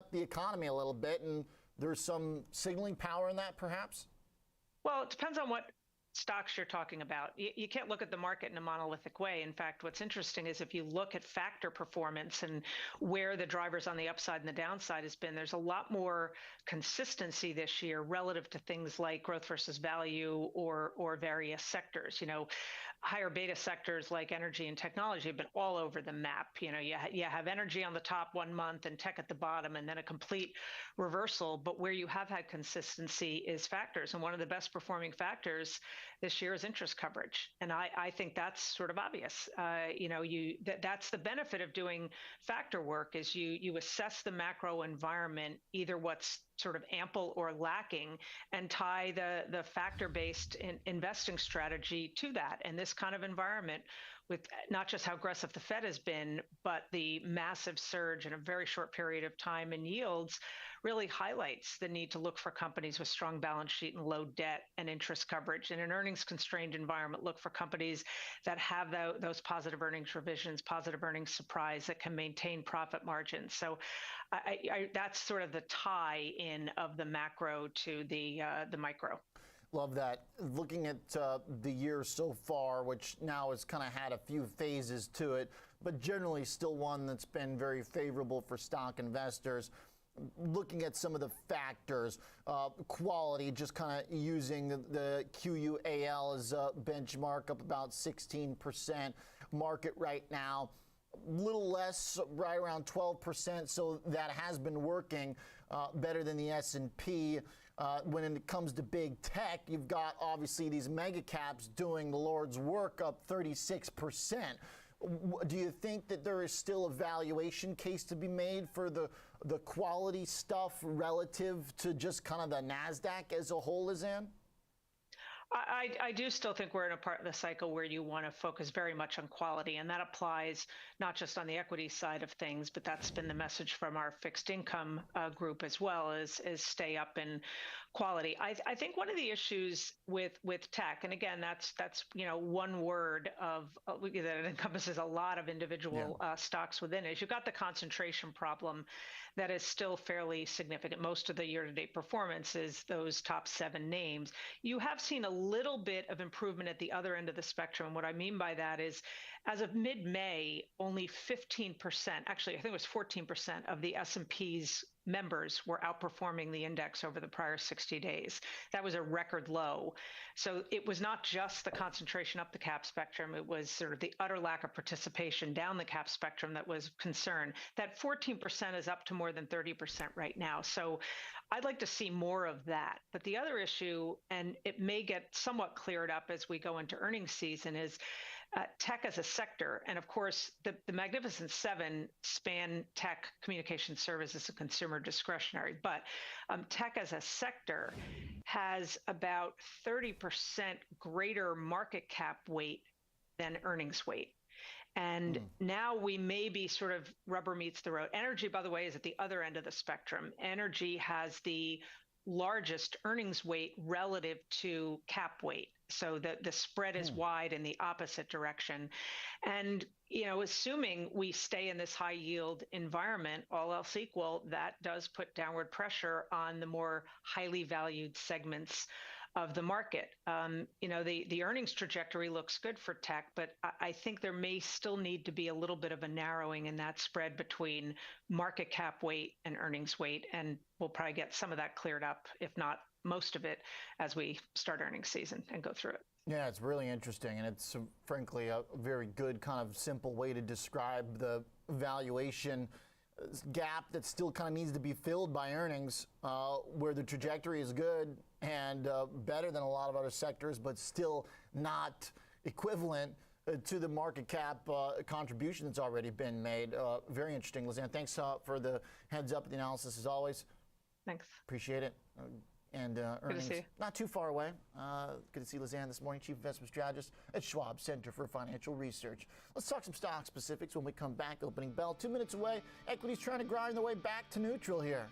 up the economy a little bit, and there's some signaling power in that, perhaps? Well, it depends on what stocks you're talking about. You can't look at the market in a monolithic way. In fact, what's interesting is if you look at factor performance and where the drivers on the upside and the downside has been, there's a lot more consistency this year relative to things like growth versus value or various sectors. Higher beta sectors like energy and technology have been all over the map. You have energy on the top one month and tech at the bottom, and then a complete reversal. But where you have had consistency is factors. And one of the best performing factors this year is interest coverage. And I think that's sort of obvious. That's the benefit of doing factor work is you assess the macro environment, either what's sort of ample or lacking, and tie the factor-based investing strategy to that. And this kind of environment, with not just how aggressive the Fed has been, but the massive surge in a very short period of time in yields, really highlights the need to look for companies with strong balance sheet and low debt and interest coverage. In an earnings-constrained environment, look for companies that have those positive earnings revisions, positive earnings surprise that can maintain profit margins. So that's sort of the tie-in of the macro to the micro. Love that. Looking at the year so far, which now has kind of had a few phases to it, but generally still one that's been very favorable for stock investors. Looking at some of the factors, quality, just kind of using the QUAL as a benchmark, up about 16%. Market right now, a little less, right around 12%, so that has been working better than the S&P. When it comes to big tech, you've got obviously these mega caps doing the Lord's work, up 36%. Do you think that there is still a valuation case to be made for the quality stuff relative to just kind of the NASDAQ as a whole is in? I do still think we're in a part of the cycle where you want to focus very much on quality, and that applies not just on the equity side of things, but that's been the message from our fixed income group as well, is stay up in quality. I think one of the issues with tech, and again, that's one word that encompasses a lot of individual stocks within it, is you've got the concentration problem that is still fairly significant. Most of the year-to-date performance is those top 7 names. You have seen a little bit of improvement at the other end of the spectrum. What I mean by that is, as of mid-May, only 15%, actually I think it was 14% of the S&P's members were outperforming the index over the prior 60 days. That was a record low. So it was not just the concentration up the cap spectrum, it was sort of the utter lack of participation down the cap spectrum that was concern. That 14% is up to more than 30% right now. So I'd like to see more of that. But the other issue, and it may get somewhat cleared up as we go into earnings season, is tech as a sector. And of course, the Magnificent Seven span tech, communication services, and consumer discretionary. But tech as a sector has about 30% greater market cap weight than earnings weight. And now we may be sort of rubber meets the road. Energy, by the way, is at the other end of the spectrum. Energy has the largest earnings weight relative to cap weight. So the spread is wide in the opposite direction. And, assuming we stay in this high yield environment, all else equal, that does put downward pressure on the more highly valued segments of the market. The earnings trajectory looks good for tech, but I think there may still need to be a little bit of a narrowing in that spread between market cap weight and earnings weight. And we'll probably get some of that cleared up, if not most of it, as we start earnings season and go through it. Yeah, it's really interesting, and it's frankly a very good kind of simple way to describe the valuation gap that still kind of needs to be filled by earnings, where the trajectory is good and better than a lot of other sectors, but still not equivalent to the market cap contribution that's already been made. Very interesting, Lizanne. Thanks for the heads up, the analysis as always. Thanks. Appreciate it. And earnings not too far away. Good to see Lizanne this morning, Chief Investment Strategist at Schwab Center for Financial Research. Let's talk some stock specifics when we come back. Opening bell 2 minutes away. Equities trying to grind their way back to neutral here.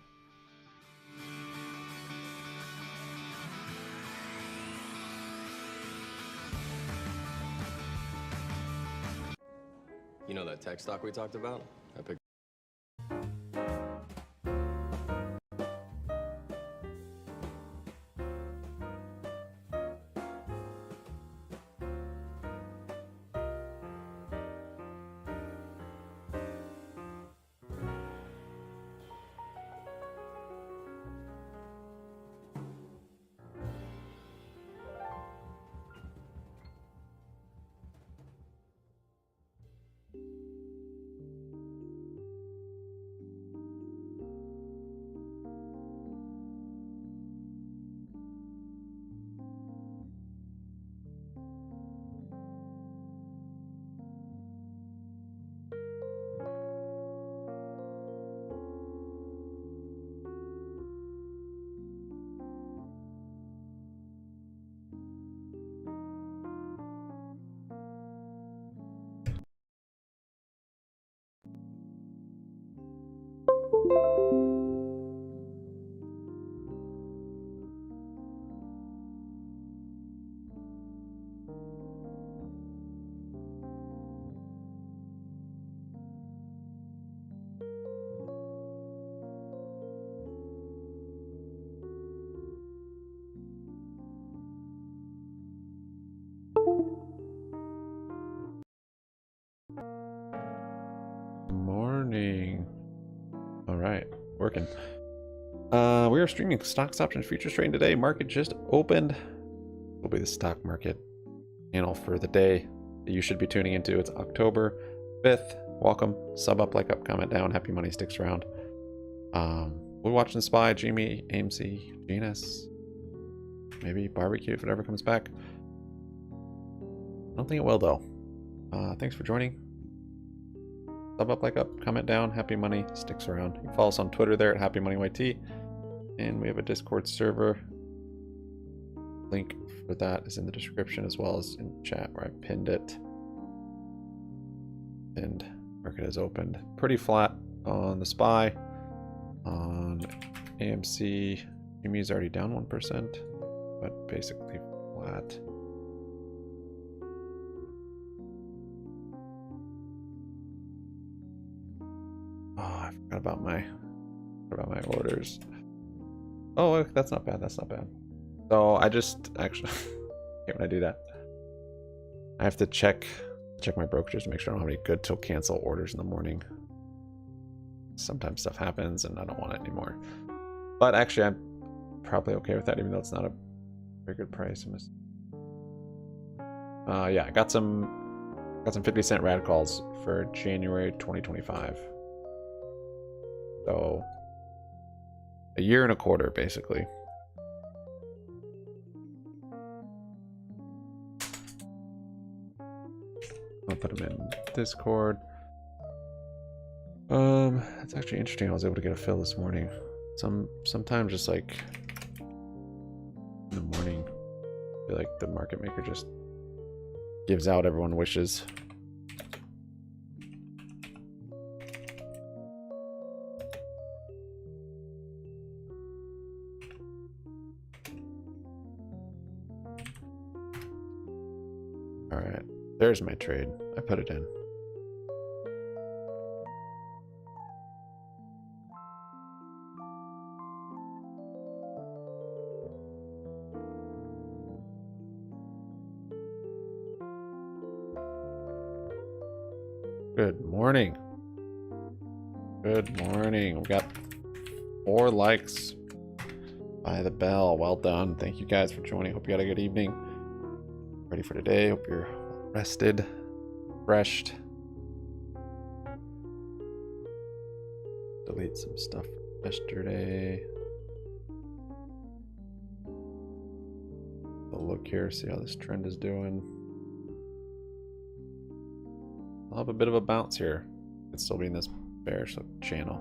You know that tech stock we talked about? I picked working. We are streaming stocks, options, futures trading today. Market just opened. Will be the stock market channel for the day that you should be tuning into. It's October 5th. Welcome. Sub up, like up, comment down. Happy money sticks around. We're watching SPY, GME, AMC, GNS, maybe barbecue if it ever comes back. I don't think it will though. Thanks for joining. Sub up, like up, comment down. Happy money sticks around. You can follow us on Twitter there at Happy Money YT, and we have a Discord server. Link for that is in the description as well as in chat where I pinned it. And market has opened pretty flat on the SPY. On AMC, GME is already down 1%, but basically flat. Oh, I forgot about my orders. Oh, that's not bad. That's not bad. So I just actually hate when I do that. I have to check my brokerages to make sure I don't have any good till cancel orders in the morning. Sometimes stuff happens and I don't want it anymore. But actually, I'm probably okay with that, even though it's not a very good price. Yeah, I got some 50-cent rad calls for January 2025. So a year and a quarter, basically. I'll put them in Discord. It's actually interesting. I was able to get a fill this morning. Sometimes just like in the morning, I feel like the market maker just gives out everyone wishes. All right, there's my trade. I put it in. Good morning. Good morning. We got 4 likes by the bell. Well done. Thank you guys for joining. Hope you had a good evening. Ready for today. Hope you're rested, refreshed. Delete some stuff from yesterday. I'll look here, see how this trend is doing. I'll have a bit of a bounce here. It's still being this bearish channel.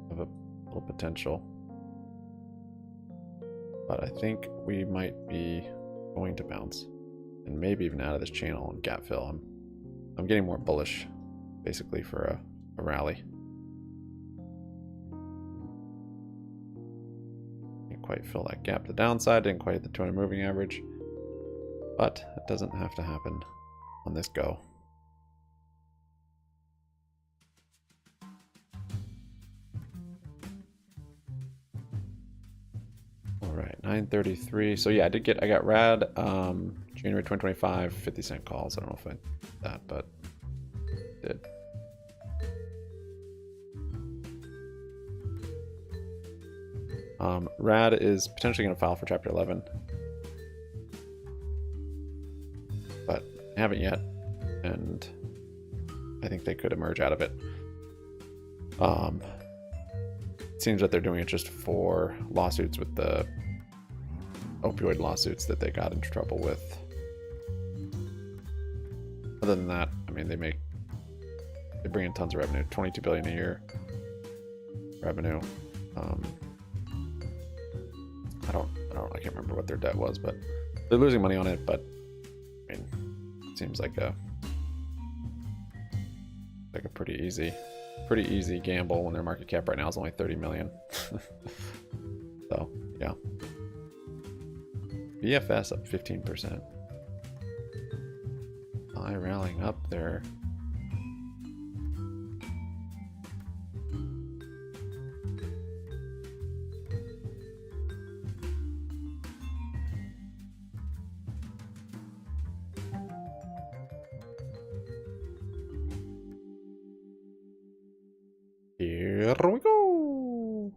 Have a little potential. But I think we might be going to bounce. And maybe even out of this channel and gap fill. I'm getting more bullish, basically, for a rally. Didn't quite fill that gap to the downside, didn't quite hit the 200 moving average. But it doesn't have to happen on this go. All right, 9:33. So yeah, I got rad January 2025 50-cent calls. I don't know if I did that, but I did. Rad is potentially going to file for Chapter 11, but I haven't yet, and I think they could emerge out of it. It seems that they're doing it just for lawsuits with the opioid lawsuits that they got into trouble with. Other than that, I mean, they bring in tons of revenue, 22 billion a year revenue. I can't remember what their debt was, but they're losing money on it. But I mean, it seems like a pretty easy gamble when their market cap right now is only 30 million. So yeah, BFS up 15%. Rallying up there. Here we go.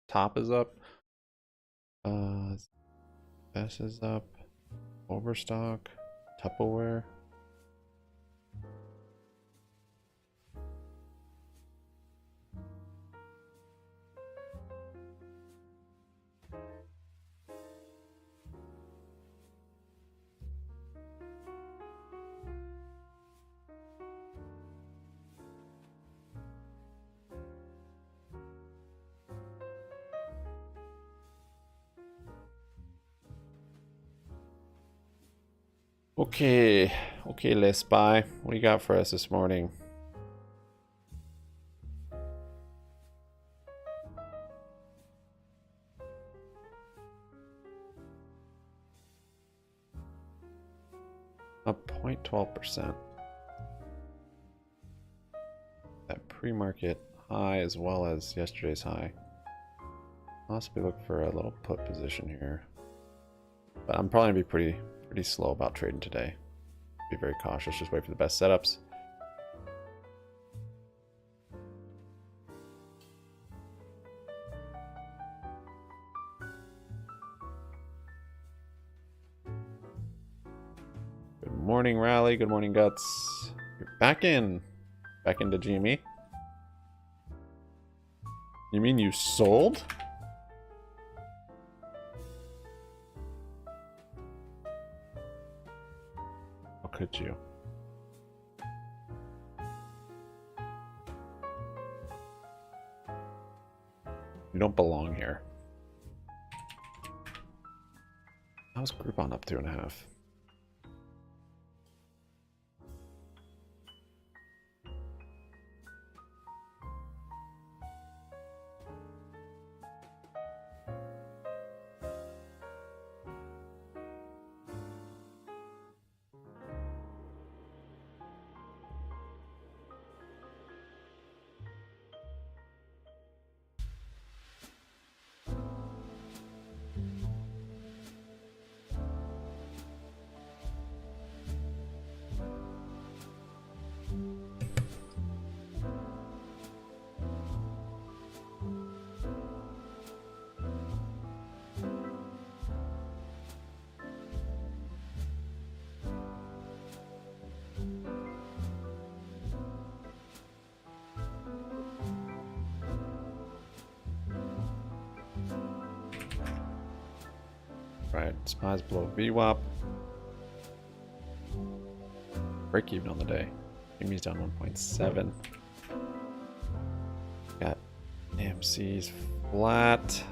Top is up. S is up. Overstock. Tupperware. Okay, let's spy. What do you got for us this morning? Up 0.12%. That pre-market high as well as yesterday's high. Possibly look for a little put position here. But I'm probably gonna be pretty slow about trading today. Be very cautious, just wait for the best setups. Good morning, Rally. Good morning, Guts. You're back into GME? You mean you sold? How could you? You don't belong here. How's Groupon up 2.5? Right, spies below VWAP. Break even on the day. GME's down 1.7. Got AMC's flat.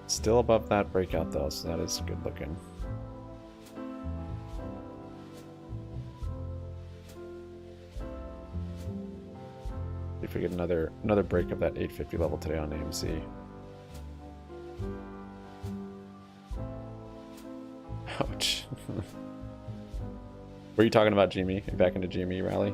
Still above that breakout though, so that is good looking. See if we get another break of that 850 level today on AMC. Ouch. Were you talking about GME? Are you back into GME rally?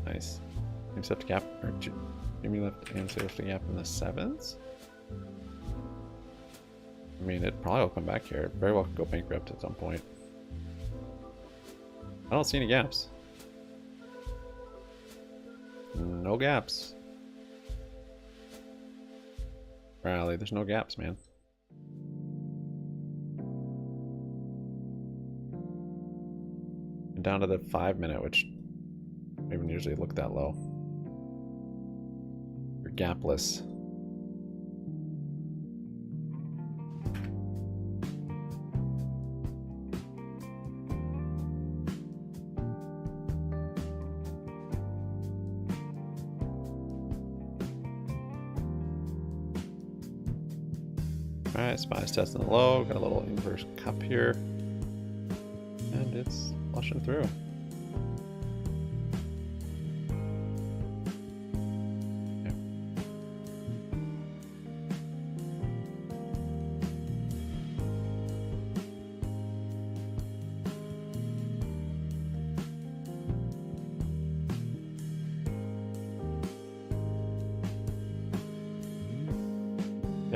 Nice. AMC left a gap, or GME left AMC left a gap in the 7s? I mean, it probably will come back here. It very well could go bankrupt at some point. I don't see any gaps. No gaps. Rally, there's no gaps, man. And down to the 5-minute, which don't even usually look that low. You're gapless. Alright, SPY's testing the low, got a little inverse cup here. And it's flushing through.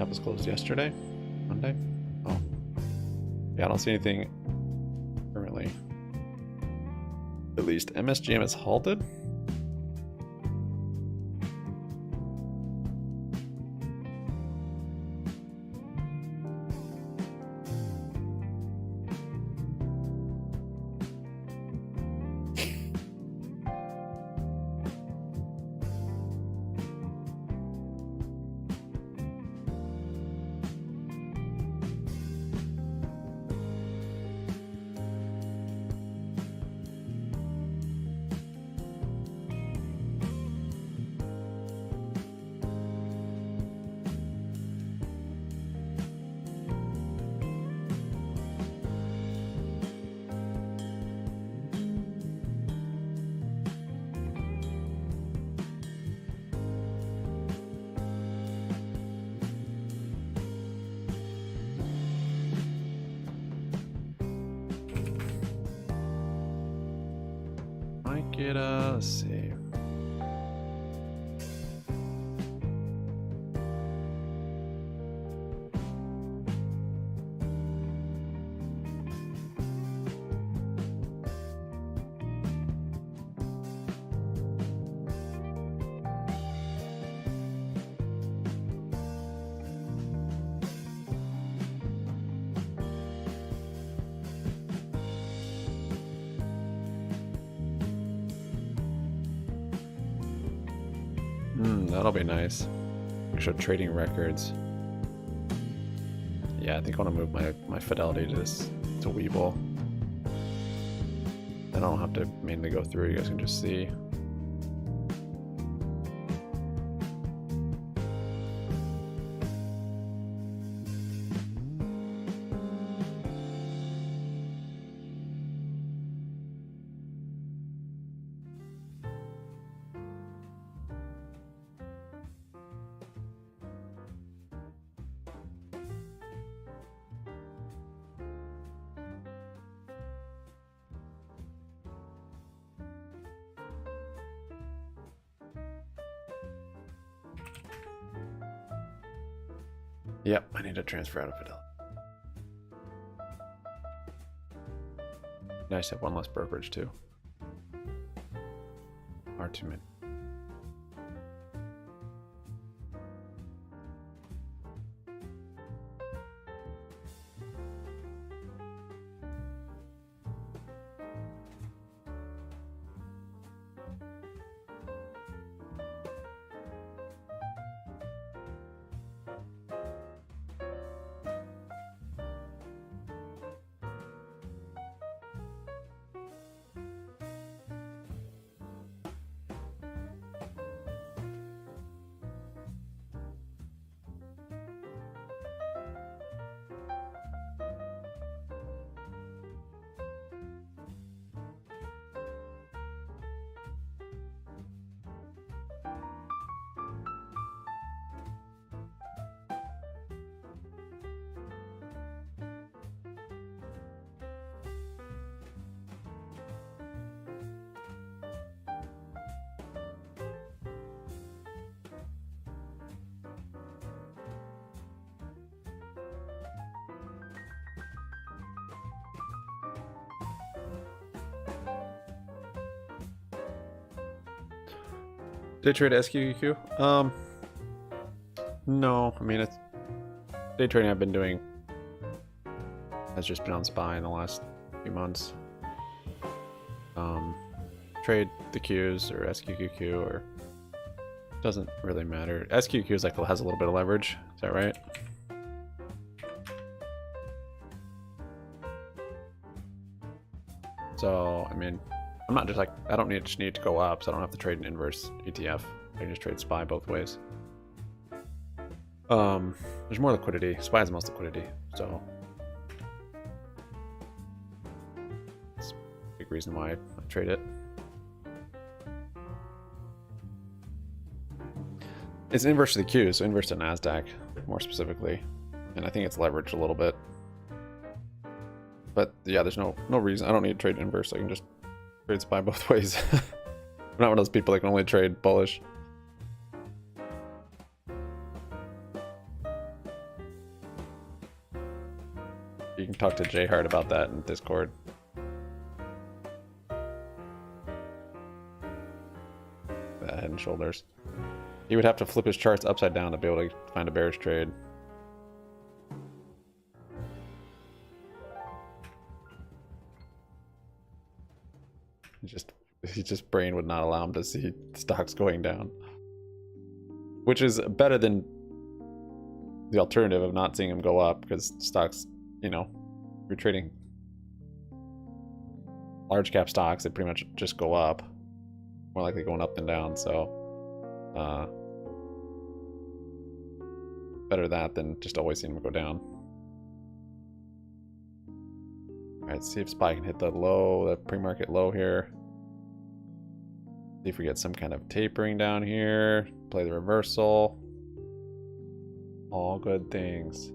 gap was closed yesterday, Monday. Oh, yeah, I don't see anything currently. At least MSGM is halted. Let's see. That'll be nice. Show trading records. Yeah, I think I want to move my fidelity to this to Weeble. Then I don't have to mainly go through. You guys can just see. Yep, I need to transfer out of Fidelity. Nice to have one less brokerage too. R2 min. Day trade SQQQ? No, I mean, it's day trading I've been doing has just been on SPY in the last few months. Trade the Qs or SQQQ, or doesn't really matter. SQQQ is like has a little bit of leverage. Is that right? So I mean, I'm not just like, I don't just need to go up, so I don't have to trade an inverse ETF. I can just trade SPY both ways. There's more liquidity. SPY has the most liquidity, so it's a big reason why I trade it. It's inverse to the Q, so inverse to NASDAQ, more specifically. And I think it's leveraged a little bit. But yeah, there's no reason. I don't need to trade inverse. I can just trade SPY both ways. I'm not one of those people that can only trade bullish. talk to J Hard about that in Discord. That Head and Shoulders. He would have to flip his charts upside down to be able to find a bearish trade. He just brain would not allow him to see stocks going down, which is better than the alternative of not seeing them go up, because stocks, you know, if you're trading large cap stocks, they pretty much just go up, more likely going up than down. So better that than just always seeing them go down. All right, see if SPY can hit the low, the pre-market low here. See if we get some kind of tapering down here. Play the reversal. All good things.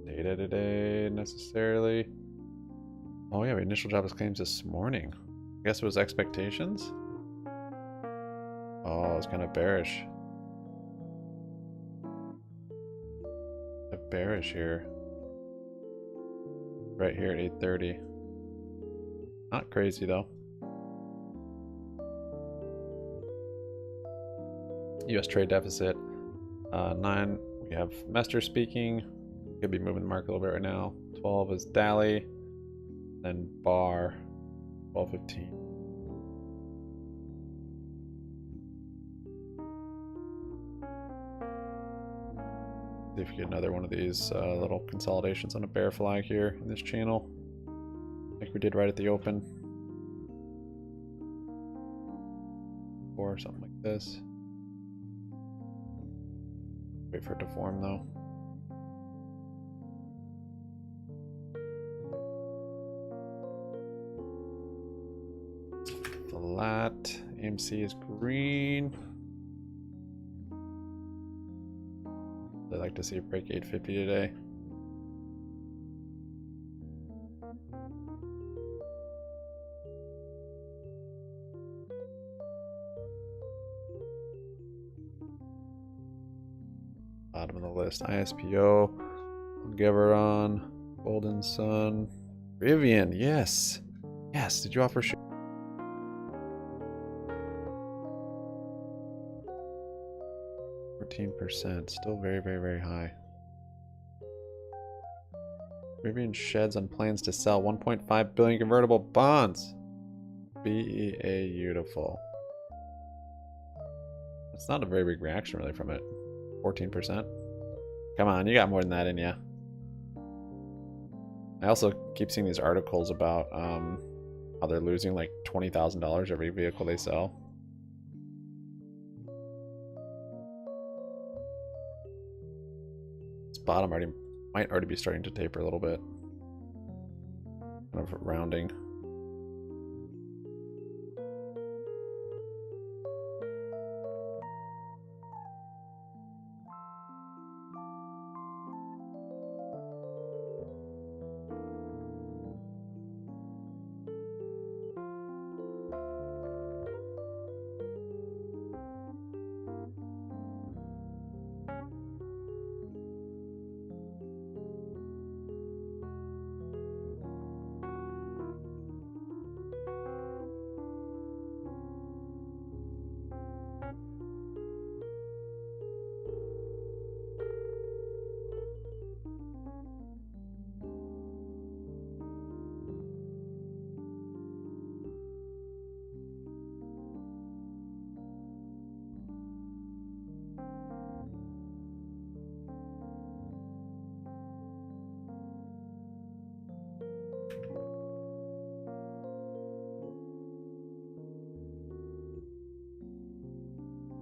Data today necessarily. Oh yeah, initial jobless claims this morning. I guess it was expectations. Oh, it's kind of bearish. Bearish here. Right here at 8:30. Not crazy though. US trade deficit 9. We have Mester speaking. Could be moving the market a little bit right now. 12 is Dally. Then Bar 12:15. See if we get another one of these little consolidations on a bear flag here in this channel, like we did right at the open, or something like this. Wait for it to form though. Flat. AMC is green. I'd like to see it break 850 today. Bottom of the list. ISPO, Geveron, Golden Sun, Rivian. Yes. Yes. Did you offer share? %, still very, very, very high. Rivian sheds on plans to sell 1.5 billion convertible bonds. Beautiful. It's not a very big reaction really from it. 14%. Come on, you got more than that in you. I also keep seeing these articles about how they're losing like $20,000 every vehicle they sell. Bottom might already be starting to taper a little bit. Kind of rounding.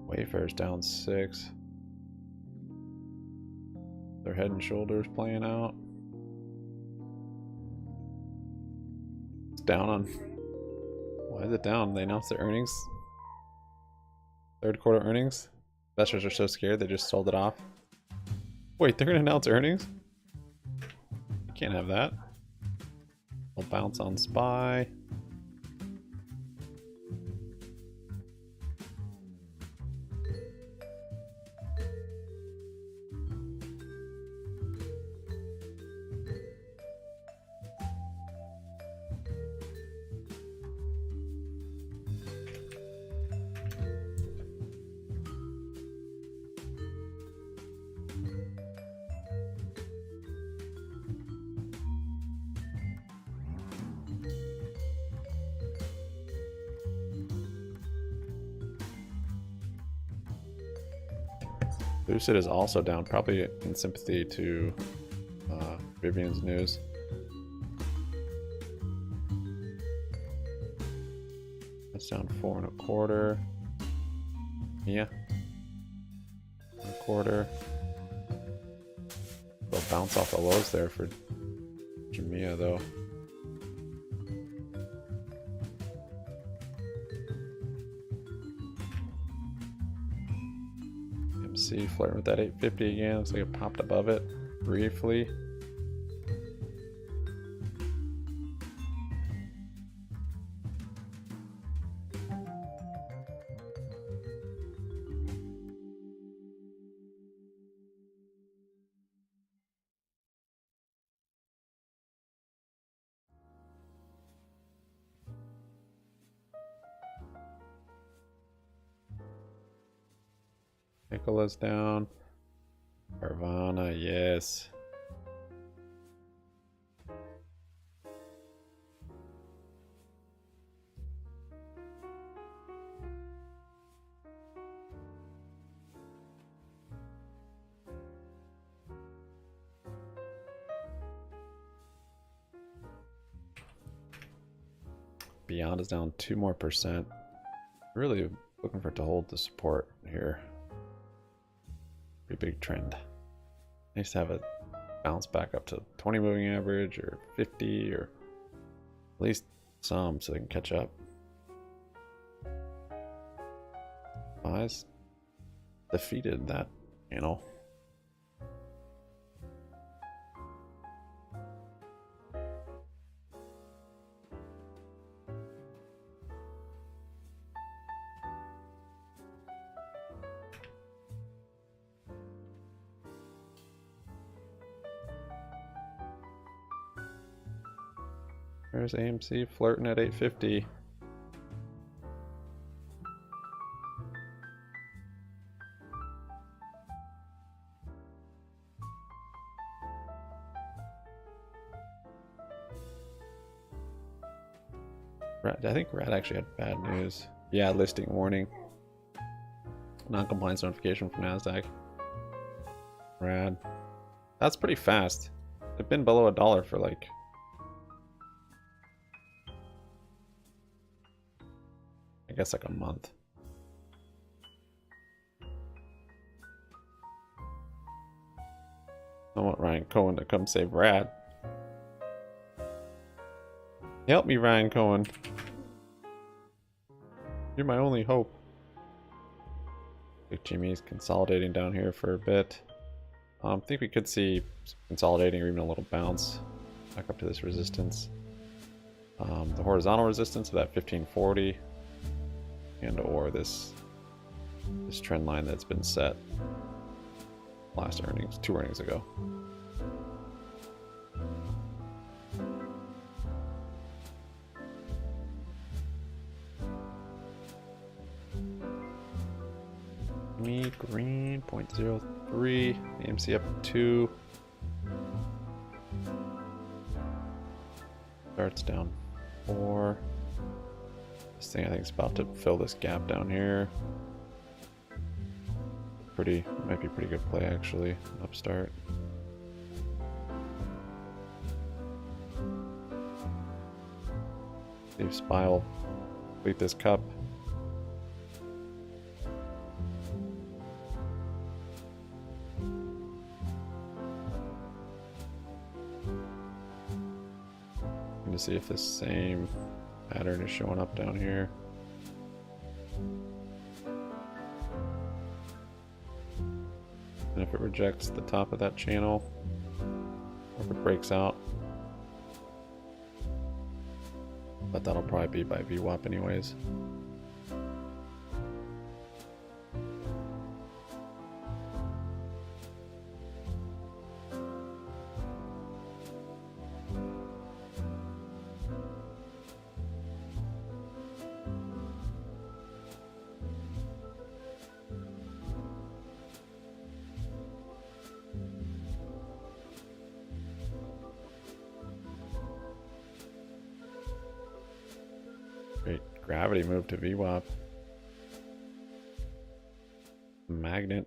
Wayfair's down 6. Their Head and Shoulders playing out. It's down on... Why is it down? They announced their earnings. Third quarter earnings. Investors are so scared they just sold it off. Wait, they're gonna announce earnings? You can't have that. Little bounce on SPY. Lucid is also down, probably in sympathy to Vivian's news. That's down 4 1/4. Yeah. 1/4. They'll bounce off the lows there for Jamia though. AMC flirting with that 850 again. Looks like it popped above it briefly. Nicola's down. Carvana, yes. Beyond is down 2 more %. Really looking for it to hold the support here. Pretty big trend. Nice to have it bounce back up to 20 moving average or 50 or at least some so they can catch up. Eyes defeated that channel. There's AMC flirting at 850. I think Rad actually had bad news. Yeah, listing warning. Non-compliance notification from NASDAQ. Rad. That's pretty fast. They've been below $1 for like I guess like a month. I want Ryan Cohen to come save Rad. Help me, Ryan Cohen. You're my only hope. GME is consolidating down here for a bit. I think we could see consolidating or even a little bounce back up to this resistance. The horizontal resistance of that 1540. And or this trend line that's been set last earnings, 2 earnings ago. Me green 0.03, AMC up 2. Starts down 4. This thing I think is about to fill this gap down here. Might be pretty good play actually. Upstart. See if SPY will complete this cup. And to see if this same pattern is showing up down here. And if it rejects the top of that channel, or if it breaks out, but that'll probably be by VWAP anyways. Great. Gravity moved to VWAP. Magnet.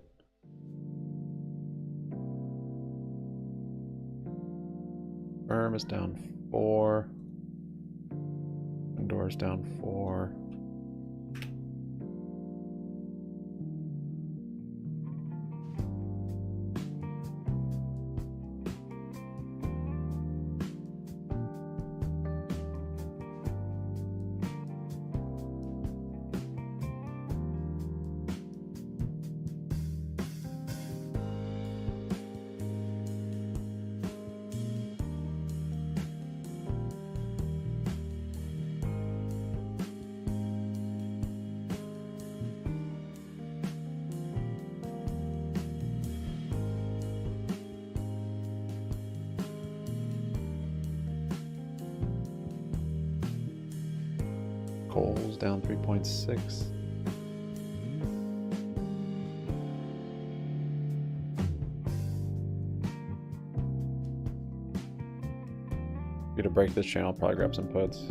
Firm is down 4. Indoors down 4. Coal's down 3.6. If you to break this channel, probably grab some puts.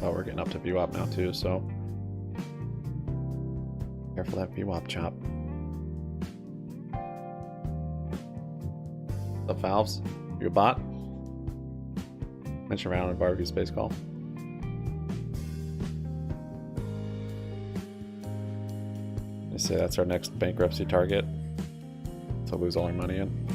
Oh, we're getting up to VWAP now too, so careful that VWAP chop. The valves, you a bot? Mention around in barbecue space call. They say that's our next bankruptcy target to lose all our money in.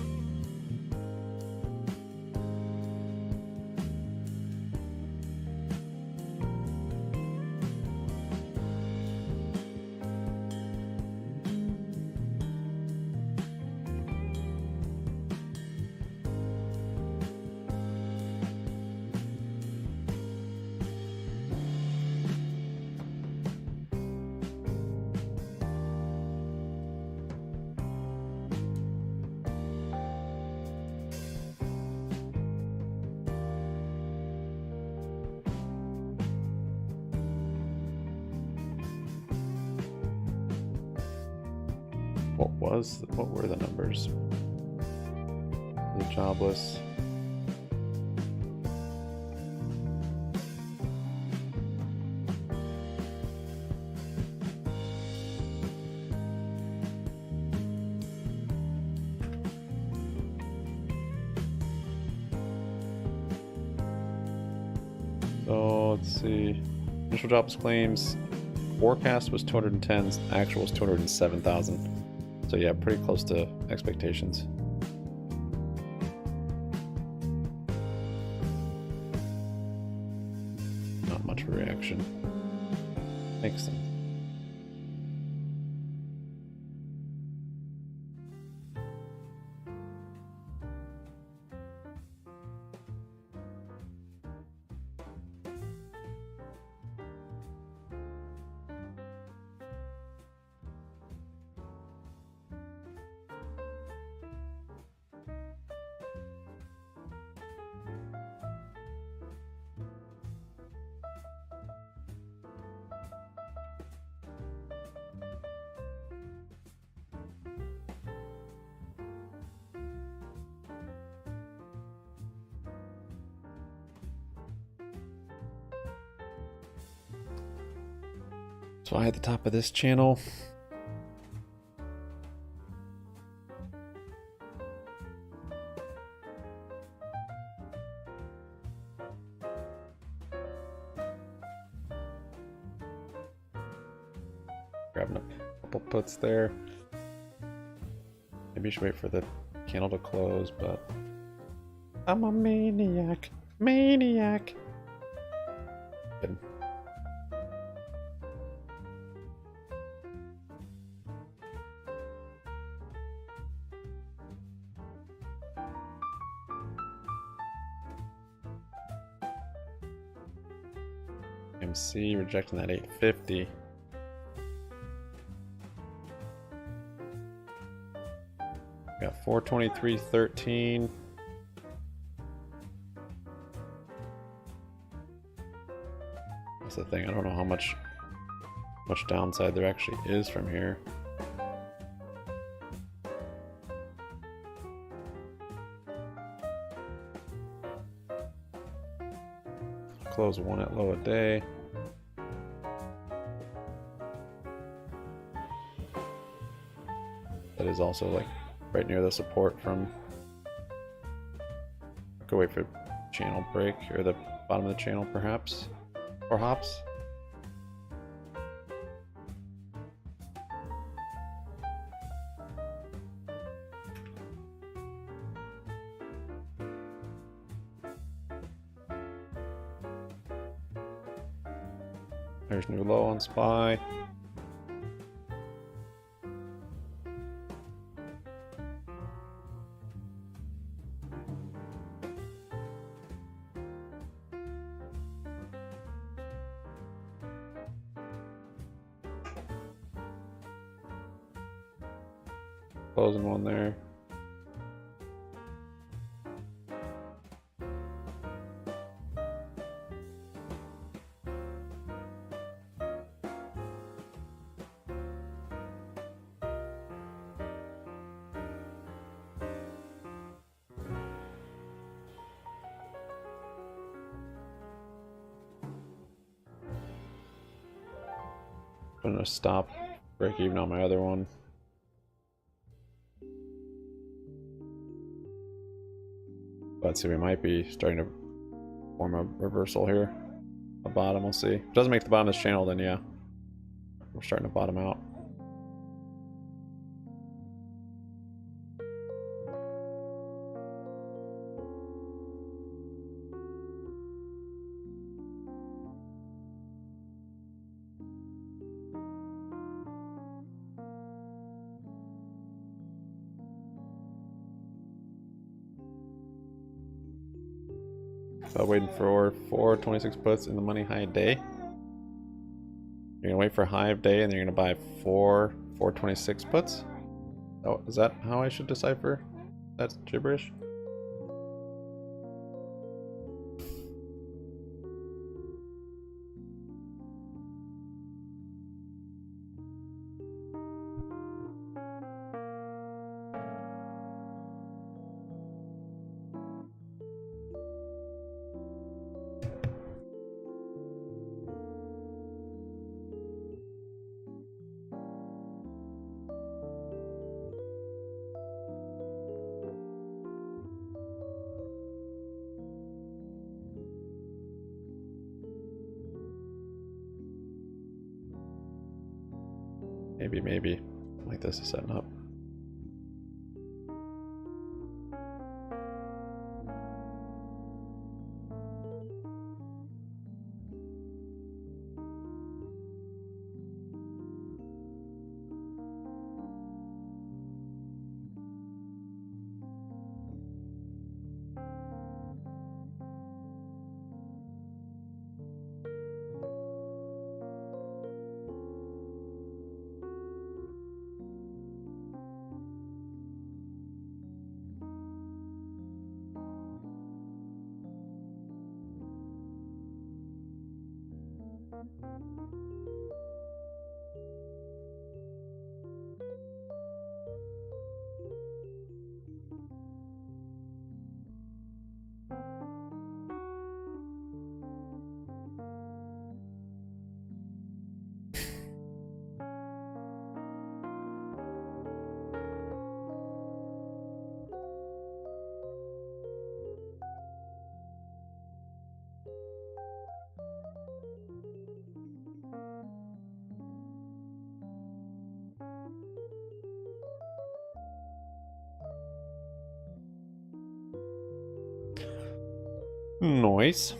What were the numbers? The jobless. So let's see. Initial jobless claims forecast was 210, actual was 207,000. So yeah, pretty close to expectations. Not much of a reaction. Makes sense. So I at the top of this channel. Grabbing a couple puts there. Maybe you should wait for the candle to close, but I'm a maniac. Maniac. Kidding. AMC rejecting that 850. Got 423.13. That's the thing. I don't know how much downside there actually is from here. Close one at low a day. That is also like right near the support from. Go wait for channel break or the bottom of the channel perhaps, or hops. There's new low on SPY. Closing one there. I'm gonna stop, break even on my other one. Let's see, we might be starting to form a reversal here. A bottom, we'll see. If it doesn't make the bottom of this channel, then yeah, we're starting to bottom out. So waiting for 426 puts in the money high day. You're gonna wait for high of day and then you're gonna buy 426 puts. Oh, is that how I should decipher? That's gibberish. Maybe like this is setting up. Noise.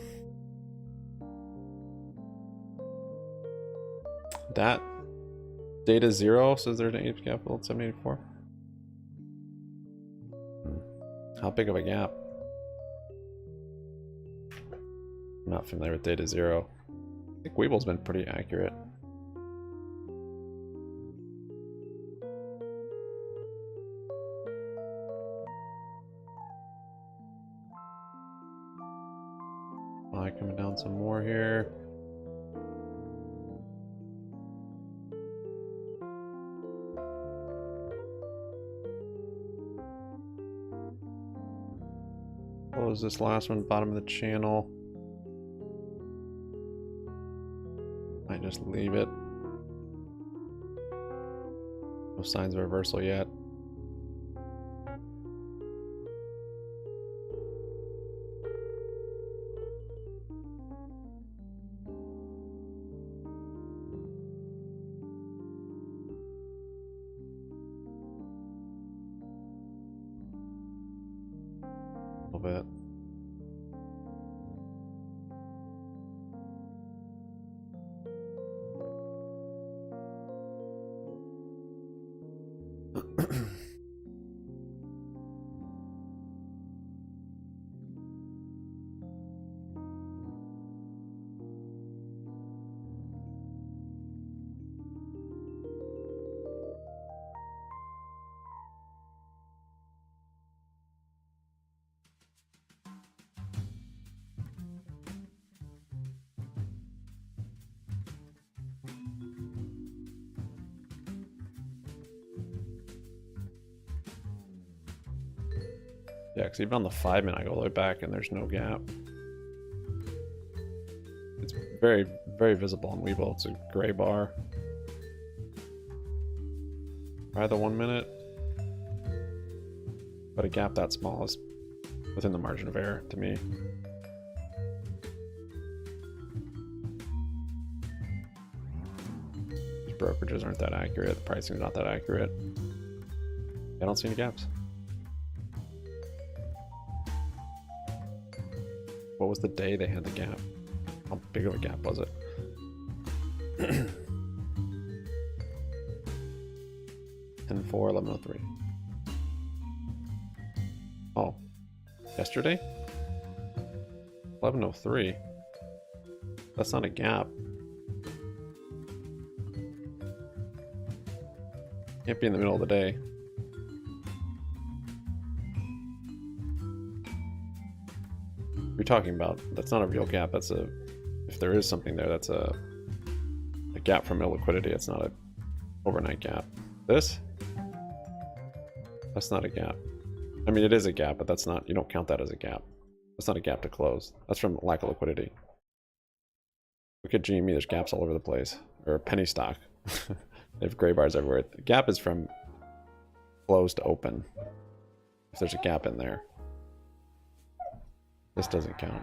That data 0 says there's an negative gap below 784. How big of a gap? I'm not familiar with data 0. I think Weeble's been pretty accurate. Coming down some more here. Close this last one, bottom of the channel. Might just leave it. No signs of reversal yet. Bit. Yeah, because even on the 5-minute, I go all the way back and there's no gap. It's very, very visible on Webull. It's a gray bar. Try the 1-minute. But a gap that small is within the margin of error to me. These brokerages aren't that accurate. The pricing is not that accurate. I don't see any gaps. What was the day they had the gap? How big of a gap was it? 10-4, 11:03. Oh, yesterday? 11:03. That's not a gap. Can't be in the middle of the day. You're talking about, that's not a real gap. That's a, if there is something there, that's a gap from middle liquidity. It's not a overnight gap. This, that's not a gap. I mean, it is a gap, but that's not, you don't count that as a gap. That's not a gap to close. That's from lack of liquidity. Look at GME, there's gaps all over the place. Or penny stock. They have gray bars everywhere. The gap is from close to open. If there's a gap in there. This doesn't count.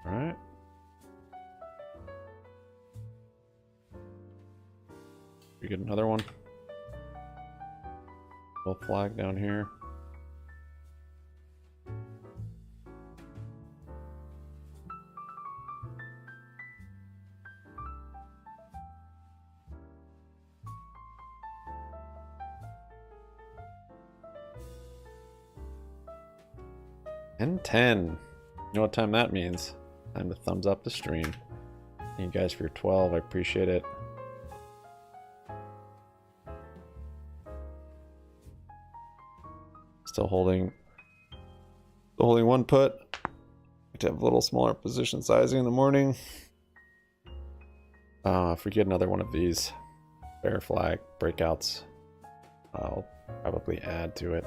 All right. We get another one. Little flag down here. And 10. You know what time that means? Time to thumbs up the stream. Thank you guys for your 12. I appreciate it. Still holding one put. To have a little smaller position sizing in the morning. If we get another one of these bear flag breakouts, I'll probably add to it.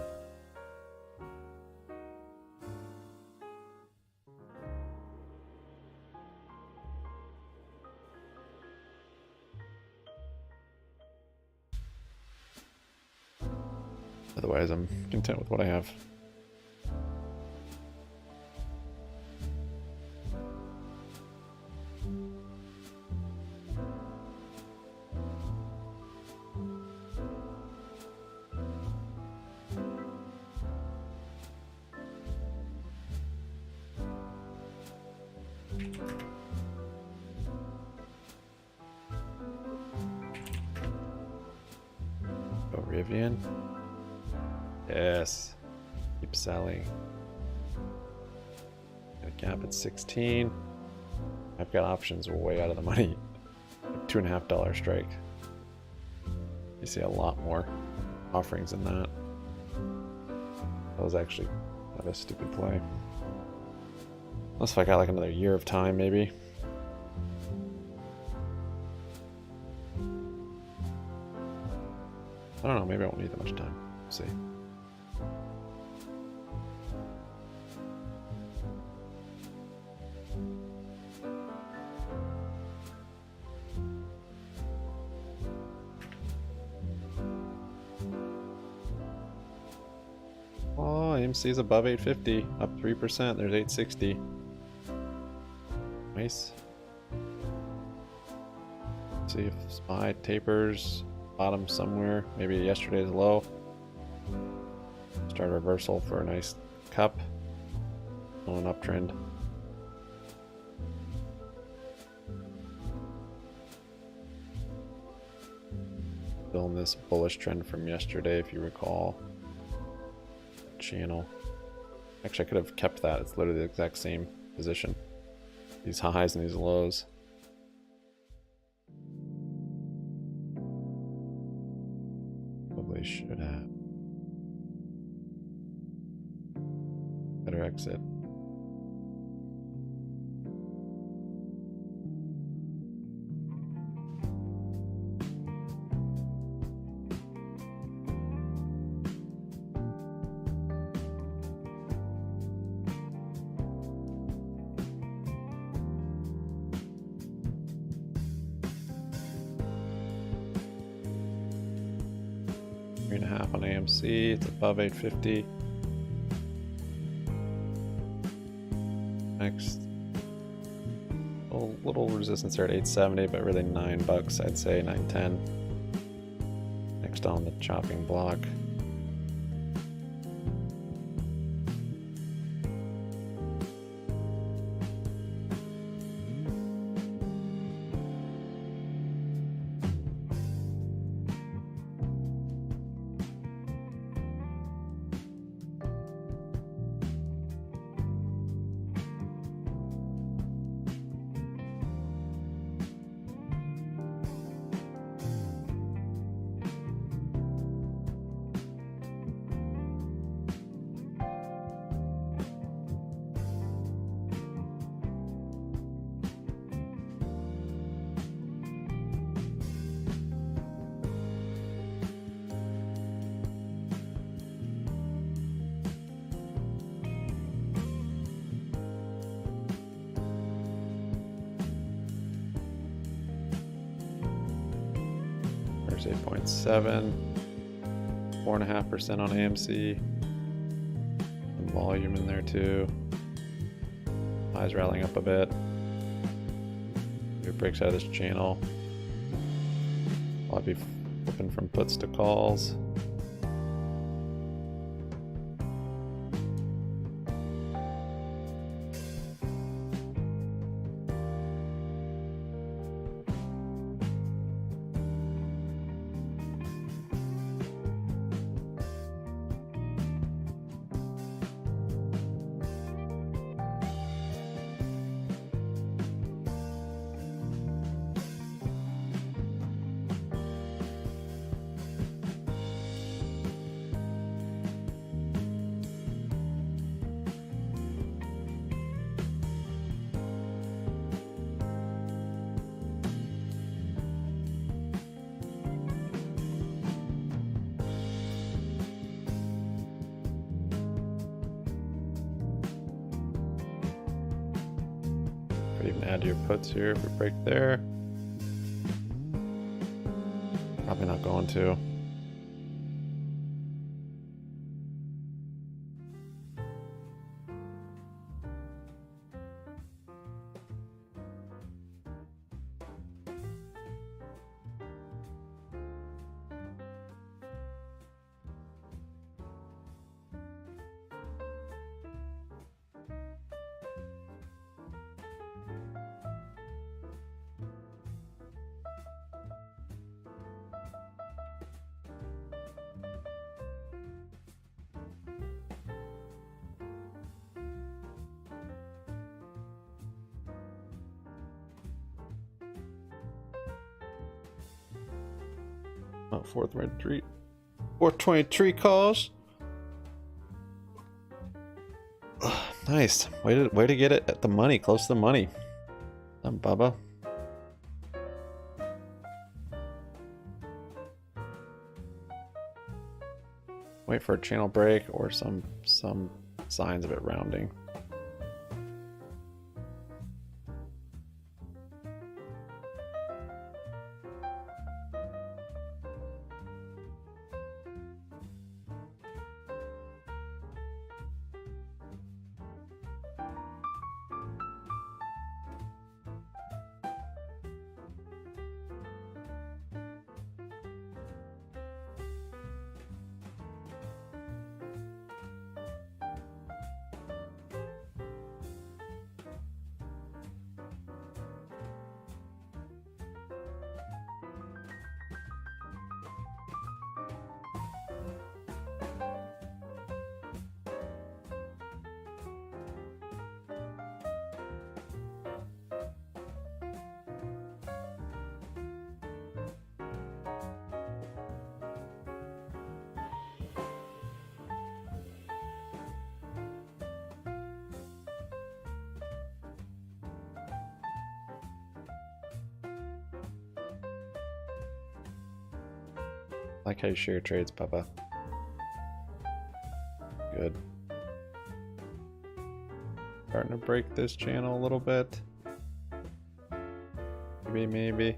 Otherwise, I'm content with what I have. Oh, Rivian. Yes. Keep selling. Got a gap at 16. I've got options way out of the money. $2.50 strike. You see a lot more offerings than that. That was actually not a stupid play. Unless if I got like another year of time, maybe. I don't know, maybe I won't need that much time. We'll see. Oh, AMC is above 850, up 3%. There's 860. Nice. See if SPY tapers bottom somewhere. Maybe yesterday's low. Start a reversal for a nice cup on an uptrend. Still in this bullish trend from yesterday, if you recall. Channel. Actually, I could have kept that. It's literally the exact same position. These highs and these lows. Probably should have. Better exit. $3.5 on AMC. It's above 850. Next, a little resistance there at 870, but really $9, I'd say $9.10. Next on the chopping block. There's 8.7, 4.5% on AMC. Some volume in there too. Highs rallying up a bit. If it breaks out of this channel, I'll be flipping from puts to calls. add your puts here if we break there. Probably not going to. Not 423. 423 calls. Nice. Way to get it at the money, close to the money. Done, Bubba. Wait for a channel break or some signs of it rounding. Like how you share your trades, Papa. Good. Starting to break this channel a little bit. Maybe.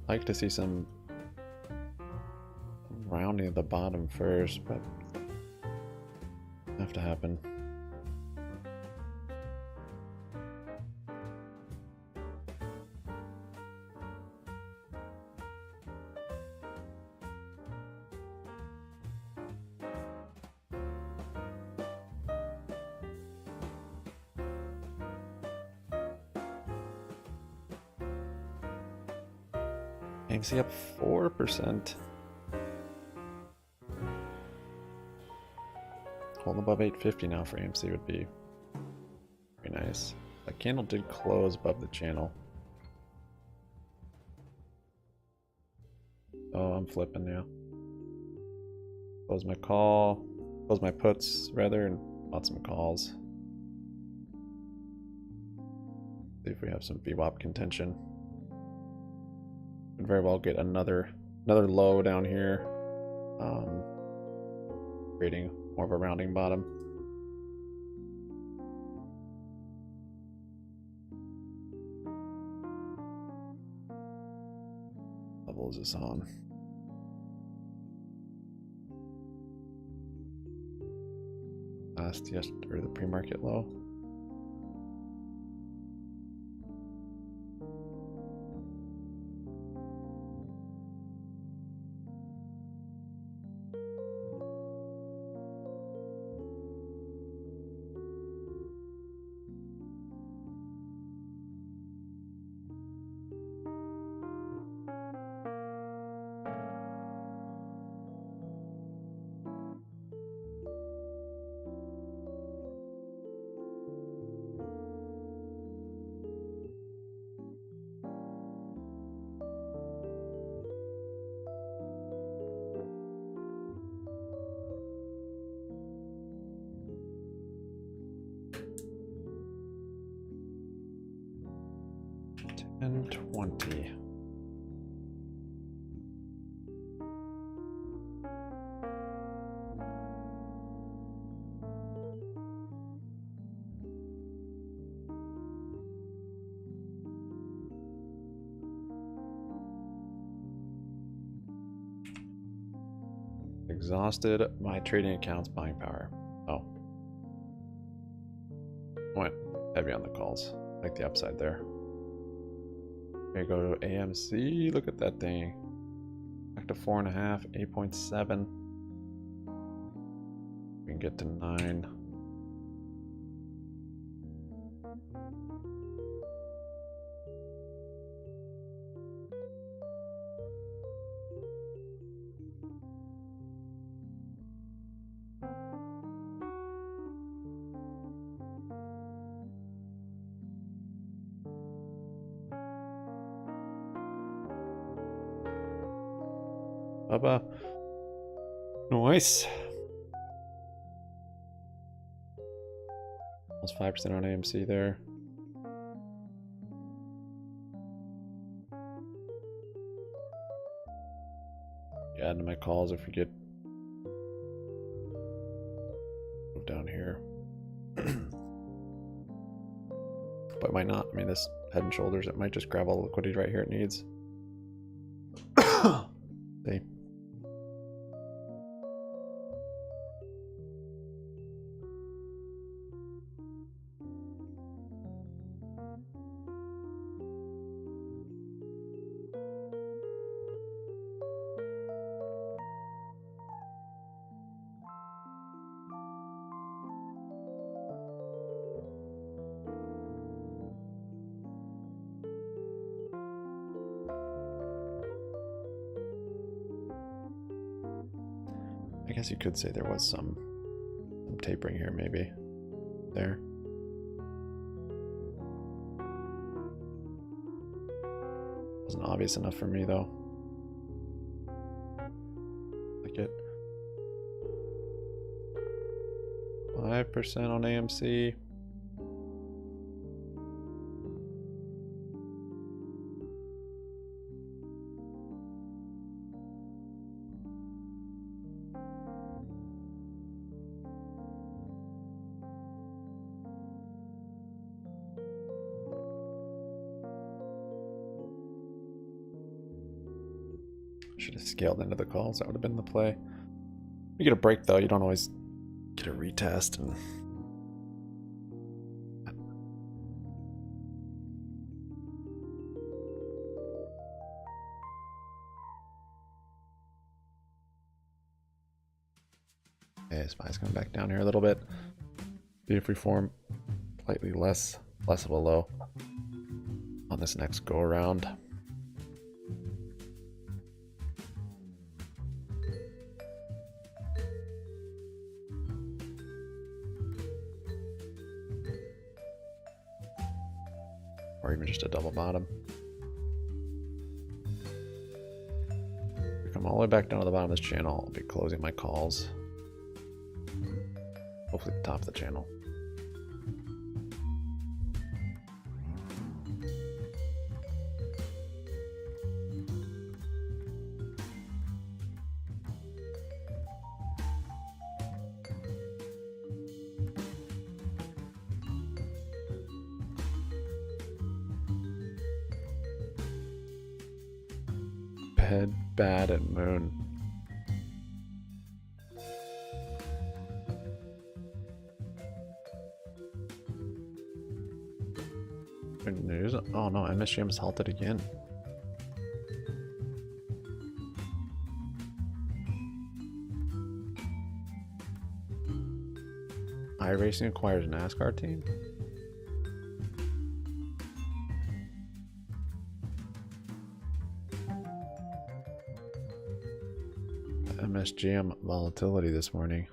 Like to see some rounding at the bottom first, but have to happen. AMC up 4%. Holding above 850 now for AMC would be very nice. That candle did close above the channel. Oh, I'm flipping now. Close my call. Close my puts, rather, and bought some calls. See if we have some VWAP contention. Could very well get another low down here, creating more of a rounding bottom. Level is this on? Last yesterday, the pre-market low. And 20. exhausted my trading account's buying power. Oh. Went heavy on the calls. Like the upside there. Here you go to AMC. Look at that thing. Back to 4.5, 8.7. We can get to 9. Bubba. Nice. Almost 5% on AMC there. Add to my calls if we get move down here. But it might not. I mean, this head and shoulders, it might just grab all the liquidity right here it needs. See? I guess you could say there was some tapering here, maybe. There. Wasn't obvious enough for me, though. Like it. 5% on AMC. Should have scaled into the calls. That would have been the play. You get a break though. You don't always get a retest and. Okay, SPY's coming back down here a little bit. See if we form slightly less of a low on this next go around. Or even just a double bottom. If we come all the way back down to the bottom of this channel, I'll be closing my calls. Hopefully the top of the channel. Head bad at moon. Good news. Oh no, MSGM is halted again. iRacing acquires NASCAR team. MSGM volatility this morning.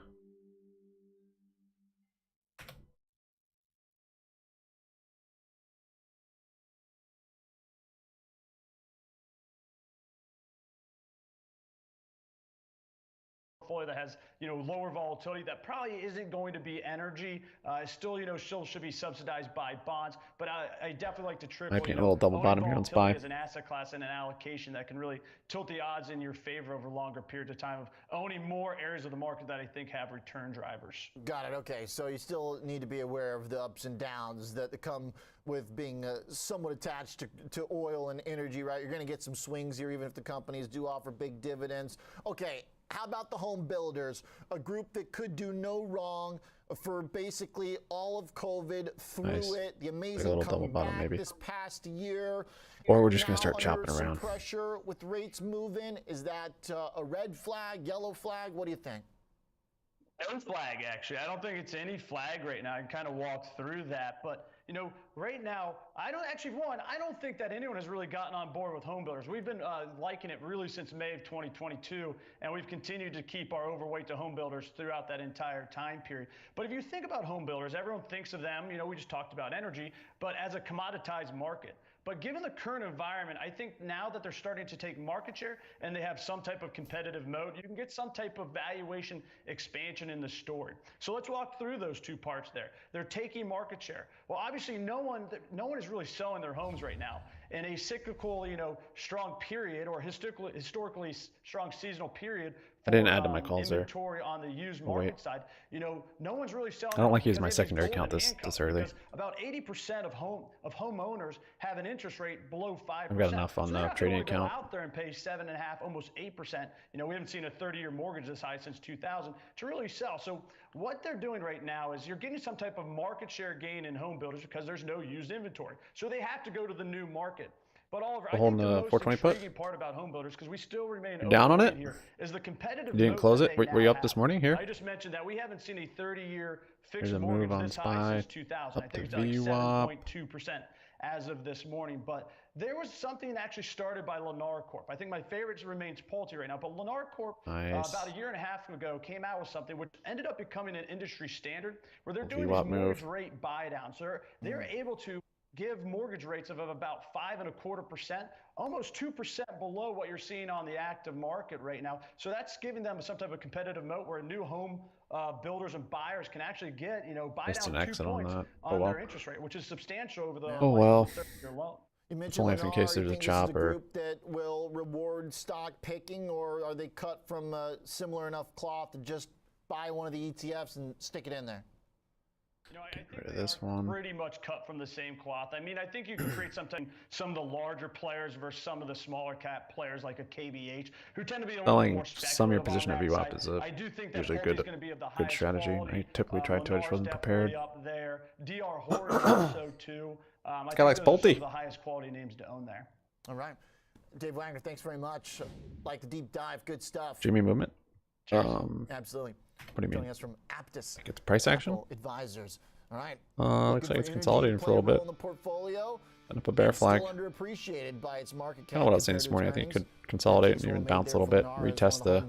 That has, lower volatility, that probably isn't going to be energy. Still, still should be subsidized by bonds. But I definitely like to triple. Might be a little double bottom here on SPY. As an asset class and an allocation that can really tilt the odds in your favor over a longer period of time of owning more areas of the market that I think have return drivers. Got it. Okay, so you still need to be aware of the ups and downs that come with being somewhat attached to oil and energy, right? You're going to get some swings here, even if the companies do offer big dividends. Okay. how about the home builders, a group that could do no wrong for basically all of COVID, through Nice. it, the Like a amazing little double comeback bottom, maybe. this past year. Or we're just gonna Now start under chopping some around. pressure with rates moving. Is that a red flag, yellow flag? What do you think? No flag, actually. I don't think it's any flag right now. I can kind of walk through that. But, you know, right now, I don't think that anyone has really gotten on board with home builders. We've been liking it really since May of 2022, and we've continued to keep our overweight to home builders throughout that entire time period. But if you think about home builders, everyone thinks of them, you know, we just talked about energy, but as a commoditized market. But given the current environment, I think now that they're starting to take market share and they have some type of competitive mode, you can get some type of valuation expansion in the story. So let's walk through those two parts there. They're taking market share. Well, obviously, no one is really selling their homes right now. In a cyclical, you know, strong period or historically strong seasonal period, I didn't add to my calls there. inventory on the used market side, you know, no one's really selling. I don't like using because my they've secondary been count golden this handcuffed, early. because about 80% of homeowners have an interest rate below 5%. I've got enough on so the they're not trading gonna go account. out there and pay 7.5%, almost 8%. You know, we haven't seen a 30-year mortgage this high since 2000 to really sell. So what they're doing right now is you're getting some type of market share gain in home builders because there's no used inventory. So they have to go to the new market. But Oliver, I Holding think the the most 420 put? intriguing part about home builders, because we still remain You're down on overweight it? here, is the competitive You didn't moat close that it? they Were you now up this have. morning here? I just mentioned that we haven't seen a 30-year fixed There's a mortgage move on this high since SPY, 2000. I up think it's to like VWAP. 7.2% as of this morning. But there was something that actually started by Lennar Corp. I think my favorite remains Pulte right now, but Lennar Corp Nice. about a year and a half ago came out with something which ended up becoming an industry standard, where they're doing VWAP these move. mortgage rate buy downs. So they're able to give mortgage rates of about 5.25%, almost 2% below what you're seeing on the active market right now. So that's giving them some type of competitive moat where new home builders and buyers can actually get, you know, buy Missed down an 2 exit on points that. on Oh, well. their interest rate, which is substantial over the Oh, well. 30-year loan. You mentioned only if in case Lennar. there's You a think this is chop a or- group that will reward stock picking, or are they cut from similar enough cloth to just buy one of the ETFs and stick it in there? You know, I think rid of they this are one. pretty much cut from the same cloth. I mean, I think you can create some of the larger players versus some of the smaller cap players like a KBH, who tend to be a little Selling more some of your speculative position on at that VWAP side. is a I do think that usually Pulte's good- going to be of the good highest strategy. quality. I typically try to, I just Lennar's wasn't definitely prepared. up there. DR Horton also too. I guy think likes those are some Pulte. of the highest quality names to own there. All right. Dave Wagner, thanks very much. Like the deep dive. Good stuff. GME movement? Absolutely. What do you Joining mean? us from Aptus It's price action? Capital Advisors. All right. Looks like it's consolidating for a little bit. In the portfolio. And up a bear flag. Still underappreciated by its market cap. Kind of what I was saying this morning. I think it could consolidate and even bounce a little bit. Retest the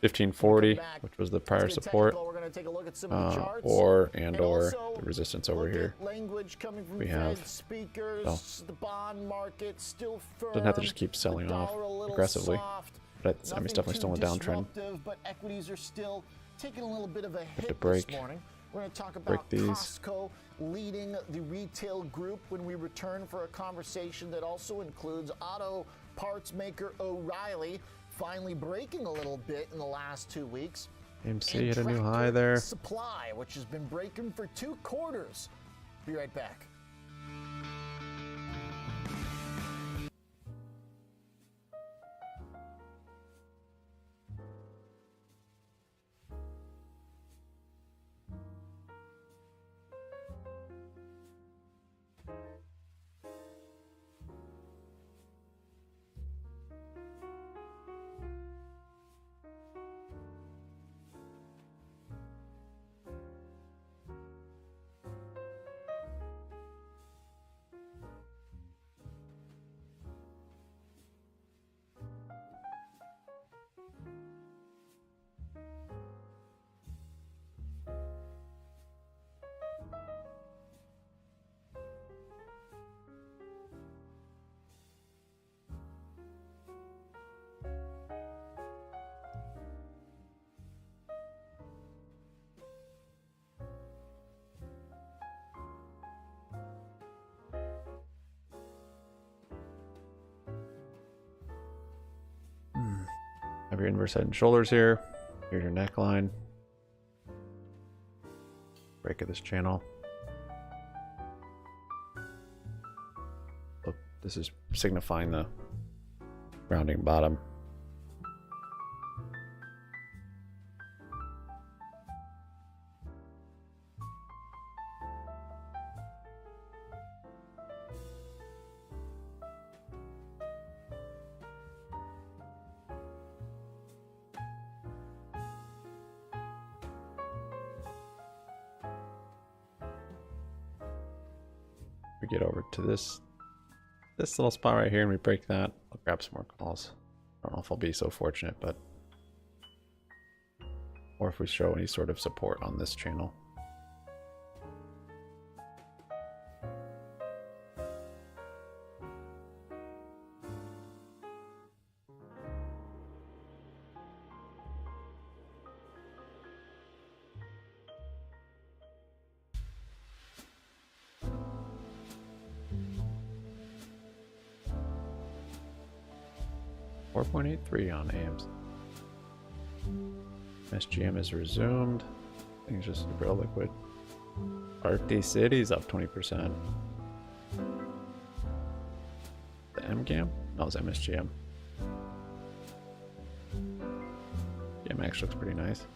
1540, which was the prior support, We're going to take a look at some of the charts. or also the resistance over look here. at language coming from we Fed have. speakers, the bond market still firm. Doesn't have to just keep the selling off dollar a little aggressively. soft, But I mean, it's definitely still in a nothing too downtrend. disruptive, but equities are still taking a little bit of a hit break. this morning. We're going to talk Break about these. Costco leading the retail group when we return for a conversation that also includes auto parts maker O'Reilly finally breaking a little bit in the last 2 weeks. AMC And hit a new high Tractor there. Supply, which has been breaking for 2 quarters. Be right back. Have your inverse head and shoulders here. Here's your neckline. Break of this channel. Look, this is signifying the rounding bottom. we get over to this little spot right here and we break that, I'll grab some more calls. I don't know if I'll be so fortunate, but or if we show any sort of support on this channel. $4.83 on AMC. SGM is resumed. Things just super liquid. Arctic City's up 20%. The MGAM? No, it's MSGM. GMX looks pretty nice.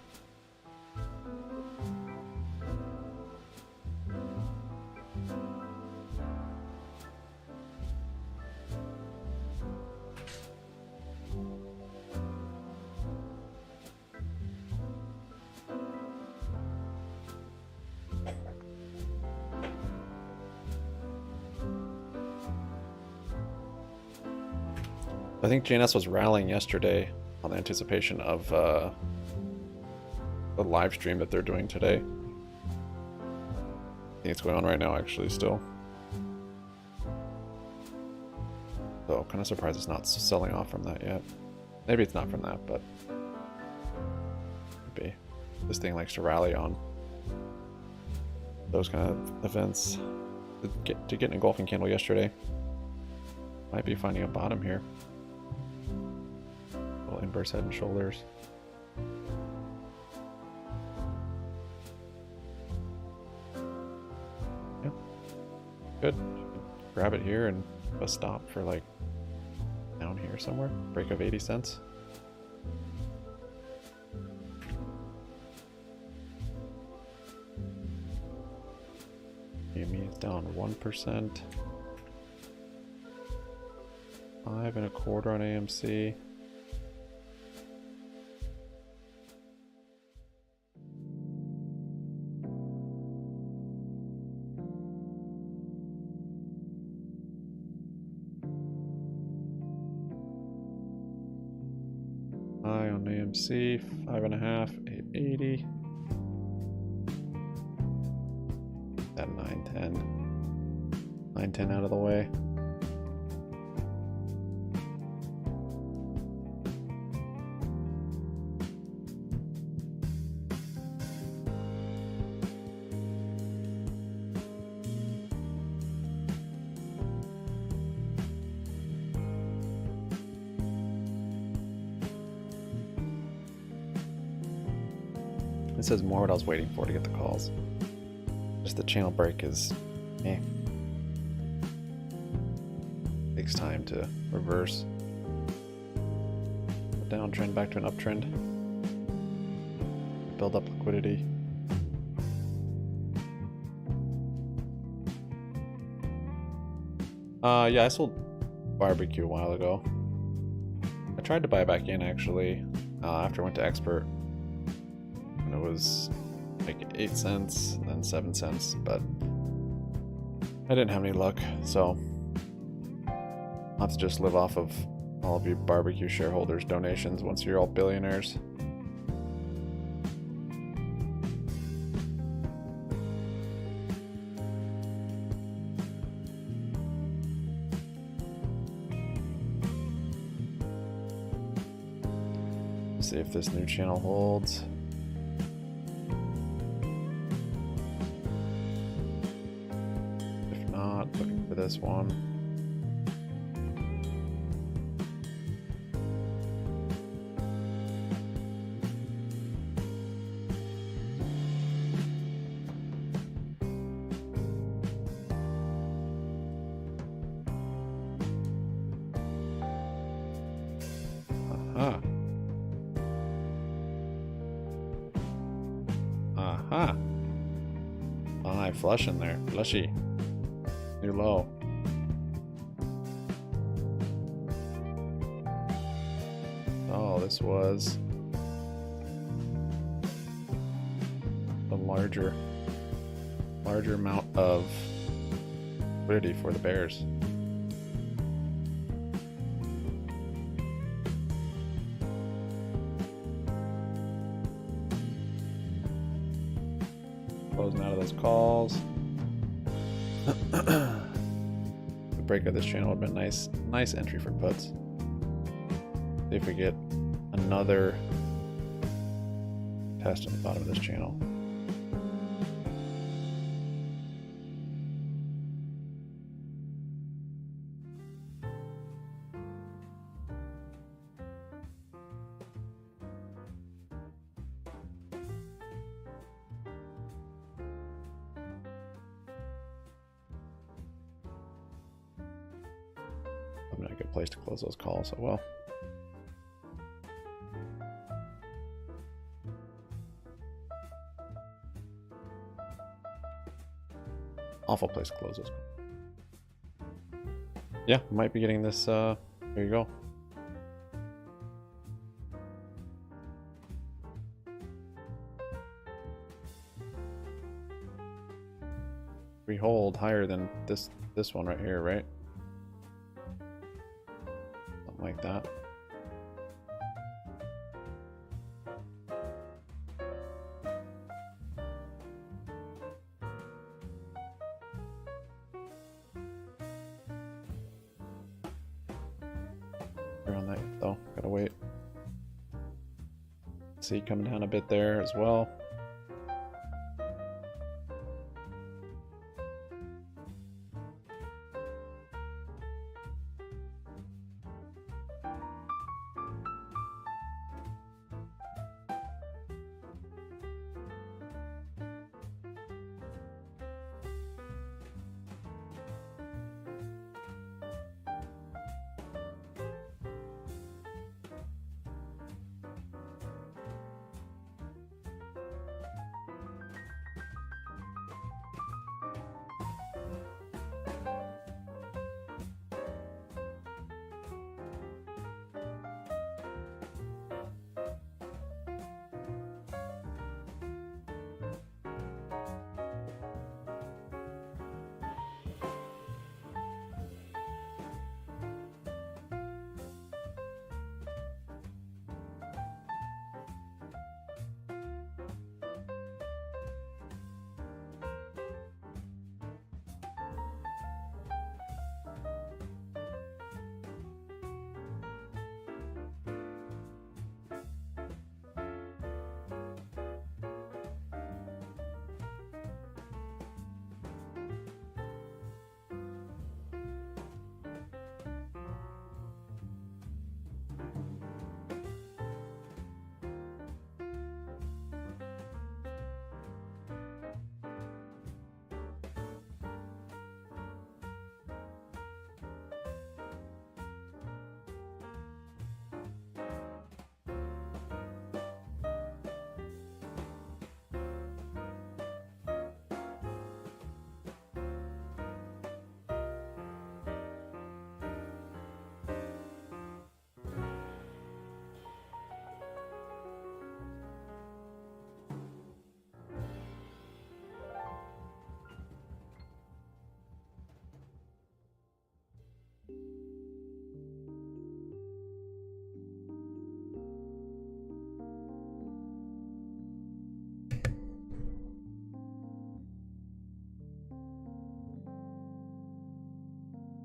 I think JNS was rallying yesterday on the anticipation of the live stream that they're doing today. I think it's going on right now, actually, still. So, kind of surprised it's not selling off from that yet. Maybe it's not from that, but maybe. This thing likes to rally on those kind of events. To get an engulfing candle yesterday. Might be finding a bottom here. Inverse head and shoulders. Yeah, good. Grab it here and a stop for like down here somewhere. Break of 80 cents. GME is down 1%. 5.25 on AMC. AMC 5.5, 880. That 910. 910 out of the way. This is more what I was waiting for to get the calls. Just the channel break is takes time to reverse. A downtrend back to an uptrend. Build up liquidity. Yeah, I sold barbecue a while ago. I tried to buy back in actually after I went to expert. It was like 8 cents, then 7 cents, but I didn't have any luck, so I'll have to just live off of all of you barbecue shareholders' donations once you're all billionaires. Let's see if this new channel holds. Looking for this one. Aha. Aha. Buy flush in there. Flushy. New low. Oh, this was a larger amount of liquidity for the Bears. Closing out of those calls. The break of this channel would have been nice entry for puts. See if we get another test on the bottom of this channel. I'm in a good place to close those calls, so well. Awful place to close those. Yeah, might be getting this, there you go. We hold higher than this one right here, right? Something like that. On that though, gotta wait. See, coming down a bit there as well.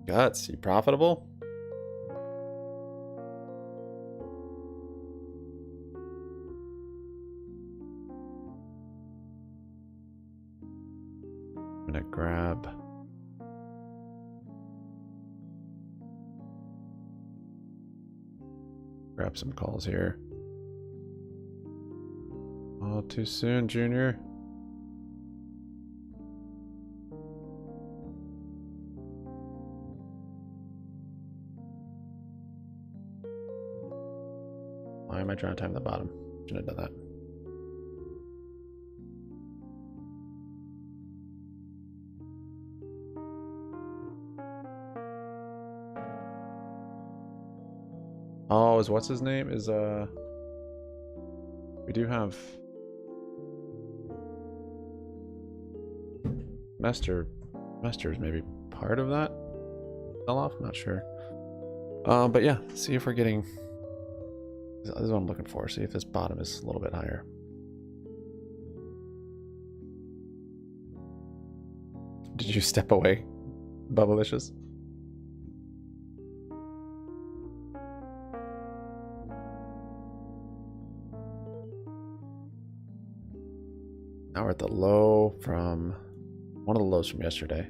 Guts, you profitable? I'm gonna grab some calls here. Oh, too soon, Junior. Why am I trying to time the bottom? Shouldn't have done that. Oh, what's his name? We do have Mester's maybe part of that sell-off. I'm not sure. But yeah, see if we're getting. This is what I'm looking for. See if this bottom is a little bit higher. Did you step away, Bubblicious? Now we're at the low from one of the lows from yesterday.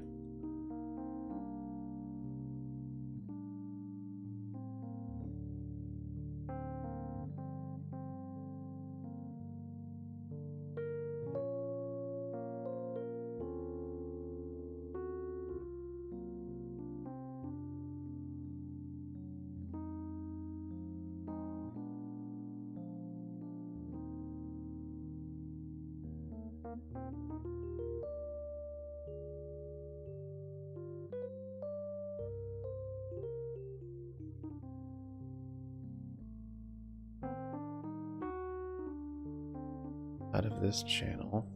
Out of this channel.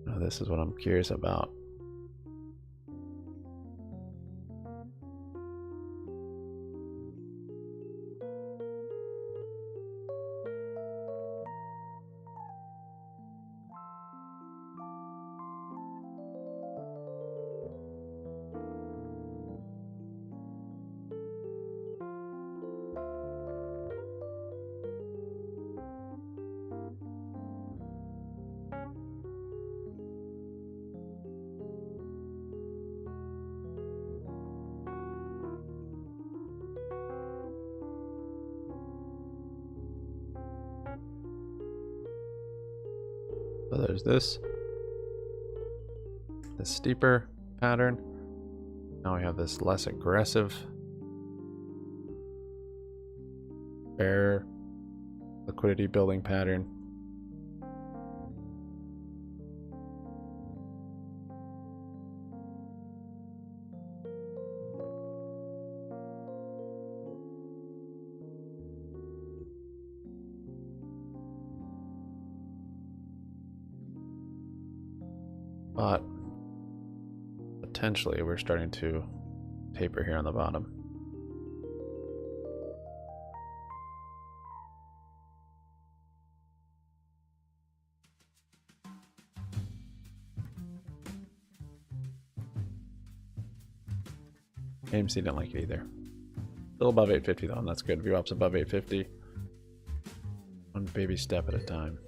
Now this is what I'm curious about. So there's this steeper pattern. Now we have this less aggressive bear liquidity building pattern. But potentially we're starting to taper here on the bottom. AMC didn't like it either. Still above 850 though, and that's good. VWAP's above 850. One baby step at a time.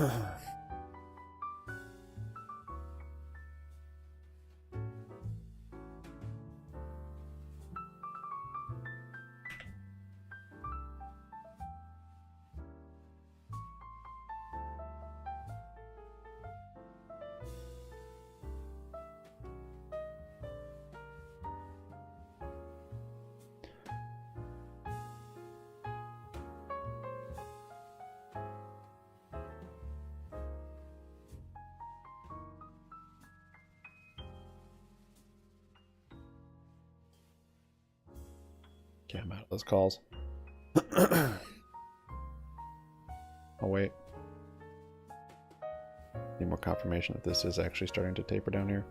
Okay, I'm out of those calls. Oh, wait. Need more confirmation that this is actually starting to taper down here.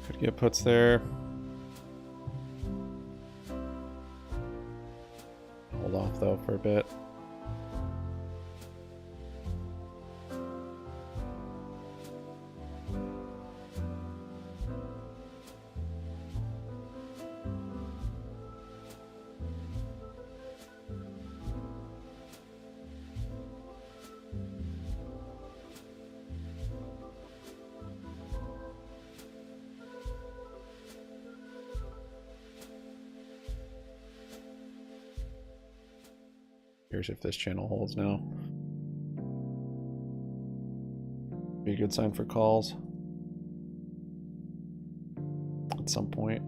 Could get puts there. Hold off though for a bit. Here's if this channel holds now. Be a good sign for calls at some point.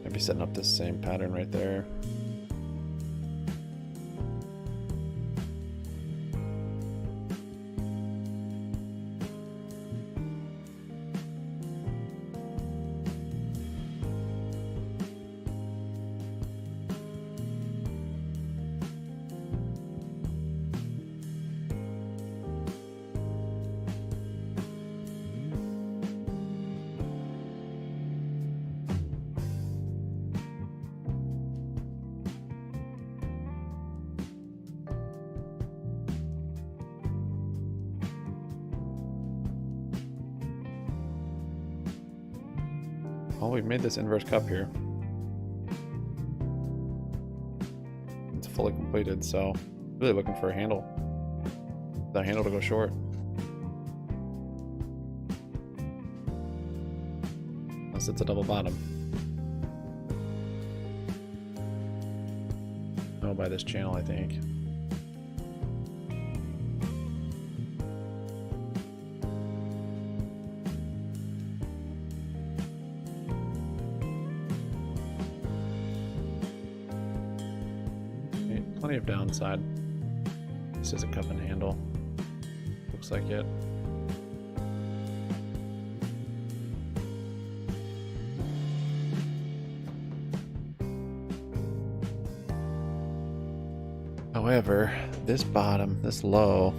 Maybe setting up this same pattern right there. Oh, we've made this inverse cup here. It's fully completed, so really looking for a handle. The handle to go short. Unless it's a double bottom. No, by this channel, I think. Plenty of downside. This is a cup and handle. Looks like it. However, this bottom, this low,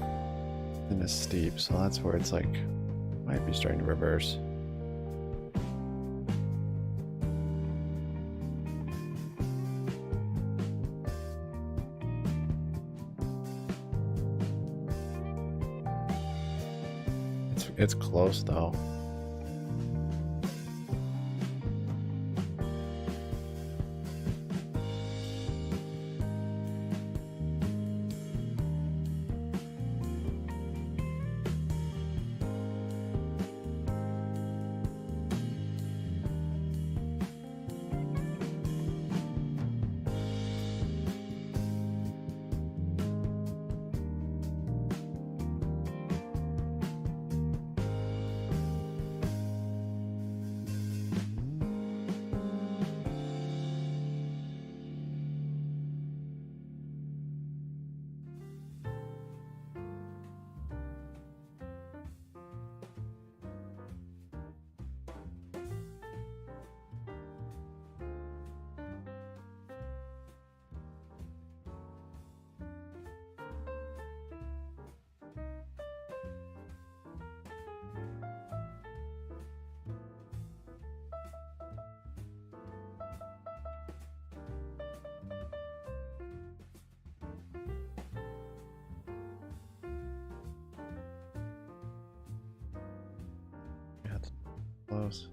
and this steep, so that's where it's like might be starting to reverse. It's close though. Yeah, it's close.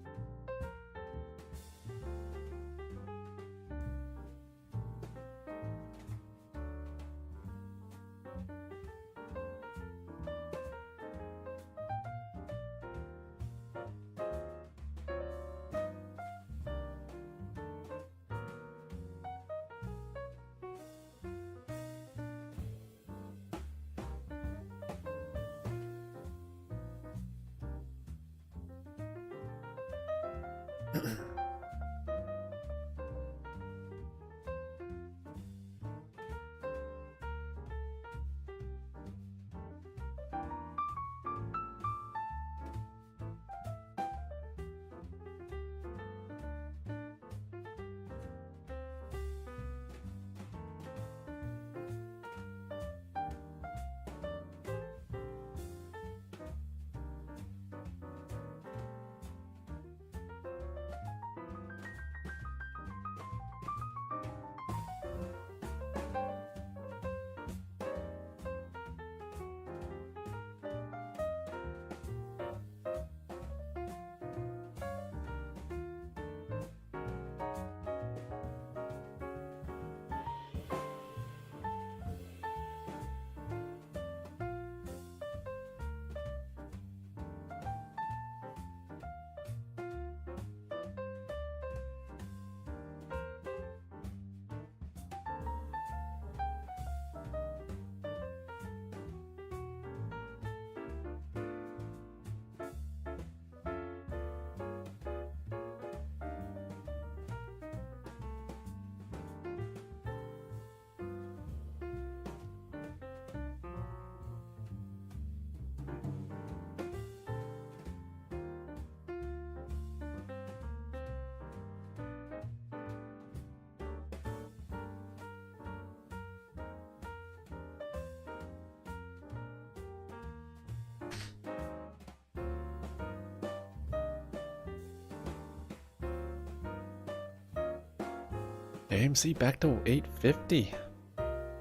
AMC back to 850.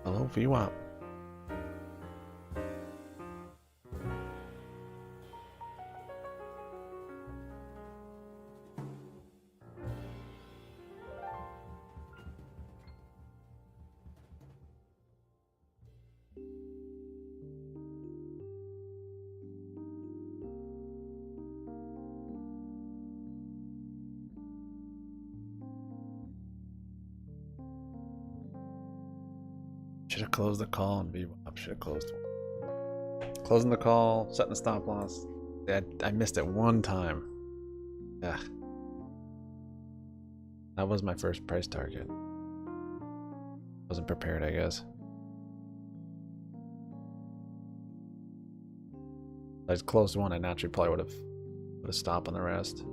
Hello, VWAP. Should have closed the call and VWAP. Should have closed one. Closing the call, setting the stop loss. I missed it one time. Yeah. That was my first price target. Wasn't prepared, I guess. If I just closed one, I naturally probably would have put a stop on the rest.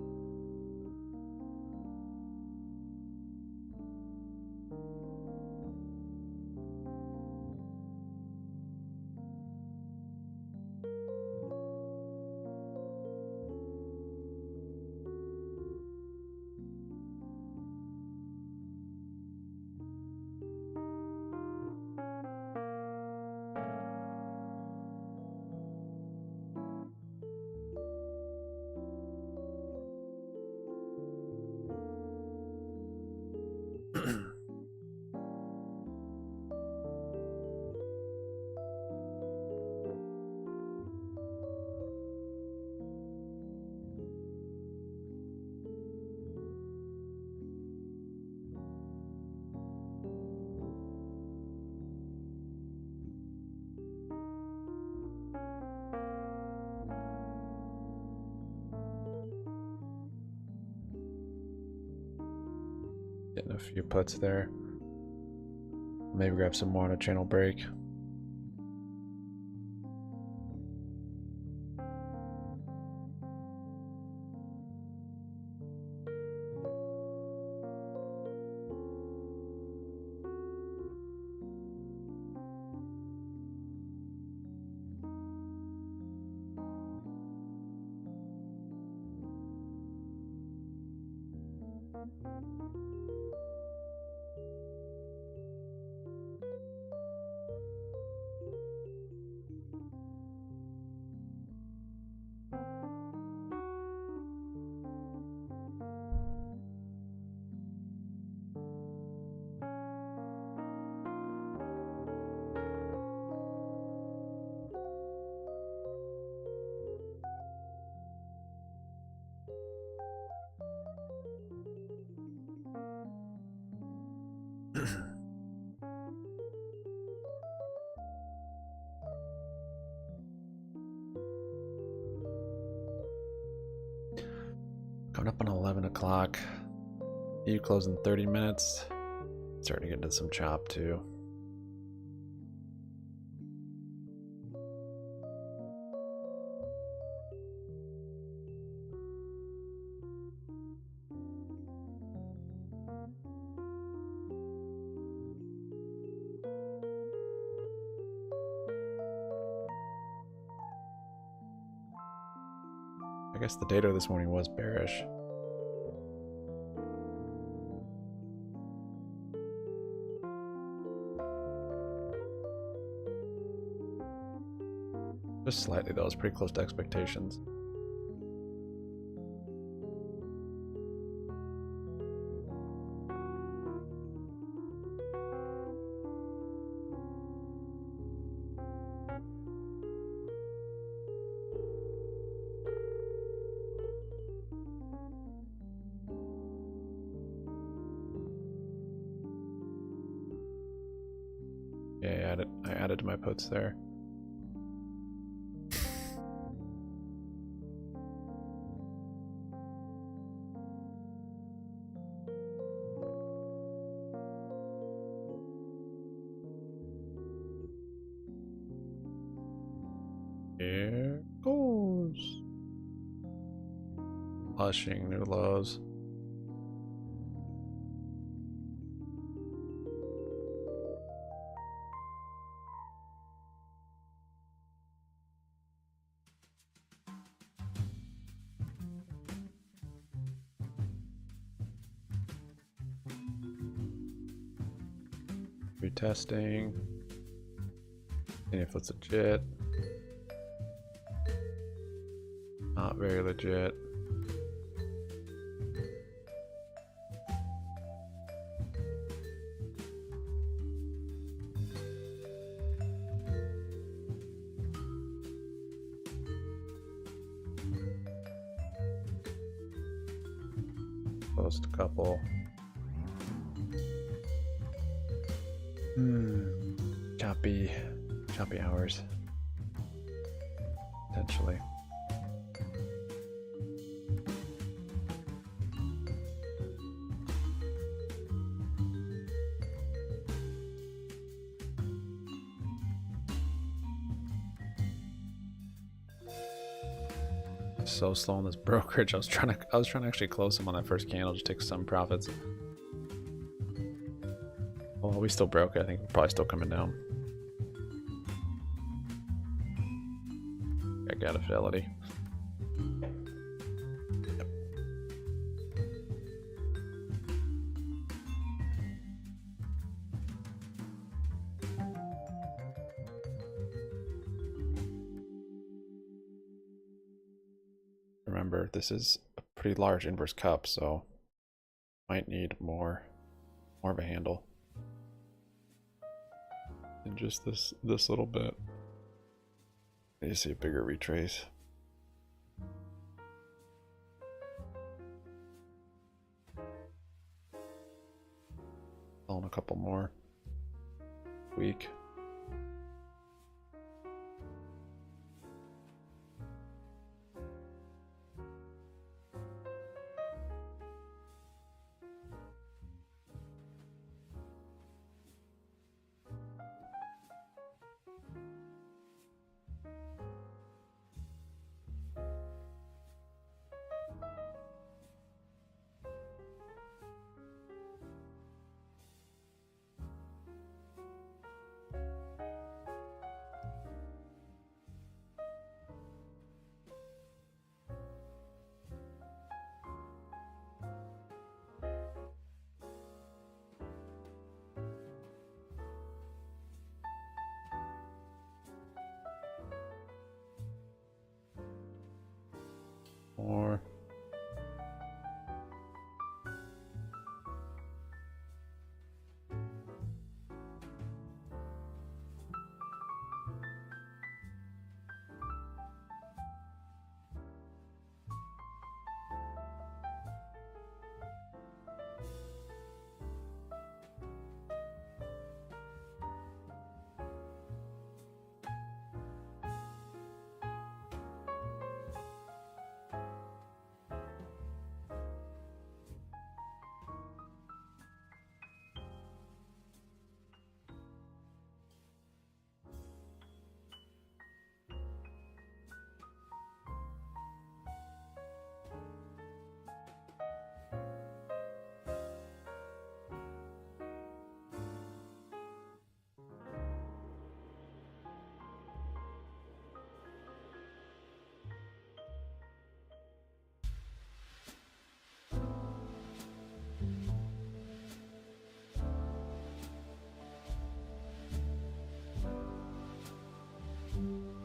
Getting a few puts there. Maybe grab some more on a channel break. Coming up on 11 o'clock. You close in 30 minutes. Starting to get into some chop too. I guess the data this morning was bearish. Just slightly though, it's pretty close to expectations. Yeah, I added to my puts there. Here goes. Flushing new lows. Retesting. And if it's legit. Not very legit. Closed a couple. Choppy hours. Potentially. So slow on this brokerage. I was trying to actually close them on that first candle, just take some profits. Well, we still broke it. I think we're probably still coming down. I got a fidelity. Yep. Remember, this is a pretty large inverse cup, so might need more of a handle than just this little bit. I need to see a bigger retrace. On a couple more. Weak. more.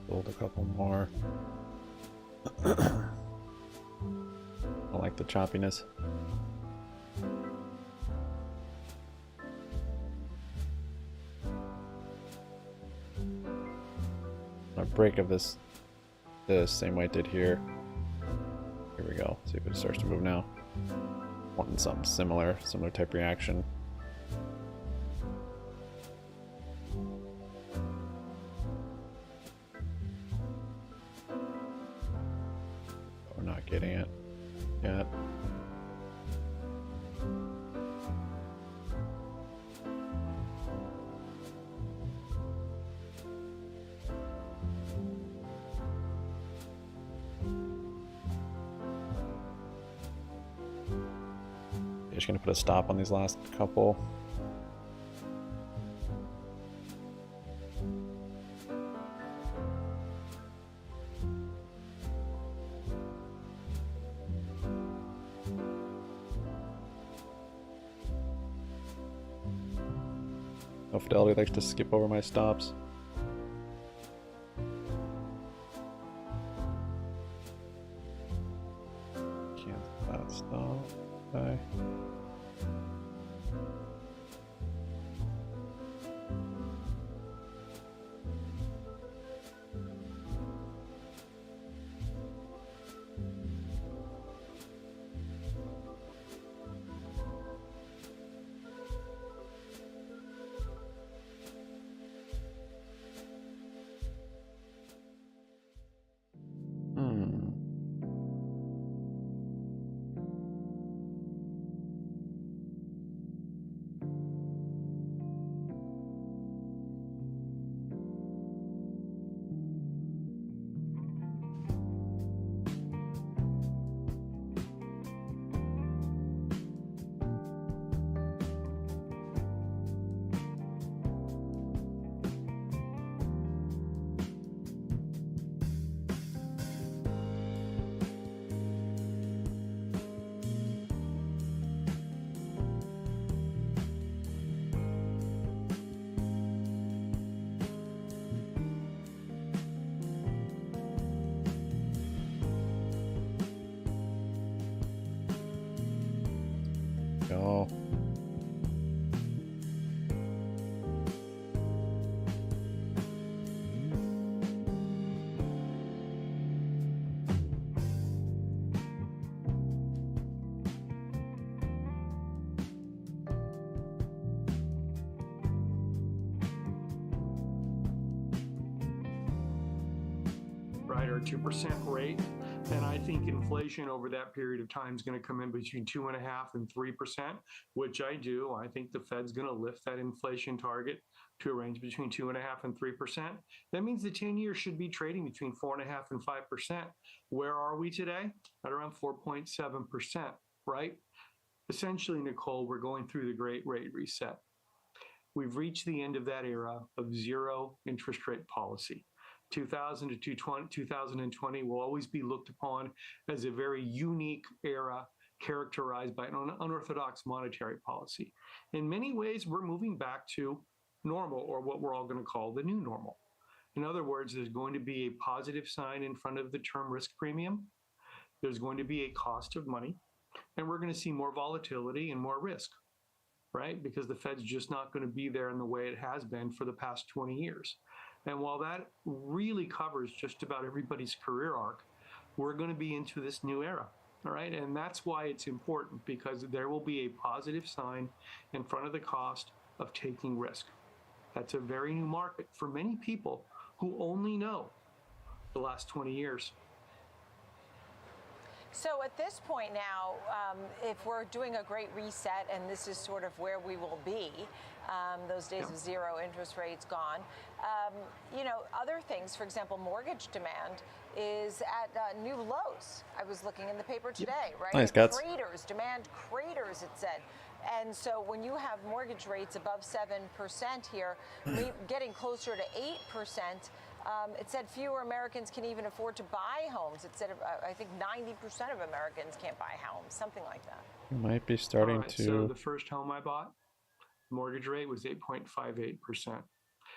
Build a couple more. I like the choppiness. A break of this the same way it did here. Here we go. See if it starts to move now. Wanting something similar type reaction. We're not getting it yet. Just gonna put a stop on these last couple. Oh, Fidelity likes to skip over my stops. Cancel that stop. Okay. Go. Right, our 2% rate. And I think inflation over that period of time is going to come in between 2.5% and 3%, which I do. I think the Fed's going to lift that inflation target to a range between 2.5% and 3%. That means the 10-year should be trading between 4.5% and 5%. Where are we today? At around 4.7%, right? Essentially, Nicole, we're going through the great rate reset. We've reached the end of that era of zero interest rate policy. 2000 to 2020 will always be looked upon as a very unique era characterized by an unorthodox monetary policy. In many ways, we're moving back to normal, or what we're all going to call the new normal. In other words, there's going to be a positive sign in front of the term risk premium. there's going to be a cost of money, and we're going to see more volatility and more risk, right? Because the Fed's just not going to be there in the way it has been for the past 20 years. And while that really covers just about everybody's career arc, we're going to be into this new era. All right. And that's why it's important, because there will be a positive sign in front of the cost of taking risk. That's a very new market for many people who only know the last 20 years. So at this point now, if we're doing a great reset and this is sort of where we will be, those days of zero interest rates gone, you know, other things, for example, mortgage demand is at new lows. I was looking in the paper today, right? Nice, Guts. Craters, demand craters, it said. And so when you have mortgage rates above 7% here, getting closer to 8%, it said fewer Americans can even afford to buy homes. It said, I think 90% of Americans can't buy homes, something like that. You might be starting All right, to. So the first home I bought, mortgage rate was 8.58%.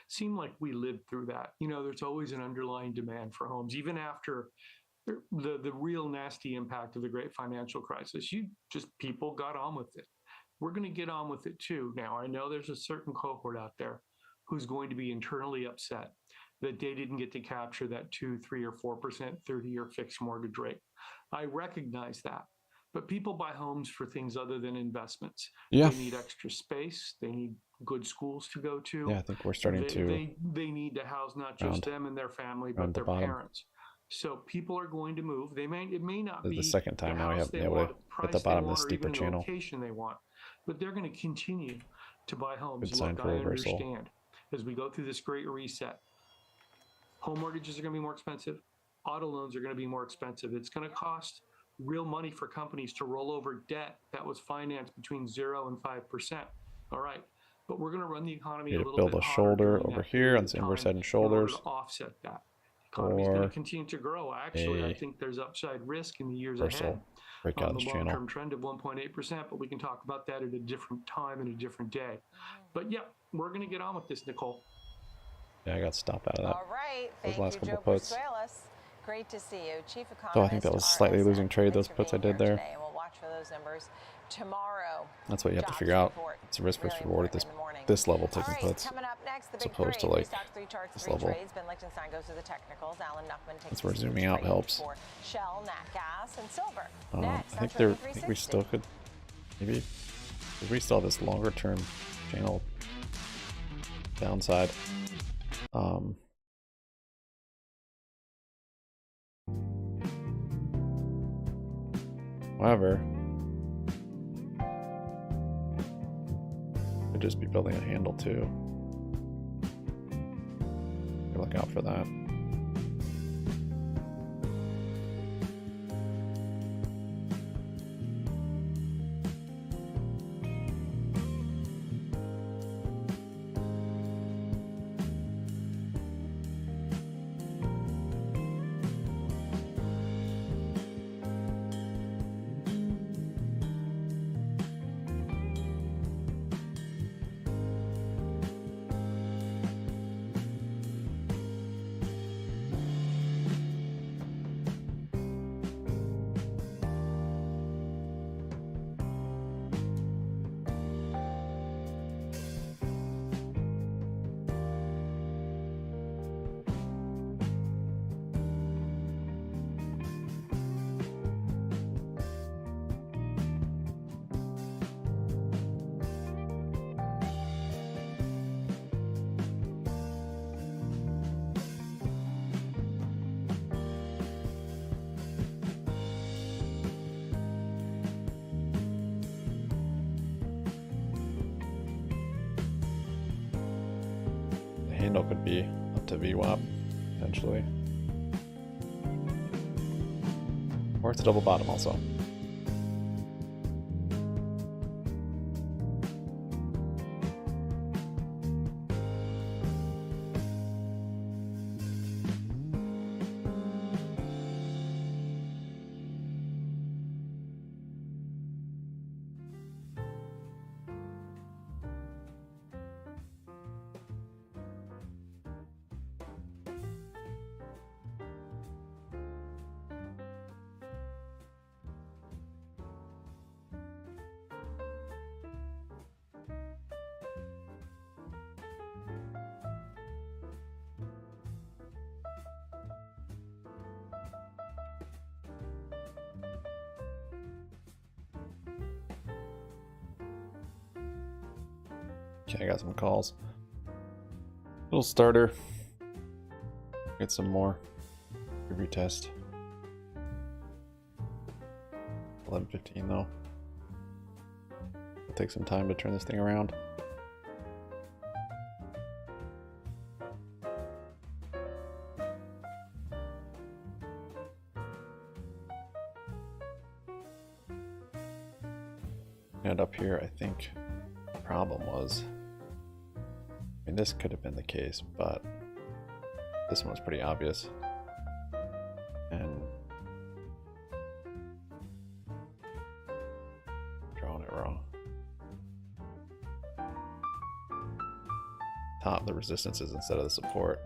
Seemed like we lived through that. You know, there's always an underlying demand for homes, even after the real nasty impact of the great financial crisis. People got on with it. We're going to get on with it too. Now, I know there's a certain cohort out there who's going to be internally upset that they didn't get to capture that 2, 3, or 4% 30-year fixed mortgage rate. I recognize that. But people buy homes for things other than investments. Yeah. They need extra space. They need good schools to go to. Yeah, I think we're starting to. They need to house not just them and their family, but their parents. So people are going to move. It may not be the second time now we have been able to hit the bottom of this steeper channel. Location they want, but they're going to continue to buy homes. Good sign for reversal. I understand as we go through this great reset. Home mortgages are going to be more expensive. Auto loans are going to be more expensive. It's going to cost real money for companies to roll over debt that was financed between 0 and 5%. All right. But we're going to run the economy a little bit build a harder shoulder during over that here period on of the inverse time head and shoulders. in order to offset that. The economy is going to continue to grow. Actually, I think there's upside risk in the years ahead. Break out On this the channel. long-term trend of 1.8%, but we can talk about that at a different time and a different day. But yeah, we're going to get on with this, Nicole. Yeah, I got stopped out of that. All right. Those Thank last you, couple Joe puts. Persuelas. Great to see you. Chief Economist. So I think that was slightly RSM. losing trade, those Thanks for puts I being did there. here today, and we'll watch for those numbers tomorrow. That's what you have to Jobs figure out. report. It's a risk versus Really reward at important in the morning. this level All taking right, puts. coming up next, the As big opposed to, three. like, Stocks, three charts, this three level. trades. Ben Lichtenstein goes to the technicals. Alan Nuckman takes That's where us zooming through out trades helps. for Shell, Nat Gas, and silver. I Next, think on Trading I think we 360. still could maybe if we still have this longer term channel downside. However, could just be building a handle too. Look out for that. Handle could be up to VWAP potentially, or it's a double bottom also. Okay, I got some calls. Little starter. Get some more. Retest. 11:15 though. It'll take some time to turn this thing around. And up here, I think the problem was, I mean, this could have been the case, but this one was pretty obvious. And drawing it wrong. Top the resistances instead of the support.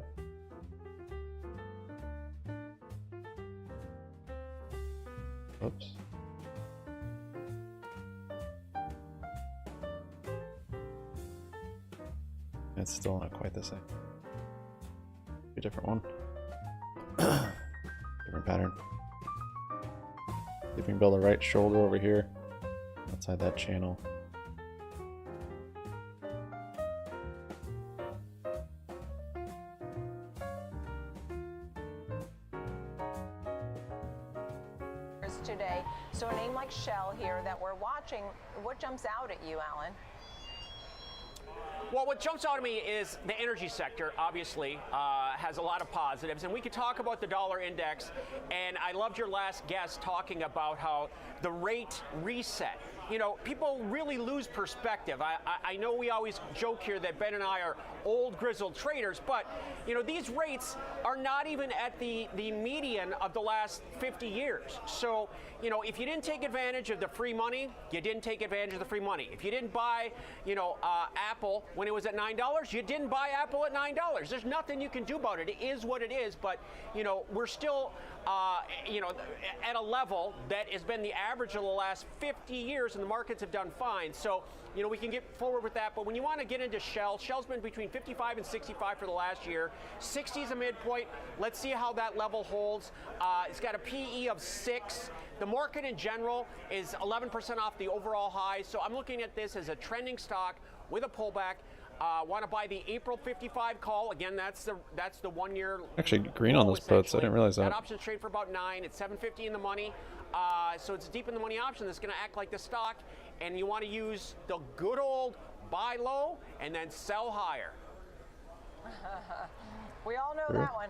Oops. It's still not quite the same. A different one. Different pattern. If we can build a right shoulder over here, outside that channel. Today, so a name like Shell here that we're watching, what jumps out at you, Alan? Well, what jumps out at me is the energy sector, obviously, has a lot of positives. And we could talk about the dollar index. And I loved your last guest talking about how the rate reset. You know, people really lose perspective. I know we always joke here that Ben and I are old, grizzled traders, but, you know, these rates are not even at the median of the last 50 years. So, you know, if you didn't take advantage of the free money, you didn't take advantage of the free money. If you didn't buy, you know, Apple when it was at $9, you didn't buy Apple at $9. There's nothing you can do about it. It is what it is, but, you know, we're still, you know, at a level that has been the average of the last 50 years, and the markets have done fine. So, you know, we can get forward with that, but when you want to get into Shell's been between 55 and 65 for the last year. 60 is a midpoint. Let's see how that level holds. It's got a PE of 6. The market in general is 11% off the overall high, so I'm looking at this as a trending stock with a pullback. Want to buy the April 55 call. Again, that's the 1 year. Actually, green on those puts. I didn't realize that. That option's trade for about 9. It's 750 in the money. So it's a deep in the money option that's going to act like the stock. And you want to use the good old buy low and then sell higher. We all know that one.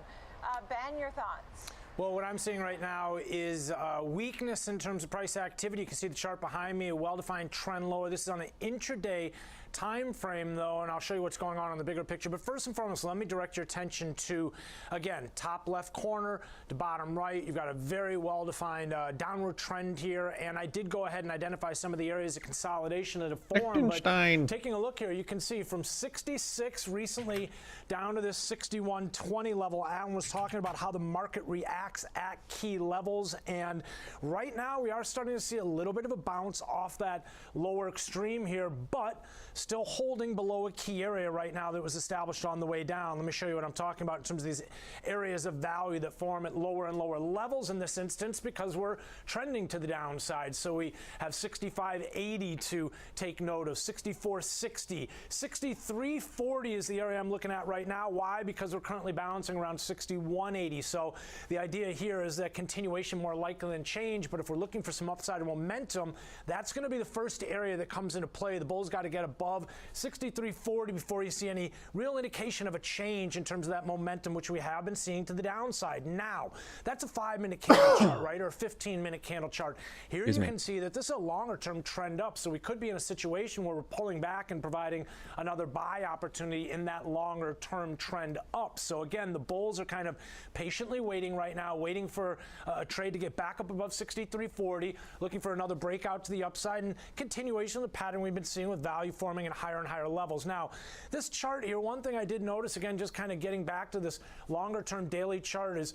Ben, your thoughts? Well, what I'm seeing right now is weakness in terms of price activity. You can see the chart behind me, a well-defined trend lower. This is on the intraday time frame, though, and I'll show you what's going on in the bigger picture. But first and foremost, let me direct your attention to, again, top left corner to bottom right. You've got a very well-defined downward trend here, and I did go ahead and identify some of the areas of consolidation that have formed. But taking a look here, you can see from 66 recently down to this 61.20 level. Alan was talking about how the market reacts at key levels, and right now we are starting to see a little bit of a bounce off that lower extreme here, but still holding below a key area right now that was established on the way down. Let me show you what I'm talking about in terms of these areas of value that form at lower and lower levels in this instance, because we're trending to the downside. So we have 65.80 to take note of, 64.60, 63.40 is the area I'm looking at right now. Why? Because we're currently bouncing around 61.80. So the idea here is that continuation more likely than change, but if we're looking for some upside momentum, that's going to be the first area that comes into play. The bulls got to get above 63.40 before you see any real indication of a change in terms of that momentum, which we have been seeing to the downside. Now, that's a 5-minute candle chart, right, or a 15-minute candle chart. Here you can see that this is a longer-term trend up, so we could be in a situation where we're pulling back and providing another buy opportunity in that longer-term trend up. So again, the bulls are kind of patiently waiting right now, waiting for a trade to get back up above 63.40, looking for another breakout to the upside and continuation of the pattern we've been seeing with value forming at higher and higher levels. Now, this chart here, one thing I did notice, again, just kind of getting back to this longer-term daily chart is,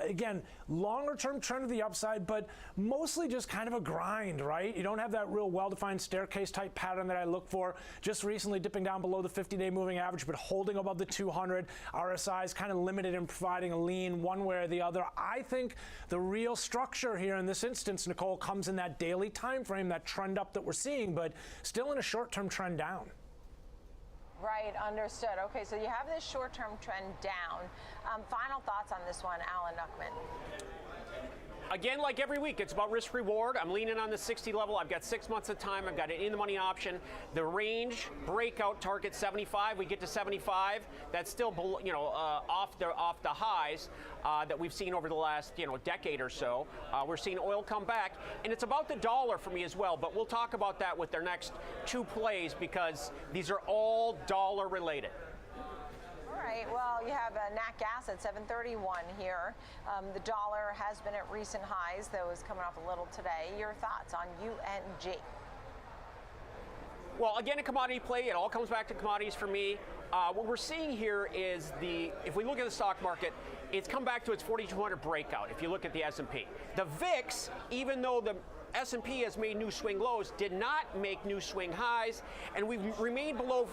again, longer-term trend to the upside, but mostly just kind of a grind, right? You don't have that real well-defined staircase type pattern that I look for. Just recently dipping down below the 50-day moving average, but holding above the 200. RSI is kind of limited in providing a lean one way or the other. I think the real structure here in this instance, Nicole, comes in that daily time frame, that trend up that we're seeing, but still in a short-term trend down. Right, understood. Okay, so you have this short-term trend down. Final thoughts on this one, Alan Nuckman. Again, like every week, it's about risk reward. I'm leaning on the 60 level. I've got 6 months of time. I've got an in-the-money option. The range breakout target 75. We get to 75. That's still below, off the highs that we've seen over the last decade or so. We're seeing oil come back, and it's about the dollar for me as well. But we'll talk about that with their next two plays because these are all dollar related. All right, well, you have nat gas at 731 here. The dollar has been at recent highs, though is coming off a little today. Your thoughts on UNG? Well, again, a commodity play. It all comes back to commodities for me. What we're seeing here is if we look at the stock market, it's come back to its 4,200 breakout. If you look at the S&P, the VIX, even though the S&P has made new swing lows, did not make new swing highs, and we've remained below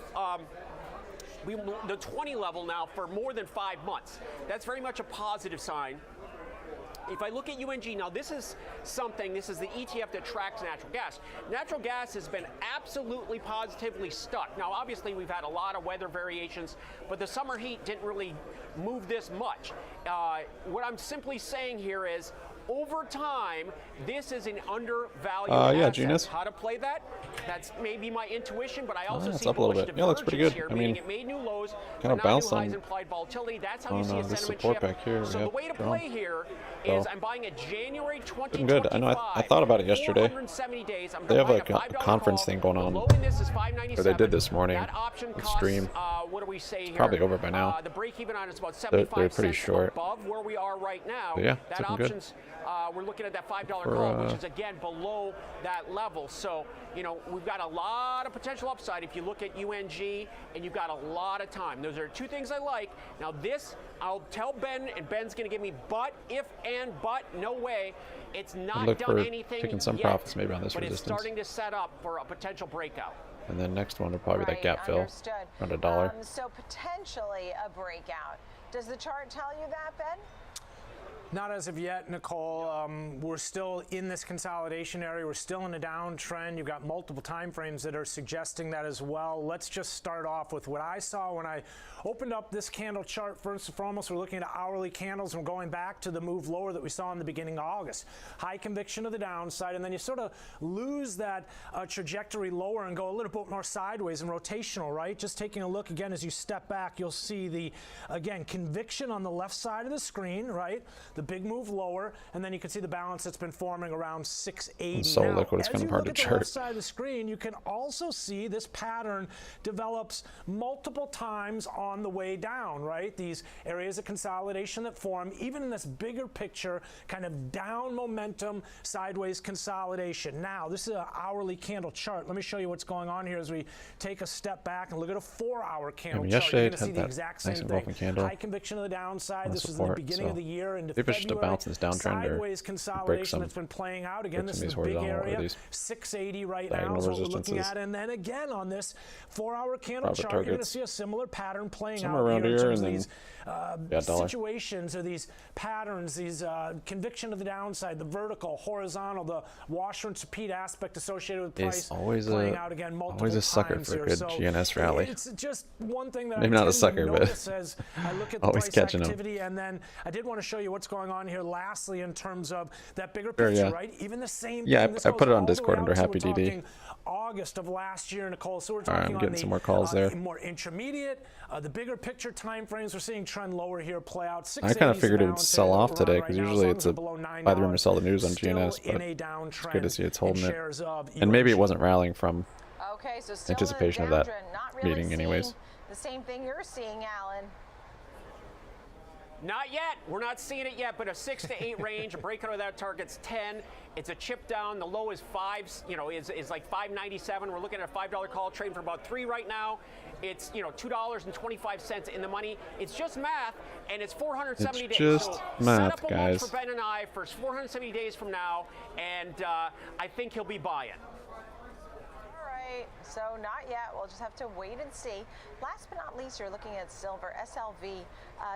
the 20 level now for more than 5 months. That's very much a positive sign. If I look at UNG, now this is the ETF that tracks natural gas. Natural gas has been absolutely positively stuck. Now, obviously, we've had a lot of weather variations, but the summer heat didn't really move this much. What I'm simply saying here is, over time, this is an undervalued asset. Genius. How to play that? That's maybe my intuition, but I also see up a little bullish bit. Yeah, looks pretty good. here, I mean, meaning it made new lows, kind of bounced on implied volatility. That's how you see a this sentiment support shift. back here. So the way to play here is I'm buying a January 2025. Good. I know. I thought about it yesterday. 470 days. I'm They have buying like a conference thing going on, low in this is $5.97. or they did this morning. That option costs, Stream. what do we say here? Probably over by now. The break even on it's about They're 75 pretty cents short. above where we are right now. But yeah, that it's looking option's we're looking at that $5 For, call, which is again below that level. So we've got a lot of potential upside if you look at UNG, and you've got a lot of time. Those are two things I like. Now this, I'll tell Ben, and Ben's going to give me but no way. It's not look done for anything taking some yet, profits maybe on this but resistance. it's starting to set up for a potential breakout. And then next one will probably be that gap fill Understood. around $1. So potentially a breakout. Does the chart tell you that, Ben? Not as of yet, Nicole. We're still in this consolidation area. We're still in a downtrend. You've got multiple time frames that are suggesting that as well. Let's just start off with what I saw when I opened up this candle chart. First and foremost, we're looking at hourly candles and we're going back to the move lower that we saw in the beginning of August. High conviction to the downside, and then you sort of lose that trajectory lower and go a little bit more sideways and rotational, right? Just taking a look again as you step back, you'll see the, again, conviction on the left side of the screen, right? The big move lower, and then you can see the balance that's been forming around 680. It's so now, liquid, it's kind of hard to as you look at the chart. left side of the screen, you can also see this pattern develops multiple times on the way down, right? These areas of consolidation that form, even in this bigger picture, kind of down momentum, sideways consolidation. Now, this is an hourly candle chart. Let me show you what's going on here as we take a step back and look at a 4-hour candle chart. Yesterday You're it going to see had the that exact nice same engulfing thing. candle. High conviction to the downside. This was in the Support, beginning of the year into maybe it's just a February. bounce in this downtrend, or Sideways break consolidation some, that's been playing out. Again, break this some is of a these big horizontal, or area. these 680 right diagonal now is what we're looking resistances. at. And then again on this 4-hour candle Profit chart, you're going to targets. see a similar pattern playing Somewhere out around here in here, terms and of then these dollar. situations or these patterns, these conviction to the downside, the vertical, horizontal, the wash, rinse, repeat aspect associated with price It's always playing out again multiple a sucker times for a here. good So GNS rally. It's just one thing that Maybe I not a tend sucker, to but notice as I look at the always price catching 'em. activity. And then I did want to show you what's going on here lastly in terms of that bigger Sure, picture, yeah. right? Even the same Yeah, thing. This I goes put it on all the Discord way under out to, Happy we're DD. talking August of last year, Nicole. So we're All right, talking I'm on getting the some more calls there. more intermediate, the bigger picture time frames. We're seeing trend lower here play out. I kind of 680s figured it would balance sell area off that we're today on because right now, usually as long it's as a we're below $9, buy the rumor, sell the news on still GNS, but in a downtrend good to see it's holding in it. shares of And maybe it UNG. wasn't rallying from Okay, so still anticipation in of a that downtrend, not really meeting anyways. seeing the same thing you're seeing, Alan. Not yet. We're not seeing it yet, but a 6 to 8 range. A breakout of that target's 10. It's a chip down. The low is 5. Is like 5.97. We're looking at a $5 call, trading for about 3 right now. It's $2.25 in the money. It's just math, and it's 470 It's days. just so math, set up a guys. watch for Ben and I for 470 days from now, and I think he'll be buying. All right, so not yet. We'll just have to wait and see. Last but not least, you're looking at silver, SLV,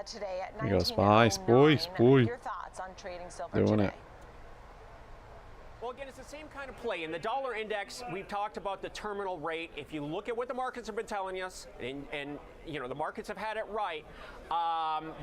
today at Here goes 1909. boy. Your thoughts on trading silver Doing today? it. Well, again, it's the same kind of play. In the dollar index, we've talked about the terminal rate. If you look at what the markets have been telling us, and you know the markets have had it right,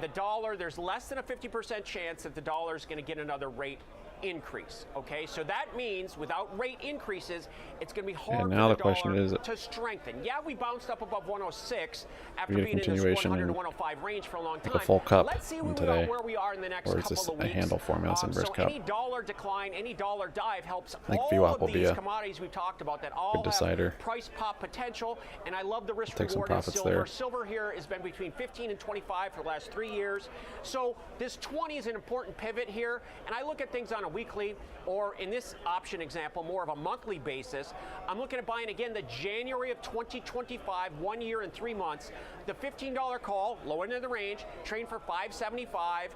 the dollar, there's less than a 50% chance that the dollar is going to get another rate increase. Okay, so that means without rate increases, it's going to be hard now for the question dollar is, to strengthen. Yeah, we bounced up above 106 after we get a being in this continuation 100 to and 105 range for a long time. like a full cup Let's see today, where we are in the next or is couple this of a weeks. handle format inverse So cup? any dollar decline, any dollar dive helps think all VWAP of will be these a commodities we've talked about that all good decider. have price pop potential, and I love the risk Take some reward in profits silver. there. Silver here has been between 15 and 25 for the last 3 years. So this 20 is an important pivot here, and I look at things on a weekly, or in this option example, more of a monthly basis. I'm looking at buying again the January of 2025, 1 year and 3 months. The $15 call, low end of the range, trading for $5.75.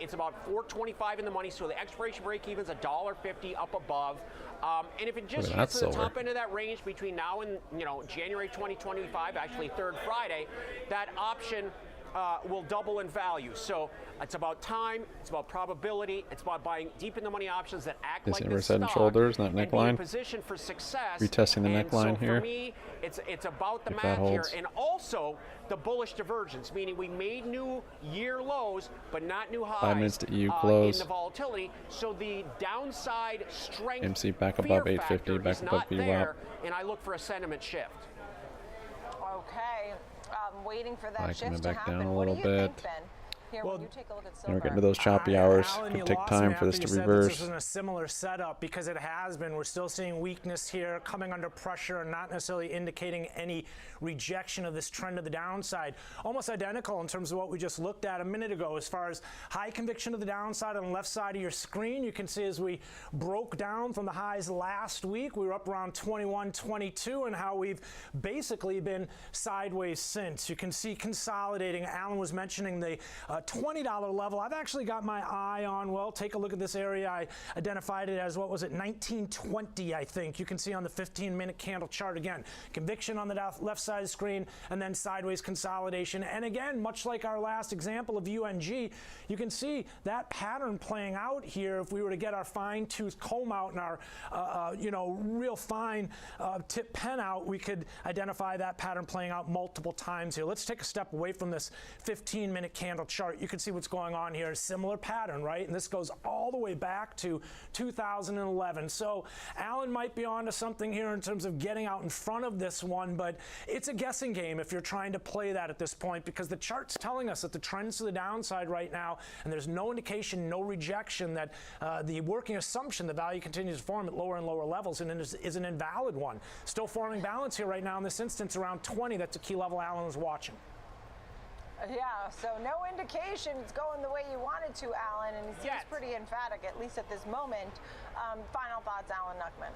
It's about $4.25 in the money, so the expiration break even is $1.50 up above. And if it just Look at gets that to the silver. top end of that range between now and January 2025, actually third Friday, that option will double in value. So it's about time, it's about probability, it's about buying deep in the money options that act Is like it this head and stock shoulders, not and be in neckline? position for success. Retesting the And neckline so here. For me, it's about the If that math here, holds. and also the bullish divergence, meaning we made new year lows, but not new highs. 5 minutes to EU in close. the volatility. So the downside strength, AMC back fear above 850, factor back is above not VWAP. there, and I look for a sentiment shift. Okay, waiting for that Coming shift to back happen. down a What do little you think, bit. Ben? Here, Well, when you take a look at Now silver. we're getting to those choppy hours. Alan, Could you take lost time me for this after to you said reverse. This was in a similar setup because it has been. We're still seeing weakness here, coming under pressure, and not necessarily indicating any rejection of this trend to the downside. Almost identical in terms of what we just looked at a minute ago. As far as high conviction to the downside on the left side of your screen, you can see as we broke down from the highs last week, we were up around 21, 22, and how we've basically been sideways since. You can see consolidating. Alan was mentioning the $20 level. I've actually got my eye on, well, take a look at this area. I identified it as, what was it, 1920, I think. You can see on the 15-minute candle chart again. Conviction on the left side of the screen, and then sideways consolidation. And again, much like our last example of UNG, you can see that pattern playing out here. If we were to get our fine-tooth comb out and our, real fine tip pen out, we could identify that pattern playing out multiple times here. Let's take a step away from this 15-minute candle chart. You can see what's going on here. A similar pattern, right? And this goes all the way back to 2011. So Alan might be onto something here in terms of getting out in front of this one, but it's a guessing game if you're trying to play that at this point, because the chart's telling us that the trend's to the downside right now, and there's no indication, no rejection that the working assumption the value continues to form at lower and lower levels and is an invalid one. Still forming balance here right now in this instance around 20. That's a key level Alan was watching. Yeah, so no indication it's going the way you want it to, Alan, and he seems Yes. pretty emphatic, at least at this moment. Final thoughts, Alan Nuckman.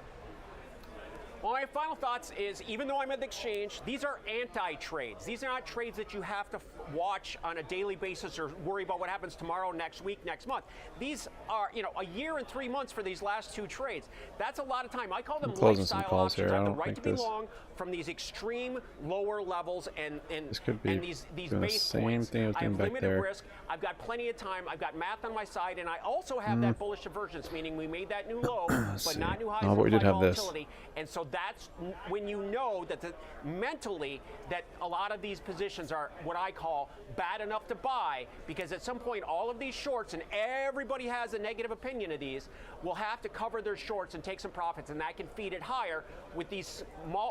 Well, my final thoughts is, even though I'm at the exchange, these are anti-trades. These are not trades that you have to watch on a daily basis or worry about what happens tomorrow, next week, next month. These are, a year and 3 months for these last two trades. That's a lot of time. I call them I'm closing some lifestyle calls options. here. I I have the don't right think to be this- long from these extreme lower levels and This could be and these doing the base same points. thing I was I doing have back limited there. risk. I've got plenty of time. I've got math on my side, and I also have that bullish divergence, meaning we made that new low, but see. not new highs. Oh, but we did implied have this. volatility. And so that's when you know that mentally that a lot of these positions are what I call bad enough to buy, because at some point all of these shorts, and everybody has a negative opinion of these, will have to cover their shorts and take some profits, and that can feed it higher. With these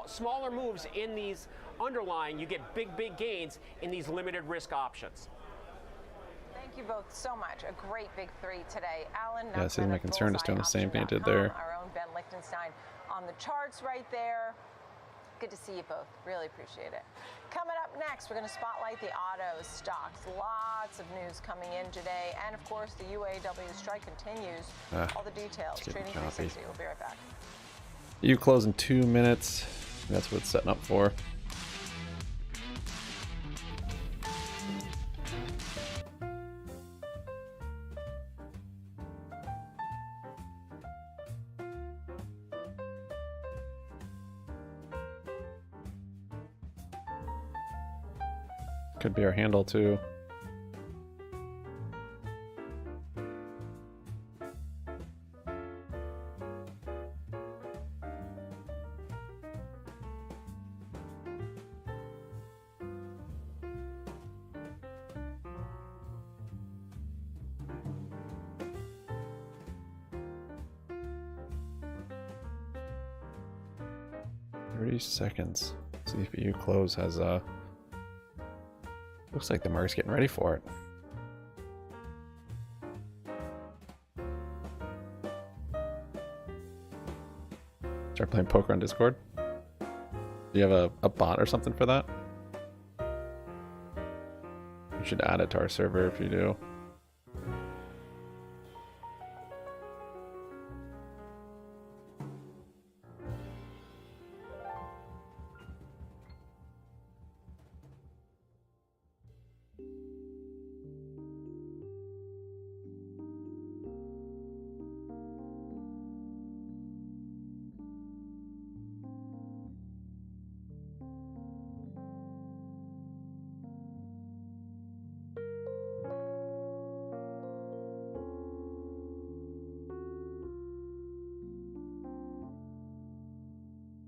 smaller moves in these underlying, you get big gains in these limited risk options. Thank you both so much. A great big three today. Alan Yeah, see, Nuckman my of concern is doing the same thing it did bullseye there. option.com, our own Ben Lichtenstein on the charts right there. Good to see you both. Really appreciate it. Coming up next, we're going to spotlight the auto stocks. Lots of news coming in today. And of course, the UAW strike continues. All the details. getting Trading choppy. 360. We'll be right back. You close in 2 minutes. That's what it's setting up for. Could be our handle too. 30 seconds. CPU close has looks like the market's getting ready for it. Start playing poker on Discord. Do you have a bot or something for that? You should add it to our server if you do.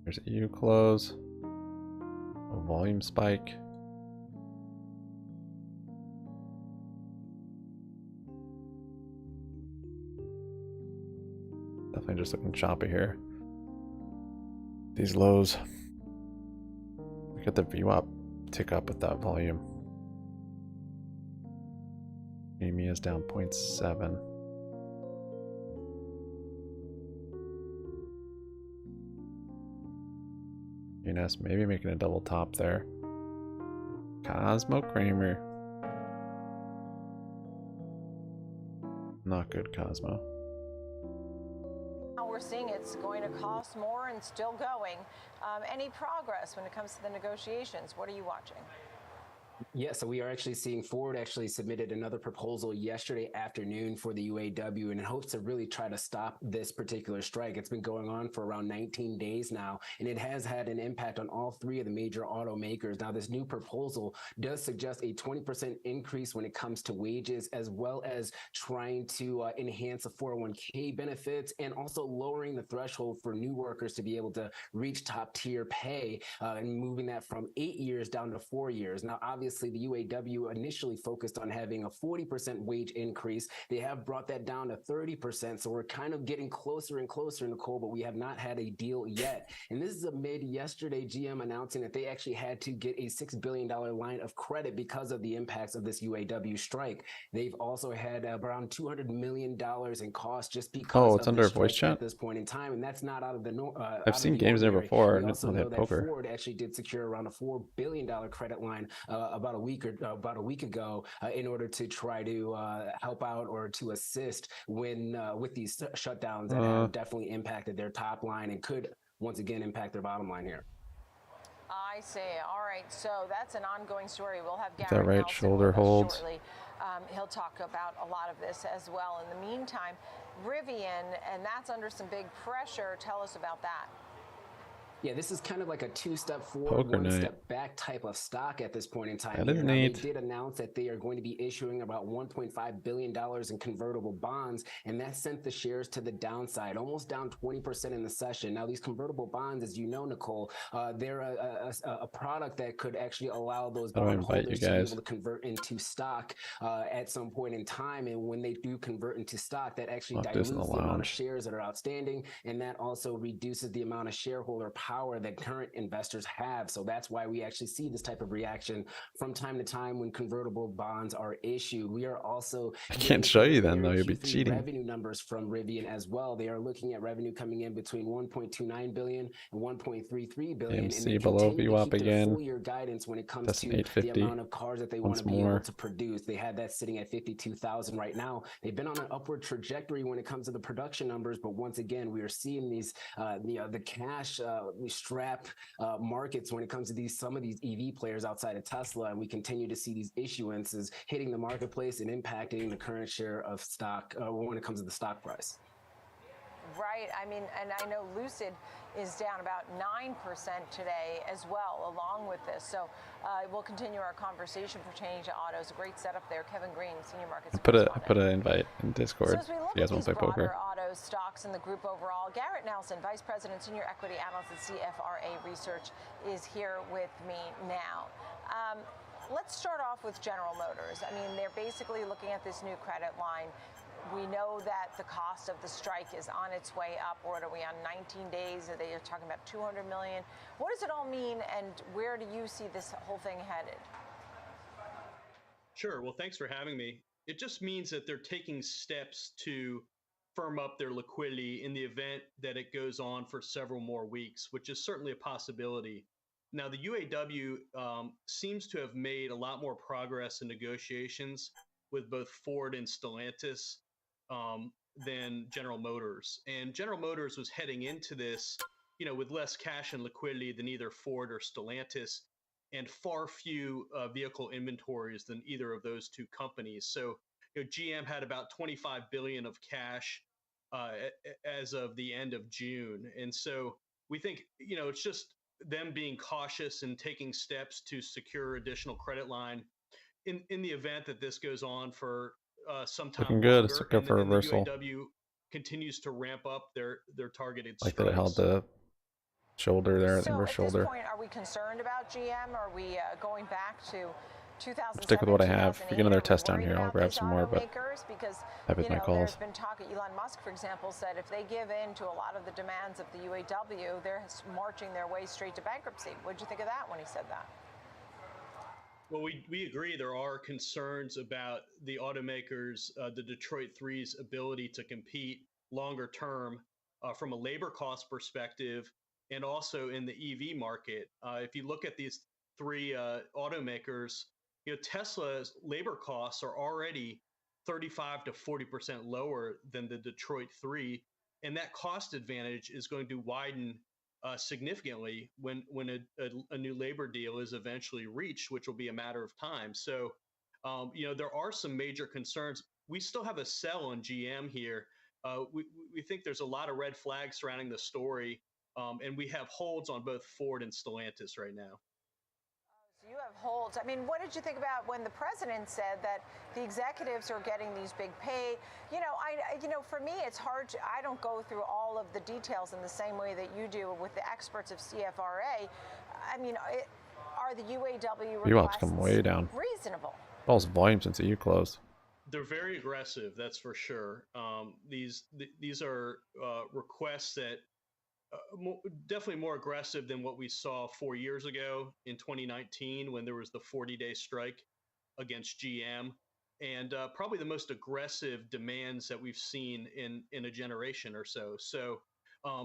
There's EU close. A volume spike. Definitely just looking choppy here. These lows. Look at the VWAP tick up with that volume. GME is down 0.7. UNS maybe making a double top there. Cosmo Kramer. Not good, Cosmo. We're seeing it's going to cost more and still going. Any progress when it comes to the negotiations? What are you watching? Yeah, so we are actually seeing Ford actually submitted another proposal yesterday afternoon for the UAW, and it hopes to really try to stop this particular strike. It's been going on for around 19 days now, and it has had an impact on all three of the major automakers. Now, this new proposal does suggest a 20% increase when it comes to wages, as well as trying to enhance the 401k benefits and also lowering the threshold for new workers to be able to reach top tier pay and moving that from 8 years down to 4 years. Now, obviously, the UAW initially focused on having a 40% wage increase. They have brought that down to 30%. So we're kind of getting closer and closer, Nicole, but we have not had a deal yet. And this is amid yesterday GM announcing that they actually had to get a $6 billion line of credit because of the impacts of this UAW strike. They've also had around $200 million in costs just because it's of under the voice strike chat at this point in time. And that's not out of the I've seen games there before. We I also didn't know know they that had poker. Ford actually did secure around a $4 billion credit line about a week ago in order to try to help out or to assist when with these shutdowns that have definitely impacted their top line and could once again impact their bottom line here. I see. All right. So that's an ongoing story. We'll have That Garrett right Nelson shoulder with us holds. shortly. He'll talk about a lot of this as well. In the meantime, Rivian, and that's under some big pressure. Tell us about that. Yeah, this is kind of like a two-step forward, one-step back type of stock at this point in time. That is Now, neat. they did announce that they are going to be issuing about $1.5 billion in convertible bonds, and that sent the shares to the downside, almost down 20% in the session. Now, these convertible bonds, as you know, Nicole, they're a product that could actually allow those bond holders to be able to convert into stock at some point in time. And when they do convert into stock, that actually dilutes the amount of shares that are outstanding, and that also reduces the amount of shareholder power that current investors have. So that's why we actually see this type of reaction from time to time when convertible bonds are issued. We are also I can't show you then, though. You'll be cheating. Revenue numbers from Rivian as well. They are looking at revenue coming in between 1.29 billion and 1.33 billion. AMC below VWAP again. Full year guidance when it comes That's to $850. the amount of cars that they want to be able to produce. They had that sitting at 52,000 right now. They've been on an upward trajectory when it comes to the production numbers, but once again, we are seeing these the cash strap markets when it comes to some of these EV players outside of Tesla, and we continue to see these issuances hitting the marketplace and impacting the current share of stock when it comes to the stock price. Right. I mean, and I know Lucid is down about 9% today as well, along with this. So we'll continue our conversation pertaining to autos. A great setup there. Kevin Green, Senior Markets I put an invite in Discord. So as we look if you guys at want these to play poker. auto stocks in the group overall, Garrett Nelson, Vice President, Senior Equity Analyst at CFRA Research, is here with me now. Let's start off with General Motors. I mean, they're basically looking at this new credit line. We know that the cost of the strike is on its way up. What are we on 19 days? Are they talking about 200 million? What does it all mean, and where do you see this whole thing headed? Sure. Well, thanks for having me. It just means that they're taking steps to firm up their liquidity in the event that it goes on for several more weeks, which is certainly a possibility. Now, the UAW seems to have made a lot more progress in negotiations with both Ford and Stellantis than General Motors. And General Motors was heading into this, with less cash and liquidity than either Ford or Stellantis, and far few vehicle inventories than either of those two companies. So, GM had about 25 billion of cash as of the end of June, and so we think, it's just them being cautious and taking steps to secure additional credit line in the event that this goes on for some time Looking good. It's longer, looking for a and reversal. the UAW continues to ramp up their targeted Like strikes. that it held the shoulder there, the So reverse at shoulder. this point, are we concerned about GM? Are we going back to 2007? Stick with what I have. If you get another test down here, I'll grab some more, but because that was my calls. there's been talk. Elon Musk, for example, said if they give in to a lot of the demands of the UAW, they're marching their way straight to bankruptcy. What did you think of that when he said that? Well, we agree there are concerns about the automakers, the Detroit Three's ability to compete longer term from a labor cost perspective, and also in the EV market. If you look at these three automakers, Tesla's labor costs are already 35 to 40% lower than the Detroit Three, and that cost advantage is going to widen significantly when a new labor deal is eventually reached, which will be a matter of time. So, there are some major concerns. We still have a sell on GM here. We think there's a lot of red flags surrounding the story, and we have holds on both Ford and Stellantis right now. So you have holds. I mean, what did you think about when the president said that the executives are getting these big pay? For me, it's hard to, I don't go through all of the details in the same way that you do with the experts of CFRA. I mean, are the UAW requests come way down. reasonable? Falls volume since the U closed. They're very aggressive, that's for sure. These are requests that definitely more aggressive than what we saw 4 years ago in 2019 when there was the 40-day strike against GM, and probably the most aggressive demands that we've seen in a generation or so. So,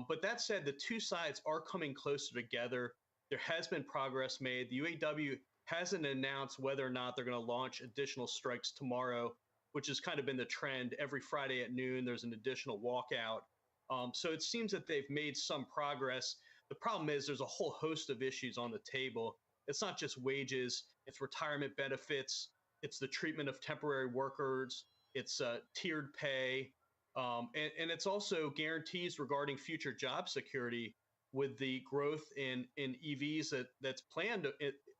but that said, the two sides are coming closer together. There has been progress made. The UAW hasn't announced whether or not they're going to launch additional strikes tomorrow, which has kind of been the trend. Every Friday at noon, there's an additional walkout. So it seems that they've made some progress. The problem is there's a whole host of issues on the table. It's not just wages, it's retirement benefits, it's the treatment of temporary workers, it's tiered pay, and it's also guarantees regarding future job security with the growth in EVs that's planned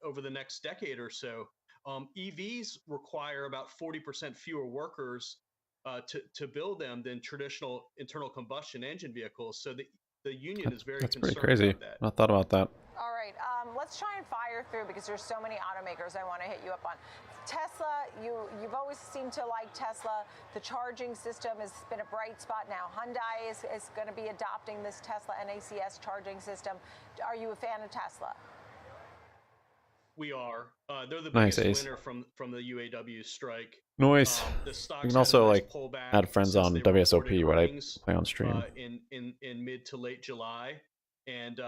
over the next decade or so. EVs require about 40% fewer workers to build them than traditional internal combustion engine vehicles. So the union is very concerned pretty crazy. about that. I thought about that. All right, let's try and fire through because there's so many automakers I want to hit you up on. Tesla, you've always seemed to like Tesla. The charging system has been a bright spot now. Hyundai is going to be adopting this Tesla NACS charging system. Are you a fan of Tesla? We are. They're the Nice, biggest Ace. winner from the UAW strike. Noise. The stocks You can had a also nice like pullback add friends since on they WSOP reported what I earnings, play on stream. in mid to late July. And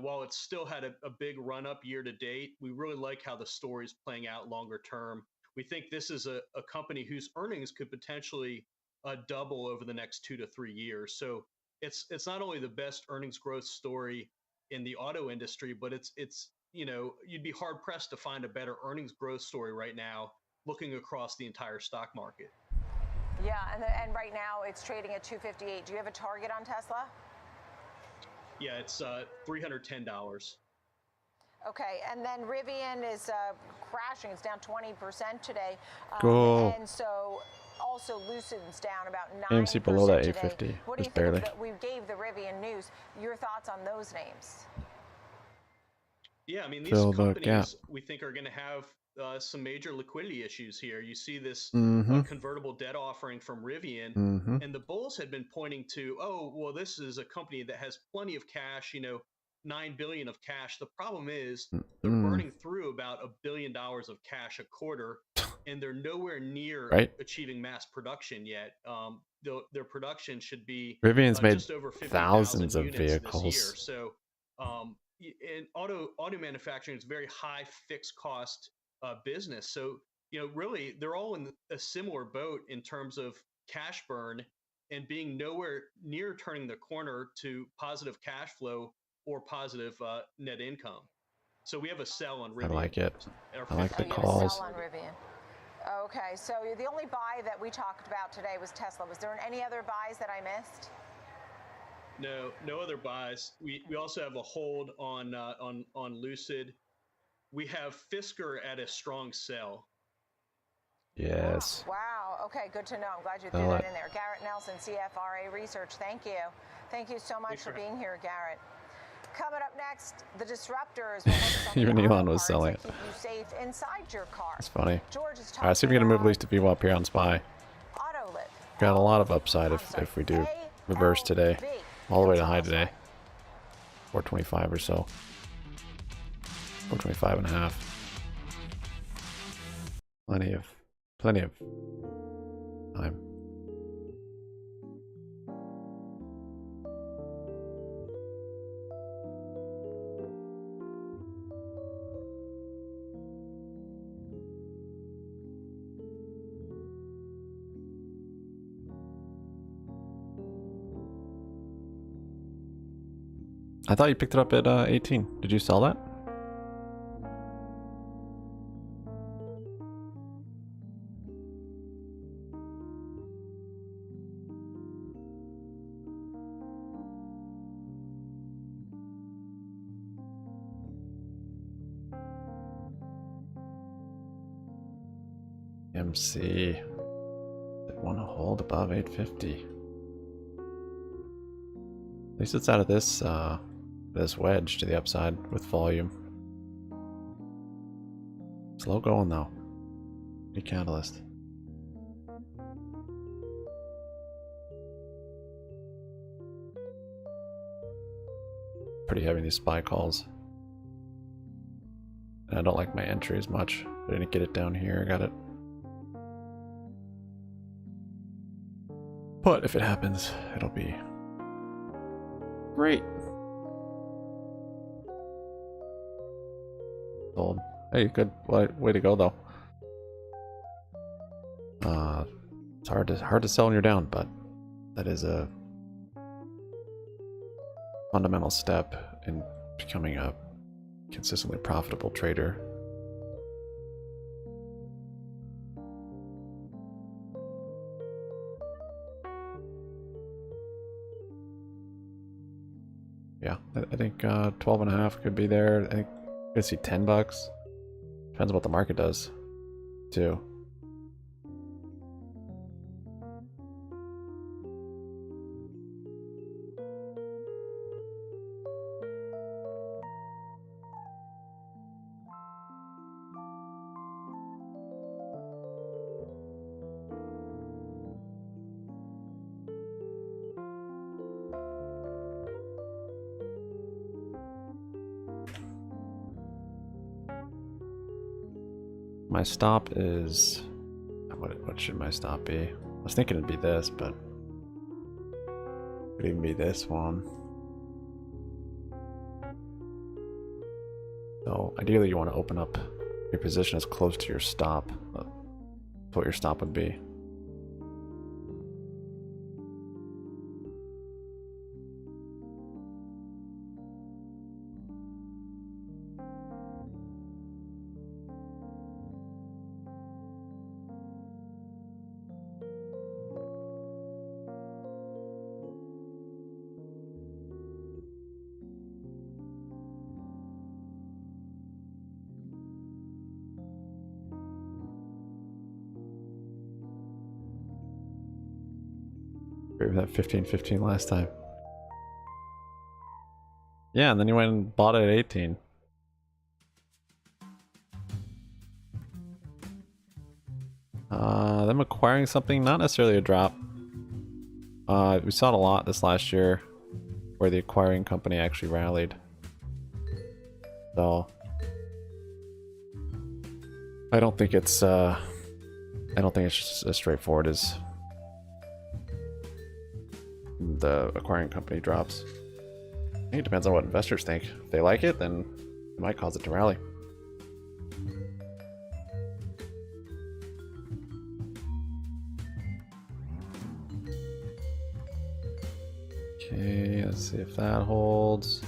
while it still had a big run up year to date, we really like how the story is playing out longer term. We think this is a company whose earnings could potentially double over the next 2 to 3 years. So it's not only the best earnings growth story in the auto industry, but it's you'd be hard pressed to find a better earnings growth story right now, looking across the entire stock market. Yeah, and right now it's trading at $258. Do you have a target on Tesla? Yeah, it's $310. Okay, and then Rivian is crashing. It's down 20% today. Go. And so also Lucid's down about 9% AMC below that today. 850. What do you Just think barely. of we gave the Rivian news. Your thoughts on those names? Yeah, I mean, these Fill the gap. companies we think are going to have some major liquidity issues here. You see this Mm-hmm. convertible debt offering from Rivian, Mm-hmm. and the bulls had been pointing to, oh, well, this is a company that has plenty of cash, $9 billion of cash. The problem is they're burning through about $1 billion of cash a quarter, and they're nowhere near Right. achieving mass production yet. Their production should be Rivian's made just over 50,000 thousands of units vehicles. this year. So, and auto manufacturing is a very high fixed cost business. So, really, they're all in a similar boat in terms of cash burn and being nowhere near turning the corner to positive cash flow or positive net income. So we have a sell on Rivian. I like it. I like the you have a calls. sell on Rivian. Okay, so the only buy that we talked about today was Tesla. Was there any other buys that I missed? No other buys. We also have a hold on Lucid. We have Fisker at a strong sell. Yes. Wow. Okay, good to know. I'm glad you threw that in there. Garrett Nelson, CFRA Research. Thank you. Thank you so much for being here, Garrett. Coming up next, the disruptors. Even Elon was selling it. Keep you safe inside your car. It's funny. George is Alright, see if we can move at least to VWAP here on SPY. Autoliv. Got a lot of upside if we do reverse today. All the way to high today. 425 or so. 425 and a half. Plenty of time. I thought you picked it up at 18. Did you sell that? AMC. They want to hold above 850. At least it's out of this this wedge to the upside with volume. Slow going though. New catalyst. Pretty heavy these SPY calls. And I don't like my entry as much. I didn't get it down here. I got it. But if it happens, it'll be great. Sold. Hey, good way to go though. It's hard to sell when you're down, but that is a fundamental step in becoming a consistently profitable trader. Yeah, I think 12 and a half could be there. I think I could see $10. Depends on what the market does, too. My stop is... What should my stop be? I was thinking it'd be this, but... It could even be this one. So, ideally you want to open up your position as close to your stop. That's what your stop would be. With that 15-15 last time. Yeah, and then you went and bought it at 18. acquiring something, not necessarily a drop. We saw it a lot this last year where the acquiring company actually rallied. So I don't think it's just as straightforward as the acquiring company drops. I think it depends on what investors think. If they like it, then it might cause it to rally. Okay, let's see if that holds.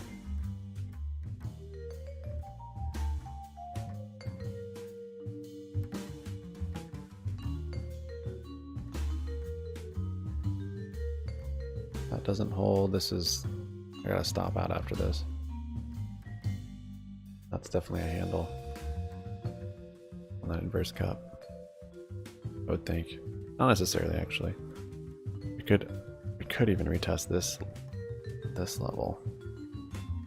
That doesn't hold. This is... I gotta stop out after this. That's definitely a handle on that inverse cup, I would think. Not necessarily, actually. We could even retest this level.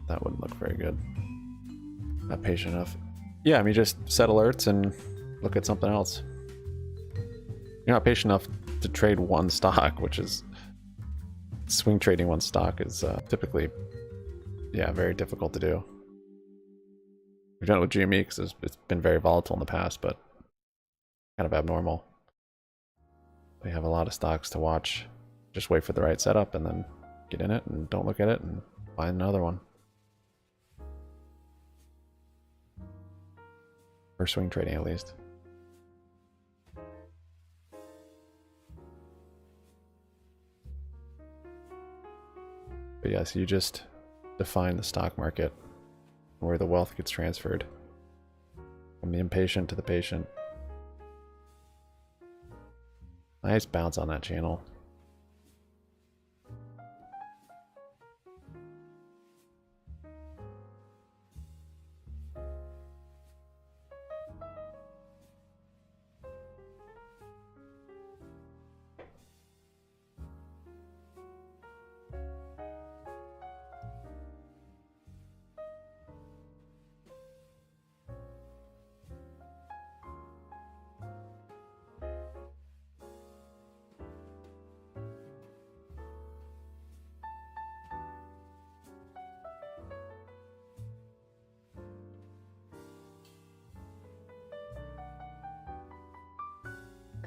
That wouldn't look very good. Not patient enough. Yeah, I mean, just set alerts and look at something else. You're not patient enough to trade one stock, which is... Swing trading one stock is typically, yeah, very difficult to do. We've done it with GME because it's been very volatile in the past, but kind of abnormal. We have a lot of stocks to watch. Just wait for the right setup and then get in it and don't look at it and find another one. For swing trading, at least. But yes, you just define the stock market where the wealth gets transferred from the impatient to the patient. Nice bounce on that channel.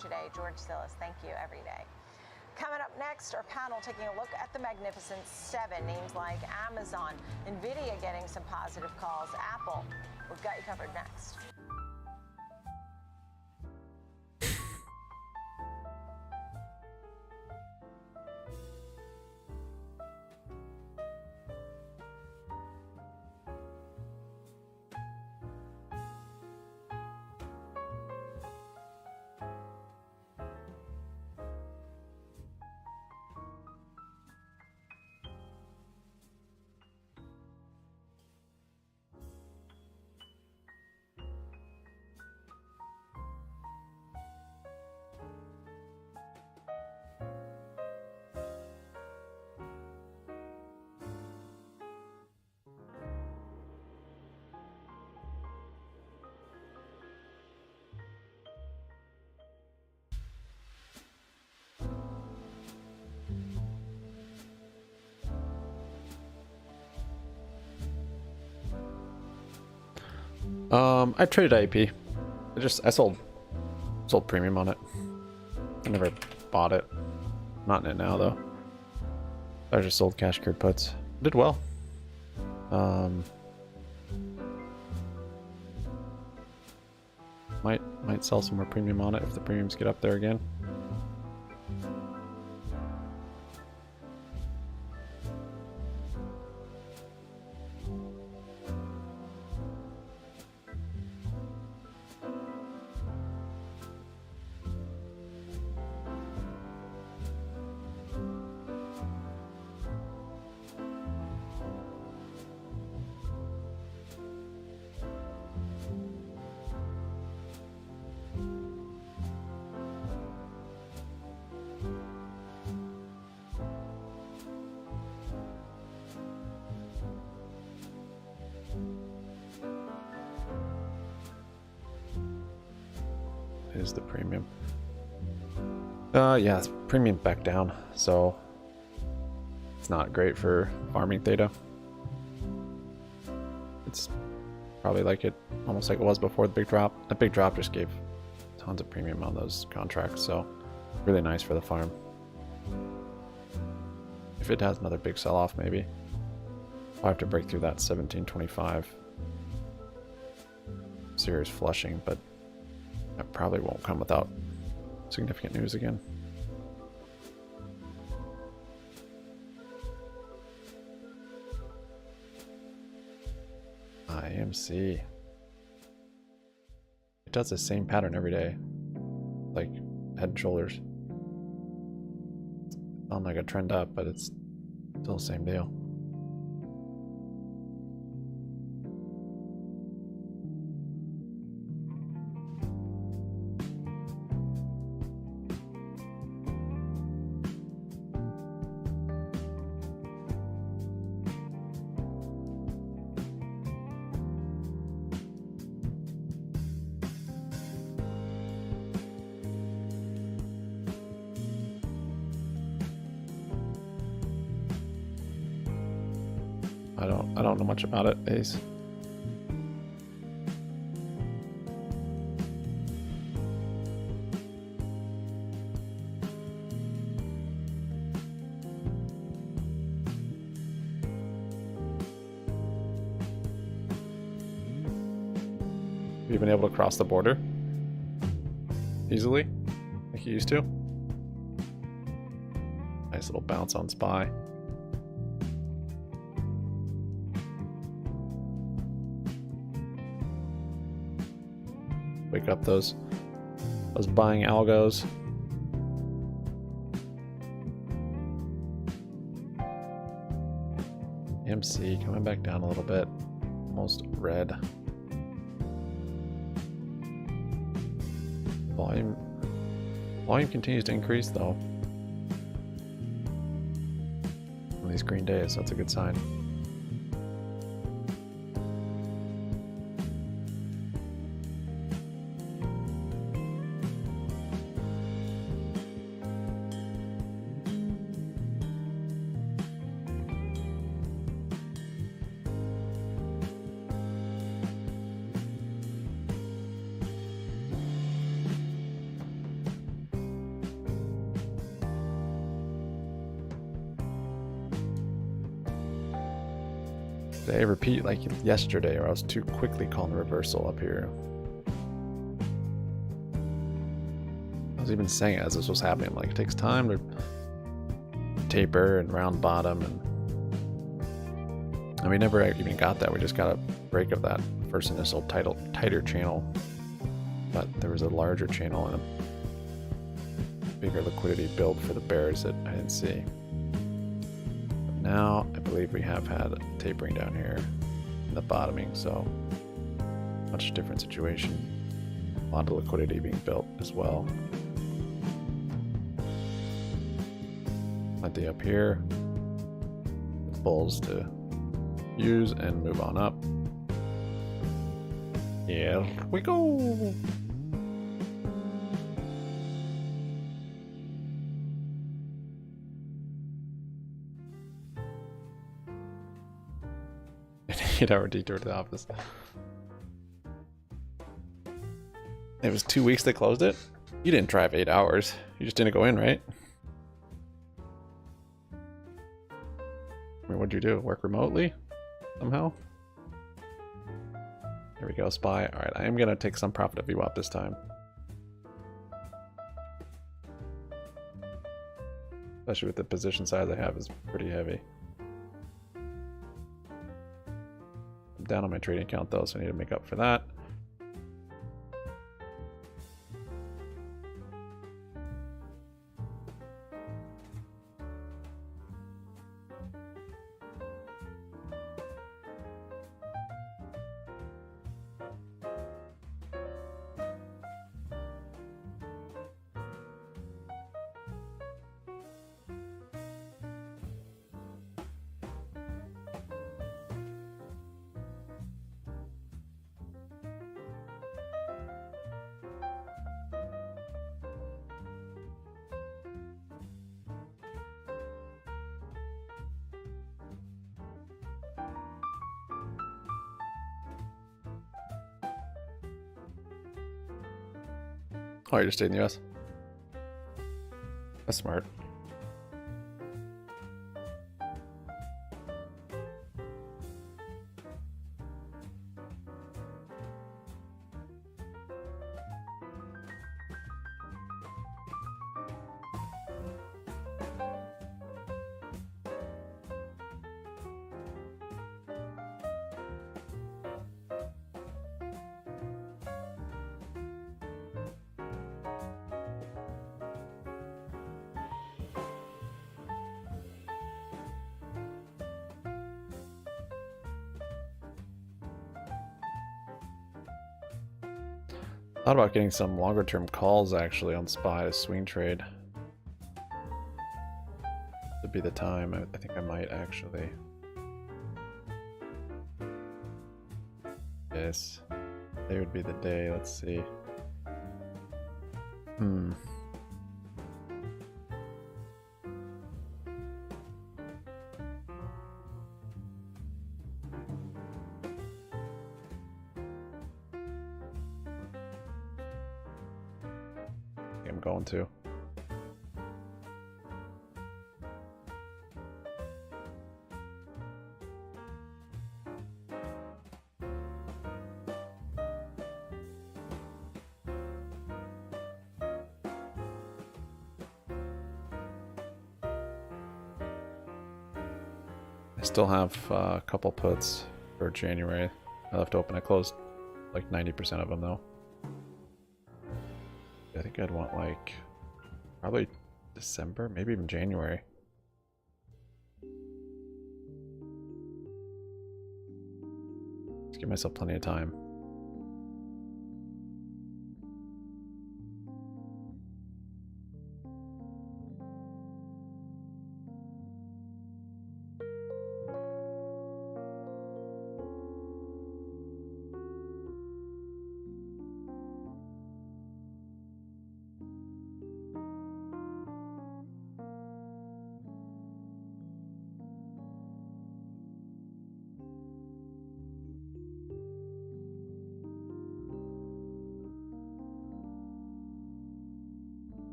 Today, George Sillis, thank you every day. Coming up next, our panel taking a look at the Magnificent Seven, names like Amazon, Nvidia getting some positive calls, Apple. We've got you covered next. I traded IEP. I sold premium on it. I never bought it. Not in it now though. I just sold cash cured puts. Did well. Might sell some more premium on it if the premiums get up there again. Is the premium. Yeah, it's premium back down, so it's not great for farming theta. It's probably like it, almost like it was before the big drop. The big drop just gave tons of premium on those contracts, so really nice for the farm. If it has another big sell-off, maybe I'll have to break through that 1725 serious flushing, but that probably won't come without significant news again. AMC. It does the same pattern every day, like head and shoulders. It's not like a trend up, but it's still the same deal. I don't know much about it, Ace. Have you been able to cross the border easily, like you used to? Nice little bounce on SPY. Wake up those buying algos. AMC coming back down a little bit, almost red. Volume continues to increase though on these green days, so that's a good sign. Did I repeat like yesterday, or I was too quickly calling the reversal up here? I was even saying it as this was happening, like it takes time to taper and round bottom, and we never even got that. We just got a break of that first initial tighter channel, but there was a larger channel and a bigger liquidity build for the bears that I didn't see. Now, I believe we have had tapering down here in the bottoming, so much different situation. A lot of liquidity being built as well. Plenty up here. With bulls to use and move on up. Here we go! An 8-hour detour to the office. It was 2 weeks they closed it? You didn't drive 8 hours. You just didn't go in, right? I mean, what'd you do? Work remotely? Somehow? There we go, SPY. Alright, I am going to take some profit of VWAP this time. Especially with the position size I have is pretty heavy. I'm down on my trading account though, so I need to make up for that. Oh, you just stayed in the US? That's smart. Thought about getting some longer term calls actually on SPY to swing trade. Would be the time. I think I might actually. Yes. Today would be the day. Let's see. I'm going to. I still have a couple puts for January. I left open. I closed like 90% of them though. I think I'd want like probably December, maybe even January. Just give myself plenty of time.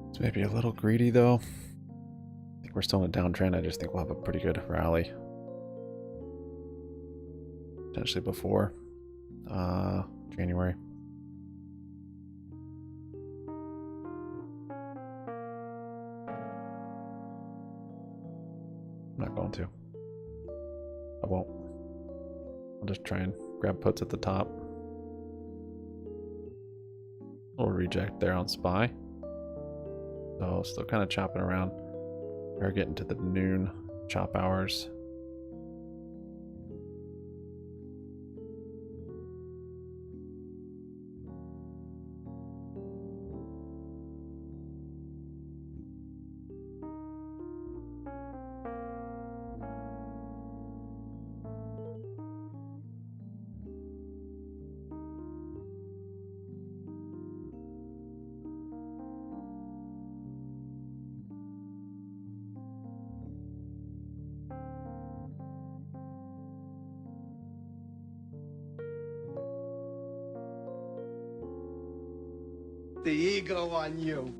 It's maybe a little greedy though. I think we're still in a downtrend. I just think we'll have a pretty good rally. Potentially before January. I'm not going to. I won't. I'll just try and grab puts at the top. A little reject there on SPY. So still kind of chopping around. We're getting to the noon chop hours. The ego on you.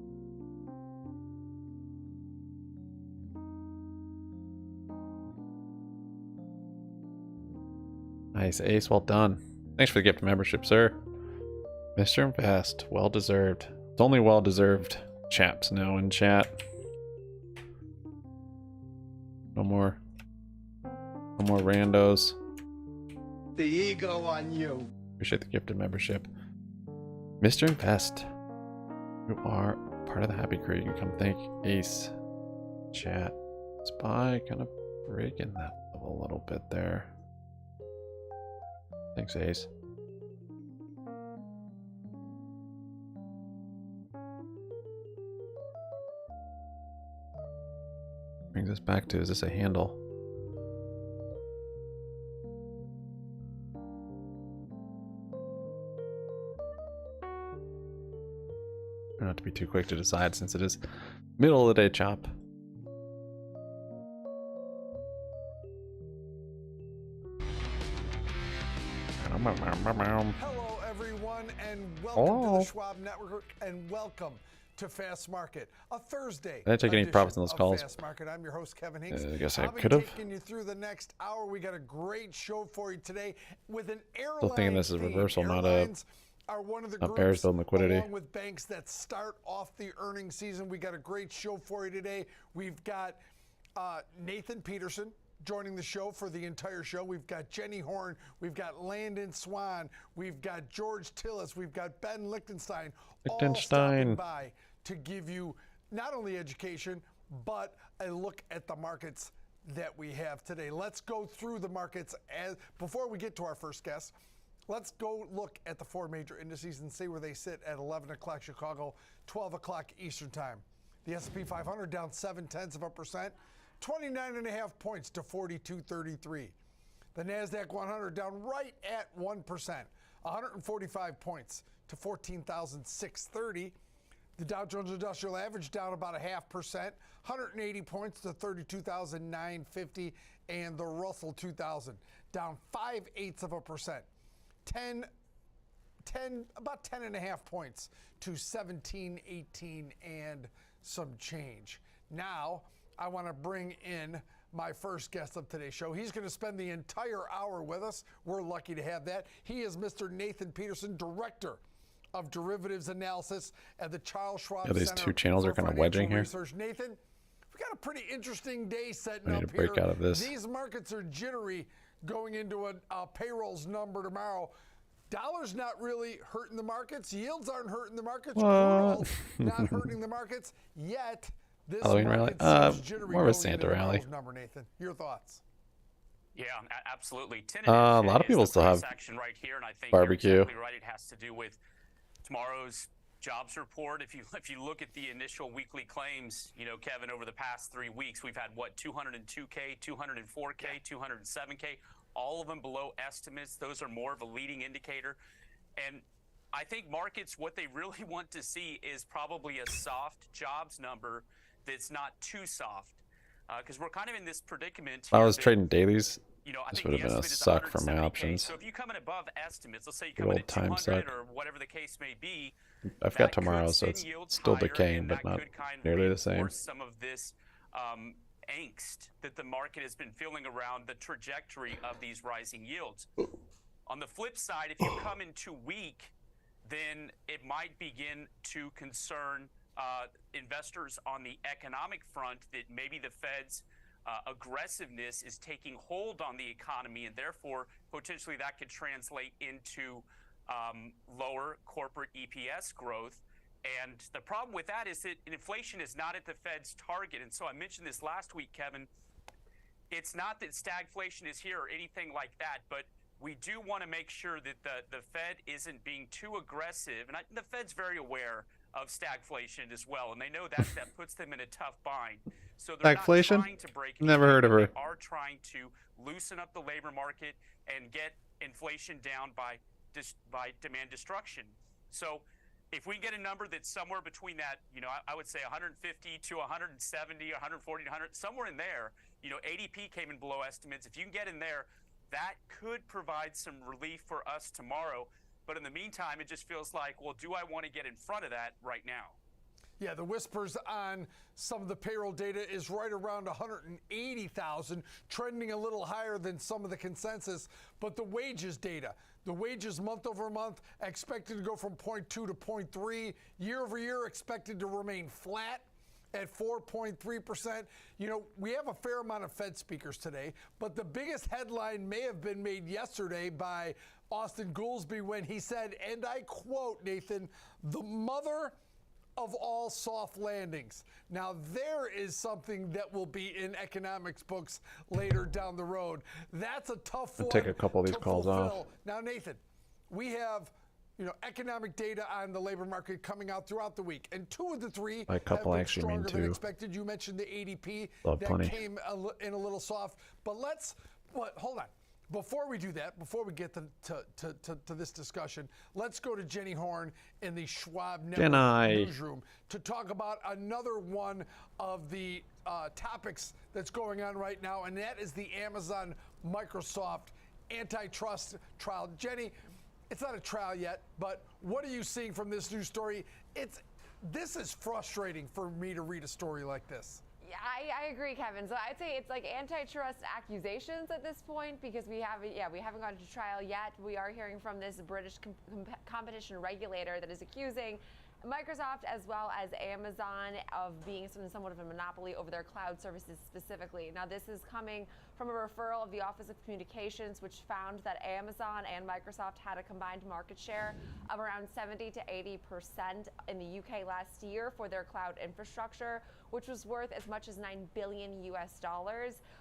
Nice, Ace. Well done. Thanks for the gift membership, sir. Mr. Invest. Well deserved. It's only well deserved chaps now in chat. No more randos. The ego on you. Appreciate the gifted membership. Mr. Invest. You are part of the happy crew. You can come thank Ace. Chat. SPY kind of breaking that level a little bit there. Thanks, Ace. Brings us back to, is this a handle? Try not to be too quick to decide since it is middle of the day chop. Hello everyone, and welcome to the Schwab Network, and welcome to Fast Market, a Thursday. I didn't take any profits on those calls. Fast Market. I'm your host, Kevin Hinks. I guess I I'll be could have. taking you through the next hour. We got a great show for you today with an airline. Still thinking this is theme. reversal, not a Airlines are one of the groups, bears building liquidity. along with banks, that start off the earnings season. We got a great show for you today. We've got Nathan Peterson joining the show for the entire show. We've got Jenny Horn, we've got Landon Swan, we've got George Tillis, we've got Ben Lichtenstein, all stopping by to give you not only education, but a look at the markets that we have today. Let's go through the markets before we get to our first guest. Let's go look at the 4 major indices and see where they sit at 11 o'clock Chicago, 12 o'clock Eastern time. The S&P 500 down 0.7%. 29.5 points to 42.33. The NASDAQ 100 down right at 1%, 145 points to 14,630. The Dow Jones Industrial Average down about 0.5%, 180 points to 32,950. And the Russell 2000 down 0.5%, about 10.5 points to 1718 and some change. Now, I want to bring in my first guest of today's show. He's going to spend the entire hour with us. We're lucky to have that. He is Mr. Nathan Peterson, Director of Derivatives Analysis at the Charles Schwab Center. These two channels are kind of wedging here. Research. Nathan, we got a pretty interesting day setting up here. I need to break out of this. These markets are jittery going into a payrolls number tomorrow. Dollar's not really hurting the markets. Yields aren't hurting the markets. Crude oil not hurting the markets yet. This Halloween rally? More of a Santa rally. Number, Nathan. Your thoughts? Yeah, absolutely. A lot of people still have right here, and I think barbecue. You're exactly right. It has to do with tomorrow's jobs report. If you look at the initial weekly claims, you know, Kevin, over the past 3 weeks, we've had 202K, 204K, 207K, all of them below estimates. Those are more of a leading indicator. And I think markets, what they really want to see is probably a soft jobs number that's not too soft, because we're kind of in this predicament. If I was trading dailies, you know, I this think would have been a suck for my options. So if you come in above estimates, let's say you come in at 200 or whatever the case may be, I've got tomorrow, so it's still decaying, but not nearly the same. Some of this angst that the market has been feeling around the trajectory of these rising yields. On the flip side, if you come in too weak, then it might begin to concern investors on the economic front that maybe the Fed's aggressiveness is taking hold on the economy, and therefore potentially that could translate into lower corporate EPS growth. And the problem with that is that inflation is not at the Fed's target. And so I mentioned this last week, Kevin. It's not that stagflation is here or anything like that, but we do want to make sure that the Fed isn't being too aggressive. And the Fed's very aware of stagflation as well, and they know that that puts them in a tough bind. So they're not trying to break it. Never heard of her. They are trying to loosen up the labor market and get inflation down by demand destruction. So if we get a number that's somewhere between that, you know, I would say 150 to 170, 140 to 100, somewhere in there, you know, ADP came in below estimates. If you can get in there, that could provide some relief for us tomorrow. But in the meantime, it just feels like, well, do I want to get in front of that right now? Yeah, the whispers on some of the payroll data is right around 180,000, trending a little higher than some of the consensus. But the wages data, the wages month over month expected to go from 0.2 to 0.3. Year over year expected to remain flat at 4.3%. You know, we have a fair amount of Fed speakers today, but the biggest headline may have been made yesterday by Austin Goolsbee when he said, and I quote, Nathan, "the mother of all soft landings." Now, there is something that will be in economics books later down the road. That's a tough one. I'll take a couple of these calls off. Now, Nathan, we have, you know, economic data on the labor market coming out throughout the week, and 2 of the 3 By a couple, have I been actually mean stronger than 2. expected. You mentioned the ADP Plenty. came in a little soft, but hold on. Before we do that, before we get to this discussion, let's go to Jenny Horn in the Schwab Network newsroom to talk about another one of the topics that's going on right now, and that is the Amazon Microsoft antitrust trial. Jenny, it's not a trial yet, but what are you seeing from this news story? This is frustrating for me to read a story like this. Yeah, I agree, Kevin. So I'd say it's like antitrust accusations at this point because we haven't gone to trial yet. We are hearing from this British competition regulator that is accusing Microsoft as well as Amazon of being somewhat of a monopoly over their cloud services specifically. Now, this is coming from a referral of the Office of Communications, which found that Amazon and Microsoft had a combined market share of around 70 to 80% in the UK last year for their cloud infrastructure, which was worth as much as $9 billion US.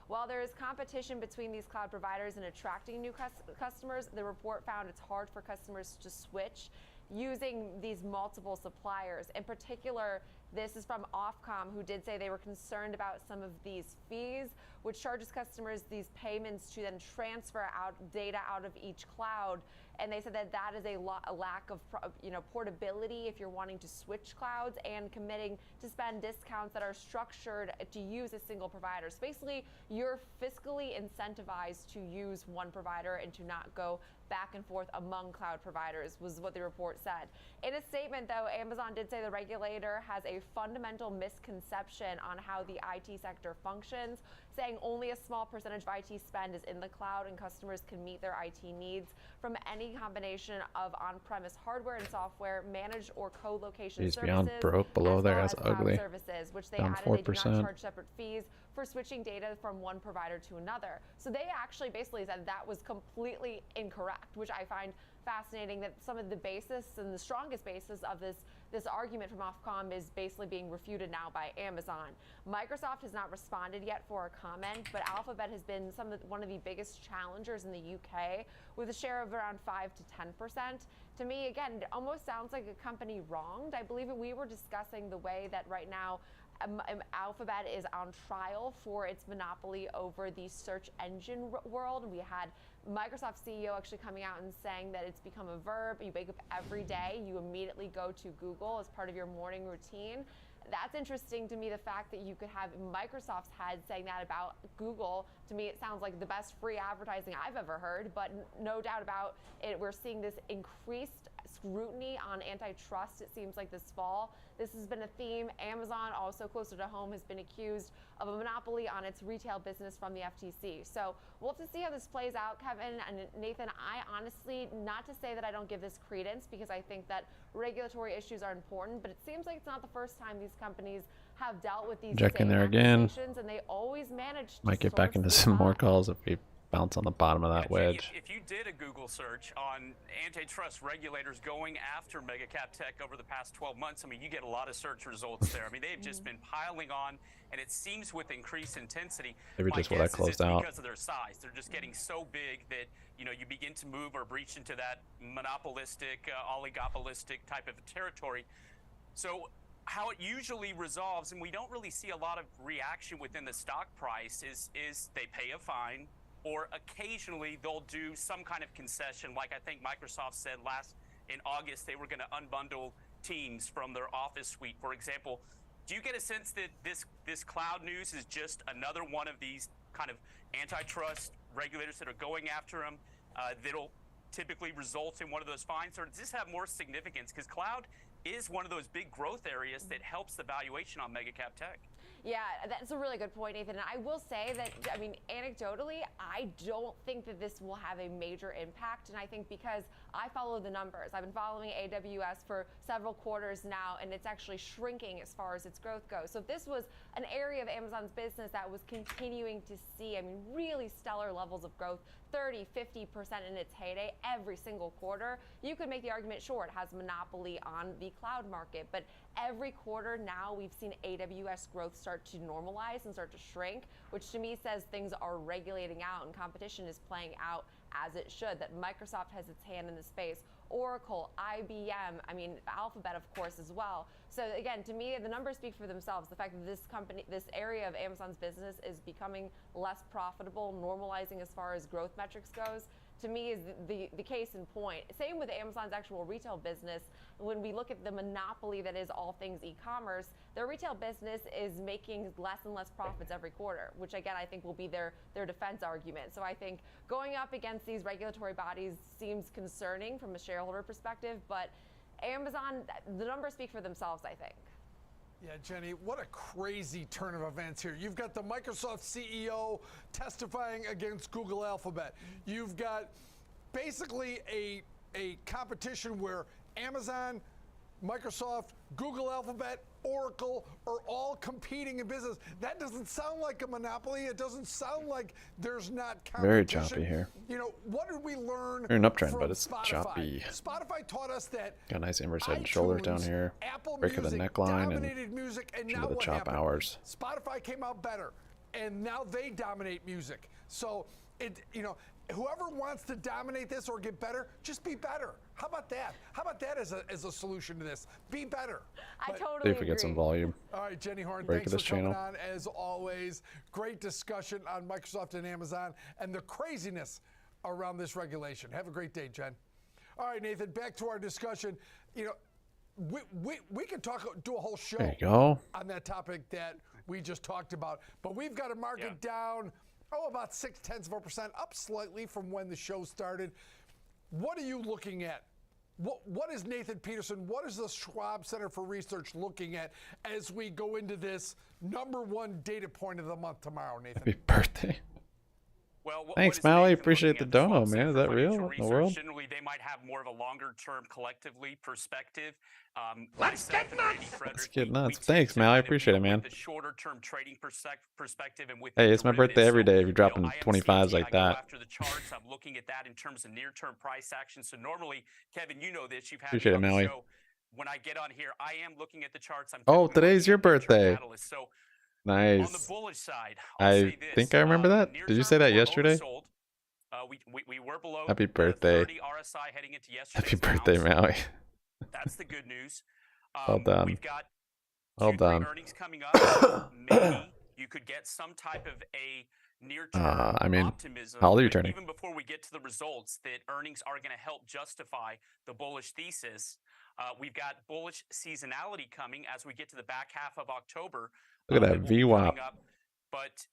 While there is competition between these cloud providers in attracting new customers, the report found it's hard for customers to switch using these multiple suppliers. In particular, this is from Ofcom, who did say they were concerned about some of these fees, which charges customers these payments to then transfer out data out of each cloud. And they said that that is a lack of portability if you're wanting to switch clouds and committing to spend discounts that are structured to use a single provider. So basically, you're fiscally incentivized to use one provider and to not go back and forth among cloud providers, was what the report said. In a statement, though, Amazon did say the regulator has a fundamental misconception on how the IT sector functions, saying only a small percentage of IT spend is in the cloud and customers can meet their IT needs from any combination of on-premise hardware and software, managed or co-location services. Beyond broke below there, that's ugly. Services, which they Down added 4%. they do not charge separate fees for switching data from one provider to another. So they actually basically said that was completely incorrect, which I find fascinating, that some of the basis and the strongest basis of this argument from Ofcom is basically being refuted now by Amazon. Microsoft has not responded yet for a comment, but Alphabet has been one of the biggest challengers in the UK with a share of around 5 to 10%. To me, again, it almost sounds like a company wronged. I believe we were discussing the way that right now Alphabet is on trial for its monopoly over the search engine world. We had Microsoft CEO actually coming out and saying that it's become a verb. You wake up every day, you immediately go to Google as part of your morning routine. That's interesting to me, the fact that you could have Microsoft's head saying that about Google. To me, it sounds like the best free advertising I've ever heard, but no doubt about it, we're seeing this increased scrutiny on antitrust, it seems like, this fall. This has been a theme. Amazon, also closer to home, has been accused of a monopoly on its retail business from the FTC. So we'll have to see how this plays out, Kevin. And Nathan, I honestly, not to say that I don't give this credence, because I think that regulatory issues are important, but it seems like it's not the first time these companies have dealt with these Jack in there again. and they always manage to Might get back into some more calls if we bounce on the bottom of that wedge. If you did a Google search on antitrust regulators going after mega cap tech over the past 12 months, I mean, you get a lot of search results there. I mean, they've just been piling on, and it seems with increased intensity. Maybe just what I closed out. Because of their size, they're just getting so big that you begin to move or breach into that monopolistic, oligopolistic type of territory. So how it usually resolves, and we don't really see a lot of reaction within the stock price, is they pay a fine, or occasionally they'll do some kind of concession, like I think Microsoft said in August they were going to unbundle Teams from their Office suite, for example. Do you get a sense that this cloud news is just another one of these kind of antitrust regulators that are going after them that'll typically result in one of those fines, or does this have more significance? Because cloud is one of those big growth areas that helps the valuation on mega cap tech. Yeah, that's a really good point, Nathan. And I will say that, I mean, anecdotally, I don't think that this will have a major impact. And I think because I follow the numbers, I've been following AWS for several quarters now, and it's actually shrinking as far as its growth goes. So if this was an area of Amazon's business that was continuing to see, I mean, really stellar levels of growth, 30, 50% in its heyday every single quarter, you could make the argument, sure, it has monopoly on the cloud market. But every quarter now we've seen AWS growth start to normalize and start to shrink, which to me says things are regulating out and competition is playing out as it should, that Microsoft has its hand in the space, Oracle, IBM, I mean, Alphabet, of course, as well. So again, to me, the numbers speak for themselves. The fact that this area of Amazon's business is becoming less profitable, normalizing as far as growth metrics goes, to me is the case in point. Same with Amazon's actual retail business. When we look at the monopoly that is all things e-commerce, their retail business is making less and less profits every quarter, which again I think will be their defense argument. So I think going up against these regulatory bodies seems concerning from a shareholder perspective, but Amazon, the numbers speak for themselves, I think. Yeah, Jenny, what a crazy turn of events here. You've got the Microsoft CEO testifying against Google Alphabet. You've got basically a competition where Amazon, Microsoft, Google Alphabet, Oracle are all competing in business. That doesn't sound like a monopoly. It doesn't sound like there's not competition. Very choppy here. You know, what did we learn You're an uptrend, from but it's Spotify? choppy. Spotify taught us that Got a nice inverse head and shoulders down iTunes, here. Apple Break of the Music neckline dominated music, and into now the what chop happened? hours. Spotify came out better, and now they dominate music. So whoever wants to dominate this or get better, just be better. How about that? How about that as a solution to this? Be better. I totally See if we get some volume. All right, Jenny Horn, Break thanks of for this coming channel. on as always. Great discussion on Microsoft and Amazon and the craziness around this regulation. Have a great day, Jen. All right, Nathan, back to our discussion. You know, we could do a whole show There you go. on that topic that we just talked about, but we've got a market down, about 0.6%, up slightly from when the show started. What are you looking at? What is Nathan Peterson, what is the Schwab Center for Research looking at as we go into this #1 data point of the month tomorrow, Nathan? Happy birthday. Well, Thanks, Maui. Appreciate the dono, man. Is that real? What in the world? Generally, they might have more of a longer-term collectively perspective. Let's get nuts. Let's get nuts. Thanks, Mal. I appreciate it, man. The shorter-term trading perspective, and with Hey, it's my birthday every day if you're dropping 25s like that. After the charts, I'm looking at that in terms of near-term price action. So normally, Kevin, you know this. You've had Appreciate me it, on the Maui. show. When I get on here, I am looking at the charts. I'm Oh, typically today's your looking at the birthday. catalyst. So Nice. on the bullish side, I think I remember that. Did you say that yesterday? We were below Happy the birthday. 30 RSI heading into yesterday's Happy birthday, bounce. Maui. That's the good news. Well done. We've got Well done. earnings coming up. Maybe you could get some type of a near-term I mean, optimism. how old are you but turning? Even before we get to the results, that earnings are going to help justify the bullish thesis. We've got bullish seasonality coming as we get to the back half of October. Look at that will be VWAP. coming up. But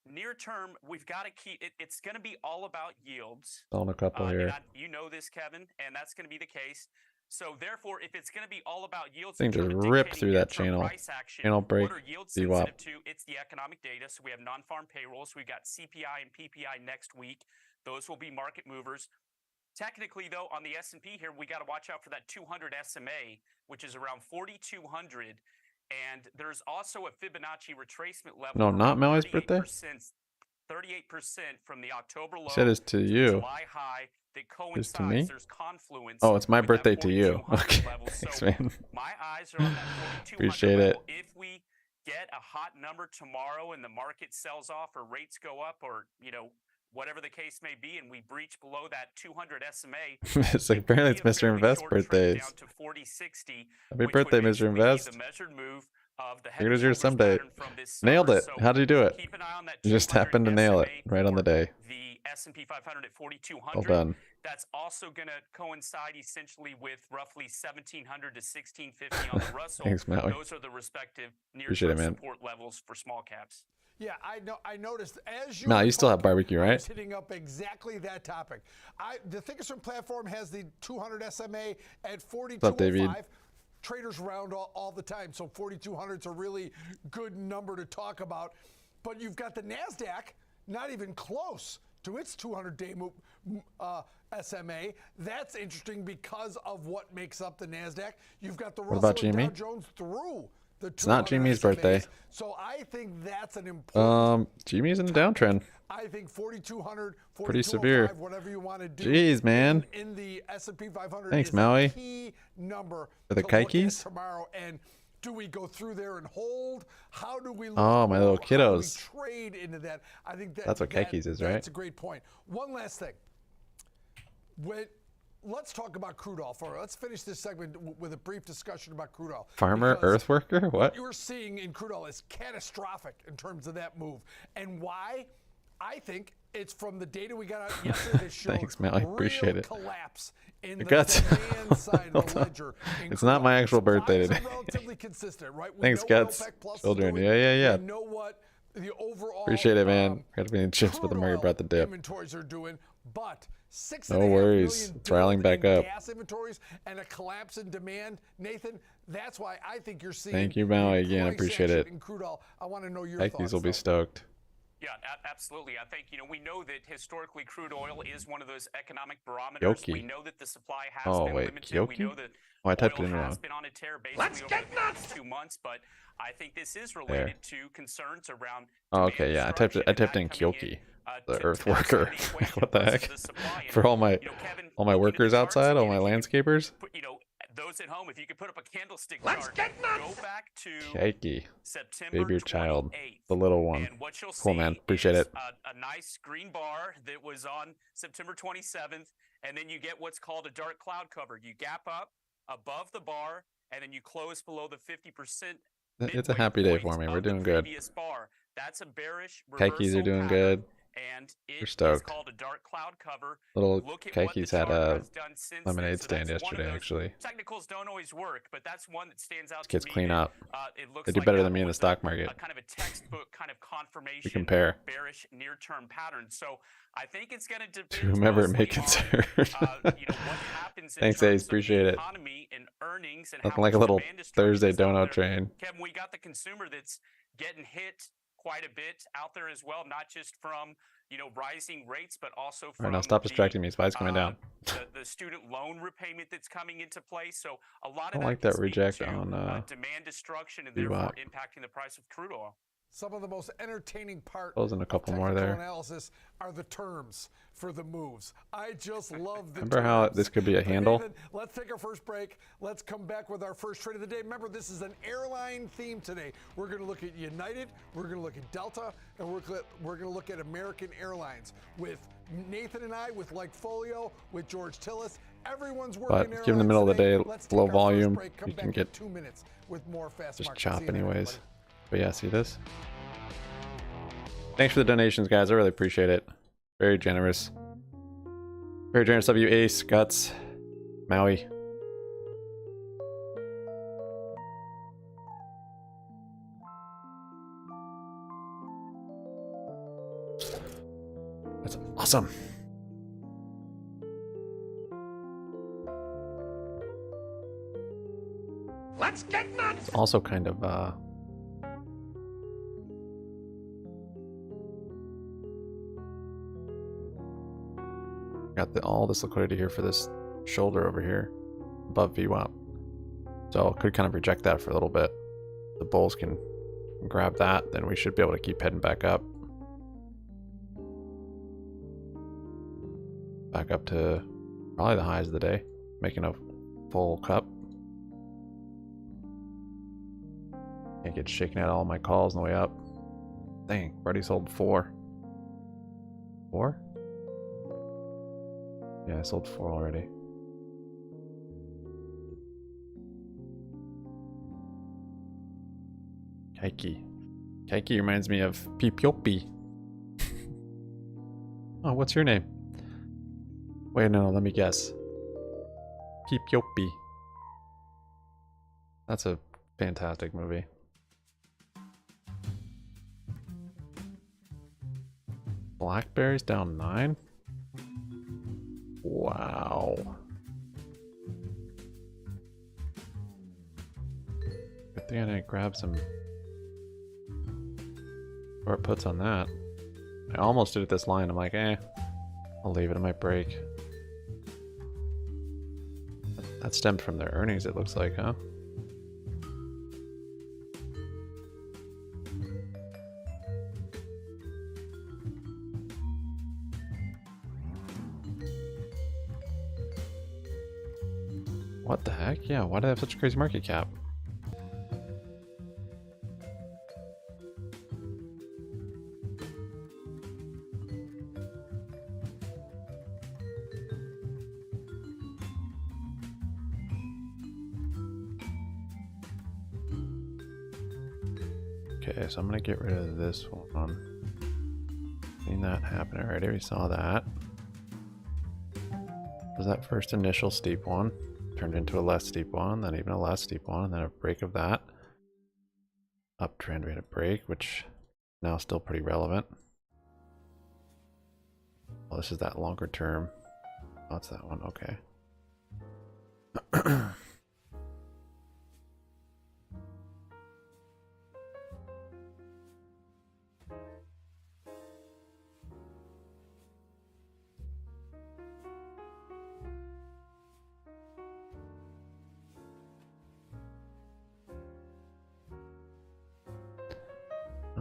near term, we've got to keep it. It's going to be all about yields. On a couple And here. you know this, Kevin, and that's going to be the case. So therefore, if it's going to be all about yields, Thing just ripped through that channel. Channel break. What are yields VWAP. sensitive to? It's the economic data. So we have non-farm payrolls. We've got CPI and PPI next week. Those will be market movers. Technically, though, on the S&P here, we got to watch out for that 200 SMA, which is around 4,200. And there's also a Fibonacci retracement level. No, not Maui's birthday? 38% from the October low. You said it's to you. July high that coincides. It's to me? There's confluence. Oh, it's my with that birthday to you. 4,200 Okay. level. Thanks, So man. my eyes are on that 4,200 Appreciate level. it. If we get a hot number tomorrow and the market sells off or rates go up or, whatever the case may be, and we breach below that 200 SMA, It's like apparently it's Mr. Invest birthdays. down to 4060. Happy birthday, Mr. Invest. The measured move of the Figured it was yours someday. Nailed it. How did you do it? Keep an eye on that You just happened to nail it right on the day. The S&P 500 at 4,200. Well done. That's also going to coincide essentially with roughly 1,700 to 1,650 on the Russell. Thanks, Maui. Those are the respective Appreciate it, near-term man. support levels for small caps. Yeah, I noticed as you. Mal, you still have barbecue, I right? was hitting up exactly that topic. The Thinkorswim platform has the 200 SMA at 4,205. Traders round all the time, so 4,200 is a really good number to talk about. But you've got the NASDAQ not even close to its 200-day SMA. That's interesting because of what makes up the NASDAQ. You've got the Russell and Dow Jones through the 200 It's not Jimmy's SMAs. birthday. So I think that's an important. Jimmy's in a downtrend. I think 4,200, Pretty severe. 4,205, whatever you want to do. Jeez, man. In the S&P 500 Thanks, is Maui. a key number For the to look at kikes? tomorrow. And do we go through there and hold? How do we look Oh, my little How do we kiddos. trade into that? I think That's what kikes is, right? That's a great point. One last thing. Let's talk about crude oil. Let's finish this segment with a brief discussion about crude oil. Farmer, Because earth worker? What? What you're seeing in crude oil is catastrophic in terms of that move. And why? I think It's from the data we got out yesterday that showed Thanks, Mally. Appreciate it. collapse in the Guts. demand side of the ledger. It's not my actual birthday Supplies are today. relatively consistent, right? We Thanks, know what Guts. OPEC Plus is Children. doing. Yeah. We know what the overall Appreciate it, man. Got to be in chips, but the market brought the dip. inventories are doing, but No worries. It's riling back up. gas inventories and a collapse in demand, Nathan. That's why I think you're seeing. Thank you, Maui, a again. I price appreciate action it. in crude oil. I want to know your Nikes thoughts. will be though. stoked. Yeah, absolutely. I think, we know that historically crude oil is one of those economic barometers. Kyoki. We know that the supply has Oh, been wait. limited. We Kyoki? know that Oh, I typed oil it in has wrong. been on a tear basically over the past 2 months, but I think this is related to concerns around Oh, okay, yeah. I typed in Kyoki, the earth worker. What the heck? For all my workers outside, all my landscapers. Those at home, if you could put up a candlestick chart, go back to Kyoki. September Baby your child. 28th. The little one. And what you'll Cool, see man. Appreciate is it. a nice green bar that was on September 27th, and then you get what's called a dark cloud cover. You gap up above the bar, and then you close below the 50%. It's a happy day for me. We're doing good. Bar. That's a bearish reversal Kikes are doing pattern, good. and We're it is stoked. called a dark cloud cover. Little Look at what the Kikes had chart a has done since lemonade then. So stand that's one of yesterday, those- actually. Technicals don't always work, but that's one that stands out Kids to me. clean that, up. It looks They do like better that than me in the was stock market. a kind of a textbook kind of confirmation. We compare. Bearish near-term pattern. So I think it's going to To depend whomever it may mostly concern. on, what happens in Thanks, terms Ace. of Appreciate the it. economy and earnings and Nothing how like a much little demand is Thursday tremendous out donut there. train. Kevin, we got the consumer that's getting hit quite a bit out there as well, not just from rising rates, but also All from right, now stop distracting me. Spice coming down. the student loan repayment that's coming into play. So a lot I of don't that like can that speak reject to, on demand destruction and therefore BBBYQ. impacting the price of crude oil. Some of the most entertaining part Closing a couple of more technical there. analysis are the terms for the moves. I just love the Remember how terms. this could be a But handle? Nathan, let's take our first break. Let's come back with our first trade of the day. Remember, this is an airline theme today. We're going to look at United, we're going to look at Delta, and we're going to look at American Airlines with Nathan and I, with Folio, with George Tillis. Everyone's working But given the middle of the day, Let's low take our first volume, break, come you back can in get 2 minutes with more Fast just Markets. chop See you then, anyways. everybody. But yeah, see this? Thanks for the donations, guys. I really appreciate it. Very generous. Very generous of you, Ace, Guts, Maui. That's awesome. Let's get nuts! It's also kind of got all this liquidity here for this shoulder over here above VWAP. So could kind of reject that for a little bit. The bulls can grab that, then we should be able to keep heading back up. Back up to probably the highs of the day, making a full cup. Can't get shaken at all my calls on the way up. Dang, already sold 4. 4? Yeah, I sold 4 already. Kaiki. Kaiki reminds me of Pipiopi. Oh, what's your name? Wait, no, let me guess. Pipiopi. That's a fantastic movie. Blackberries down 9? Wow. Good thing I didn't grab some short puts on that. I almost did it this line. I'm like, I'll leave it. It might break. That stemmed from their earnings, it looks like, huh? What the heck? Yeah, why do they have such a crazy market cap? Okay, so I'm gonna get rid of this one. Seen that happen already. We saw that. Was that first initial steep one turned into a less steep one, then even a less steep one, and then a break of that. Uptrend, we had a break, which now still pretty relevant. Well, this is that longer term. Oh, it's that one. Okay.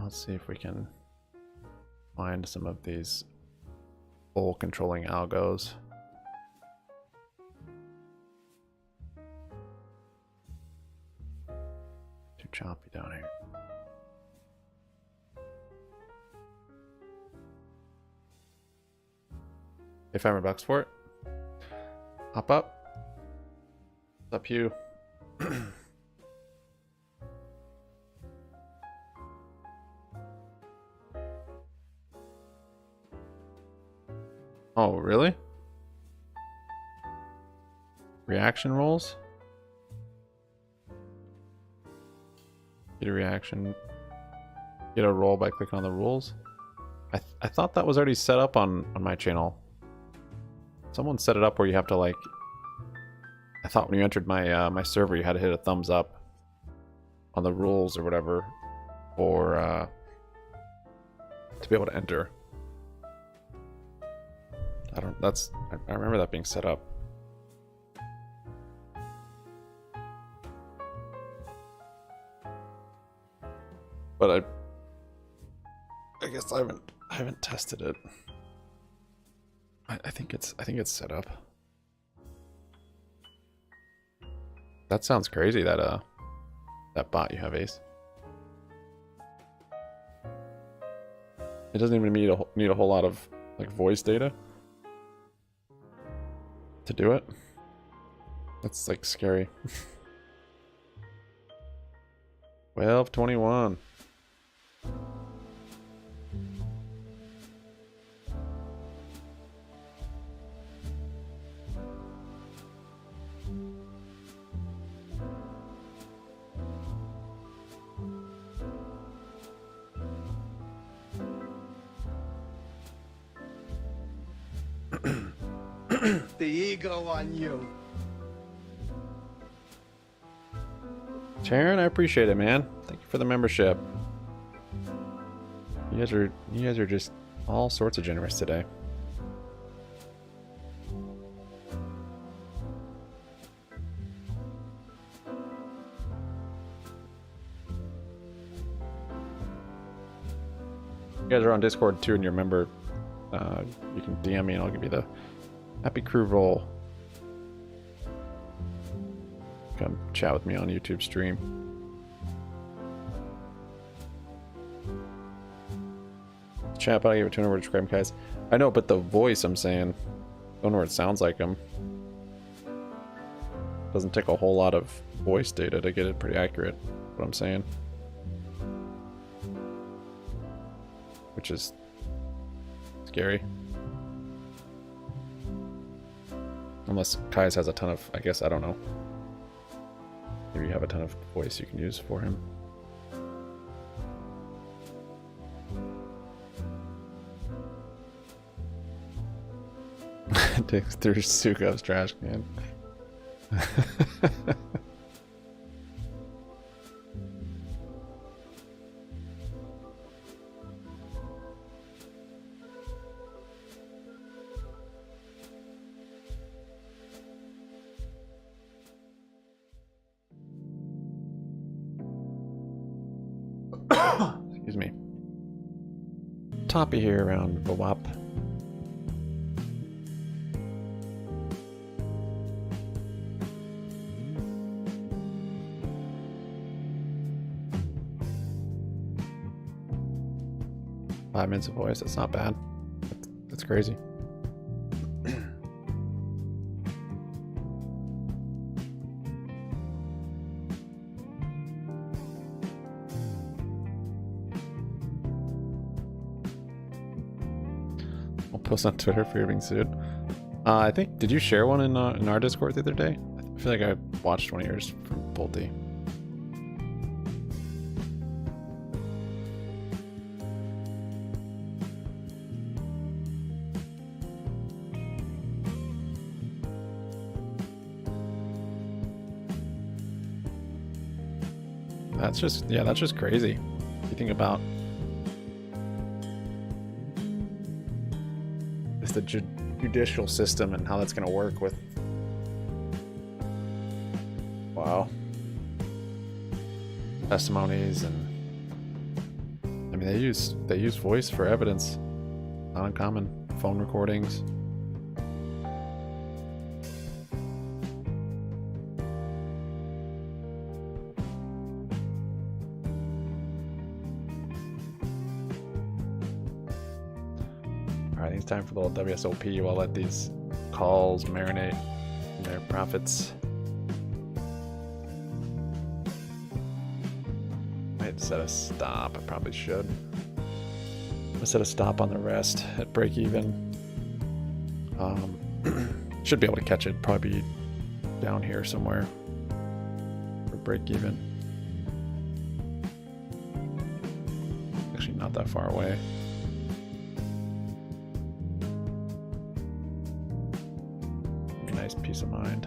Let's see if we can find some of these bull controlling algos. Too choppy down here. Pay $500 for it. Hop up. What's up, Hugh? Oh, really? Reaction rolls? Get a reaction. Get a roll by clicking on the rules. I thought that was already set up on my channel. Someone set it up where you have to like. I thought when you entered my server, you had to hit a thumbs up on the rules or whatever, or to be able to enter. I remember that being set up. But I guess I haven't tested it. I think it's set up. That sounds crazy, that bot you have, Ace. It doesn't even need a whole lot of like voice data to do it. That's like scary. 12:21. The ego on you. Sharon, I appreciate it, man. Thank you for the membership. You guys are just all sorts of generous today. You guys are on Discord too, and you're a member. You can DM me, and I'll give you the Happy Crew roll. Come chat with me on YouTube stream. Chat, but I gave it 200 words to describe him, guys. I know, but the voice, I'm saying, don't know where it sounds like him. Doesn't take a whole lot of voice data to get it pretty accurate. What I'm saying, which is scary. Unless Kai's has a ton of, I guess, I don't know. Maybe you have a ton of voice you can use for him. Takes through Sukov's trash can. Excuse me. Toppy here around BWAP. Five minutes of voice, that's not bad. That's crazy. I'll post on Twitter for you being sued. I think, did you share one in our Discord the other day? I feel like I watched one of yours from Pulte. That's just crazy. You think about just the judicial system and how that's going to work with. Wow. Testimonies, and I mean they use voice for evidence. Not uncommon. Phone recordings. Alright, it's time for the little WSOP. I'll let these calls marinate in their profits. Might set a stop. I probably should. I'll set a stop on the rest at break even. Should be able to catch it. Probably be down here somewhere for break even. Actually, not that far away. Nice peace of mind.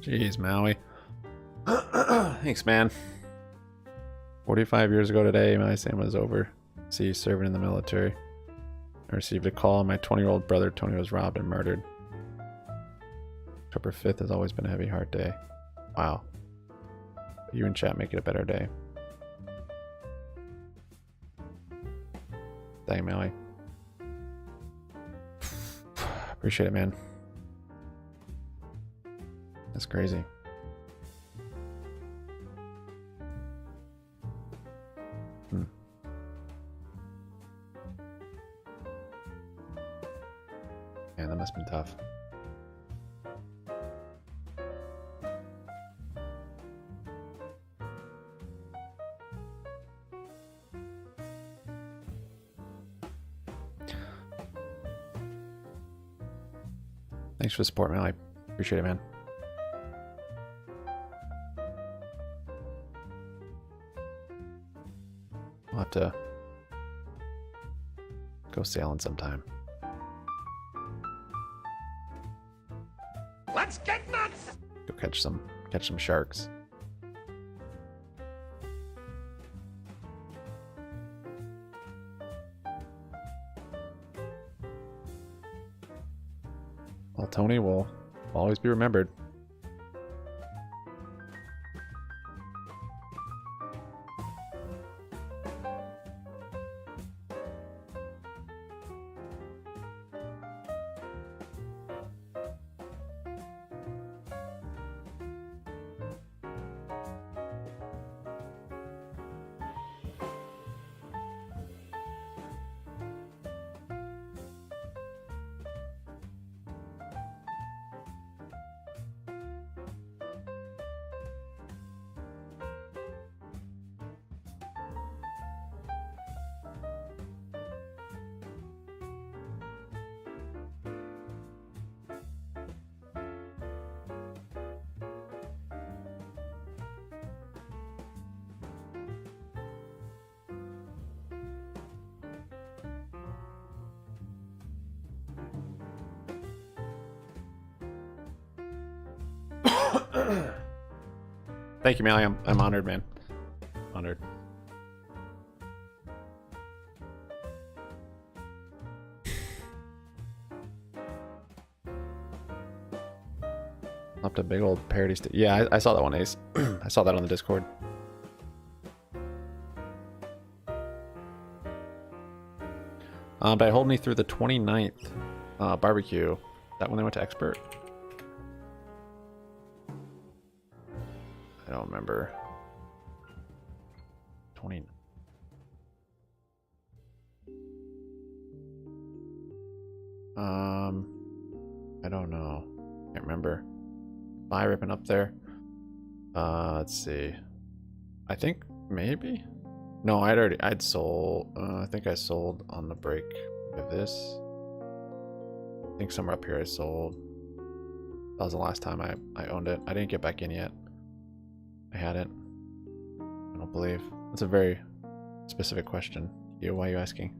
Jeez, Maui. Thanks, man. 45 years ago today, my Sam was overseas serving in the military. I received a call. My 20-year-old brother Tony was robbed and murdered. October 5th has always been a heavy heart day. Wow. You and chat make it a better day. Thank you, Maui. Appreciate it, man. That's crazy. Man, that must have been tough. Thanks for the support, man. I appreciate it, man. We'll have to go sailing sometime. Let's get nuts! Go catch some sharks. Well, Tony will always be remembered. Thank you, Mally. I'm honored, man. Honored. Up to big old parody yeah, I saw that one, Ace. I saw that on the Discord. But hold me through the 29th barbecue. That when they went to expert? I don't remember. 20. I don't know. Can't remember. Buy ripping up there. Let's see. I think maybe. No, I'd sold. I think I sold on the break of this. I think somewhere up here I sold. That was the last time I owned it. I didn't get back in yet. I hadn't. I don't believe. That's a very specific question. Why are you asking?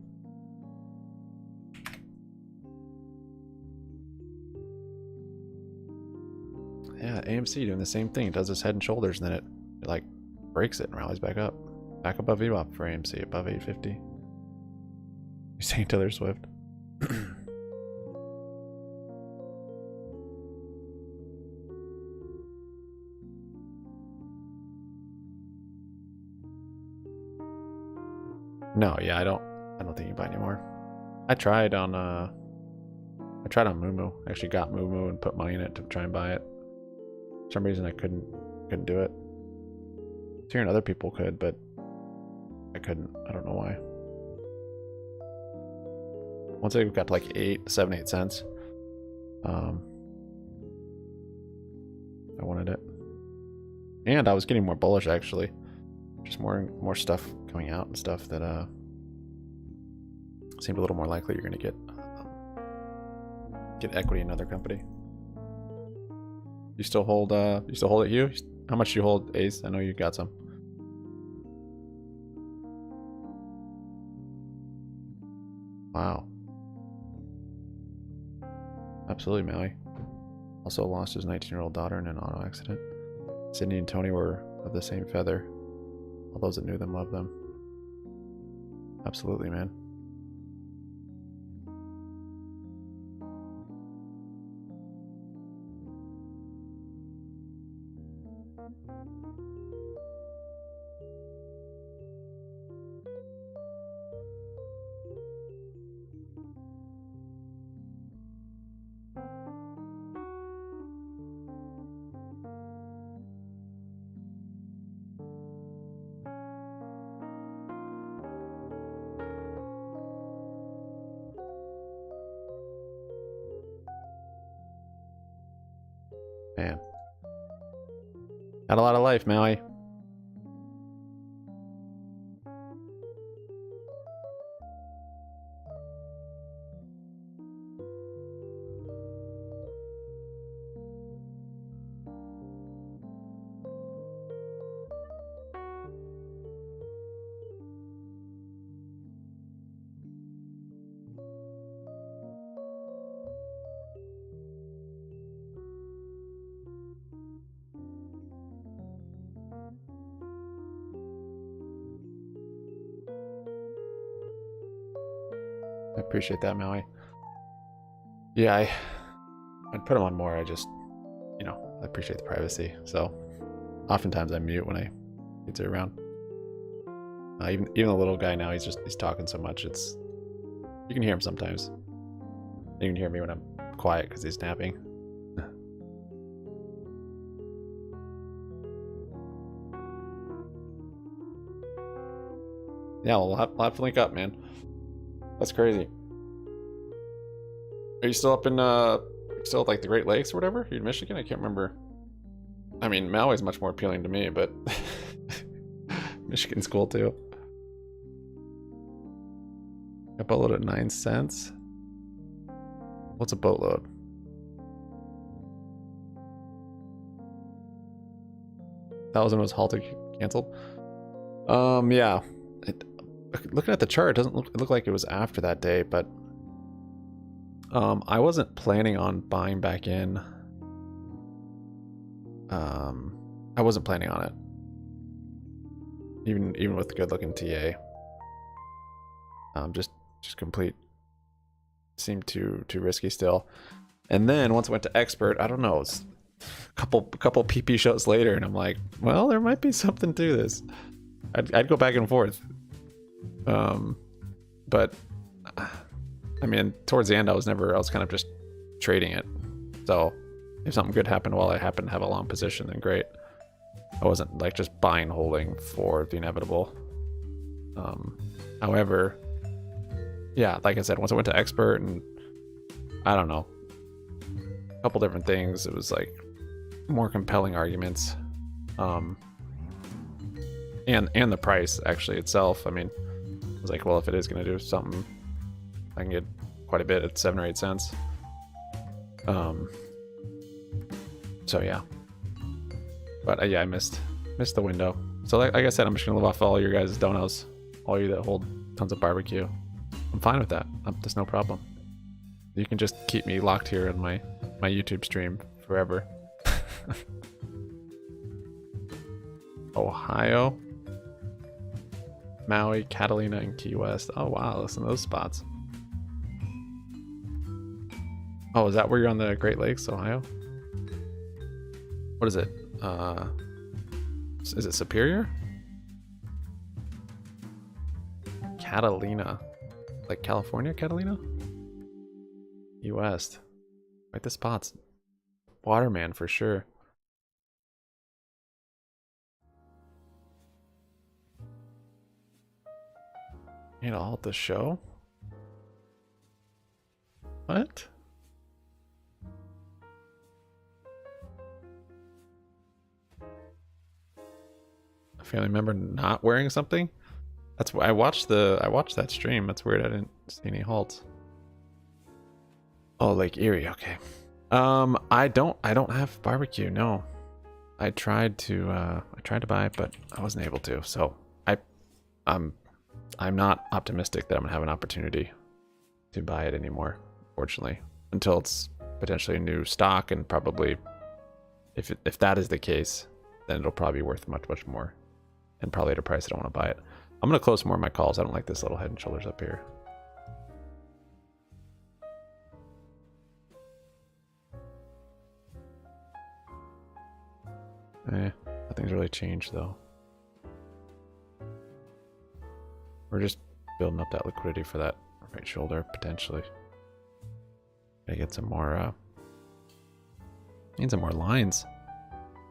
Yeah, AMC doing the same thing. It does this head and shoulders, and then it like breaks it and rallies back up. Back above VWAP for AMC, above 850. You're saying Taylor Swift? No, yeah, I don't think you buy anymore. I tried on Moomoo. I actually got Moomoo and put money in it to try and buy it. For some reason I couldn't do it. I was hearing other people could, but I couldn't. I don't know why. Once it got to like 7, 8 cents, I wanted it. And I was getting more bullish actually. Just more stuff coming out and stuff that seemed a little more likely you're gonna get equity in another company. You still hold it, Hugh? How much do you hold, Ace? I know you got some. Wow. Absolutely, Maui. Also lost his 19-year-old daughter in an auto accident. Sydney and Tony were of the same feather. All those that knew them loved them. Absolutely, man. Man. Had a lot of life, Maui. I appreciate that, Maui. Yeah, I'd put them on more. I just, I appreciate the privacy. So, oftentimes I mute when kids are around. Even the little guy now, he's talking so much. You can hear him sometimes. You can hear me when I'm quiet because he's napping. Yeah, we'll have to link up, man. That's crazy. Are you still up in still at, like, the Great Lakes or whatever? You're in Michigan? I can't remember. I mean, Maui's much more appealing to me, but Michigan's cool too. A boatload at 9 cents. What's a boatload? $1,000 was halted, canceled. Yeah. Looking at the chart, it doesn't look like it was after that day, but I wasn't planning on buying back in. I wasn't planning on it, even with the good-looking TA. Just complete seemed too risky still. And then once I went to expert, I don't know, it's a couple PP shows later, and I'm like, well, there might be something to this. I'd go back and forth. But I mean, towards the end, I was kind of just trading it. So if something good happened while I happened to have a long position, then great. I wasn't like just buying, holding for the inevitable. However, yeah, like I said, once I went to expert and I don't know, a couple different things, it was like more compelling arguments. And the price actually itself. I mean, I was like, well, if it is going to do something, I can get quite a bit at 7 or 8 cents. So yeah, but yeah, I missed the window. So like I said, I'm just gonna live off all your guys' donos, all you that hold tons of barbecue. I'm fine with that. There's no problem. You can just keep me locked here in my YouTube stream forever. Ohio, Maui, Catalina, and Key West. Oh wow, listen to those spots. Oh, is that where you're on the Great Lakes, Ohio? What is it? Is it Superior? Catalina. Like California, Catalina? Key West. Right, the spots. Waterman for sure. You know, halt the show? What? A family member not wearing something? That's why I watched that stream. That's weird. I didn't see any halts. Oh, Lake Erie. Okay. I don't have barbecue. No. I tried to buy it, but I wasn't able to. So I'm not optimistic that I'm gonna have an opportunity to buy it anymore, fortunately, until it's potentially a new stock, and probably if that is the case, then it'll probably be worth much more, and probably at a price I don't want to buy it. I'm gonna close more of my calls. I don't like this little Head and Shoulders up here. Nothing's really changed though. We're just building up that liquidity for that right shoulder, potentially. Gotta get some more, need some more lines,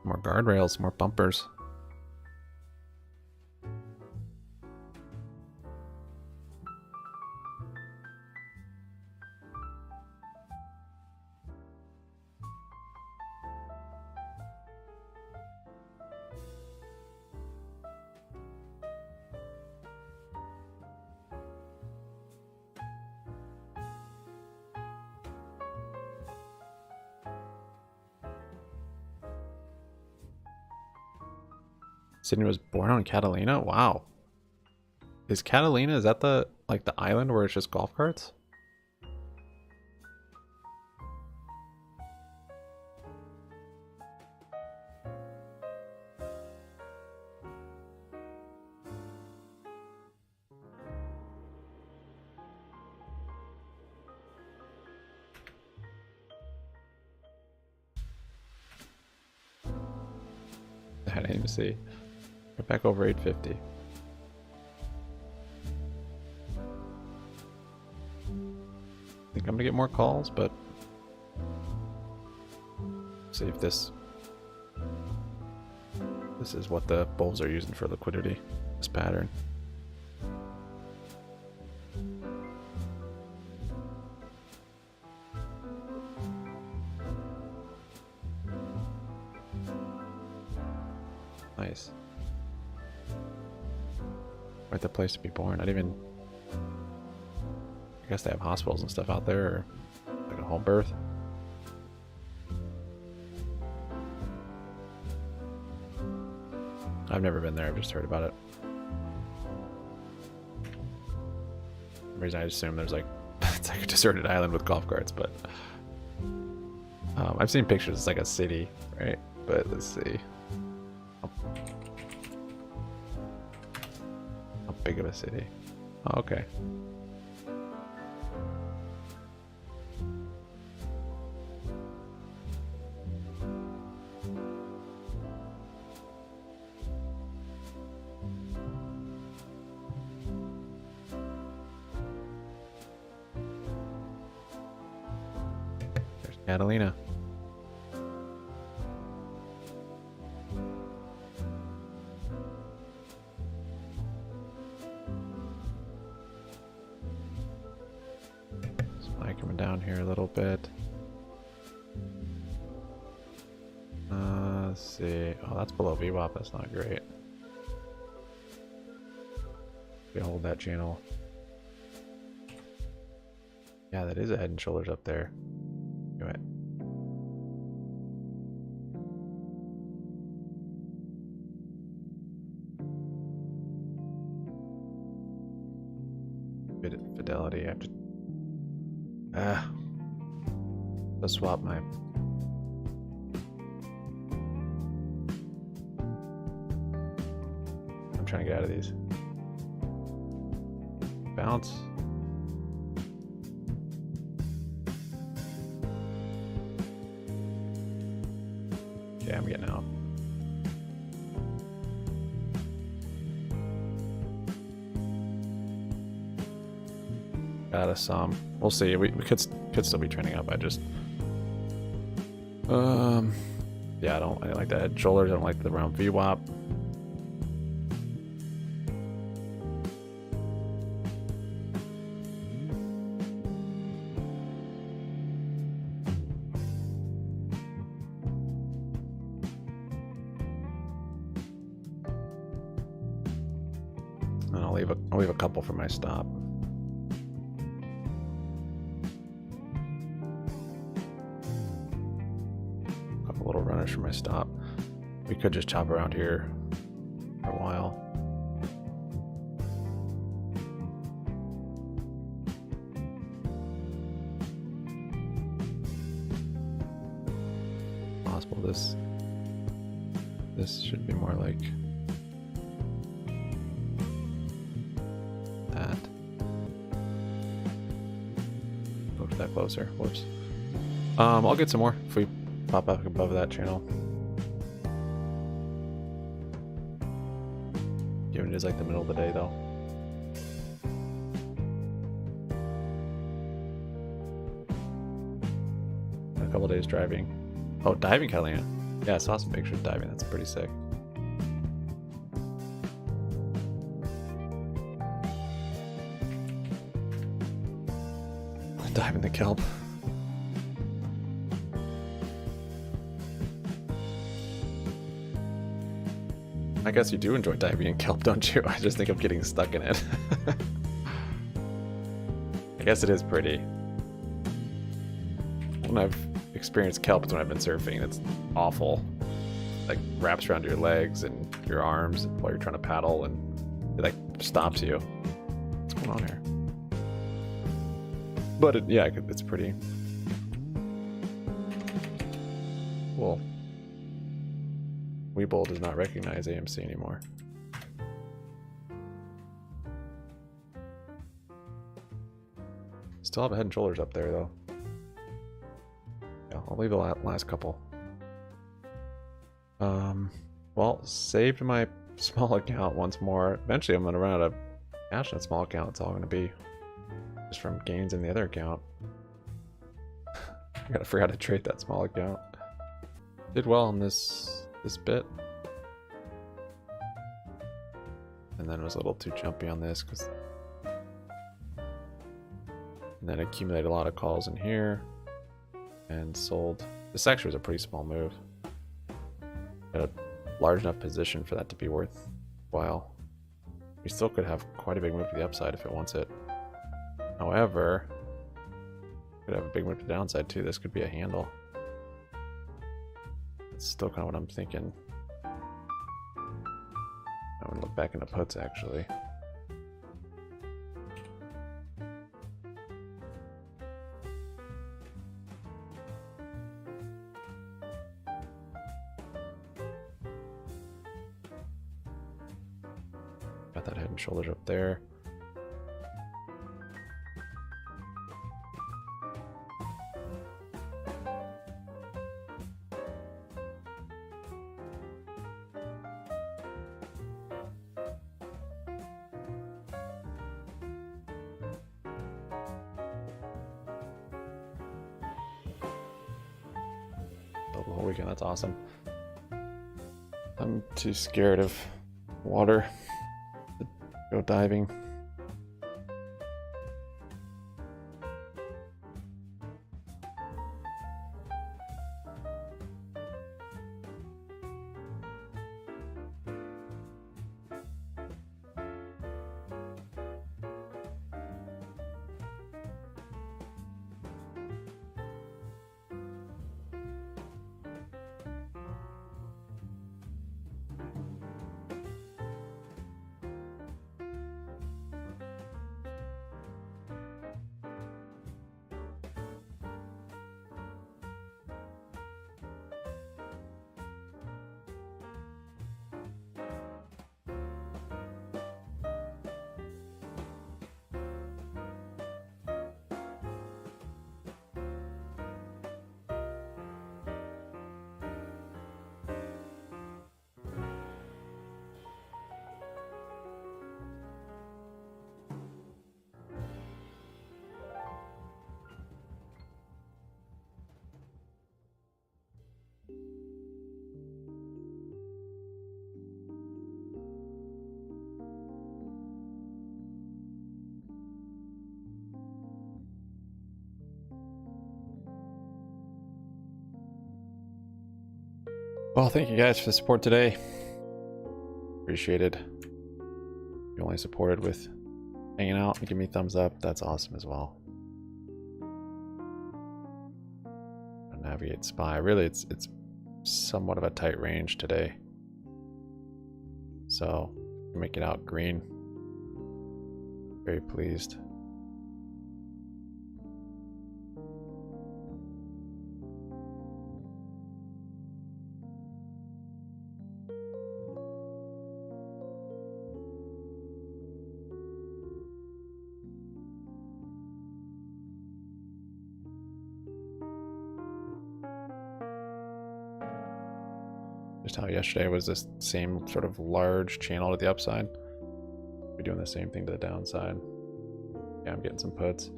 more guardrails, more bumpers. Sydney was born on Catalina? Wow. Is Catalina, is that the island where it's just golf carts? I didn't even see. We're back over 850. Think I'm gonna get more calls, but see if this is what the bulls are using for liquidity, this pattern. Nice. Quite the place to be born. I guess they have hospitals and stuff out there, or like a home birth. I've never been there, I've just heard about it. For some reason I assume there's like it's like a deserted island with golf carts, but I've seen pictures, it's like a city, right? But let's see. How big of a city? Oh, okay. There's Catalina. down here a little bit. Let's see. Oh, that's below VWAP. That's not great. We hold that channel. Yeah, that is a head and shoulders up there. Do it. Fidelity. I have to. Let's swap my. I'm trying to get out of these. Bounce. Okay, I'm getting out. Got us some. We'll see. We could still be trending up. I just yeah, I don't like the head and shoulders. I don't like the round VWAP. And I'll leave a couple for my stop. Couple little runners for my stop. We could just chop around here for a while. Possible this should be more like that. Go to that closer. Whoops. I'll get some more if we pop up above that channel. Given it is like the middle of the day though. A couple days driving. Oh, diving, Catalina. Yeah, I saw some pictures of diving. That's pretty sick. Dive in the kelp. I guess you do enjoy diving in kelp, don't you? I just think of getting stuck in it. I guess it is pretty. When I've experienced kelp, it's when I've been surfing. It's awful. Like wraps around your legs and your arms while you're trying to paddle, and it like stops you. What's going on here? But yeah, it's pretty. Well, Webull does not recognize AMC anymore. Still have a head and shoulders up there though. Yeah, I'll leave the last couple. Well, saved my small account once more. Eventually I'm gonna run out of cash in that small account. It's all gonna be just from gains in the other account. I gotta figure out how to trade that small account. Did well on this bit. And then was a little too jumpy on this because and then accumulated a lot of calls in here and sold. This actually was a pretty small move. Got a large enough position for that to be worthwhile. We still could have quite a big move to the upside if it wants it. However, could have a big move to the downside too. This could be a handle. It's still kind of what I'm thinking. I'm gonna look back into puts actually. Got that head and shoulders up there. The whole weekend, that's awesome. I'm too scared of water to go diving. Well, thank you guys for the support today. Appreciated. If you only supported with hanging out and give me a thumbs up, that's awesome as well. Navigate SPY. Really, it's somewhat of a tight range today. So, make it out green. Very pleased. Just how yesterday was this same sort of large channel to the upside. We're doing the same thing to the downside. Yeah, I'm getting some puts.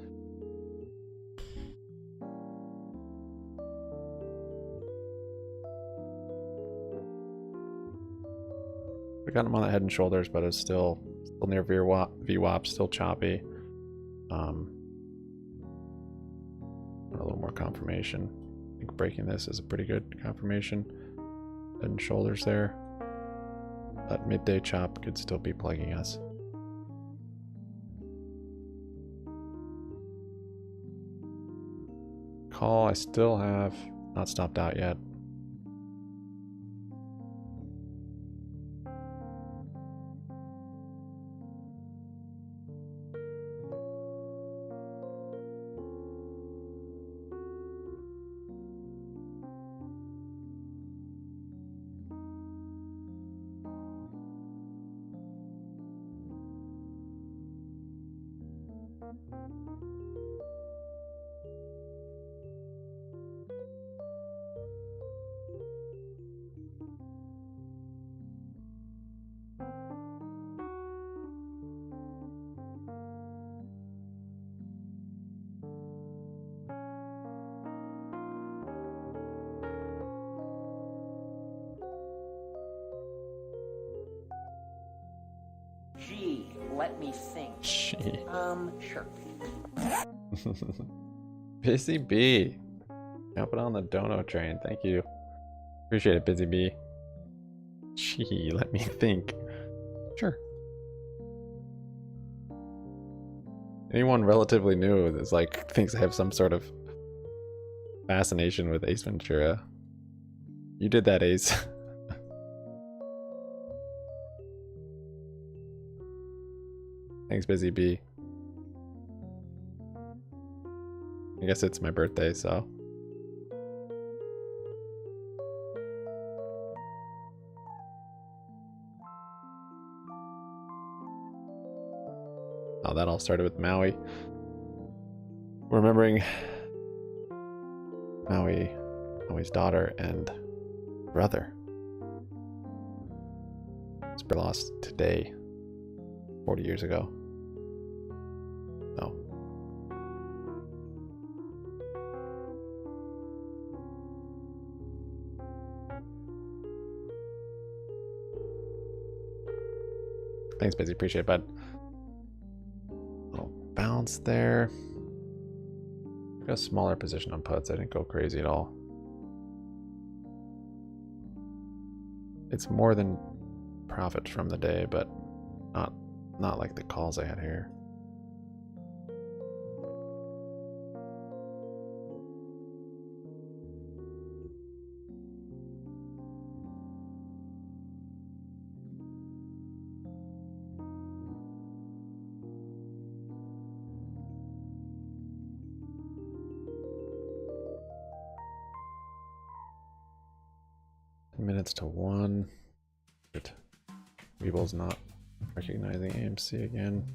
We got them on the head and shoulders, but it's still near VWAP, still choppy. A little more confirmation. I think breaking this is a pretty good confirmation. Head and shoulders there. That midday chop could still be plaguing us. Call, I still have not stopped out yet. Gee, let me think. Gee. Sure. Busy Bee. Jumping on the dono train. Thank you. Appreciate it, Busy Bee. Gee, let me think. Sure. Anyone relatively new is like thinks I have some sort of fascination with Ace Ventura. You did that, Ace. Thanks, Busy Bee. I guess it's my birthday, so. Oh, that all started with Maui. Remembering Maui's daughter and brother. His brother lost today, 40 years ago. So. Thanks, Busy. Appreciate it, bud. Little bounce there. Got a smaller position on puts. I didn't go crazy at all. It's more than profit from the day, but not like the calls I had here. Minutes to 1. Good. Weeble's not recognizing AMC again.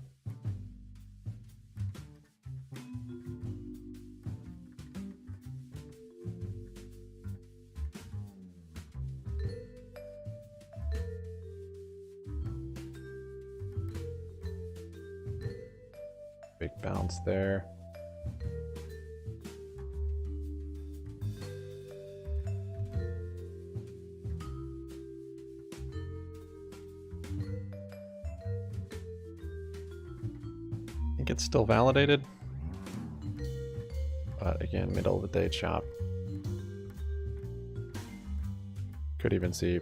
Big bounce there. It's still validated, but again, middle of the day chop. Could even see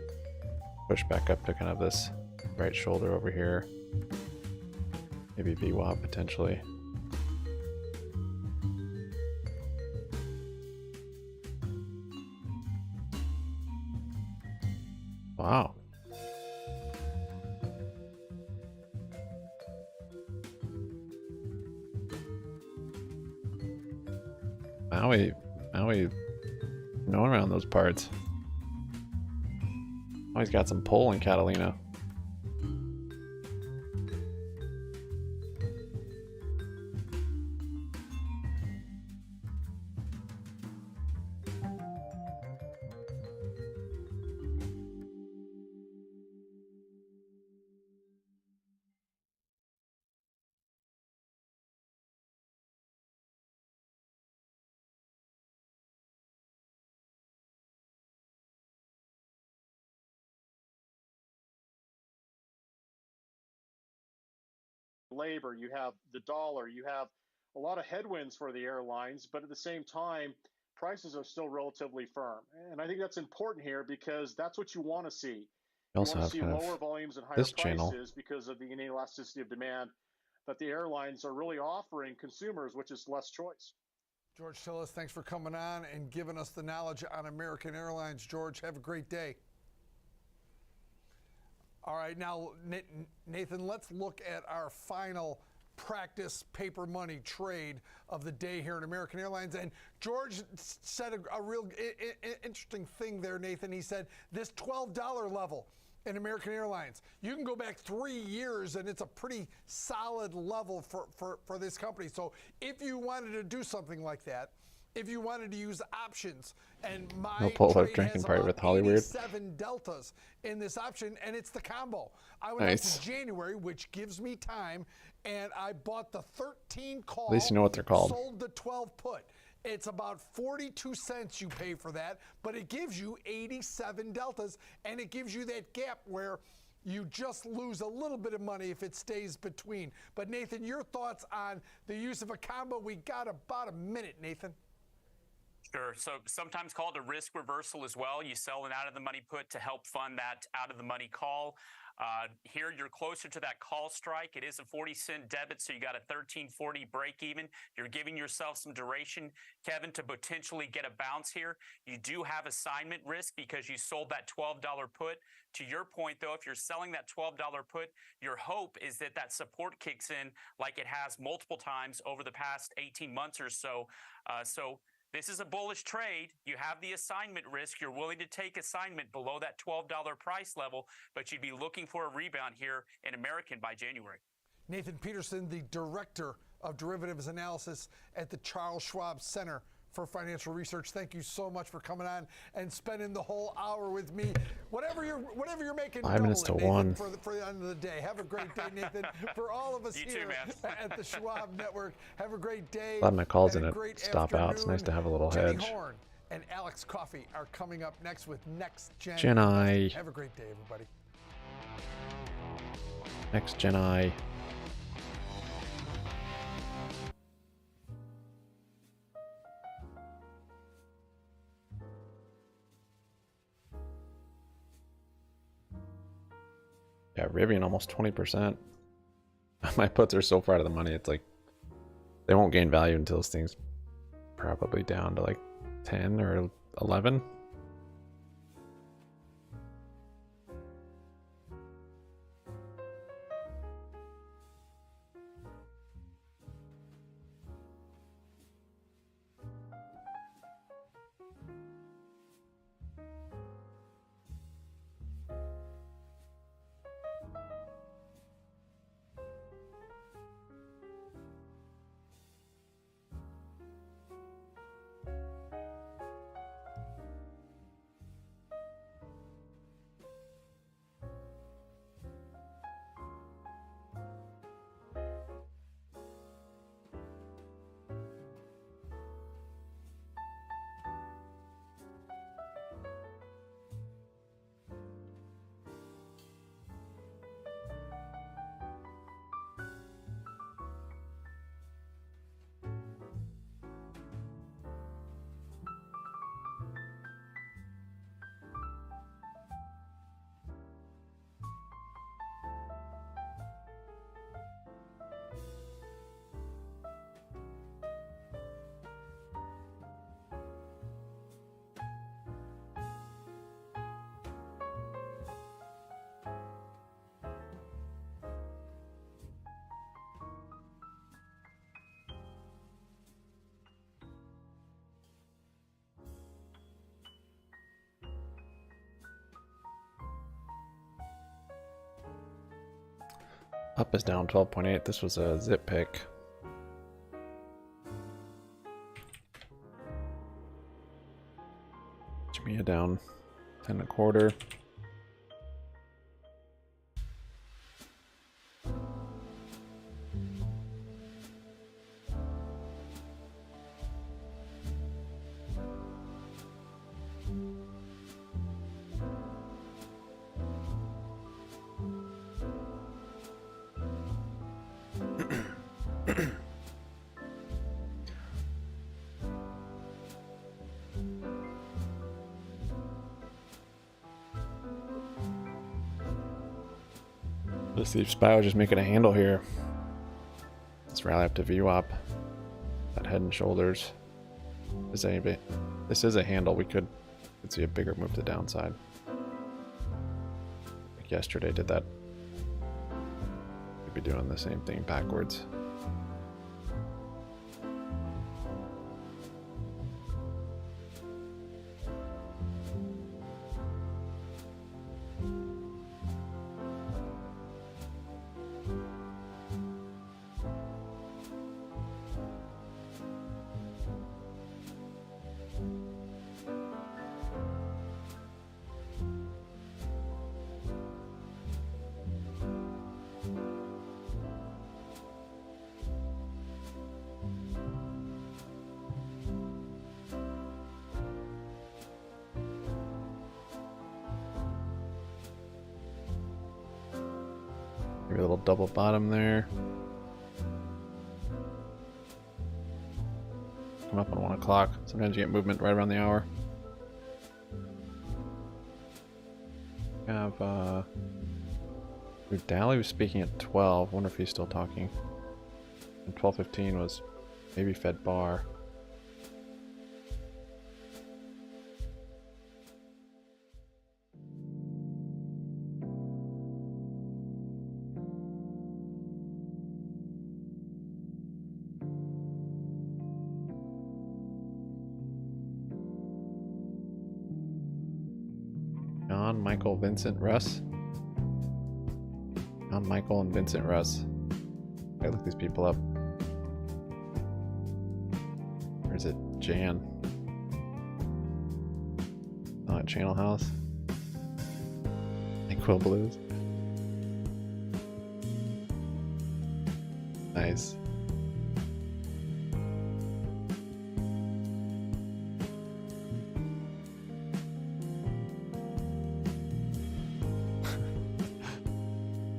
push back up to kind of this right shoulder over here. Maybe VWAP potentially. Wow. Maui known around those parts. Oh, he's got some pull in Catalina. Labor, you have the dollar, you have a lot of headwinds for the airlines, but at the same time, prices are still relatively firm. And I think that's important here because that's what you want to see. You also want to have see kind lower of volumes and higher this prices channel. because of the inelasticity of demand that the airlines are really offering consumers, which is less choice. George Tillis, thanks for coming on and giving us the knowledge on American Airlines. George, have a great day. All right, now, Nathan, let's look at our final practice paper money trade of the day here at American Airlines. And George said a real interesting thing there, Nathan. He said this $12 level in American Airlines, you can go back 3 years and it's a pretty solid level for this company. So if you wanted to do something like that, if you wanted to use options, and my trade drinking has party about with Hollywood. 87 deltas in this option, and it's the combo. I went out to January, which gives me time, and I bought the 13 call. At least you know what they're called. Sold the 12 put. It's about 42 cents you pay for that, but it gives you 87 deltas, and it gives you that gap where you just lose a little bit of money if it stays between. But Nathan, your thoughts on the use of a combo? We got about a minute, Nathan. Sure. So sometimes called a risk reversal as well. You sell an out-of-the-money put to help fund that out-of-the-money call. Here, you're closer to that call strike. It is a 40-cent debit, so you got a 13.40 break even. You're giving yourself some duration, Kevin, to potentially get a bounce here. You do have assignment risk because you sold that $12 put. To your point, though, if you're selling that $12 put, your hope is that that support kicks in like it has multiple times over the past 18 months or so. This is a bullish trade. You have the assignment risk. You're willing to take assignment below that $12 price level, but you'd be looking for a rebound here in American by January. Nathan Peterson, the Director of Derivatives Analysis at the Charles Schwab Center for Financial Research. Thank you so much for coming on and spending the whole hour with me. Whatever you're making, 5 minutes to Nathan, 1 for the end of the day. Have a great day, Nathan. For all of us here at the Schwab Network, have a great day. Glad my calls didn't stop out. It's nice to have a little Jenny hedge. Horn and Alex Coffey are coming up next with Next Gen. Gen I. Have a great day, everybody. Next Gen I. Yeah, Rivian almost 20%. My puts are so far out of the money, it's like they won't gain value until this thing's probably down to like 10 or 11. Up is down 12.8. This was a zip pick. GME down 10.25. Let's see if SPY was just making a handle here. Let's rally up to VWAP. That head and shoulders. This is a handle. We could see a bigger move to the downside. Like yesterday did that. Could be doing the same thing backwards. Maybe a little double bottom there. Come up on 1 o'clock. Sometimes you get movement right around the hour. We have Dally was speaking at 12. Wonder if he's still talking. And 12:15 was maybe Fed Bar. John, Michael, Vincent, Russ. John, Michael, and Vincent, Russ. I gotta look these people up. Or is it Jan? Not Channel House. Quill Blues. Nice.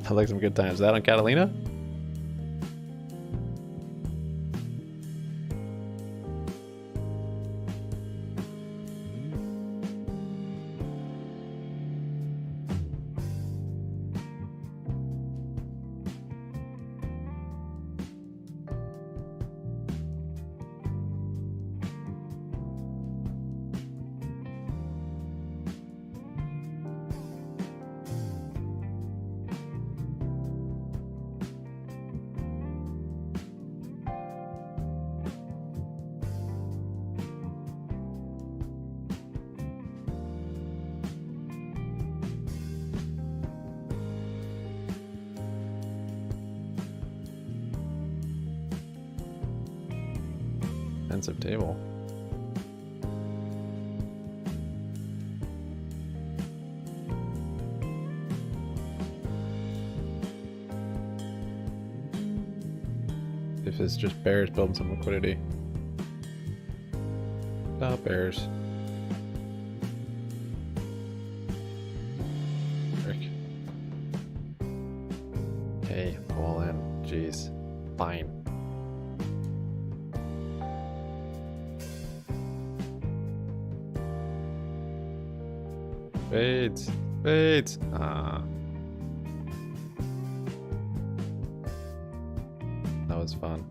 Sounds like some good times. Is that on Catalina? Expensive table. If it's just bears building some liquidity. Stop bears. Frick. Okay, all in. Jeez. Fine. Fades. Fades. Ah. That was fun.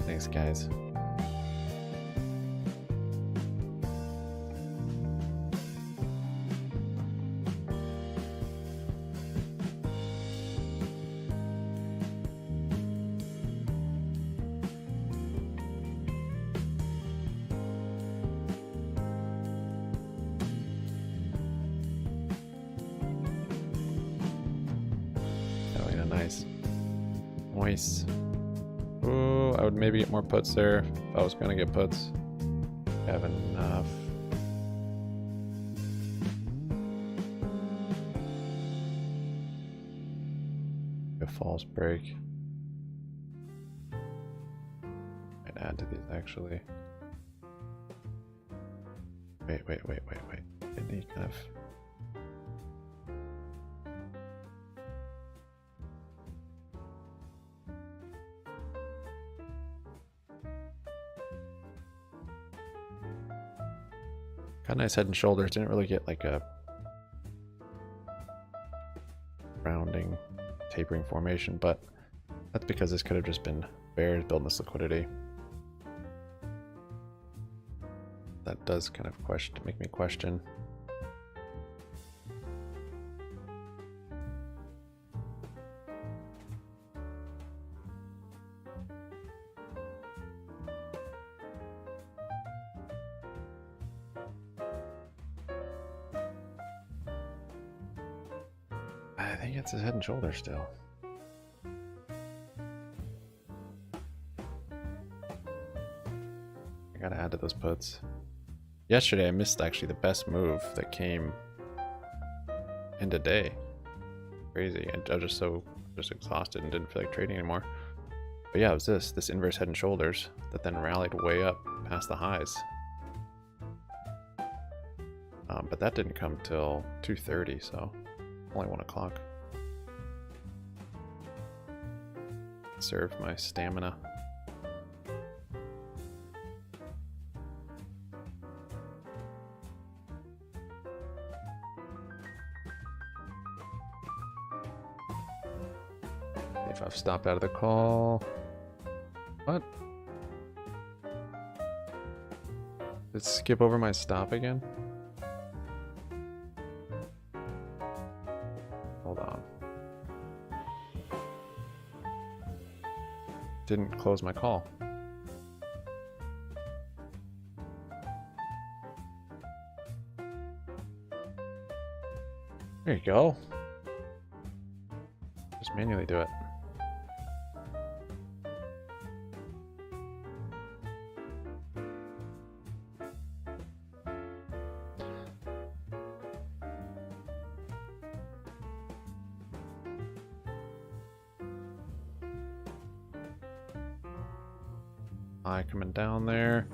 Thanks, guys. Nice. Nice. Ooh, I would maybe get more puts there if I was gonna get puts. Have enough. A false break. Might add to these actually. Wait. Didn't he kind of... Got a nice head and shoulders. Didn't really get like a rounding, tapering formation, but that's because this could have just been bears building this liquidity. That does kind of make me question. I think it's his head and shoulders still. I gotta add to those puts. Yesterday I missed actually the best move that came in today. Crazy. I was just exhausted and didn't feel like trading anymore. But yeah, it was this inverse head and shoulders that then rallied way up past the highs. But that didn't come till 2:30, so only 1 o'clock. Serve my stamina. If I've stopped out of the call. What? Did it skip over my stop again? Hold on. Didn't close my call. There you go. Just manually do it. Eye coming down there.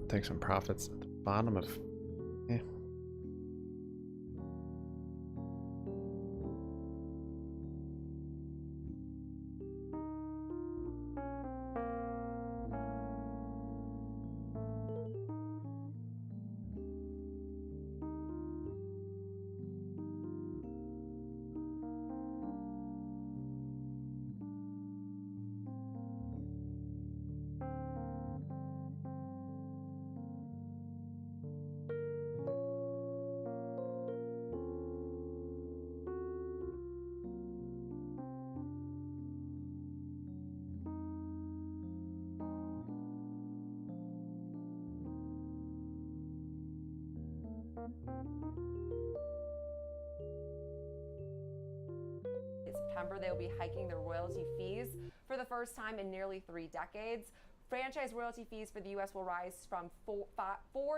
Take some profits at the bottom of... In September, they will be hiking their royalty fees for the first time in nearly 3 decades. Franchise royalty fees for the U.S. will rise from 4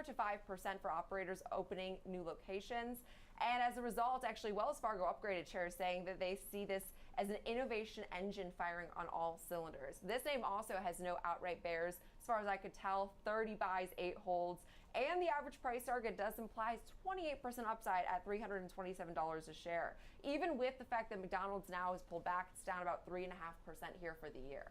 to 5% for operators opening new locations. And as a result, actually, Wells Fargo upgraded shares, saying that they see this as an innovation engine firing on all cylinders. This name also has no outright bears, as far as I could tell, 30 buys, 8 holds. And the average price target does imply 28% upside at $327 a share. Even with the fact that McDonald's now has pulled back, it's down about 3.5% here for the year.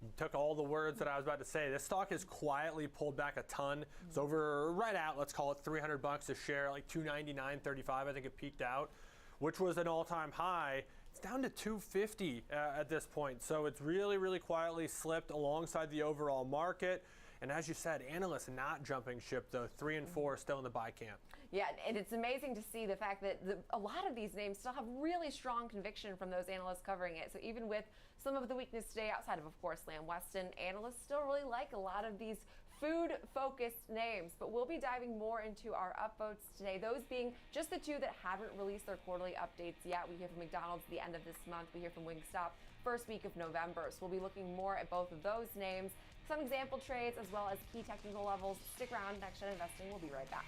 You took all the words that I was about to say. This stock has quietly pulled back a ton. It's over right at, let's call it $300 a share, like $299.35. I think it peaked out, which was an all-time high. It's down to $250 at this point. So it's really, really quietly slipped alongside the overall market. And as you said, analysts not jumping ship, though. 3 and 4 still in the buy camp. Yeah, and it's amazing to see the fact that a lot of these names still have really strong conviction from those analysts covering it. So even with some of the weakness today, outside of course, Lamb Weston, analysts still really like a lot of these food-focused names. But we'll be diving more into our upvotes today, those being just the 2 that haven't released their quarterly updates yet. We hear from McDonald's at the end of this month. We hear from Wingstop first week of November. So we'll be looking more at both of those names, some example trades, as well as key technical levels. Stick around. Next Gen Investing. We'll be right back.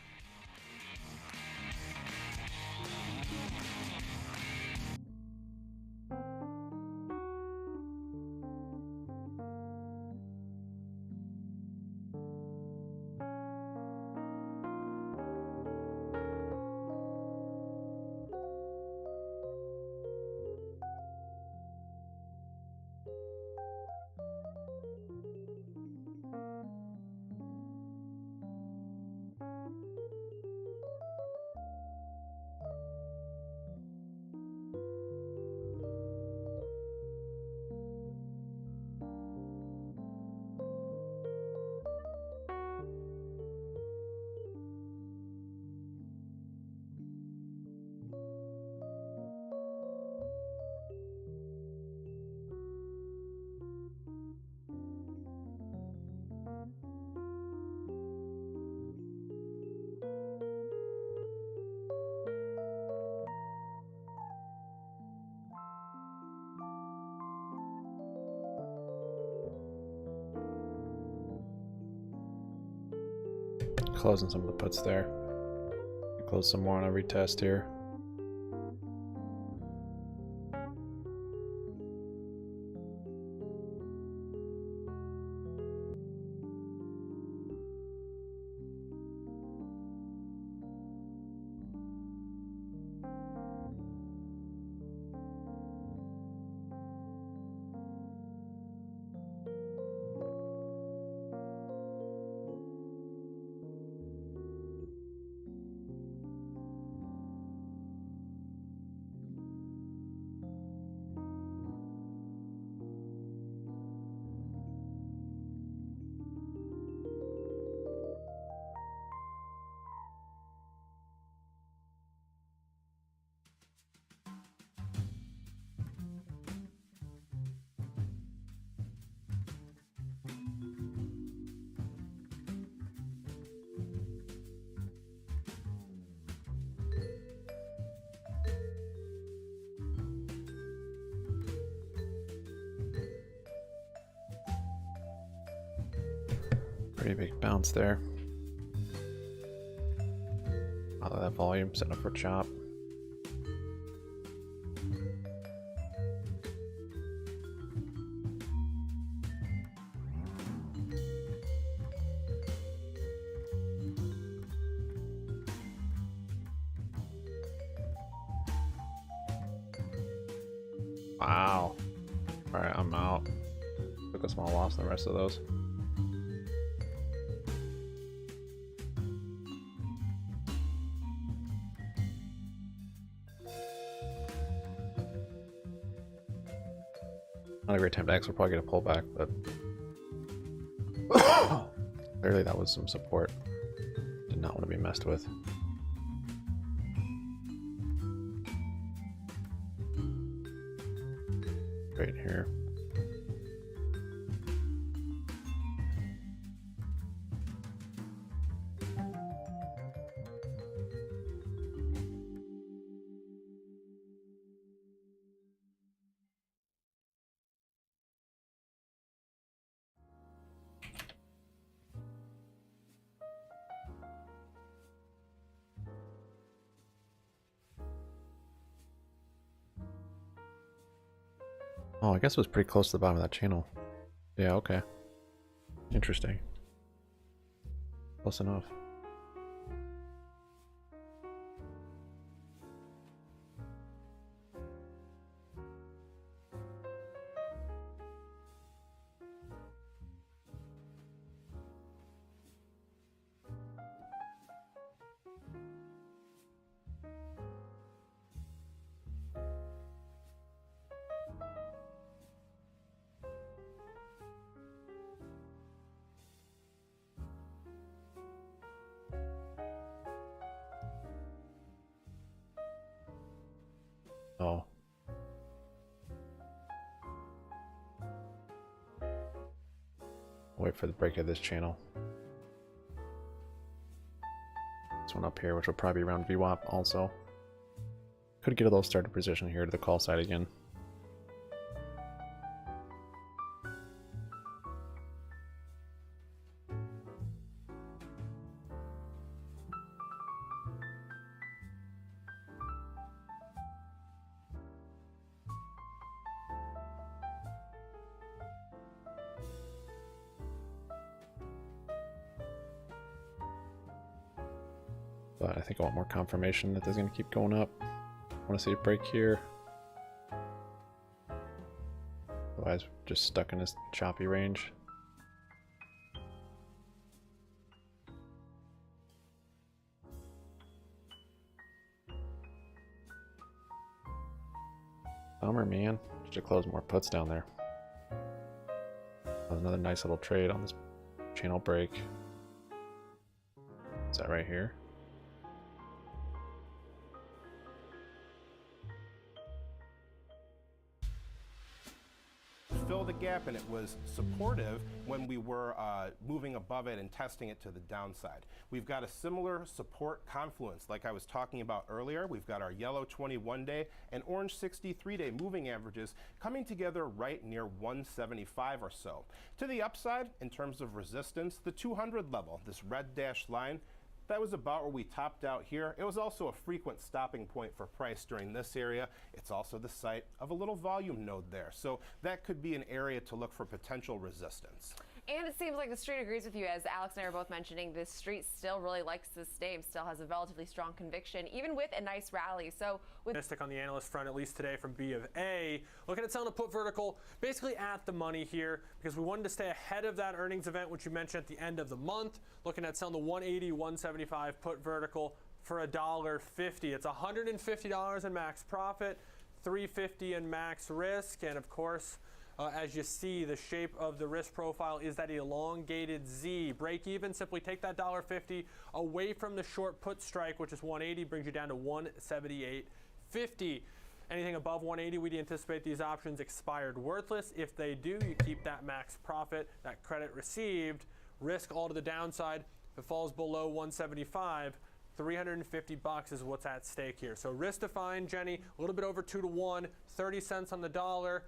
Closing some of the puts there. Close some more on every test here. Pretty big bounce there. Out of that volume, setting up for chop. Wow. Alright, I'm out. Took a small loss on the rest of those. Not a great time to X. We'll probably get a pullback, but clearly that was some support. Did not want to be messed with. Right here. Oh, I guess it was pretty close to the bottom of that channel. Yeah, okay. Interesting. Close enough. Oh. Wait for the break of this channel. This one up here, which will probably be around VWAP also. Could get a little started position here to the call side again. But I think I want more confirmation that this is going to keep going up. I want to see a break here. Otherwise, just stuck in this choppy range. Bummer, man. Should close more puts down there. Another nice little trade on this channel break. Is that right here? Fill the gap, and it was supportive when we were moving above it and testing it to the downside. We've got a similar support confluence like I was talking about earlier. We've got our yellow 21-day and orange 63-day moving averages coming together right near 175 or so. To the upside, in terms of resistance, the 200 level, this red dashed line, that was about where we topped out here. It was also a frequent stopping point for price during this area. It's also the site of a little volume node there. So that could be an area to look for potential resistance. And it seems like the street agrees with you, as Alex and I are both mentioning. The street still really likes this name, still has a relatively strong conviction, even with a nice rally. So with on the analyst front, at least today from B of A, looking at selling a put vertical basically at the money here because we wanted to stay ahead of that earnings event, which you mentioned at the end of the month. Looking at selling the 180, 175 put vertical for $1.50. It's $150 in max profit, $350 in max risk, and of course, as you see, the shape of the risk profile is that elongated Z. Break even, simply take that $1.50 away from the short put strike, which is 180, brings you down to 178.50. Anything above 180, we'd anticipate these options expired worthless. If they do, you keep that max profit, that credit received, risk all to the downside. If it falls below 175, $350 is what's at stake here. So risk defined, Jenny, a little bit over 2 to 1, 30 cents on the dollar.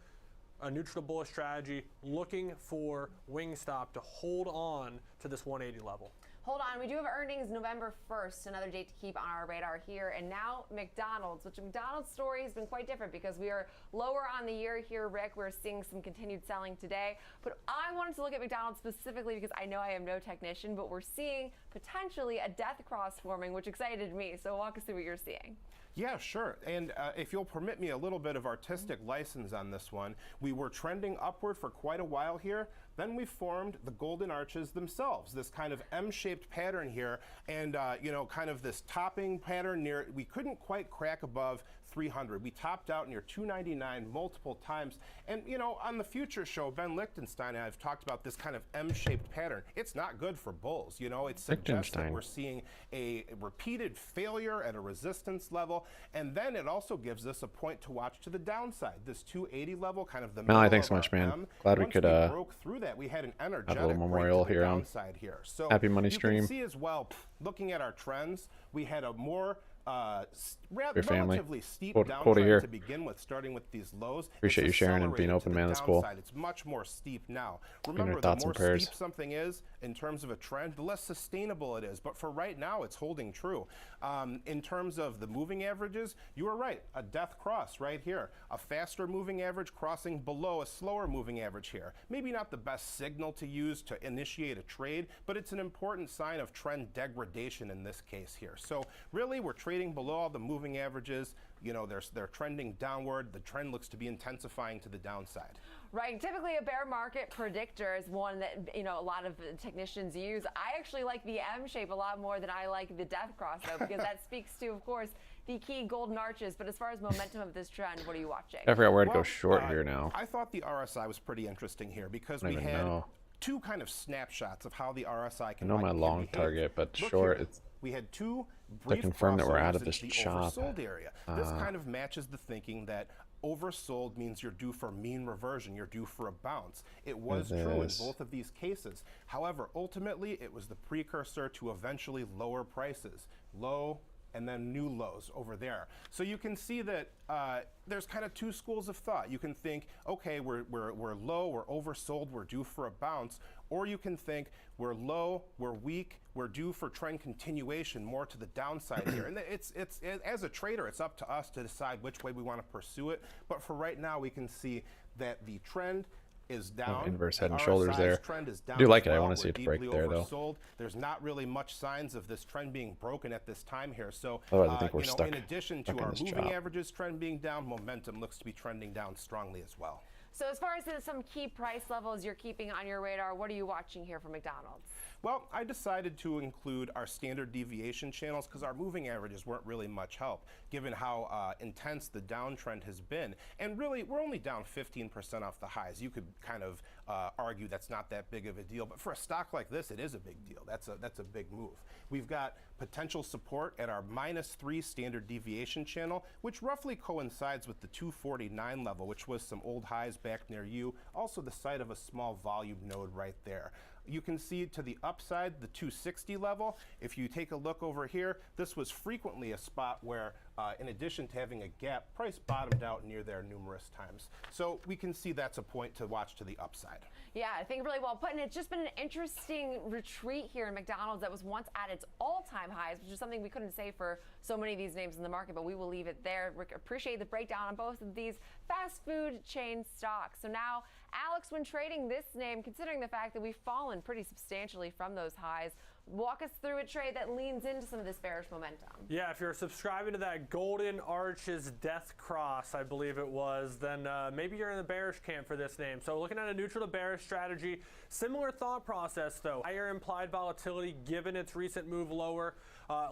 A neutral bullish strategy, looking for Wingstop to hold on to this 180 level. Hold on, we do have earnings November 1st, another date to keep on our radar here. And now McDonald's, which McDonald's story has been quite different because we are lower on the year here, Rick. We're seeing some continued selling today. But I wanted to look at McDonald's specifically because I know I am no technician, but we're seeing potentially a death cross forming, which excited me. So walk us through what you're seeing. Yeah, sure. And if you'll permit me a little bit of artistic license on this one, we were trending upward for quite a while here. Then we formed the golden arches themselves, this kind of M-shaped pattern here, and you know, kind of this topping pattern near, we couldn't quite crack above 300. We topped out near 299 multiple times. And, you know, on the future show, Ben Lichtenstein and I have talked about this kind of M-shaped pattern. It's not good for bulls. You know, it suggests that we're seeing a repeated failure at a resistance level. And then it also gives us a point to watch to the downside. This 280 level, kind of the Melanie, thanks so much, man. Glad we could broke through that. We had an energetic have a little memorial here on here. So Happy Money you Stream. can see as well, looking at our trends, we had a more relatively steep Quota downtrend here. to begin with, starting with these lows. Appreciate It's you sharing and being accelerated open, to the man. That's cool. downside. It's much more steep now. your Remember, the thoughts more and prayers. steep something is in terms of a trend, the less sustainable it is. But for right now, it's holding true. In terms of the moving averages, you are right. A death cross right here. A faster moving average crossing below a slower moving average here. Maybe not the best signal to use to initiate a trade, but it's an important sign of trend degradation in this case here. So really, we're trading below all the moving averages. You know, they're trending downward. The trend looks to be intensifying to the downside. Right. Typically, a bear market predictor is one that, you know, a lot of technicians use. I actually like the M shape a lot more than I like the death cross, though, because that speaks to, of course, the key golden arches. But as far as momentum of this trend, what are you watching? I forgot where to go short here now. I thought the RSI was pretty interesting here because I don't we even had know. two kind of snapshots of how the RSI can I know my long behave. target, but Look short, here. it's We had two to brief confirm that we're out of crossovers this into the chop. oversold area. This kind of matches the thinking that oversold means you're due for mean reversion, you're due for a bounce. It was true in both of these cases. However, ultimately, it was the precursor to eventually lower prices. Low and then new lows over there. So you can see that there's kind of two schools of thought. You can think, okay, we're low, we're oversold, we're due for a bounce. Or you can think we're low, we're weak, we're due for trend continuation, more to the downside here. And it's as a trader, it's up to us to decide which way we want to pursue it. But for right now, we can see that the trend is down. Inverse head and The shoulders RSI's there. trend is down I do like as it. I well. want to see We're it break deeply there, though. oversold. There's not really much signs of this trend being broken at this time here. So, Otherwise, I think we're you know, stuck- in addition stuck to in our this moving chop. averages trend being down, momentum looks to be trending down strongly as well. So as far as some key price levels you're keeping on your radar, what are you watching here for McDonald's? Well, I decided to include our standard deviation channels because our moving averages weren't really much help, given how intense the downtrend has been. And really, we're only down 15% off the highs. You could kind of argue that's not that big of a deal, but for a stock like this, it is a big deal. That's a big move. We've got potential support at our -3 standard deviation channel, which roughly coincides with the 249 level, which was some old highs back near you. Also the site of a small volume node right there. You can see to the upside, the 260 level. If you take a look over here, this was frequently a spot where, in addition to having a gap, price bottomed out near there numerous times. So we can see that's a point to watch to the upside. Yeah, I think really well put. And it's just been an interesting retreat here in McDonald's that was once at its all-time highs, which is something we couldn't say for so many of these names in the market, but we will leave it there. Rick, appreciate the breakdown on both of these fast food chain stocks. So now, Alex, when trading this name, considering the fact that we've fallen pretty substantially from those highs, walk us through a trade that leans into some of this bearish momentum. Yeah, if you're subscribing to that Golden Arches Death Cross, I believe it was, then maybe you're in the bearish camp for this name. So looking at a neutral to bearish strategy, similar thought process though. Higher implied volatility given its recent move lower,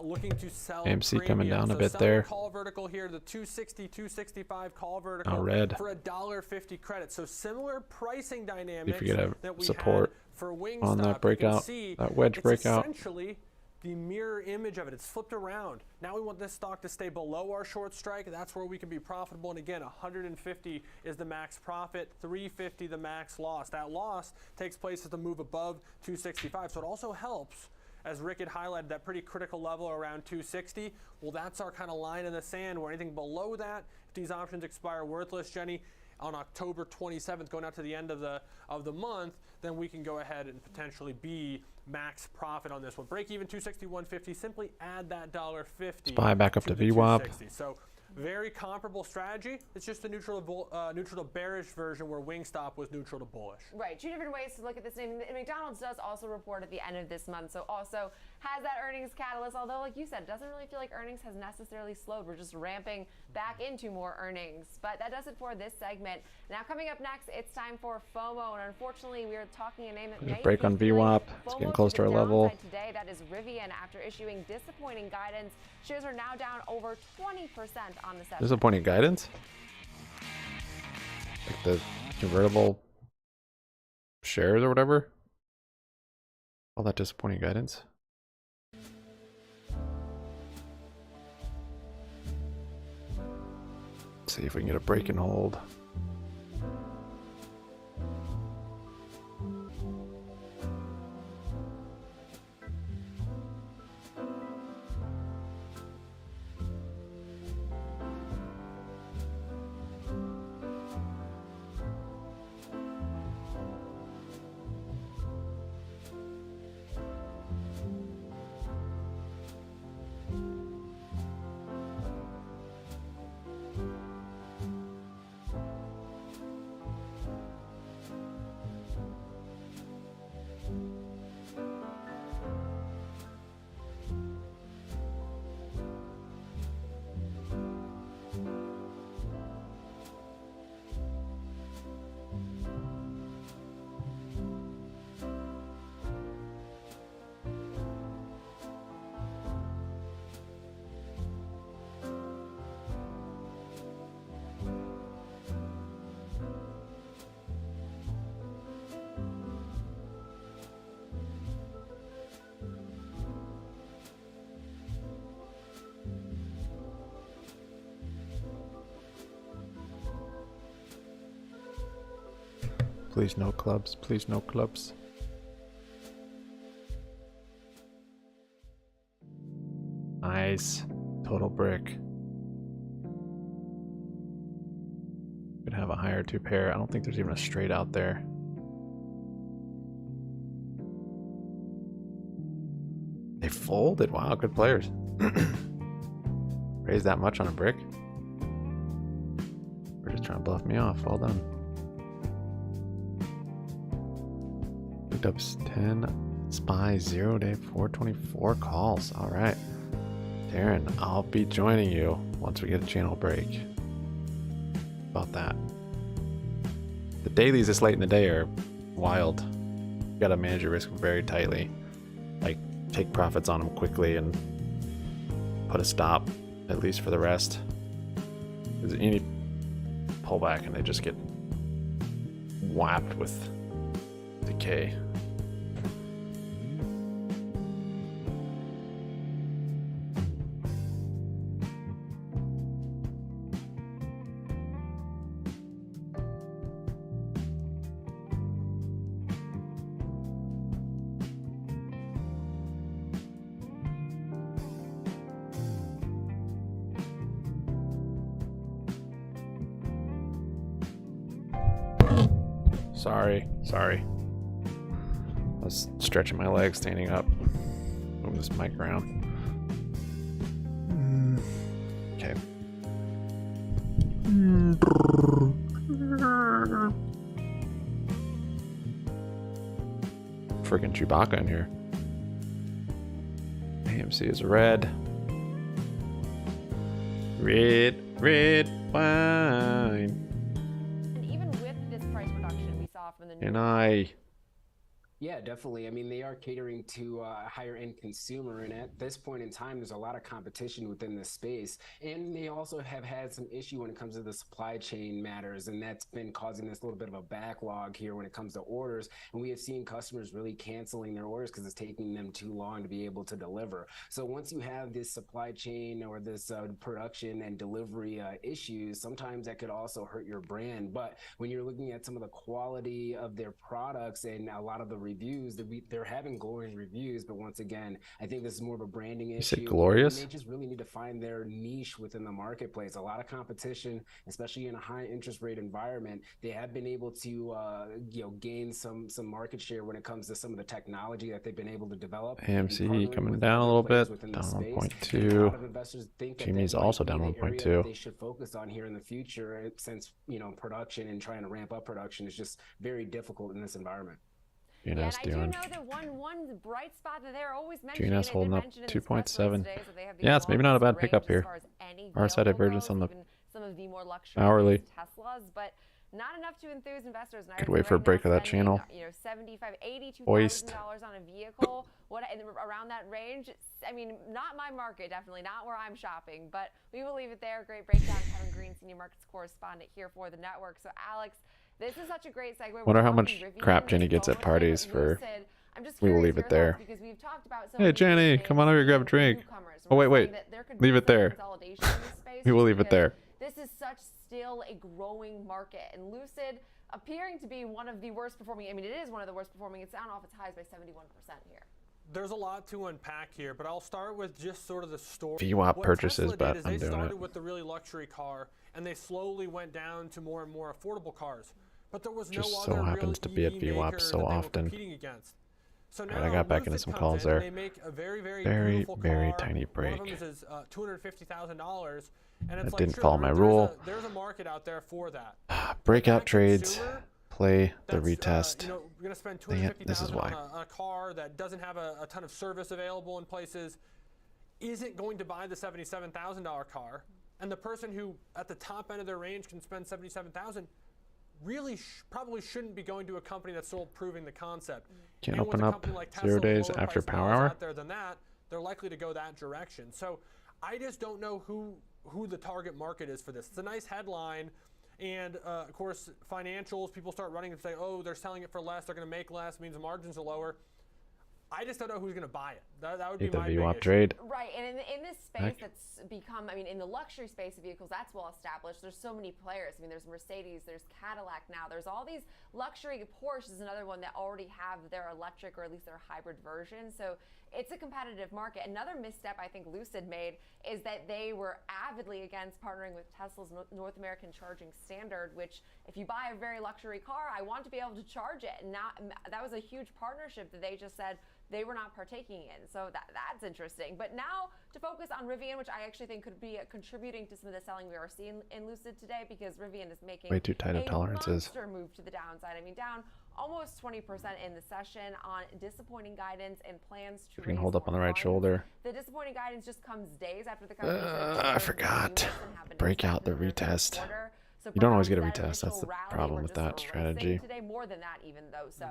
looking to sell AMC premium. coming down a bit selling there. Call vertical here, the 260, 265 call vertical Oh, red. for $1.50 credit. So similar pricing dynamics If you get a that we support had for Wingstop. on that You can breakout, see that wedge it's breakout. essentially the mirror image of it. It's flipped around. Now we want this stock to stay below our short strike. That's where we can be profitable. And again, 150 is the max profit, 350 the max loss. That loss takes place as the move above 265. So it also helps, as Rick had highlighted, that pretty critical level around 260. Well, that's our kind of line in the sand where anything below that, if these options expire worthless, Jenny, on October 27th, going out to the end of the month, then we can go ahead and potentially be max profit on this one. Break even 260, 150. Simply add that $1.50. Let's buy back up to the VWAP. 260. So very comparable strategy. It's just a neutral to bearish version where Wingstop was neutral to bullish. Right, two different ways to look at this name. And McDonald's does also report at the end of this month, so also has that earnings catalyst, although like you said, it doesn't really feel like earnings has necessarily slowed. We're just ramping back into more earnings. But that does it for this segment. Now coming up next, it's time for FOMO, and unfortunately we are talking a name that may Break be on feeling VWAP. It's FOMO getting close to our the level. downside today. That is Rivian after issuing disappointing guidance. Shares are now down over 20% on the session. Disappointing guidance? Like the convertible shares or whatever? All that disappointing guidance? Let's see if we can get a break and hold. Please no clubs. Please no clubs. Nice. Total brick. Could have a higher 2 pair. I don't think there's even a straight out there. They folded. Wow, good players. Raised that much on a brick. We're just trying to bluff me off. Well done. Picked up 10 spies, 0 day, 424 calls. All right. Darren, I'll be joining you once we get a channel break. About that. The dailies this late in the day are wild. You gotta manage your risk very tightly. Like, take profits on them quickly and put a stop, at least for the rest. Because any pullback and they just get whapped with decay. Sorry. I was stretching my legs standing up. Move this mic around. Okay. Freaking Chewbacca in here. AMC is red. Red wine. And Yeah, definitely. I mean, they are catering to a higher end consumer, and at this point in time, there's a lot of competition within this space. And they also have had some issue when it comes to the supply chain matters, and that's been causing this little bit of a backlog here when it comes to orders. And we have seen customers really canceling their orders because it's taking them too long to be able to deliver. So once you have this supply chain or this production and delivery issues, sometimes that could also hurt your brand. But when you're looking at some of the quality of their products and a lot of the reviews, they're having glorious reviews, but once again, I think this is more of a branding issue. You said glorious? They just really need to find their niche within the marketplace. A lot of competition, especially in a high interest rate environment. They have been able to gain some market share when it comes to some of the technology that they've been able to develop. AMC coming down a little bit, down 1.2. GME is also down 1.2. They should focus on here in the future, since production and trying to ramp up production is just very difficult in this environment. GNS and I doing. do know that one bright spot that they're always mentioning. GNS holding up 2.7. Yeah, it's maybe not a bad pickup here. RSI divergence on the some of the more luxury hourly. Teslas, but not enough to enthuse investors. And Could wait for a break of that channel. $82,000 on a vehicle, around that range. I mean, not my market, definitely not where I'm shopping, but we will leave it there. Great breakdown, Kevin Green, senior markets correspondent here for the network. So, Alex, this is such a great segue. Wonder how much crap Jenny gets at parties for. We will leave it there. Hey, Jenny, come on over here, grab a drink. Oh, wait. Leave it there. We will leave it there. This is still a growing market, and Lucid appearing to be one of the worst performing. I mean, it is one of the worst performing. It's down off its highs by 71% here. There's a lot to unpack here, but I'll start with just sort of the story. VWAP purchases, but I'm doing it. They started with the really luxury car, and they slowly went down to more and more affordable cars. But there was no just other so happens to be at VWAP so often. So now I got back into some calls there. They make a very very tiny break. One of them is $250,000, and it's that didn't follow my rule. There's a market out there for that. Breakout trades. Play the retest. We're going to spend $250,000 on a car that doesn't have a ton of service available in places, isn't going to buy the $77,000 car, and the person who at the top end of their range can spend $77,000 really probably shouldn't be going to a company that's still proving the concept. Can't and open up like 0 days after power hour. Out there than that, they're likely to go that direction. So I just don't know who the target market is for this. It's a nice headline. And of course, financials, people start running and say, oh, they're selling it for less, they're going to make less, means the margins are lower. I just don't know who's going to buy it. That would be Take the my VWAP big trade. Right, and in this space that's become, I mean, in the luxury space of vehicles, that's well established. There's so many players. I mean, there's Mercedes, there's Cadillac now. There's all these luxury. Porsche is another one that already have their electric or at least their hybrid version. So it's a competitive market. Another misstep I think Lucid made is that they were avidly against partnering with Tesla's North American charging standard, which if you buy a very luxury car, I want to be able to charge it. And that was a huge partnership that they just said they were not partaking in. So that's interesting. But now to focus on Rivian, which I actually think could be contributing to some of the selling we are seeing in Lucid today, because Rivian is making Way too tight of a tolerances. monster move to the downside. I mean, down almost 20% in the session on disappointing guidance and plans to If you can raise hold up on more the right funds. shoulder. The disappointing guidance just comes days after the company I forgot. Break out the retest. You don't always get a retest. That's the problem with that strategy. Today, more than that even though. So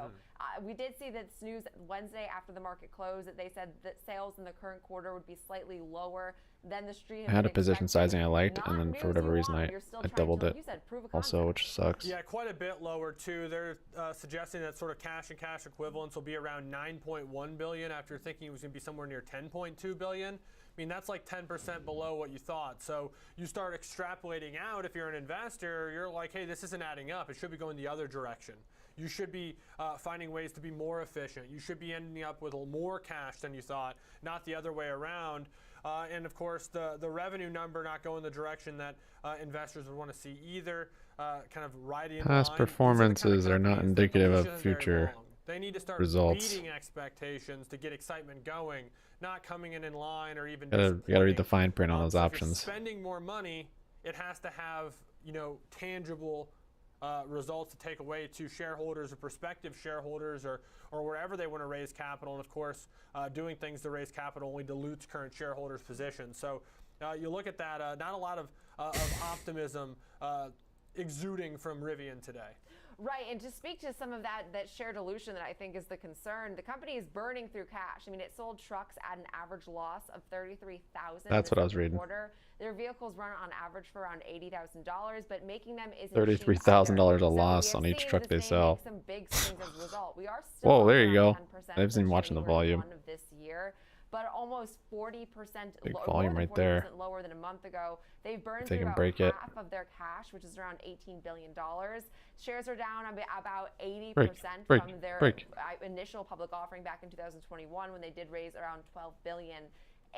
we did see this news Wednesday after the market closed that they said that sales in the current quarter would be slightly lower than the street. I had a position sizing I liked, and then for whatever reason I doubled it also, which sucks. Yeah, quite a bit lower too. They're suggesting that sort of cash and cash equivalents will be around 9.1 billion after thinking it was going to be somewhere near 10.2 billion. I mean, that's like 10% below what you thought. So you start extrapolating out. If you're an investor, you're like, hey, this isn't adding up. It should be going the other direction. You should be finding ways to be more efficient. You should be ending up with more cash than you thought, not the other way around. And of course, the revenue number not going the direction that investors would want to see either. Kind of right in Past line. performances are not indicative of future They need to start results. beating expectations to get excitement going, not coming in line or even. You gotta read the fine print on those So if options. you're spending more money, it has to have tangible results to take away to shareholders or prospective shareholders or wherever they want to raise capital. And of course, doing things to raise capital only dilutes current shareholders' positions. So you look at that, not a lot of optimism exuding from Rivian today. Right, and to speak to some of that share dilution that I think is the concern, the company is burning through cash. I mean, it sold trucks at an average loss of $33,000. That's what I was reading. Quarter. Their vehicles run on average for around $80,000, but making them isn't $33,000 a loss on each truck they sell. Some big swings as a result. We are still Whoa, there you go. 10% I haven't been watching the volume. Of this year, but almost 40% Big volume right there. Lower than a month ago. They've burned If they through can about break it. half of their cash, which is around $18 billion. Shares are down about 80% from their initial public offering back in 2021 when they did raise around $12 billion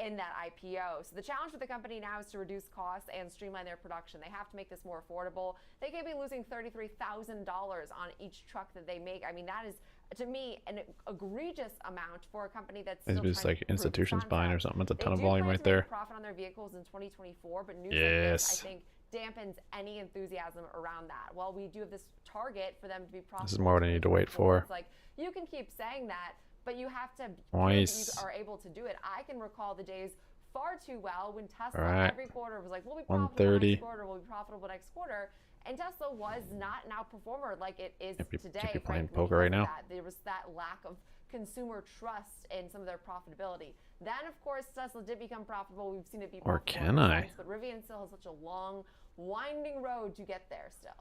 in that IPO. So the challenge for the company now is to reduce costs and streamline their production. They have to make this more affordable. They could be losing $33,000 on each truck that they make. I mean, that is, to me, an egregious amount for a company that's Maybe still just trying like to improve institutions its buying or concept. something. That's a They ton of do volume plan right to make there. profit on their vehicles in 2024, but news like Yes. this, I think, dampens any enthusiasm around that. While we do have this target for them to be profitable, This is more what I need to wait for. it's like you can keep saying that, but you have to Nice. prove you are able to do it. I can recall the days far too well when Tesla All right. every quarter was like, we'll be profitable 130. next quarter, we'll be profitable next quarter. And Tesla was not an outperformer like it is today. Should be playing frankly, poker right because of now. that. There was that lack of consumer trust in some of their profitability. Then, of course, Tesla did become profitable. We've seen it be Or profitable can ever I? since, but Rivian still has such a long, winding road to get there still.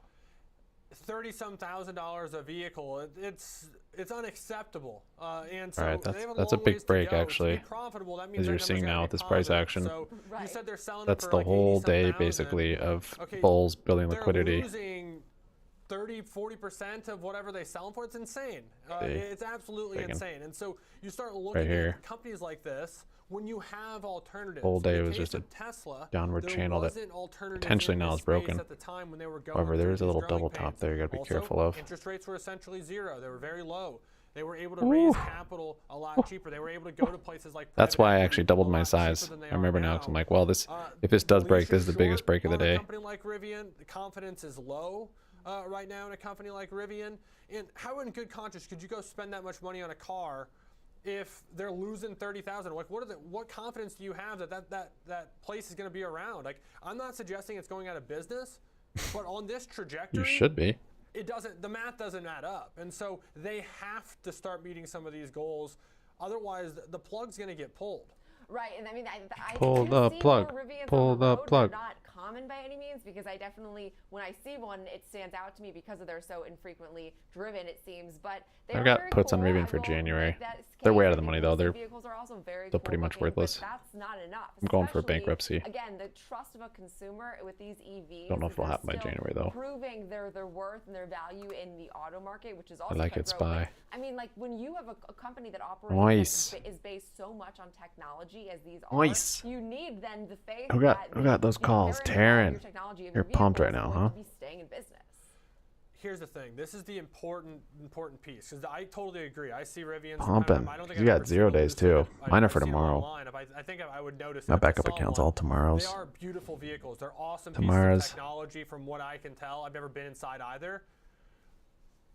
$30-some thousand a vehicle. It's unacceptable. And so All right, they have that's a long big ways to break go. To actually, be profitable, that means as their you're seeing numbers now gotta with be this price positive. action. So you said they're selling That's it for the like whole 80-some day thousand. basically of Okay, bulls building they're liquidity. losing 30-40% of whatever they sell them for. It's insane. See. It's absolutely Bacon. insane. And so you start looking here. at companies like this when you have alternatives. Whole day In the was case just a of Tesla, downward there channel that wasn't alternatives potentially in now this is broken. space at the time when they were going However, there through is a these little growing double pains. top there you gotta be Also, careful of. Interest rates were essentially zero. They were very low. They were able to raise capital a lot cheaper. They were able to go to places like That's private why I equity actually a doubled lot my cheaper size. than they I remember are now because I'm like, well, this if this does break, this is the biggest break of the on a day. company like Rivian, the confidence is low right now in a company like Rivian. And how in good conscience could you go spend that much money on a car if they're losing 30,000? Like, what confidence do you have that place is going to be around? Like, I'm not suggesting it's going out of business, but on this trajectory, You should be. it doesn't. The math doesn't add up, and so they have to start meeting some of these goals. Otherwise, the plug's going to get pulled. Right, and I mean, I Pull do the see plug. more Rivians Pull on the road, plug. They're not common by any means, because I definitely, when I see one, it stands out to me because they're so infrequently driven, it seems. But I've got puts on Rivian for January. They're way out of the money though. They're vehicles are also very still pretty much worthless. That's not enough. I'm going for bankruptcy. Again, the trust of a consumer with these EVs. Don't know if it'll happen by January though. Proving their worth and their value in the auto market, which is also I like it, Spy. I mean, like when you have a company that operates is based so much on technology as these are, you need then the faith. Who got those calls? Taryn. You're pumped right now, huh? Be staying in business. Here's the thing. This is the important piece, because I totally agree. I see Rivian's Pumping. You got 0 days too. Mine are for tomorrow. I think I would notice. My backup account's all tomorrow's. They are beautiful vehicles. They're awesome Tomorrow's. pieces of technology, from what I can tell. I've never been inside either.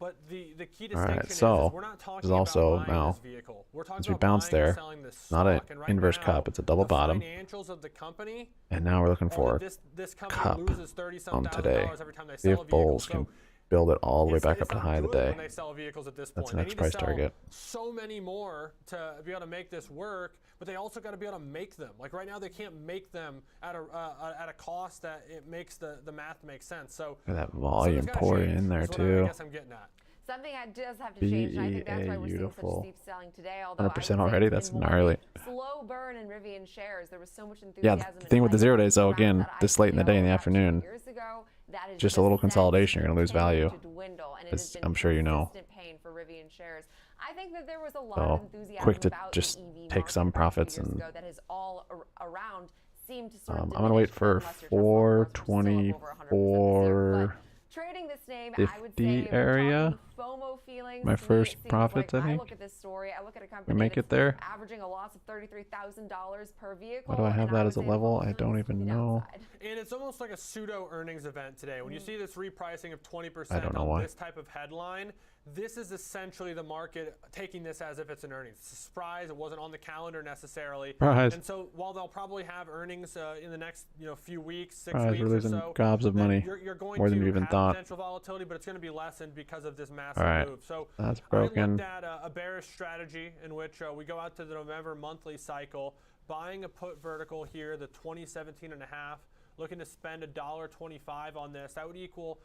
But the key distinction Alright, so is we're not talking this is also about buying now this vehicle. We're talking as we about bounce buying or there. selling this Not an stock. And right inverse now, cup. It's a double the bottom. Financials of the company, And now we're looking for this cup loses on today. every time they See sell if Bulls can build it all the way back up to the high of the day. when they sell vehicles at this That's point. the They next need price to sell target. so many more to be able to make this work, but they also got to be able to make them. Like right now, they can't make them at a cost that it makes the math make sense. So Look at that volume pouring in there too. I guess I'm getting at. Something that does have to change, and I think that's why we're seeing such steep selling today. Although 100% already. That's gnarly. Slow burn in Rivian shares. There was so much enthusiasm. Yeah, the thing with the 0 days though, again, this late in the day in the afternoon, just a little consolidation, you're gonna lose value. As I'm sure you know. Pain for Rivian shares. I think that there was a lot So of enthusiasm quick to about just the EV take some profits years and. ago that is all around seemed to sort of I'm gonna wait for 424. Trading this name, 50 area. FOMO feelings. My first profits, I I think. look at this story. I look at a company We make it there. averaging a loss of $33,000 per vehicle. Why do I have that as a level? I don't even know. And it's almost like a pseudo earnings event today. When you see this repricing of 20% I don't know on why. this type of headline, this is essentially the market taking this as if it's an earnings. It's a surprise. It wasn't on the calendar necessarily. Surprise. And so while they'll probably have earnings in the next few weeks, 6 Surprise, weeks we're losing or so, gobs of money. you're going More than to you even have thought. potential volatility, but it's going to be lessened because of this massive Alright, move. So that's I broken. looked at a bearish strategy in which we go out to the November monthly cycle, buying a put vertical here, the 2017.5, looking to spend $1.25 on this. That would equal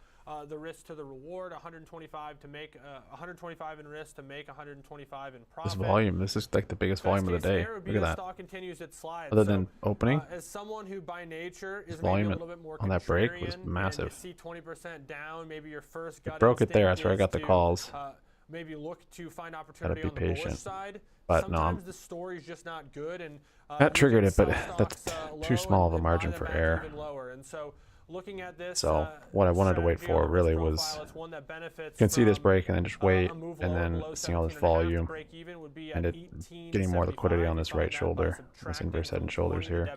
the risk to the reward, 125 to make 125 in risk to make 125 in profit. This volume, this is like the biggest volume of the day. Look at that. Stock continues its slide. Other than opening, as someone who by nature is volume maybe a little bit more on that break was contrarian, massive. and you see 20% down, maybe your first gut It broke it there. That's instinct where I is got the to, calls. Maybe look to find opportunity be on the bullish patient. side. But no, Sometimes the story's just not good, and that triggered it, but that's low too small of a and buy margin them for back error. even lower. And so looking at this, So what I wanted to wait strategy on for the really risk was, profile, it's one that benefits you can see this from, break and then just wait, a move and lower then below seeing all this 17.5 to volume, break even would be and at it getting more liquidity on this right shoulder, this inverse head and shoulders here.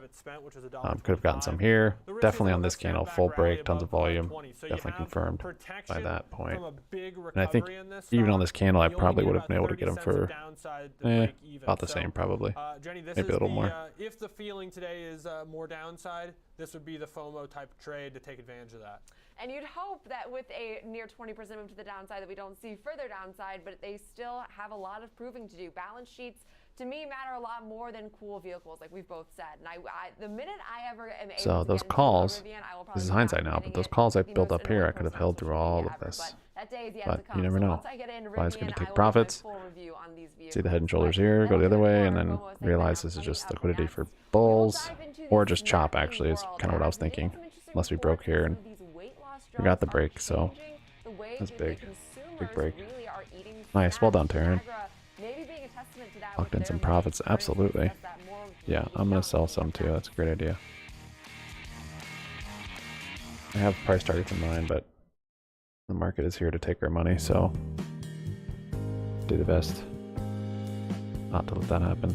Could have gotten some here. Definitely on this candle, full break, tons of volume. Definitely confirmed by that point. And I think even on this candle, I probably would have been able to get them for about the same, probably. Jenny, this Maybe is a little the, more. If the feeling today is more downside, this would be the FOMO type trade to take advantage of that. And you'd hope that with a near 20% move to the downside that we don't see further downside, but they still have a lot of proving to do. Balance sheets, to me, matter a lot more than cool vehicles, like we've both said. And the minute I ever am able So to those get into calls, Rivian, I will this is probably hindsight be now, but getting those it calls I the built most up here, I annoying could have person held on through social all media of ever. this. But that day is yet But to come. you never So know. once I get into Fly's Rivian, going to I take will profits. have my full review on these vehicles. See the head and shoulders here, go the other way, and then realize this is just liquidity for bulls, or just chop actually is kind of what I was thinking. Unless we broke here and we got the break, so that's big. Big break. Nice, well done, Taryn. Locked in some profits, absolutely. Yeah, I'm gonna sell some too, that's a great idea. I have price targets in mind, but the market is here to take our money, so do the best not to let that happen.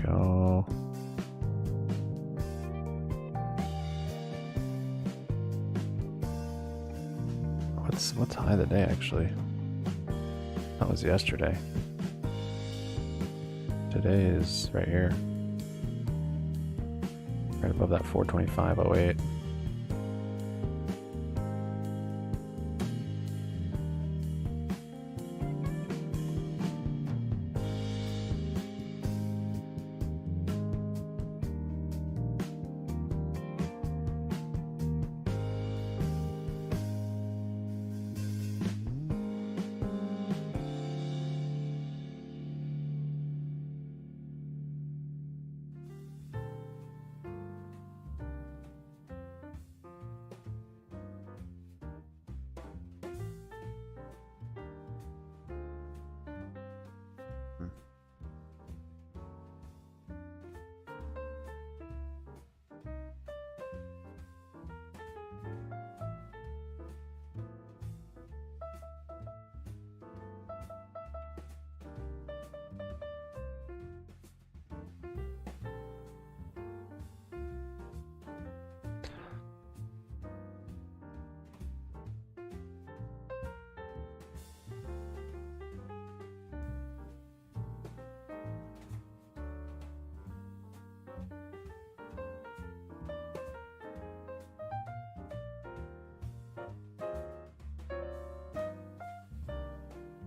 Go. What's high of the day actually? That was yesterday. today is right here. Right above that 425.08.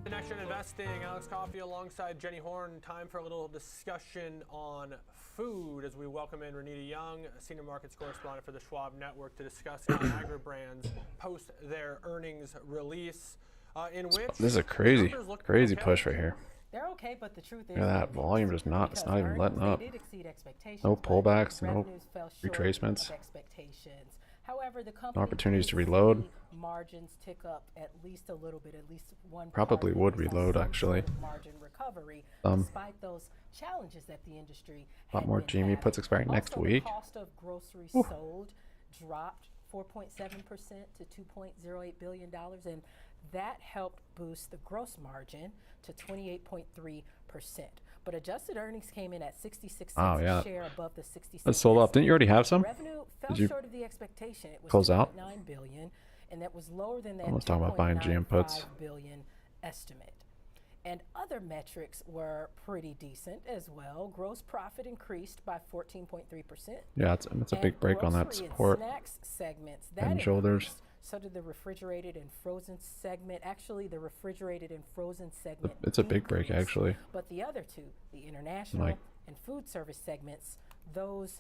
Connection Investing, Alex Coffey alongside Jenny Horn. Time for a little discussion on food as we welcome in Renita Young, Senior Markets Correspondent for the Schwab Network, to discuss how agri-brands post their earnings release, in which This is a crazy push right here. They're okay, but the truth is, Look at that volume just not, it's not even letting up. They did exceed expectations, No but pullbacks, no revenues fell short retracements. of expectations. However, the company No opportunities did to reload. see margins tick up at least a little bit, at least one. Probably would reload actually. Margin recovery, Um, despite those challenges that the industry A lot had more been GME having. puts expiring next Also, week. The cost of groceries Whew. sold dropped 4.7% to $2.08 billion, and that helped boost the gross margin to 28.3%. But adjusted earnings came in at 66 cents a share above the 66. That's sold off. Didn't you already have some? Revenue fell Did you short of the expectation. It was close out? $2.9 billion, and that was lower than that Let's talk about buying GM puts. $2.95 billion estimate. And other metrics were pretty decent as well. Gross profit increased by 14.3%. Yeah, it's a big break on that support. And snacks segments, Head and that shoulders. increased. So did the refrigerated and frozen segment. Actually, the refrigerated and frozen segment. It's a big break, decreased. actually. But the other two, the international and food service segments, those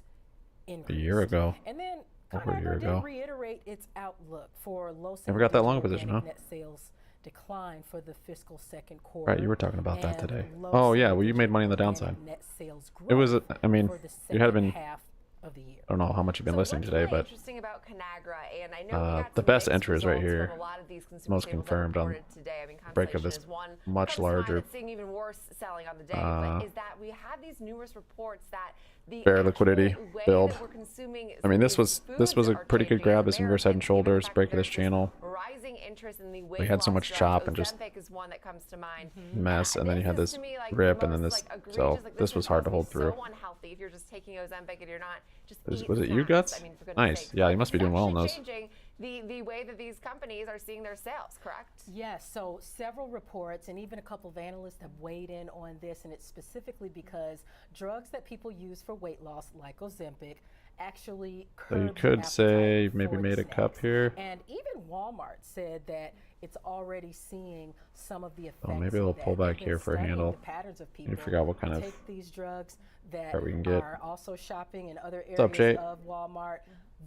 increased. A year ago. And then Over a year Conagra did ago. reiterate its outlook for low Never got that long single-digit position, huh? organic net sales decline for the fiscal second quarter. Right, you were talking about that and today. low Oh yeah, well you single-digit made money on the organic downside. net sales It was, growth I mean, for the you had second been. half of the year. I don't know how much you've been listening what's today, really but interesting about Conagra, and I know we got the some best mixed entry is right results here. from a lot of these consumer Most staples that confirmed on reported today. I mean, break of Constellation this is one much comes to mind larger. that's seeing even worse selling on the day, but is that we have these numerous reports that the Fair liquidity actual way build. that we're consuming I mean, this these was foods a are pretty good changing grab as as inverse head and Americans, given the shoulders, fact break that of this there's channel. rising interest in the weight We had so loss much drugs. chop and just Ozempic is one that comes to mind. mess, and then you had This this is, to me, like, the rip, and then most, this. like, egregious, So like, this was hard to hold through. so unhealthy if you're just taking Ozempic and you're not just Was it you, Guts? I mean, for goodness Nice. sakes. Yeah, But you must be this is doing well in actually those. changing the way that these companies are seeing their sales, correct? Yes, so several reports and even a couple of analysts have weighed in on this, and it's specifically because drugs that people use for weight loss, like Ozempic, actually So you curb the could say appetite maybe for made a snacks. cup here. And even Walmart said that it's already seeing some of the effects. Oh, maybe a little of that. pullback They've been here for a studying handle. The patterns of Need people to figure out what kind who of take these drugs that chart we can get. are also shopping in other What's up, areas Jay? of Walmart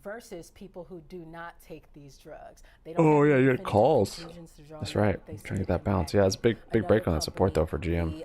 versus people who do not take these drugs. They Oh have yeah, any you had definitive calls. conclusions to draw That's from right. what they I'm see trying to get in that balance. their Yeah, it's big Another break on that support though for company, GM.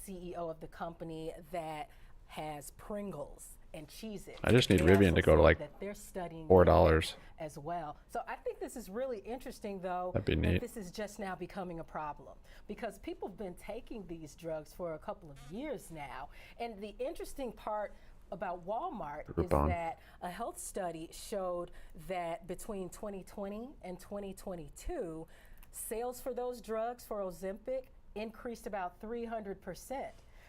The CEO of the company that has Pringles and Cheez-Its. I just need they Rivian also to go to said like that they're studying $4. as well. So I think this is really interesting, though, That'd be that neat. this is just now becoming a problem because people have been taking these drugs for a couple of years now. And the interesting part about Walmart is Groupon. that a health study showed that between 2020 and 2022, sales for those drugs for Ozempic increased about 300%.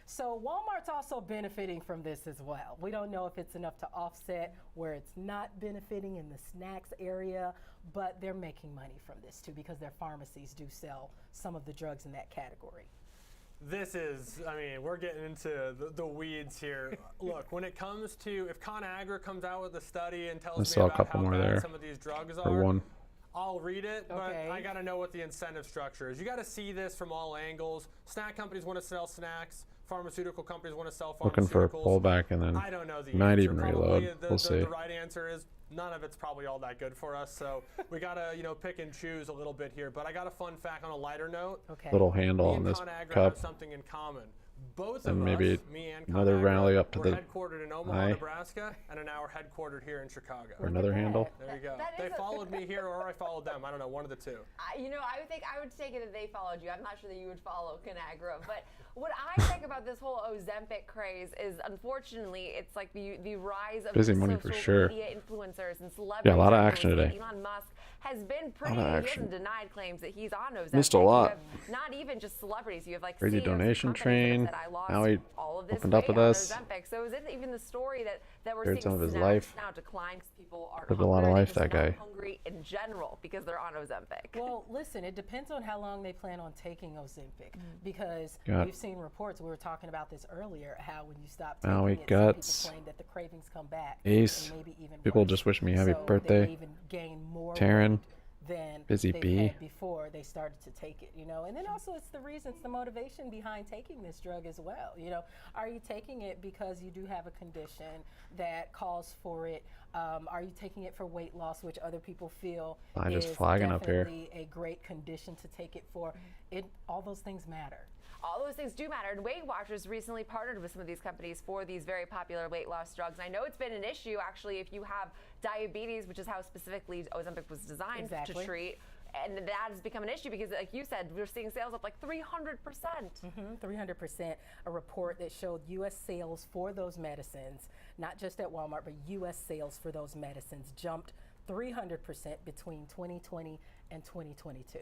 So Walmart's also benefiting from this as well. We don't know if it's enough to offset where it's not benefiting in the snacks area, but they're making money from this too because their pharmacies do sell some of the drugs in that category. This is, I mean, we're getting into the weeds here. Look, when it comes to, if ConAgra comes out with a study and tells I me saw a about couple how more bad there. some of these drugs Or are, one. I'll read it, but Okay. I got to know what the incentive structure is. You got to see this from all angles. Snack companies want to sell snacks. Pharmaceutical companies want to sell pharmaceuticals. Looking for a pullback and then I don't know the might answer. even Probably reload. The, We'll the, see. the right answer is none of it's probably all that good for us. So we got to, pick and choose a little bit here. But I got a fun fact on a lighter note. Okay. Little handle Me on and this ConAgra cup. have something in common. Both And of maybe us, me and another ConAgra, rally up to we're the headquartered in Omaha, eye. Nebraska, and are now headquartered here in Chicago. Or another handle. There you go. That They is a- followed me here, or I followed them. I don't know, one of the two. I would think I would take it that they followed you. I'm not sure that you would follow ConAgra, but what I think about this whole Ozempic craze is, unfortunately, it's like the rise of Busy money for social sure. media influencers and celebrities. Yeah, a lot of action influencing. today. Elon Musk has been pretty. Lot of He action. hasn't denied claims that he's on Ozempic. Missed a lot. You have not even just celebrities. You have like Crazy CEOs of donation companies train. that have said, I lost Now he all of this opened up weight with on us. Ozempic. So is it even the story that we're Shared seeing some of his snacks life. now decline because people aren't Lived a lot of hungry, life, they're that just not guy. hungry in general because they're on Ozempic. Well, listen, it depends on how long they plan on taking Ozempic, because Got- we've seen reports. We were talking about this earlier. How when you stop Maui taking it, guts. some people claim that the cravings come back. Ace. And maybe even People worse. just wish me happy So birthday. They may even gain more Taryn. weight than Busy they've bee. had before they started to take it. And then also it's the reasons, the motivation behind taking this drug as well. Are you taking it because you do have a condition that calls for it? Are you taking it for weight loss, which other people feel Line is just flagging up here. definitely a great condition to take it for? All those things matter. All those things do matter, and Weight Watchers recently partnered with some of these companies for these very popular weight loss drugs. And I know it's been an issue, actually, if you have diabetes, which is how specifically Ozempic was designed to treat. And that has become an issue because, like you said, we're seeing sales up like 300%. 300%. A report that showed U.S. sales for those medicines, not just at Walmart, but U.S. sales for those medicines jumped 300% between 2020 and 2022.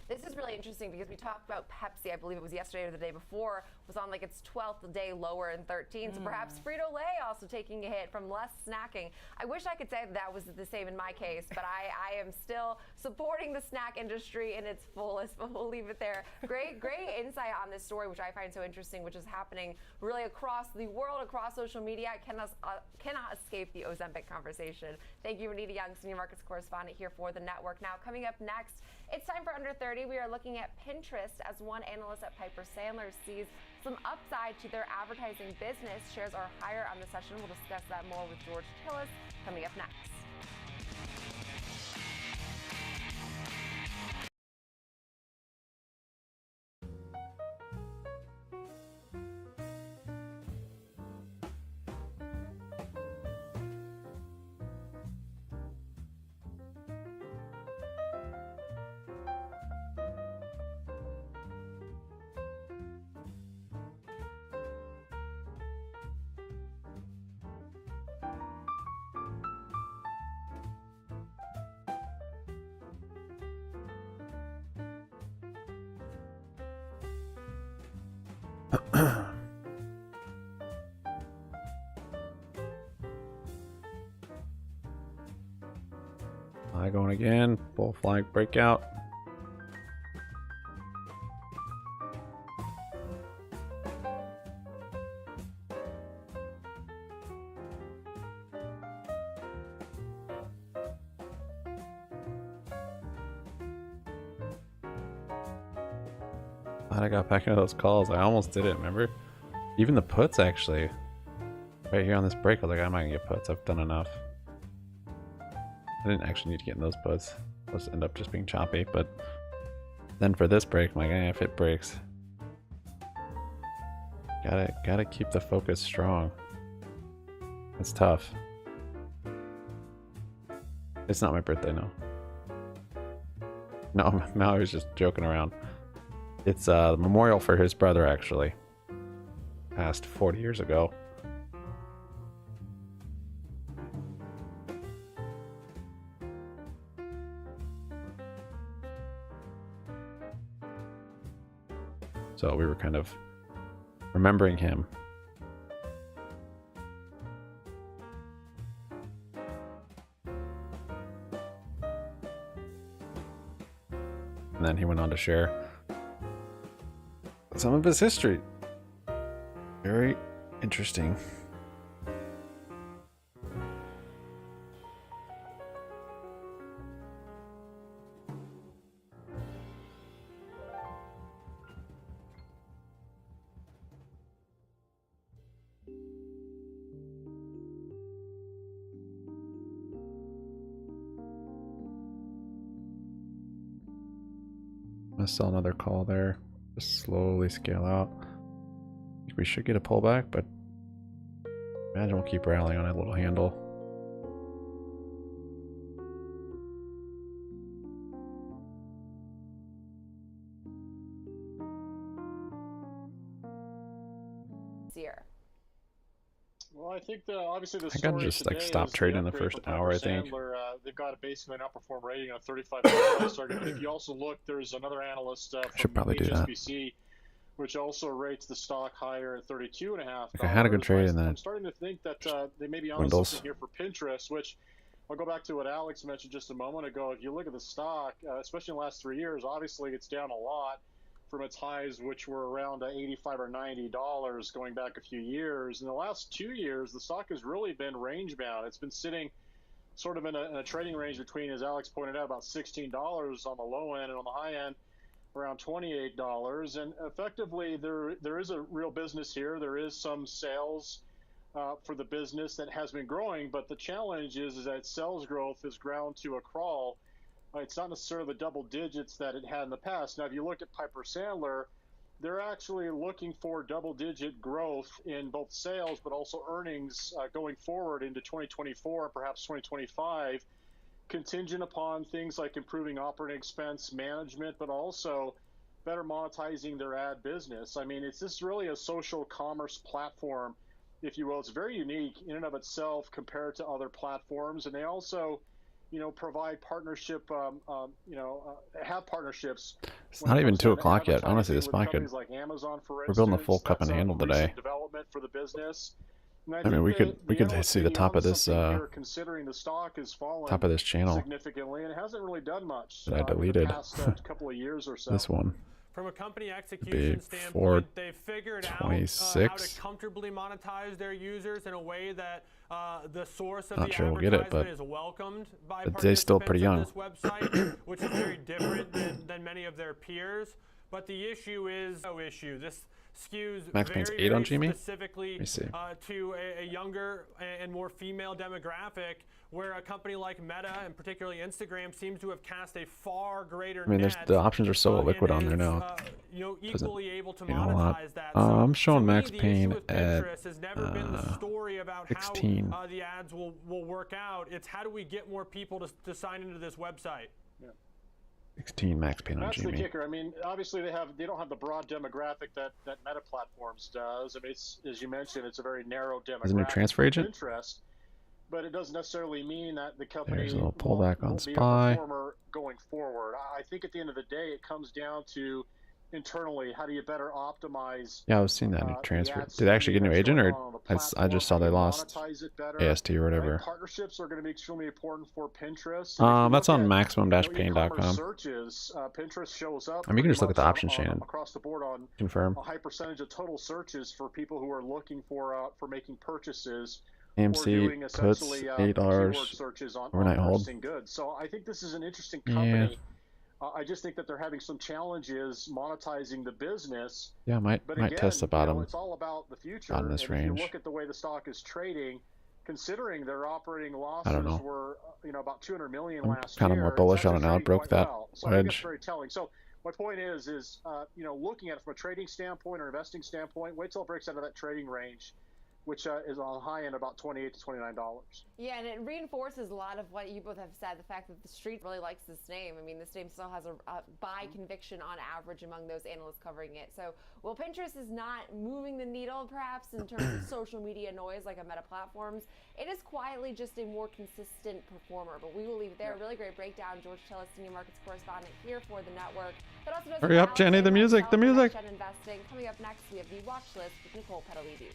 This is really interesting because we talked about Pepsi, I believe it was yesterday or the day before, was on like its 12th day lower in 13. So perhaps Frito-Lay also taking a hit from less snacking. I wish I could say that was the same in my case, but I am still supporting the snack industry in its fullest, but we'll leave it there. Great insight on this story, which I find so interesting, which is happening really across the world, across social media. I cannot escape the Ozempic conversation. Thank you, Renita Young, Senior Markets Correspondent here for the network. Now, coming up next, it's time for Under 30. We are looking at Pinterest as one analyst at Piper Sandler sees some upside to their advertising business. Shares are higher on the session. We'll discuss that more with George Tillis coming up next. Flag going again. Bull flag breakout. Glad I got back into those calls. I almost did it, remember? Even the puts, actually. Right here on this break, I was like, I'm not gonna get puts. I've done enough. I didn't actually need to get in those puts. Those end up just being choppy, but then for this break, I'm like, if it breaks, gotta keep the focus strong. It's tough. It's not my birthday, no. No, Maui was just joking around. It's a memorial for his brother, actually. Passed 40 years ago. So we were kind of remembering him. And then he went on to share some of his history. Very interesting. I'm gonna sell another call there. Just slowly scale out. I think we should get a pullback, but imagine we'll keep rallying on a little handle. Well, I think obviously the I story gotta just like today stop is the trading the upgrade first for Piper hour, I think. Sandler. They've got basically an outperform rating on 35 price target. But if you also look, there's another analyst should from probably do that. HSBC, which also rates the stock higher at 32.5. Like I had a good trade and then I'm starting to think that they may be onto dwindles. something here for Pinterest, which I'll go back to what Alex mentioned just a moment ago. If you look at the stock, especially in the last 3 years, obviously it's down a lot from its highs, which were around $85 or $90 going back a few years. In the last 2 years, the stock has really been range bound. It's been sitting sort of in a trading range between, as Alex pointed out, about $16 on the low end, and on the high end around $28. And effectively, there is a real business here. There is some sales for the business that has been growing, but the challenge is that sales growth is ground to a crawl. It's not necessarily the double digits that it had in the past. Now, if you look at Piper Sandler, they're actually looking for double-digit growth in both sales, but also earnings going forward into 2024 and perhaps 2025, contingent upon things like improving operating expense management, but also better monetizing their ad business. I mean, it's just really a social commerce platform, if you will. It's very unique in and of itself compared to other platforms, and they also provide partnership, have partnerships. It's not even 2 o'clock yet. Honestly, this spot could. Like Amazon, for We're building a full instance, cup and that's handle recent today. development for the business. And I mean, we could see the top of this considering the stock has fallen top of this channel significantly, and it hasn't really done much that I in the deleted. past couple of years or so. This one. From a company execution Big standpoint, they've figured out how 426. to comfortably monetize their users in a way that the source of Not the sure we'll get it, advertisement but is welcomed by they're still pretty young. this website, which is very different than many of their peers. But the issue is no issue. This skews Max Payne's very, 8 on very GME? specifically Let me see. to a younger and more female demographic, where a company like Meta and particularly Instagram seems to have cast a far greater I mean, net, the options are so liquid on there now. equally able to mean a lot. monetize that. I'm showing to me, Max the Payne issue with at Pinterest has never been the story about 16. how the ads will work out. It's how do we get more people to sign into this website? 16 Max Payne on That's the GME. kicker. I mean, obviously they don't have the broad demographic that Meta platforms does. I mean, it's, as you mentioned, it's a very narrow demographic. Isn't it transfer agent? Interest, but it doesn't necessarily mean that the company There's a little pullback on won't be a SPY. performer going forward. I think at the end of the day, it comes down to internally, how do you better optimize? Yeah, I was seeing that new transfer. Did they actually get a new agent, or I just saw they lost AST or whatever? Partnerships are going to be extremely important for Pinterest. That's on maximum-pain.com. Searches, Pinterest shows up. I mean, you can just look at the options, Shannon. Across the board on Confirm. a high percentage of total searches for people who are looking for making purchases. AMC puts $8 searches on overnight hold. purchasing goods. So I think this is an interesting company. I just think that they're having some challenges monetizing the business. Yeah, might test the bottom. It's all about the future. On this range. If you look at the way the stock is trading, considering their operating losses were about $200 million last year. Kind of more bullish on it now. It broke that So I think it's wedge. very telling. So my point is looking at it from a trading standpoint or investing standpoint, wait till it breaks out of that trading range, which is on the high end about $28 to $29. Yeah, and it reinforces a lot of what you both have said, the fact that the street really likes this name. I mean, this name still has a buy conviction on average among those analysts covering it. So while Pinterest is not moving the needle, perhaps, in terms of social media noise like a Meta platforms, it is quietly just a more consistent performer. But we will leave it there. Really great breakdown. George Tillis, Senior Markets Correspondent here for the network. But also Hurry up, Jenny, the music, the music. Investing. Coming up next, we have the watch list with Nicole Petalides.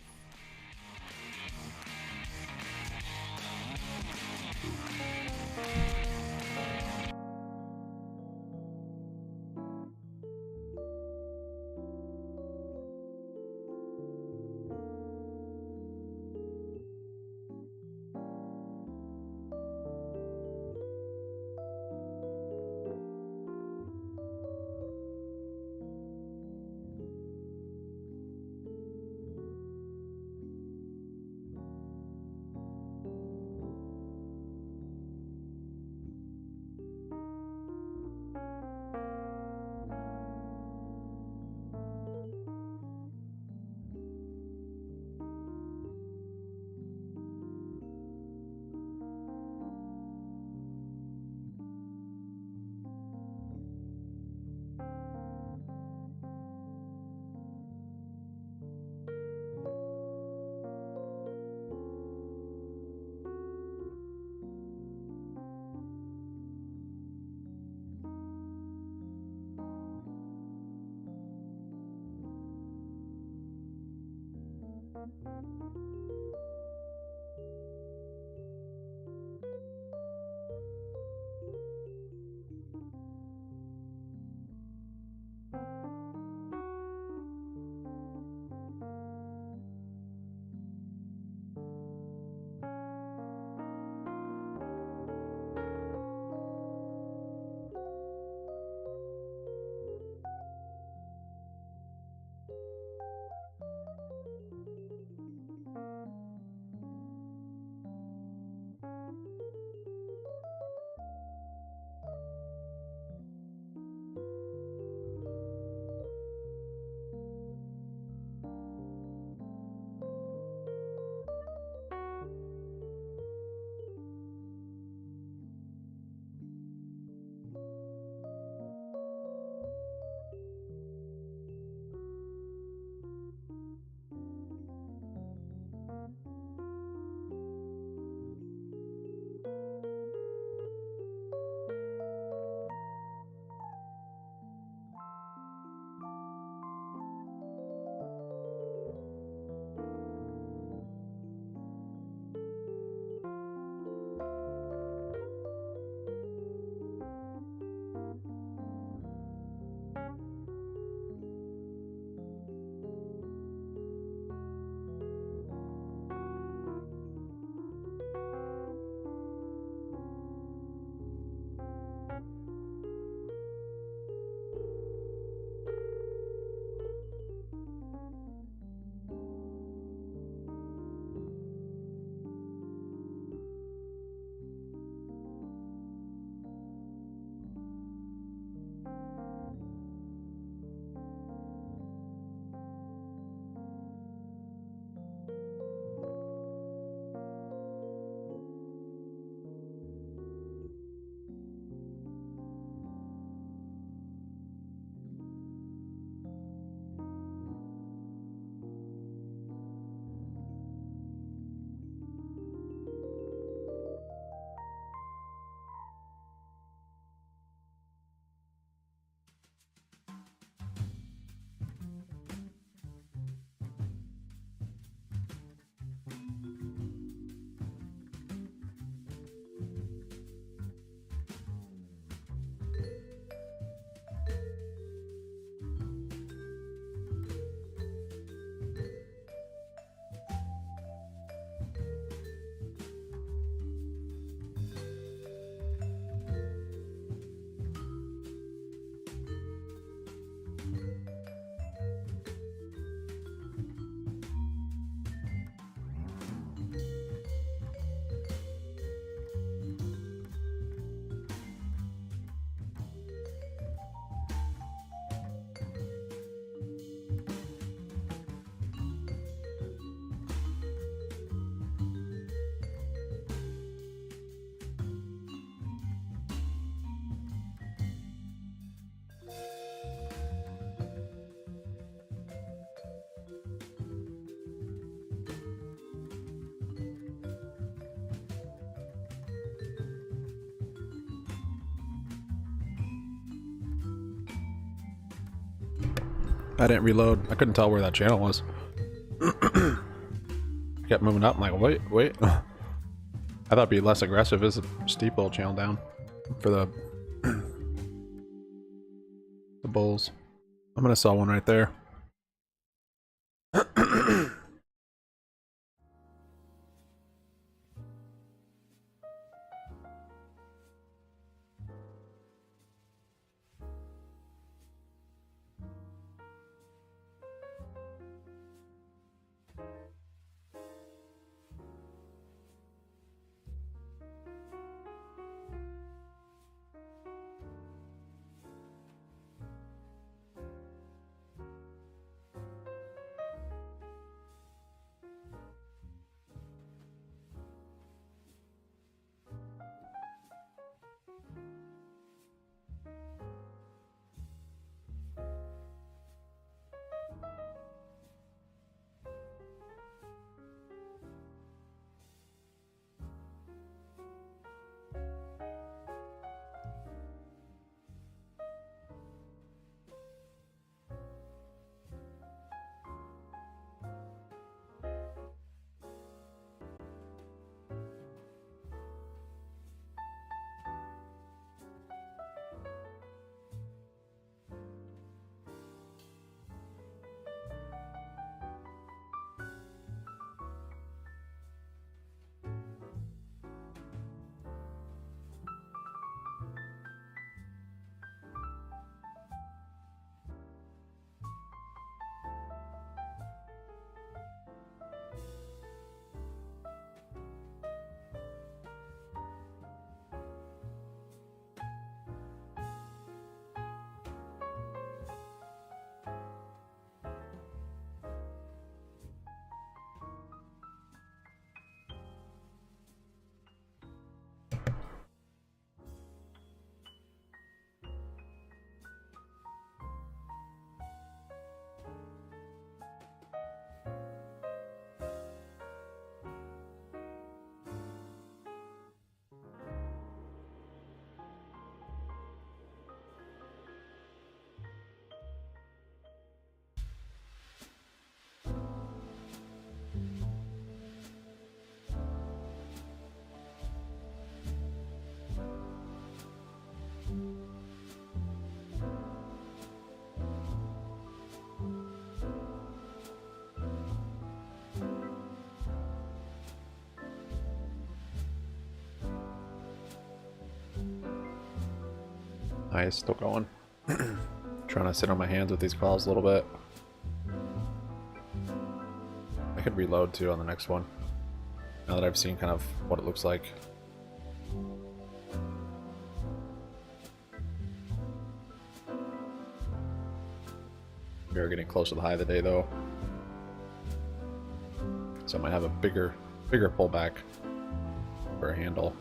I didn't reload. I couldn't tell where that channel was. Kept moving up. I'm like, wait. I thought it'd be less aggressive as a steep little channel down for the the bulls. I'm gonna sell one right there. high is still going. Trying to sit on my hands with these calls a little bit. I could reload too on the next one, now that I've seen kind of what it looks like. We are getting close to the high of the day though, so I might have a bigger pullback for a handle.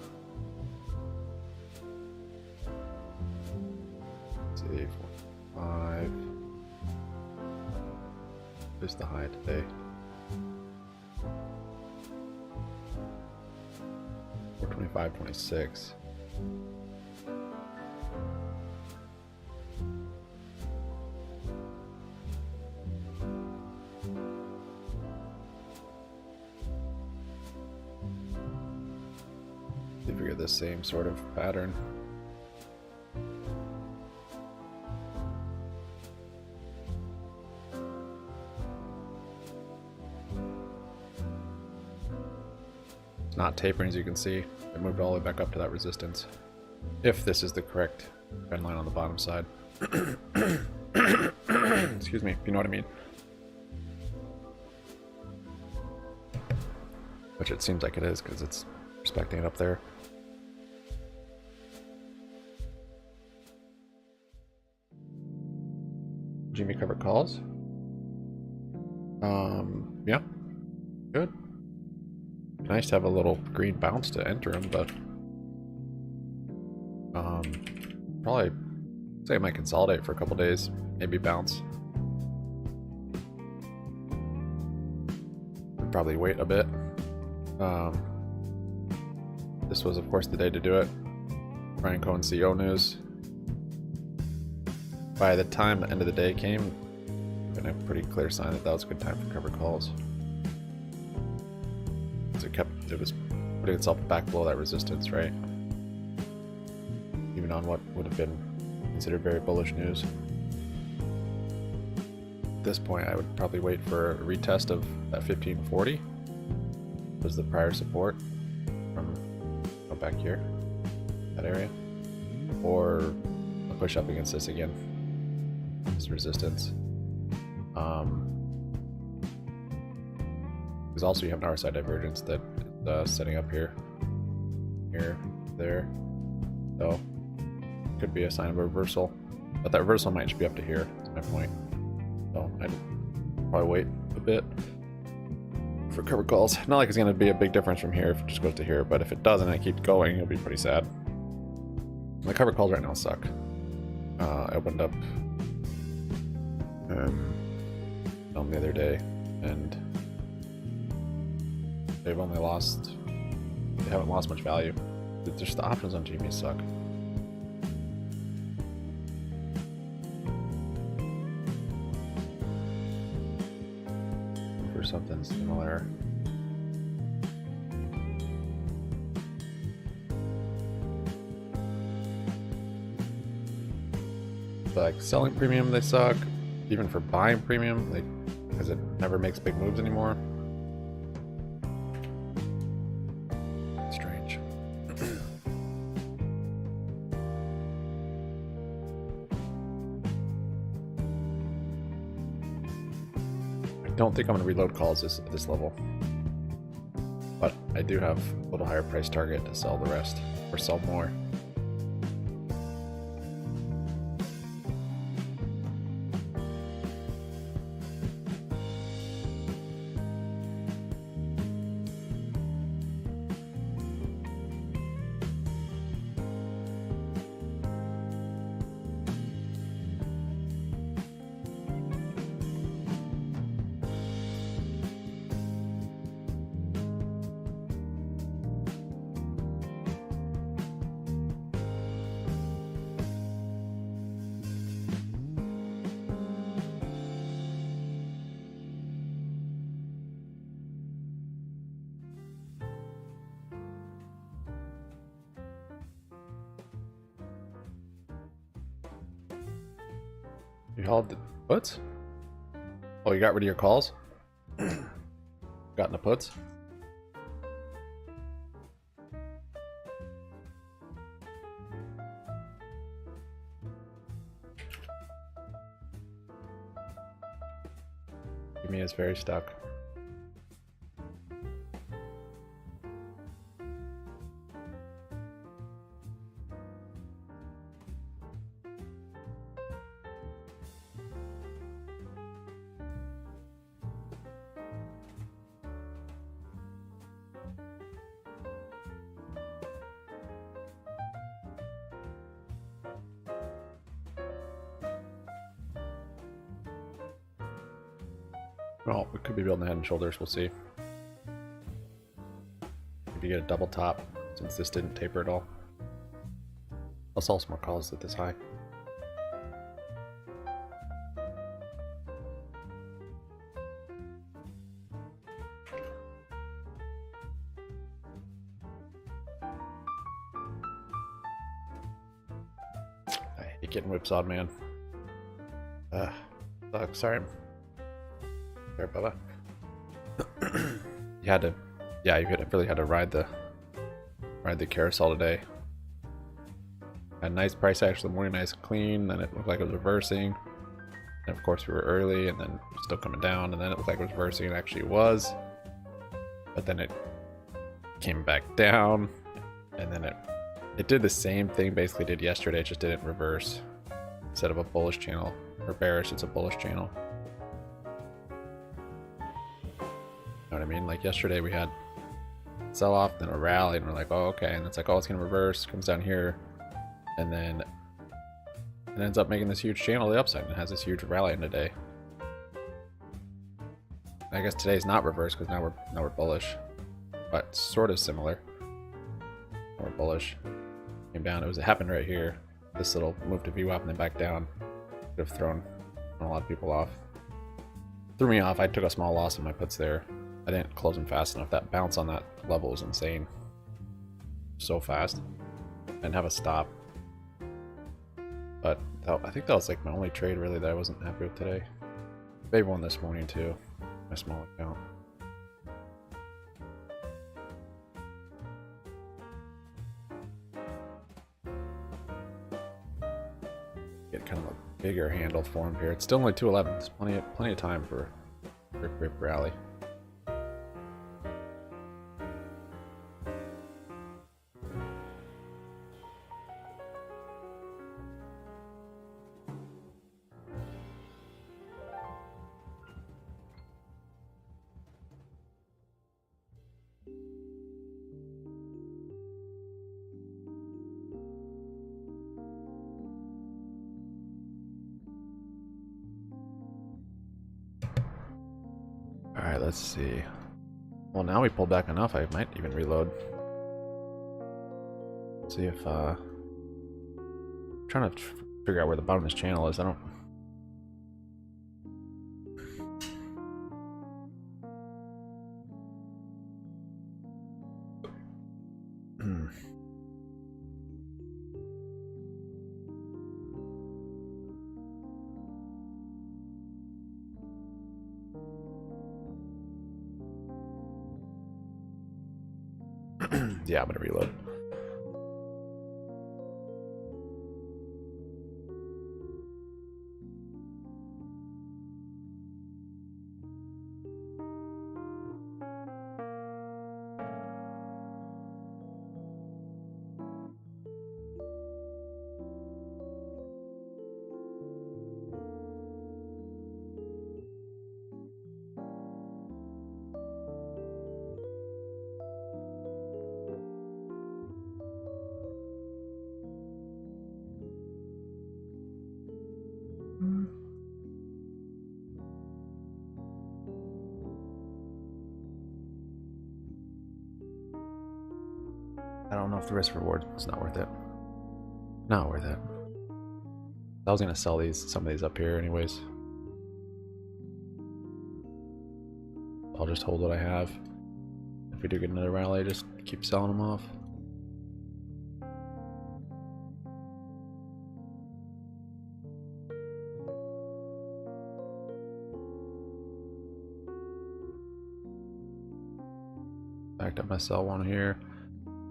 Let's see, 4, 5. This is the high today. 425.26. See if we get the same sort of pattern. It's not tapering, as you can see. It moved all the way back up to that resistance. If this is the correct trend line on the bottom side. Excuse me, if you know what I mean. Which it seems like it is, because it's respecting it up there. GME covered calls. Yeah, good. Nice to have a little green bounce to enter them, but probably say I might consolidate for a couple days, maybe bounce. Probably wait a bit. This was, of course, the day to do it. Ryan Cohen CEO news. By the time the end of the day came, been a pretty clear sign that that was a good time for covered calls. It was putting itself back below that resistance, right? Even on what would have been considered very bullish news. At this point, I would probably wait for a retest of that 1540. Was the prior support from back here, that area, or a push up against this again, this resistance. Because also you have an RSI divergence that is setting up here, there, so could be a sign of a reversal, but that reversal might just be up to here. That's my point. So I'd probably wait a bit for covered calls. Not like it's going to be a big difference from here if it just goes to here, but if it doesn't and it keeps going, it'll be pretty sad. The covered calls right now suck. I opened up on the other day, and they haven't lost much value. Just the options on GME suck. For something similar. Like selling premium, they suck. Even for buying premium, because it never makes big moves anymore. Strange. I don't think I'm going to reload calls at this level, but I do have a little higher price target to sell the rest or sell more. You held the puts? Oh, you got rid of your calls? Got in the puts? is very stuck. Well, we could be building head and shoulders, we'll see. If you get a double top, since this didn't taper at all. I'll sell some more calls at this high. I hate getting whipsawed, man. Sucks, sorry. There, Bubba. You had to, yeah, you really had to ride the carousel today. Had a nice price action in the morning, nice and clean. Then it looked like it was reversing. And of course, we were early, and then still coming down. And then it looked like it was reversing, and actually it was. But then it came back down, and then it did the same thing basically did yesterday. It just didn't reverse. Instead of a bullish channel or bearish, it's a bullish channel. Know what I mean? Like yesterday we had sell off, then a rally, and we're like, oh, okay. And it's like, oh, it's gonna reverse, comes down here, and then it ends up making this huge channel to the upside, and it has this huge rally in the day. I guess today's not reversed because now we're bullish, but sort of similar. We're bullish. Came down. It happened right here. This little move to VWAP and then back down could have thrown a lot of people off. Threw me off. I took a small loss in my puts there. I didn't close them fast enough. That bounce on that level was insane. So fast. Didn't have a stop. But I think that was like my only trade really that I wasn't happy with today. Big one this morning too. My small account. Get kind of a bigger handle formed here. It's still only 211. It's plenty of time for a rip rally. Alright, let's see. Well, now we pulled back enough, I might even reload. See if, I'm trying to figure out where the bottom of this channel is. I don't... Yeah, I'm gonna reload. I don't know if the risk reward is not worth it. Not worth it. I was gonna sell some of these up here anyways. I'll just hold what I have. If we do get another rally, just keep selling them off. In fact, I'm gonna sell one here.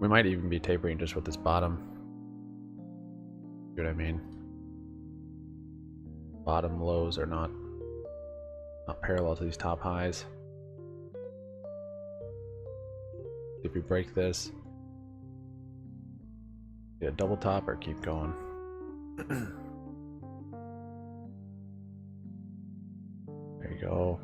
We might even be tapering just with this bottom. See what I mean? Bottom lows are not Not parallel to these top highs. If you break this, get a double top or keep going. There you go.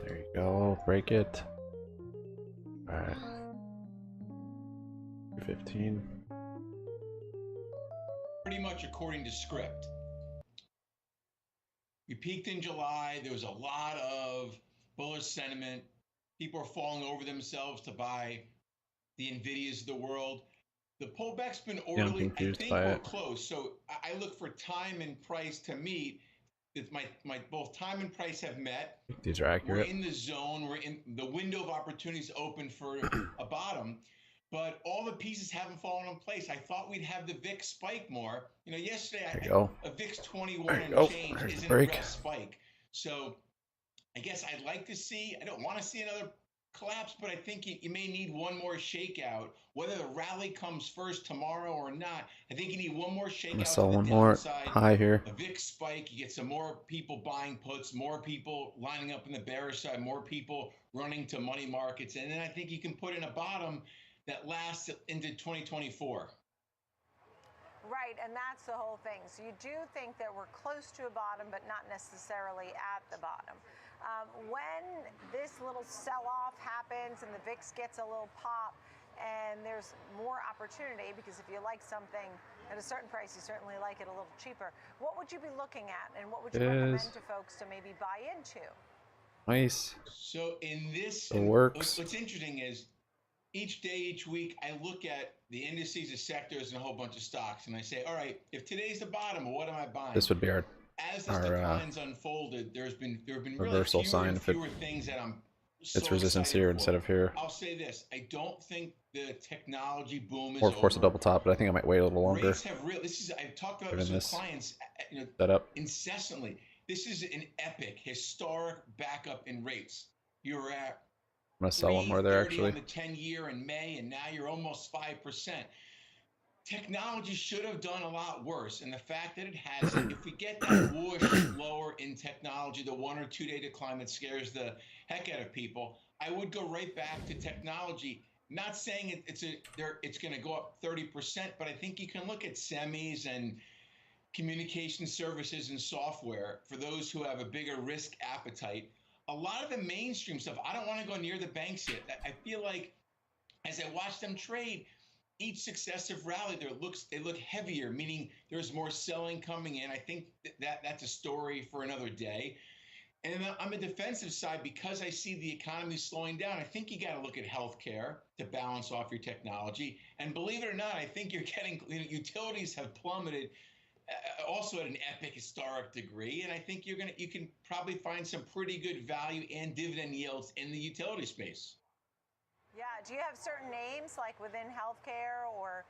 There you go. Break it. All right. 215. Pretty much according to script. We peaked in July. There was a lot of bullish sentiment. People are falling over themselves to buy the Nvidias of the world. The pullback's been Yeah, I'm orderly. I confused think by we're it. close. So I look for time and price to meet. If my both time and price have met. These are We're accurate. in the zone. We're in the window of opportunities open for a bottom, but all the pieces haven't fallen in place. I thought we'd have the VIX spike more. You know, yesterday There you go. a VIX 21 There you and go. change There's the isn't break. a real spike. So I guess I'd like to see. I don't want to see another collapse, but I think you may need one more shakeout. Whether the rally comes first tomorrow or not, I think you need one more shakeout. I'm gonna sell one more high here. A VIX spike, you get some more people buying puts, more people lining up in the bearish side, more people running to money markets, and then I think you can put in a bottom that lasts into 2024. Right, and that's the whole thing. So you do think that we're close to a bottom, but not necessarily at the bottom. When this little sell-off happens and the VIX gets a little pop and there's more opportunity, because if you like something at a certain price, you certainly like it a little cheaper. What would you be looking at, and what would you recommend to folks to maybe buy into? Nice. So in this, It works. What's interesting is each day, each week, I look at the indices of sectors and a whole bunch of stocks, and I say, all right, if today's the bottom, what am I buying? This would be our As this decline's unfolded, there have been really reversal fewer sign and if it fewer things that I'm it's resistance here instead of here. I'll say this: I don't think the technology boom is Or of course a over. double top, but I think I might wait a little longer. Rates have I've talked about Given this with this clients, setup. incessantly. This is an epic, historic backup in rates. You're at I'm gonna sell one more there 3.30 actually. on the 10-year in May, and now you're almost 5%. Technology should have done a lot worse, and the fact that it hasn't, if we get that whoosh lower in technology, the 1 or 2 day decline that scares the heck out of people, I would go right back to technology. Not saying it's going to go up 30%, but I think you can look at semis and communication services and software for those who have a bigger risk appetite. A lot of the mainstream stuff, I don't want to go near the banks yet. I feel like as I watch them trade, each successive rally they look heavier, meaning there's more selling coming in. I think that's a story for another day. And then on the defensive side, because I see the economy slowing down, I think you got to look at healthcare to balance off your technology. And believe it or not, I think you're getting utilities have plummeted also at an epic historic degree. And I think you can probably find some pretty good value and dividend yields in the utility space. Yeah, do you have certain names like within healthcare or,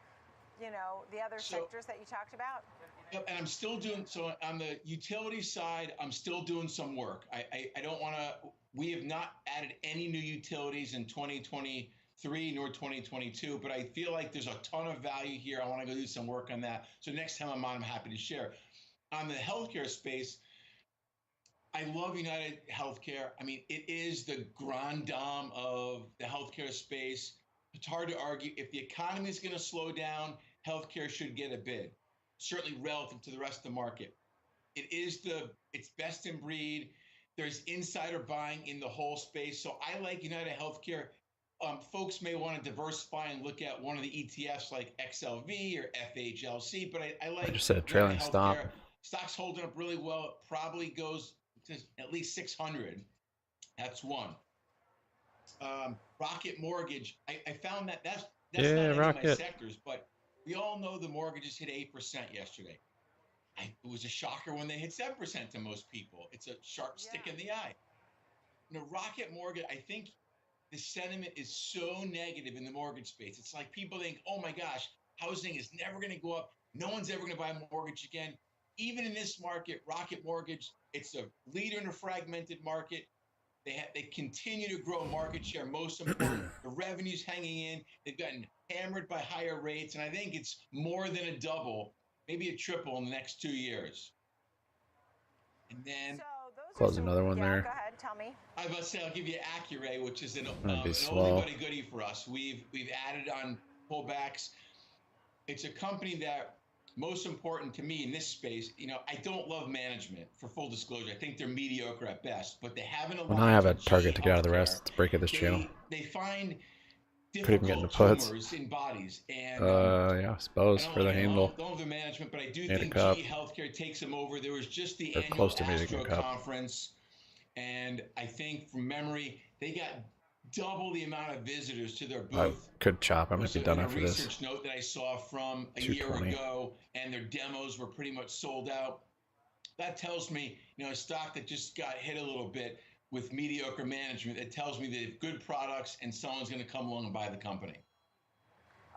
the other sectors that you talked about? Yep, and I'm still doing, so on the utility side, I'm still doing some work. I don't want to, we have not added any new utilities in 2023 nor 2022, but I feel like there's a ton of value here. I want to go do some work on that. So next time I'm on, I'm happy to share. On the healthcare space, I love United Healthcare. I mean, it is the grand dame of the healthcare space. It's hard to argue. If the economy is going to slow down, healthcare should get a bid, certainly relative to the rest of the market. It's best in breed. There's insider buying in the whole space. So I like United Healthcare. Folks may want to diversify and look at one of the ETFs like XLV or FHLC, but I like I just said a trailing United stop. Healthcare. Stock's holding up really well. It probably goes to at least 600. That's one. Rocket Mortgage. I found that's not any of my Rocket. sectors, but we all know the mortgages hit 8% yesterday. It was a shocker when they hit 7% to most people. It's a sharp stick in the eye. Rocket Mortgage, I think the sentiment is so negative in the mortgage space. It's like people think, oh my gosh, housing is never going to go up. No one's ever going to buy a mortgage again. Even in this market, Rocket Mortgage, it's a leader in a fragmented market. They continue to grow market share. Most important, the revenue's hanging in. They've gotten hammered by higher rates, and I think it's more than a double, maybe a triple in the next 2 years. And then Close another one Go there. ahead, tell me. I was about to say I'll give you Accuray, which is an That'd be oldie slow. but a goodie for us. We've added on pullbacks. It's a company that, most important to me in this space, I don't love management, for full disclosure. I think they're mediocre at best, but they haven't allowed. Well, now I have a target to get out of the rest. Let's break at this channel. They find Could even get into difficult puts. tumors in bodies, and Yeah, I suppose for the handle. don't love the management, but I do Made a think cup. GE Healthcare takes them over. There was just the They're annual close to making Astro a cup. conference, and I think from memory they got double the amount of visitors to their I booth. could chop. I might be done In a after this. research note that I saw from a year 220. ago, and their demos were pretty much sold out. That tells me, a stock that just got hit a little bit with mediocre management, it tells me they have good products and someone's going to come along and buy the company.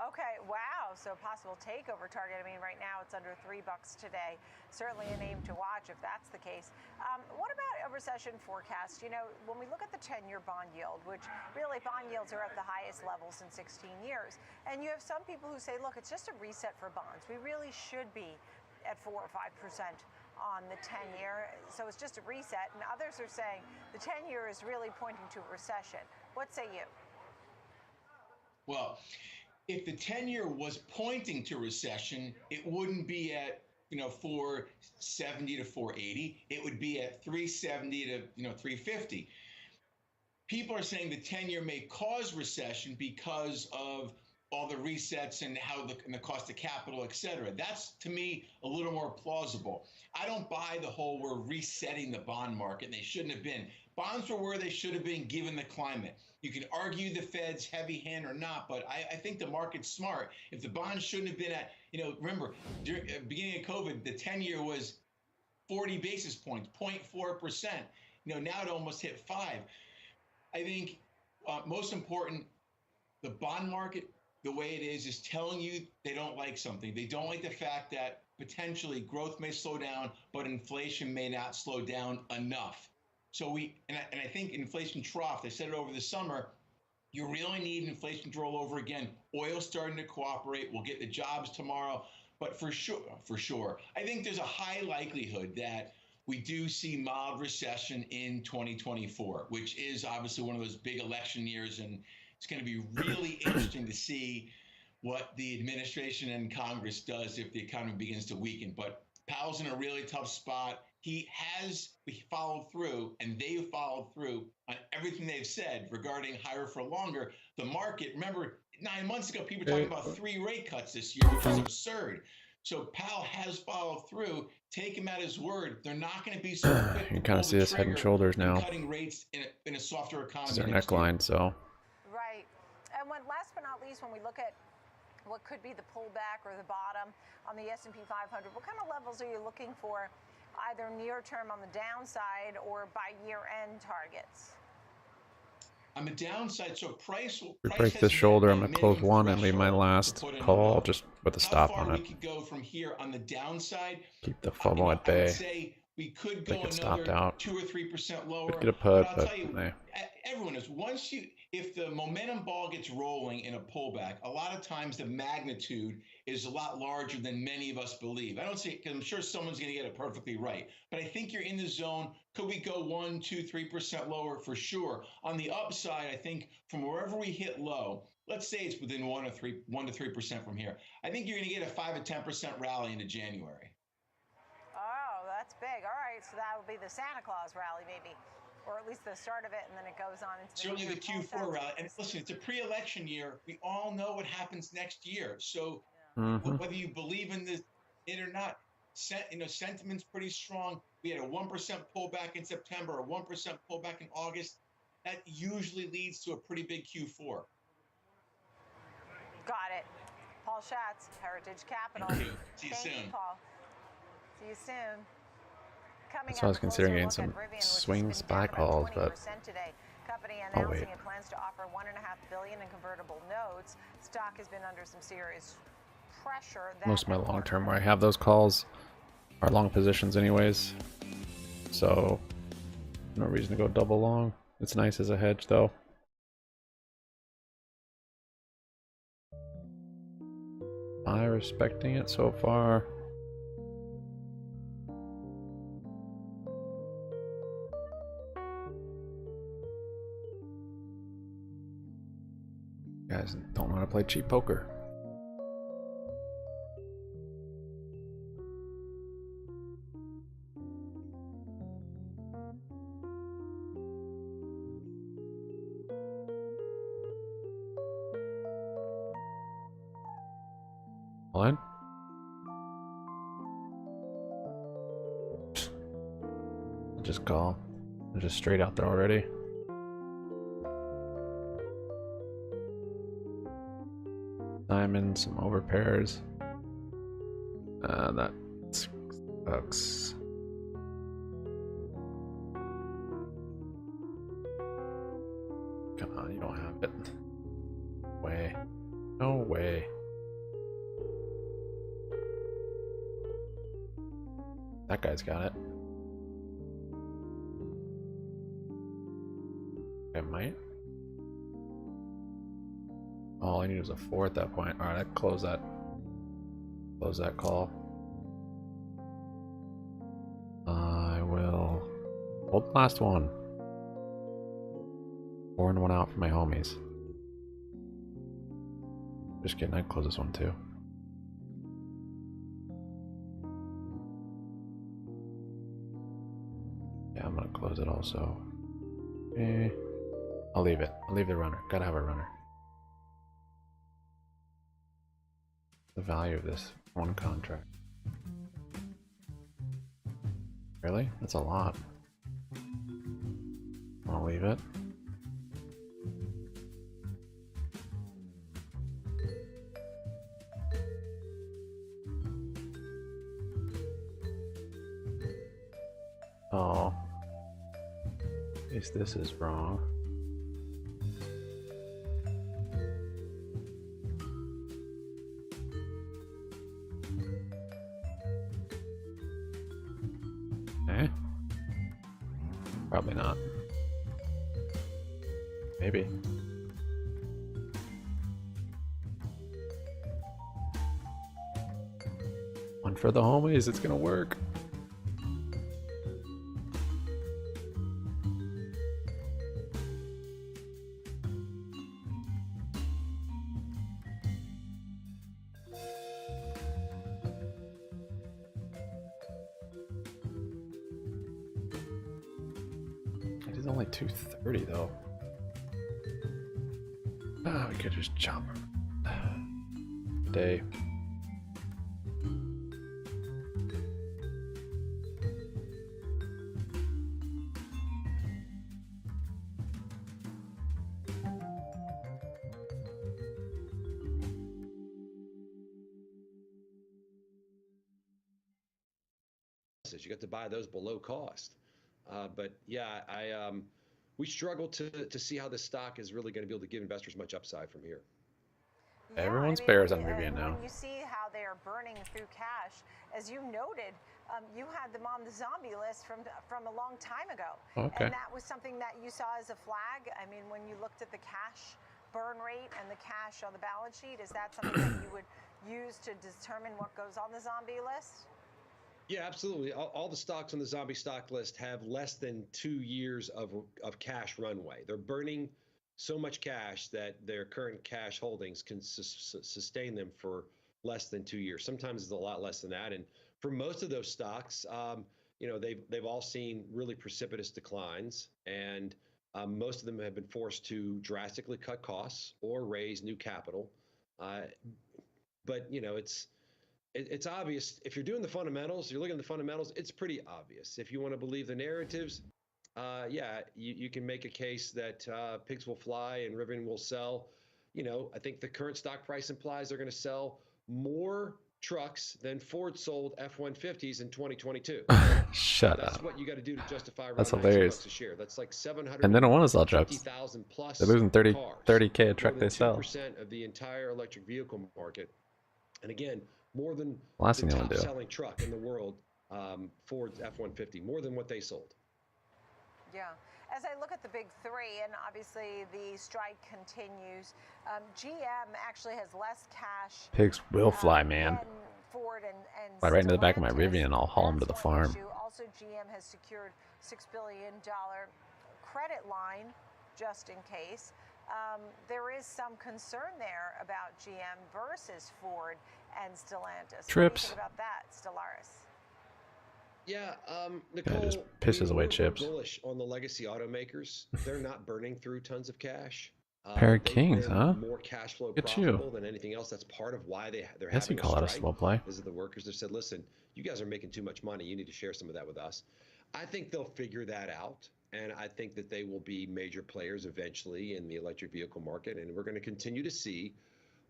Okay, wow. So possible takeover target. I mean, right now it's under $3 today. Certainly a name to watch if that's the case. What about a recession forecast? When we look at the 10-year bond yield, which really bond yields are at the highest levels in 16 years, and you have some people who say, look, it's just a reset for bonds. We really should be at 4 or 5% on the 10-year. So it's just a reset. And others are saying the 10-year is really pointing to a recession. What say you? Well, if the 10-year was pointing to recession, it wouldn't be at 470 to 480. It would be at 370 to 350. People are saying the 10-year may cause recession because of all the resets and and the cost of capital, et cetera. That's, to me, a little more plausible. I don't buy the whole we're resetting the bond market, and they shouldn't have been. Bonds were where they should have been given the climate. You can argue the Fed's heavy hand or not, but I think the market's smart. If the bonds shouldn't have been at, remember, during the beginning of COVID, the 10-year was 40 basis points, 0.4%. Now it almost hit 5. I think most important, the bond market, the way it is telling you they don't like something. They don't like the fact that potentially growth may slow down, but inflation may not slow down enough. So I think inflation trough, they said it over the summer, you really need inflation to roll over again. Oil's starting to cooperate. We'll get the jobs tomorrow. But for sure, I think there's a high likelihood that we do see mild recession in 2024, which is obviously one of those big election years. And it's going to be really interesting to see what the administration and Congress does if the economy begins to weaken. But Powell's in a really tough spot. He followed through, and they've followed through on everything they've said regarding higher for longer. The market, remember, 9 months ago, people were talking about 3 rate cuts this year, which is absurd. So Powell has followed through. Take him at his word. They're not going to be so quick. You can kind of see this head and shoulders now. Cutting rates in a softer economy. This is their neckline, so. Right. And last but not least, when we look at what could be the pullback or the bottom on the S&P 500, what kind of levels are you looking for, either near term on the downside or by year-end targets? On the downside, so price will Break this shoulder. I'm gonna close one and leave my last call just with a stop on it. We could go from here on the downside. Keep the FOMO at bay. I would say we could go stopped another out. 2 or 3% lower. Could get a put, I'll but tell you, everyone is if the momentum ball gets rolling in a pullback, a lot of times the magnitude is a lot larger than many of us believe. I don't see it because I'm sure someone's going to get it perfectly right, but I think you're in the zone. Could we go 1, 2, 3% lower? For sure. On the upside, I think from wherever we hit low, let's say it's within 1 to 3% from here, I think you're going to get a 5 to 10% rally into January. Oh, that's big. All right, so that will be the Santa Claus rally, maybe, or at least the start of it, and then it goes on into certainly the Q4 rally. And listen, it's a pre-election year. We all know what happens next year. So whether you believe in it or not, sentiment's pretty strong. We had a 1% pullback in September, a 1% pullback in August. That usually leads to a pretty big Q4. Got it. Paul Schatz, Heritage Capital. Thank you. See you Thank soon. you, Paul. See you soon. Coming So I was up, considering closer getting look some at Rivian, which has swing been spy down about calls, but 20% today. Company I'll announcing wait. it plans to offer $1.5 billion in convertible notes. Stock has been under some serious pressure. most of my long term where I have those calls are long positions anyways. So no reason to go double long. It's nice as a hedge, though. I respecting it so far. Guys don't know how to play cheap poker. All in? Just call. They're just straight out there already. Diamond, some overpairs. That sucks. Come on, you don't have it. Way. No way. That guy's got it. I might. All I need was a 4 at that point. Alright, I close that. Close that call. I will hold the last one. 4 and 1 out for my homies. Just kidding, I'd close this one too. Yeah, I'm gonna close it also. I'll leave it. I'll leave the runner. Gotta have a runner. The value of this one contract. Really? That's a lot. I'll leave it. Oh. At least this is wrong. Eh? Probably not. Maybe. One for the homies, it's gonna work. It is only 2:30 though. Ah, we could just chop day. You got to buy those below cost. But yeah, we struggle to see how this stock is really going to be able to give investors much upside from here. Yeah, everyone's bears on Rivian now. When you see how they are burning through cash, as you noted, you had them on the zombie list from a long time ago. Okay. And that was something that you saw as a flag. I mean, when you looked at the cash burn rate and the cash on the balance sheet, is that something that you would use to determine what goes on the zombie list? Yeah, absolutely. All the stocks on the zombie stock list have less than 2 years of cash runway. They're burning so much cash that their current cash holdings can sustain them for less than 2 years. Sometimes it's a lot less than that. And for most of those stocks, you know, they've all seen really precipitous declines, and most of them have been forced to drastically cut costs or raise new capital. But you know, it's obvious. If you're doing the fundamentals, you're looking at the fundamentals, it's pretty obvious. If you want to believe the narratives, yeah, you can make a case that pigs will fly and Rivian will sell. You know, I think the current stock price implies they're going to sell more trucks than Ford sold F-150s in 2022. Shut That's up. what you got to do to justify around That's $19 hilarious. a share. That's like 700. And they don't want to sell trucks. 50,000 plus. They're losing 30K a truck they sell. 2% of the entire electric vehicle market. And again, more than Last the thing they wanna do. top-selling truck in the world, Ford's F-150, more than what they sold. Yeah. As I look at the big three, and obviously the strike continues, GM actually has less cash. Pigs will fly, man. than Ford and Fly right into the back of my Stellantis. Rivian. I'll haul them to the That's one farm. issue. Also, GM has secured $6 billion credit line just in case. There is some concern there about GM versus Ford and Stellantis. Trips. What do you think about that, Stellaris? Yeah, Nicole, just pisses away we're chips. bullish on the legacy automakers. They're not burning through tons of cash. Pair of They've kings, been huh? more cash flow Look at profitable you. than anything else. That's part of why they're Guess you having call a that a strike. slow play. Is that the workers have said, listen, you guys are making too much money. You need to share some of that with us. I think they'll figure that out. And I think that they will be major players eventually in the electric vehicle market. And we're going to continue to see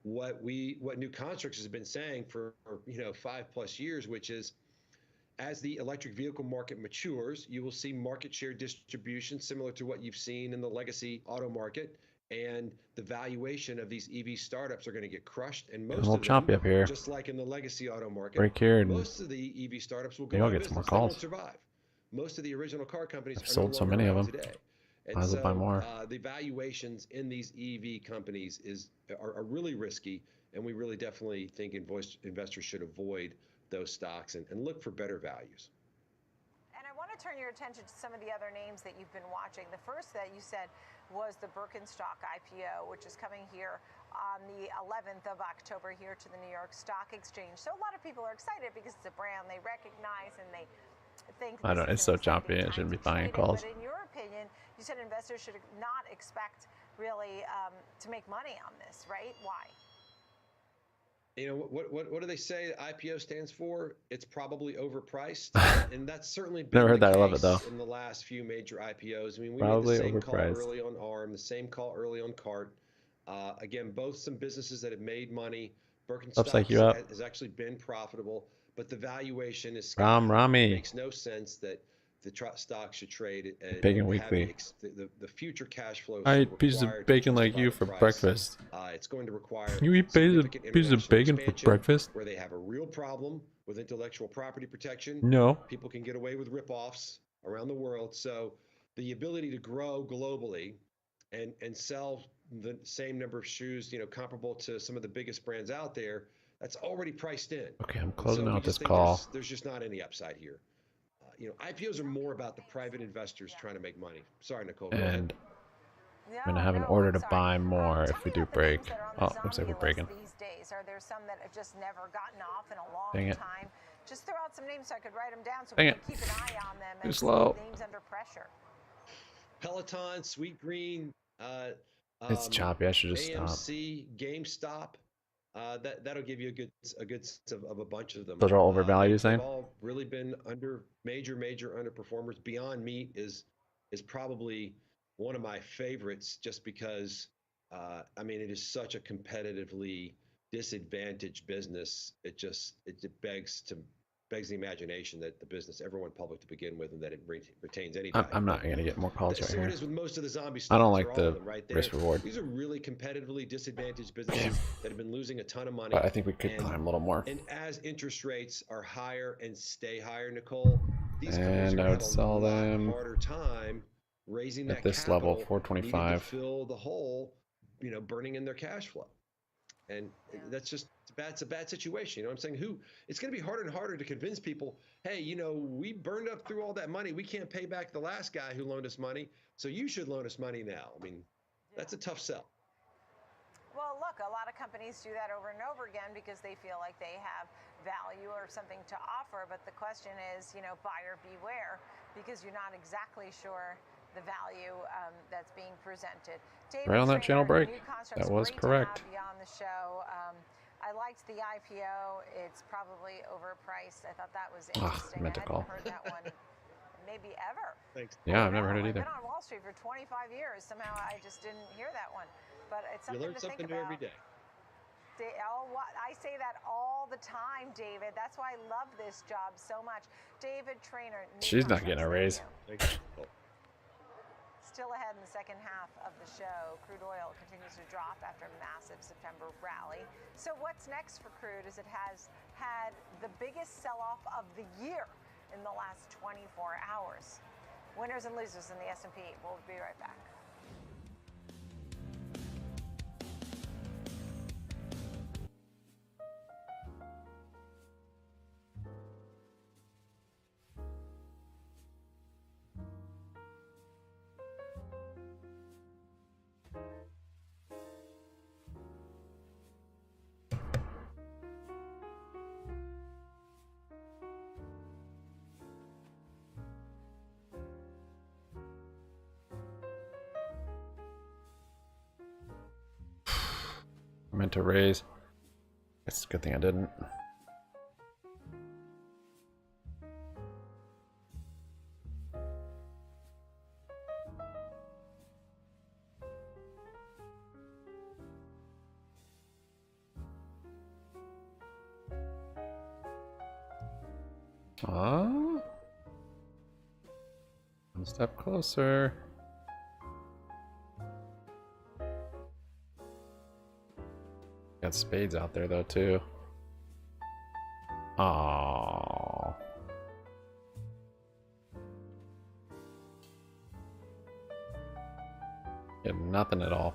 what New Constructs has been saying for 5+ years, which is as the electric vehicle market matures, you will see market share distribution similar to what you've seen in the legacy auto market. And the valuation of these EV startups are going to get crushed. And most a little of them, choppy up here. just like in the legacy auto market, Break here and most of the EV startups will go maybe I'll out of get some more business. They won't calls. survive. Most of the original car companies I've are sold no so longer many of around them. today. And Might as well buy more. the valuations in these EV companies are really risky, and we really definitely think investors should avoid those stocks and look for better values. And I want to turn your attention to some of the other names that you've been watching. The first that you said was the Birkenstock IPO, which is coming here on the 11th of October here to the New York Stock Exchange. So a lot of people are excited because it's a brand they recognize and they think I don't know. It's so choppy. I shouldn't be buying calls. But in your opinion, you said investors should not expect really to make money on this, right? Why? What do they say IPO stands for? It's probably overpriced, and that's certainly been Never heard the that. I love it case though. in the last few major IPOs. I mean, we Probably made the same call overpriced. early on ARM, the same call early on CART. Again, both some businesses that have made money. Upside you Birkenstock up. has actually been profitable, but the valuation is Rami. It makes no sense that the stock should trade at Bacon having weekly. the future cash flows. I eat pieces of bacon like you for breakfast. It's going to require You eat significant pieces of international bacon for expansion, breakfast? where they have a real problem with intellectual property protection. No. People can get away with ripoffs around the world. So the ability to grow globally and sell the same number of shoes, comparable to some of the biggest brands out there, that's already priced in. Okay, I'm And closing so we out just this think call. There's just not any upside here. IPOs are more about the private investors trying to make money. Sorry, Nicole. Go ahead. And I'm gonna have an order to buy more if we do break. Oh, looks like we're breaking. These days, are there some that have just never gotten off in a long Dang it. time? Just throw out some names so I could write them down so Dang we it. can keep an eye on them Too and slow. see names under pressure. Peloton, Sweet Green, It's choppy. I should just stop. AMC, GameStop. That'll give you a good sense of a bunch of them. Those are all overvalued, saying? They've all really been major underperformers. Beyond Meat is probably one of my favorites, just because it is such a competitively disadvantaged business. It begs the imagination that the business ever went public to begin with, and that it retains any value. I'm not gonna get more calls right So here. it is with most of the zombie I stocks. don't or like all the of them, right there. risk reward. These are really competitively disadvantaged businesses that have been losing a ton of money. But I think we could And- climb a little more. And as interest rates are higher and stay higher, Nicole, these companies are And I gonna would have sell a lot them harder time raising at that this capital level, needed 425. to fill the hole, burning in their cash flow. And that's a bad situation. You know what I'm saying? It's going to be harder and harder to convince people, hey, we burned up through all that money. We can't pay back the last guy who loaned us money, so you should loan us money now. That's a tough sell. Well, look, a lot of companies do that over and over again because they feel like they have value or something to offer. But the question is, buyer beware, because you're not exactly sure the value that's being presented. David Right on that channel Traynor, break. New Constructs, That was great correct. To have you on the show. I liked the IPO. It's probably overpriced. I thought that was interesting. meant to I call. hadn't heard that one maybe ever. Thanks. Yeah, I've never heard it I've either. been on Wall Street for 25 years. Somehow I just didn't hear that one. But it's You something learn to something think new about. every day. I say that all the time, David. That's why I love this job so much. David Traynor. New She's not getting a Constructs, raise. thank you. Still ahead in the second half of the show, crude oil continues to drop after a massive September rally. So what's next for crude, as it has had the biggest sell-off of the year in the last 24 hours? winners and losers in the S&P. We'll be right back. I meant to raise. It's a good thing I didn't. Ah, one step closer. Got spades out there though too. Oh. Get nothing at all.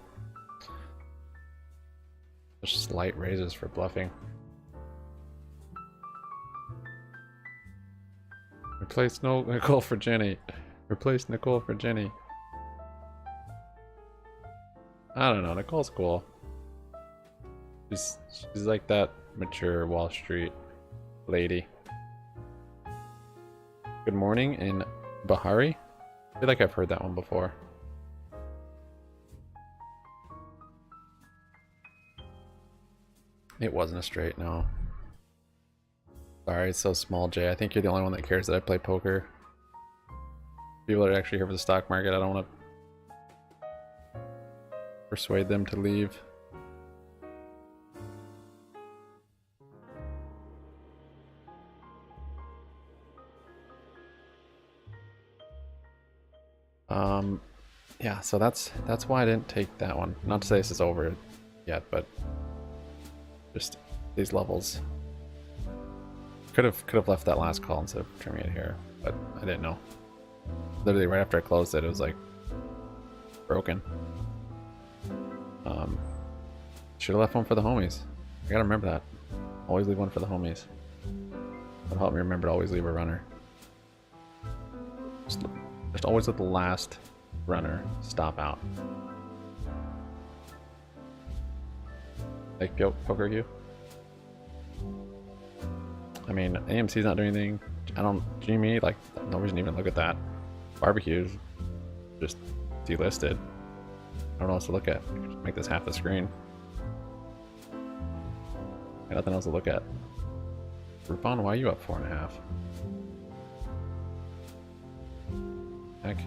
Just slight raises for bluffing. Replace Nicole for Jenny. Replace Nicole for Jenny. I don't know. Nicole's cool. She's like that mature Wall Street lady. Good morning in Bahari. I feel like I've heard that one before. It wasn't a straight, no. Sorry, it's so small, Jay. I think you're the only one that cares that I play poker. People that are actually here for the stock market, I don't want to persuade them to leave. Yeah, so that's why I didn't take that one. Not to say this is over yet, but just these levels. Could have left that last call instead of trimming it here, but I didn't know. Literally right after I closed it, it was like broken. Should have left one for the homies. I gotta remember that. Always leave one for the homies. That'll help me remember to always leave a runner. Just always let the last runner stop out. Like poker queue. I mean, AMC's not doing anything. I don't. GME, like, no reason to even look at that. Barbecue's just delisted. I don't know what else to look at. Just make this half the screen. Got nothing else to look at. Groupon, why are you up 4.5? Heck.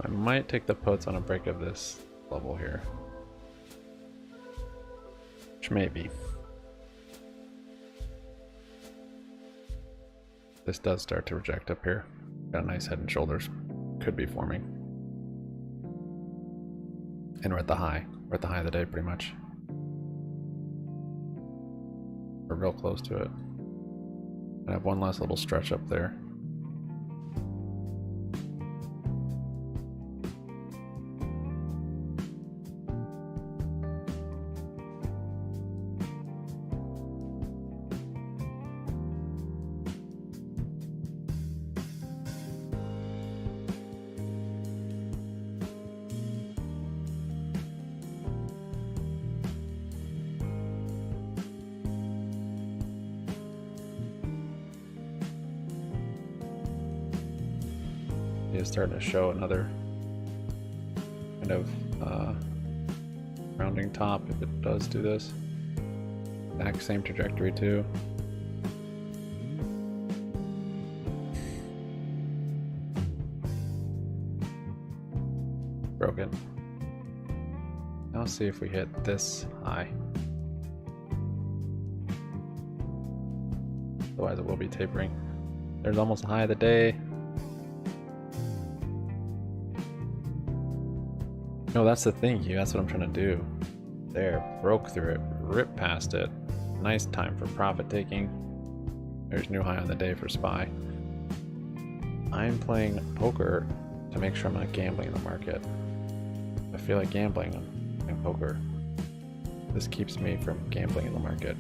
I might take the puts on a break of this level here. Which may be. This does start to reject up here. Got a nice head and shoulders. Could be forming. And we're at the high. We're at the high of the day pretty much. We're real close to it. I have one last little stretch up there. It's starting to show another kind of rounding top if it does do this. Exact same trajectory too. Broken. Now let's see if we hit this high. Otherwise it will be tapering. There's almost a high of the day. No, that's the thing, Hugh. That's what I'm trying to do. There, broke through it, ripped past it. Nice time for profit taking. There's new high on the day for SPY. I'm playing poker to make sure I'm not gambling in the market. If I feel like gambling, I'm playing poker. This keeps me from gambling in the market.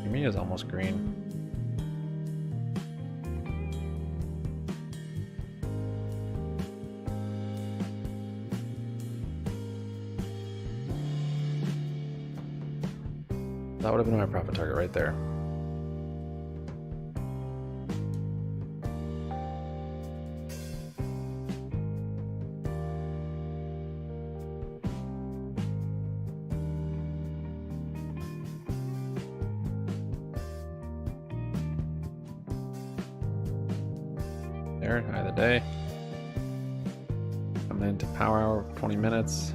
GME is almost green. That would have been my profit target right there. There, high of the day. Coming into power hour, 20 minutes.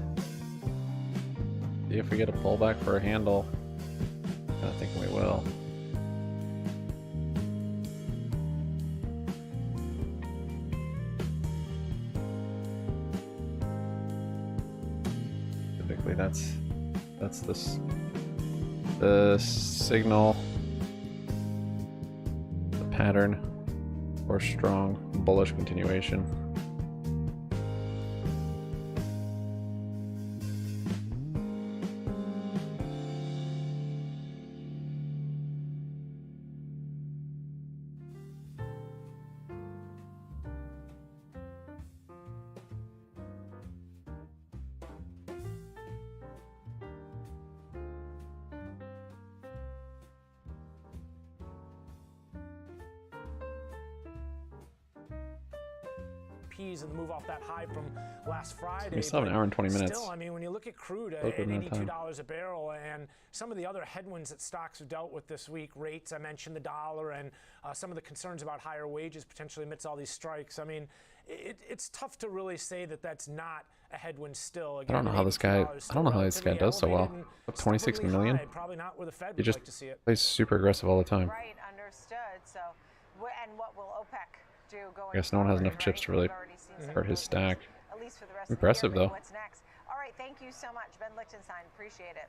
See if we get a pullback for a handle. I think we will. Typically, that's the signal, the pattern for strong bullish continuation. And the move off that high from last Friday. We still have an hour and 20 minutes. Still, I mean, when you look at crude at Look at that time. $82 a barrel, and some of the other headwinds that stocks have dealt with this week, rates, I mentioned the dollar, and some of the concerns about higher wages potentially amidst all these strikes. I mean, it's tough to really say that that's not a headwind still. Again, I don't know how this guy does so well. Up 26 million. Probably not where the Fed He would just like to see it. plays super aggressive all the time. Right, understood. So, and what will OPEC do going I guess no one has enough chips to really hurt his stack. Impressive though. What's next? All right, thank you so much, Ben Lichtenstein. Appreciate it.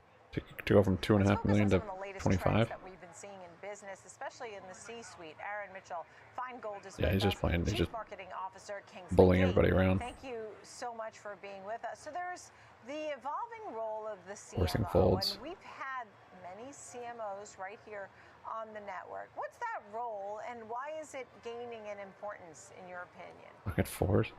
To go from 2.5 million to 25. That we've been seeing in business, especially in the C-suite. Aaron Mitchell, Feingold is Yeah, he's just playing. He's just marketing officer, bullying everybody around. Thank you so much for being with us. So there's the evolving role of the CMO, Forcing folds. and we've had many CMOs right here on the network. What's that role, and why is it gaining in importance, in your opinion? Look at Ford.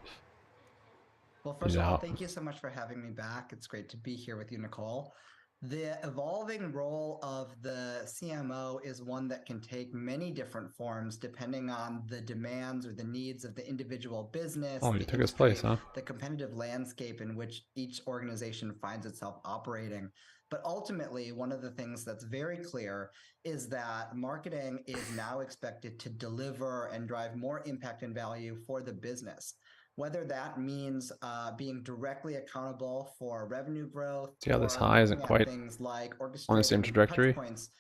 Well, first of all, thank you so much for having me back. It's great to be here with you, Nicole. The evolving role of the CMO is one that can take many different forms depending on the demands or the needs of the individual business. Oh, you took his place, huh? The competitive landscape in which each organization finds itself operating. But ultimately, one of the things that's very clear is that marketing is now expected to deliver and drive more impact and value for the business. Whether that means being directly accountable for revenue growth. See how this high isn't quite things like on the same trajectory? Points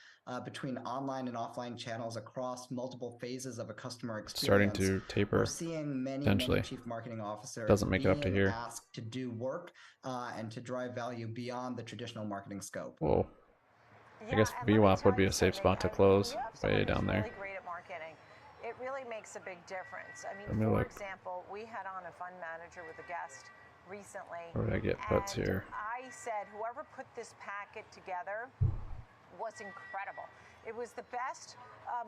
between online and offline channels across multiple phases of a customer experience. Starting to taper. We're seeing many chief marketing officers doesn't make it up to here. Asked to do work and to drive value beyond the traditional marketing scope. Whoa. I guess VWAP would be a safe spot to close way down there. Really great at marketing. It really makes a big difference. I mean, for example, we had on a fund manager with a guest recently. Where did I get puts here? I said whoever put this packet together was incredible. It was the best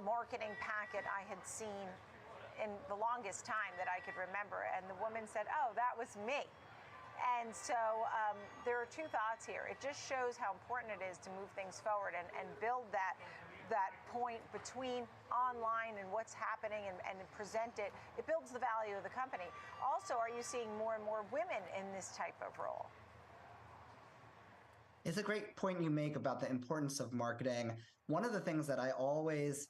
marketing packet I had seen in the longest time that I could remember. And the woman said, "Oh, that was me." And so there are two thoughts here. It just shows how important it is to move things forward and build that point between online and what's happening and present it. It builds the value of the company. Also, are you seeing more and more women in this type of role? It's a great point you make about the importance of marketing. One of the things that I always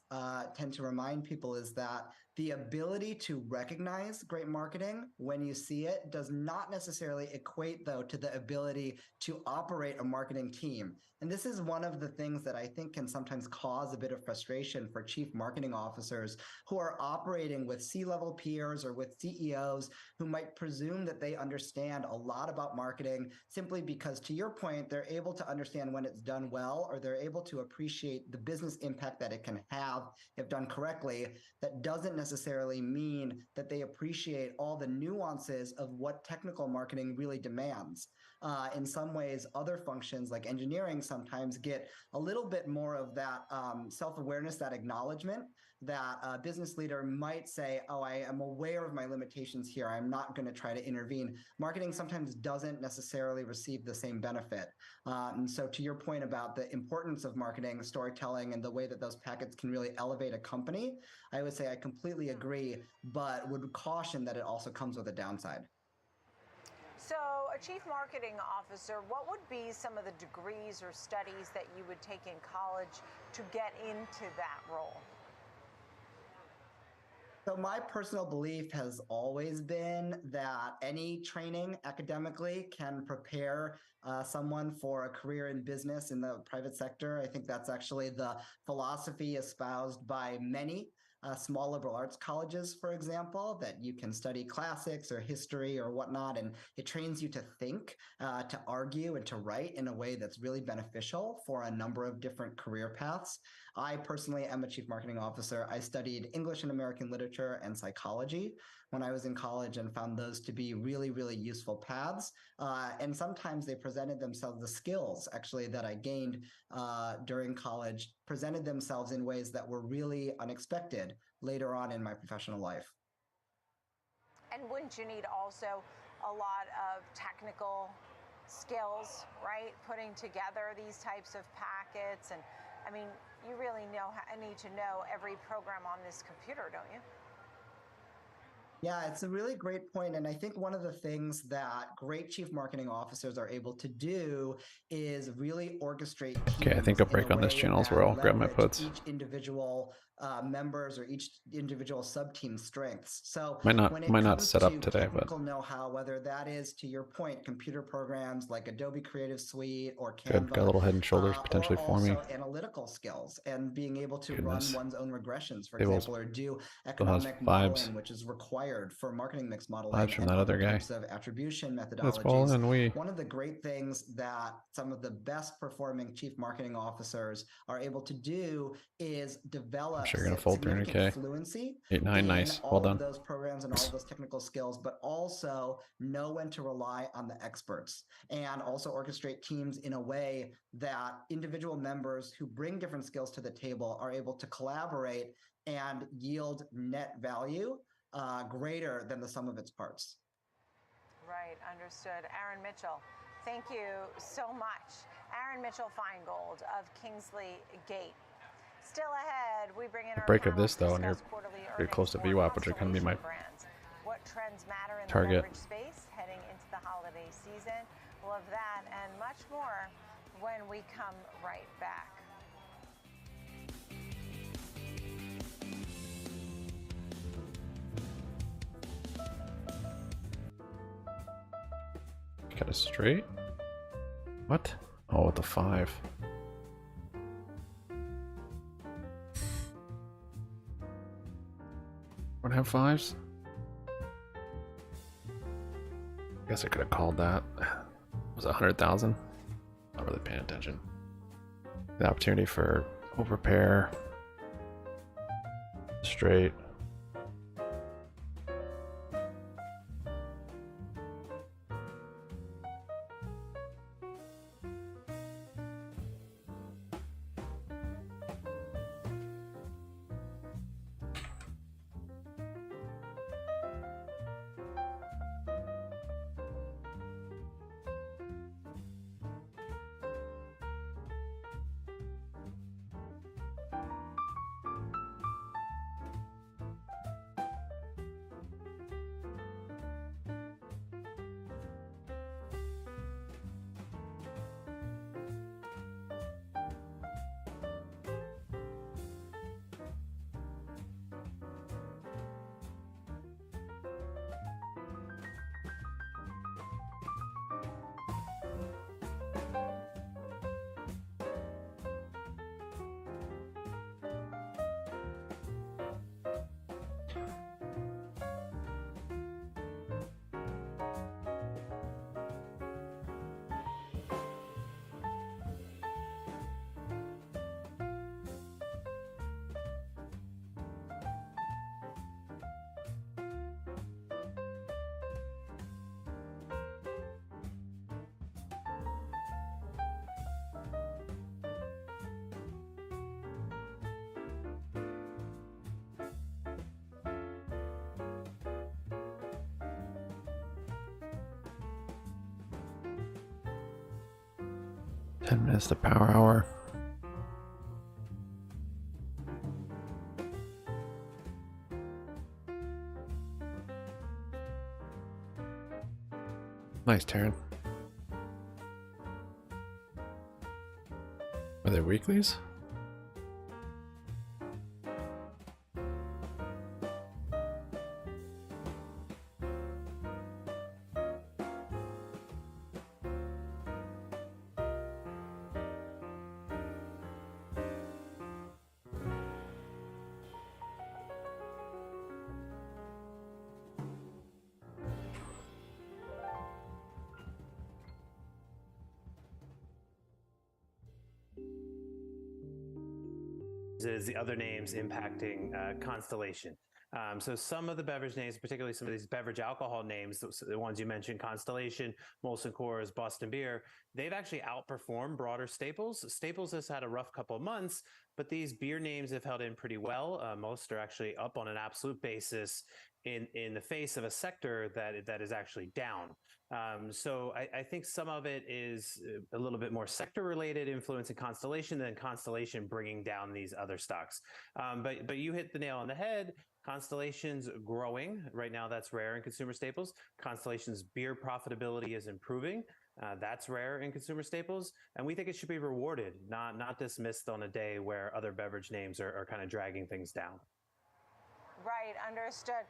tend to remind people is that the ability to recognize great marketing when you see it does not necessarily equate, though, to the ability to operate a marketing team. And this is one of the things that I think can sometimes cause a bit of frustration for chief marketing officers who are operating with C-level peers or with CEOs who might presume that they understand a lot about marketing simply because, to your point, they're able to understand when it's done well, or they're able to appreciate the business impact that it can have if done correctly. That doesn't necessarily mean that they appreciate all the nuances of what technical marketing really demands. In some ways, other functions like engineering sometimes get a little bit more of that self-awareness, that acknowledgement that a business leader might say, oh, I am aware of my limitations here. I'm not going to try to intervene. Marketing sometimes doesn't necessarily receive the same benefit. And so to your point about the importance of marketing, storytelling, and the way that those packets can really elevate a company, I would say I completely agree, but would caution that it also comes with a downside. So a chief marketing officer, what would be some of the degrees or studies that you would take in college to get into that role? So my personal belief has always been that any training academically can prepare someone for a career in business in the private sector. I think that's actually the philosophy espoused by many small liberal arts colleges, for example, that you can study classics or history or whatnot, and it trains you to think, to argue, and to write in a way that's really beneficial for a number of different career paths. I personally am a chief marketing officer. I studied English and American literature and psychology when I was in college and found those to be really, really useful paths. And sometimes they presented themselves, the skills actually that I gained during college presented themselves in ways that were really unexpected later on in my professional life. And wouldn't you need also a lot of technical skills, right? Putting together these types of packets. And I mean, you really need to know every program on this computer, don't you? Yeah, it's a really great point. And I think one of the things that great chief marketing officers are able to do is really orchestrate teams. Okay, I think a break on this channel is where I'll grab my puts. Each individual members or each individual sub-team's strengths. So might when it not comes set up to today, technical but know-how, whether that is, to your point, computer programs like Adobe Creative Suite or Canva, good. Got a little head and shoulders potentially or for me. also analytical skills and being able to run one's own regressions, for Tables. example, or do Still has economic vibes. modeling, which is required for marketing mix modeling Vibes from and that other other guy. types of attribution Let's ball methodologies. in, we. One of the great things that some of the best performing chief marketing officers are able to do is develop Sure you're gonna fold significant 300K. fluency 8-9, in nice. all Well done. of those programs and all of those technical skills, but also know when to rely on the experts and also orchestrate teams in a way that individual members who bring different skills to the table are able to collaborate and yield net value greater than the sum of its parts. Right, understood. Aaron Mitchell, thank you so much. Aaron Mitchell Feingold of Kingsley Gate. Still ahead, we bring in The our break of panel this to though, and you're discuss quarterly pretty earnings close to for VWAP, which are going to be my Constellation brands. What trends matter in target. the beverage space heading into the holiday season? We'll have that and much more when we come right back. Got a straight? What? Oh, with the 5. Wanna have 5s? Guess I could have called that. Was it 100,000? Not really paying attention. The opportunity for overpair. Straight. 10 minutes to power hour. Nice, Taryn. Are they weeklies? Is the other names impacting Constellation. So some of the beverage names, particularly some of these beverage alcohol names, the ones you mentioned, Constellation, Molson Coors, Boston Beer, they've actually outperformed broader staples. Staples has had a rough couple of months, but these beer names have held in pretty well. Most are actually up on an absolute basis in the face of a sector that is actually down. So I think some of it is a little bit more sector related influencing Constellation than Constellation bringing down these other stocks. But you hit the nail on the head. Constellation's growing. Right now, that's rare in consumer staples. Constellation's beer profitability is improving. That's rare in consumer staples. And we think it should be rewarded, not dismissed on a day where other beverage names are kind of dragging things down. Right, understood.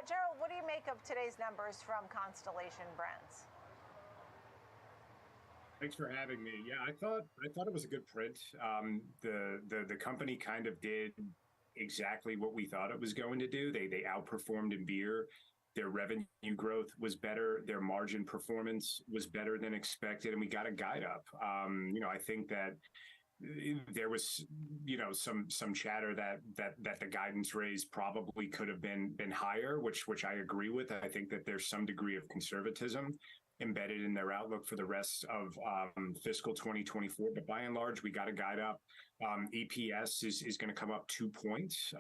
Gerald, what do you make of today's numbers from Constellation Brands? Thanks for having me. Yeah, I thought it was a good print. The company kind of did exactly what we thought it was going to do. They outperformed in beer. Their revenue growth was better. Their margin performance was better than expected, and we got a guide up. I think that there was, some chatter that the guidance raise probably could have been higher, which I agree with. I think that there's some degree of conservatism embedded in their outlook for the rest of fiscal 2024. But by and large, we got a guide up. EPS is going to come up 2 points,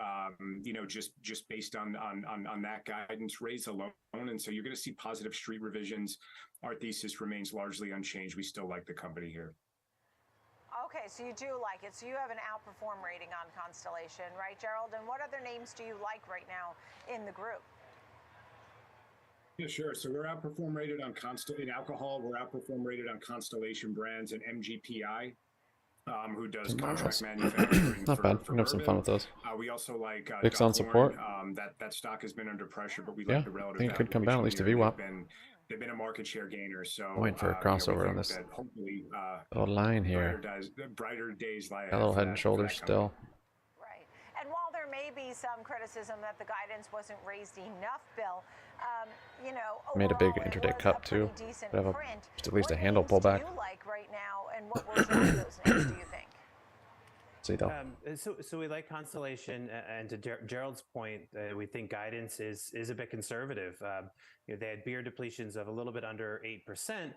just based on that guidance raise alone. And so you're going to see positive street revisions. Our thesis remains largely unchanged. We still like the company here. Okay, so you do like it. So you have an outperform rating on Constellation, right, Gerald? And what other names do you like right now in the group? Yeah, sure. So we're outperform rated on in alcohol. We're outperform rated on Constellation Brands and MGPI, who does contract manufacturing. Not bad. We're gonna have some fun with those. We also like Big on support. That stock has been under pressure, but we Yeah, like the relative. I think it could come down at least to valuation VWAP. here. They've been a market share gainer. So I'm waiting for a crossover on this hopefully, little line here. Brighter days lie ahead. Got a little head and shoulders still. Right. And while there may be some criticism that the guidance wasn't raised enough, Bill, Made a big overall, it intraday was cup a too. pretty decent Could have print. just at least a What handle names pullback. do you like right now, and what will drive those names, do you think? See though. So we like Constellation, and to Gerald's point, we think guidance is a bit conservative. They had beer depletions of a little bit under 8%,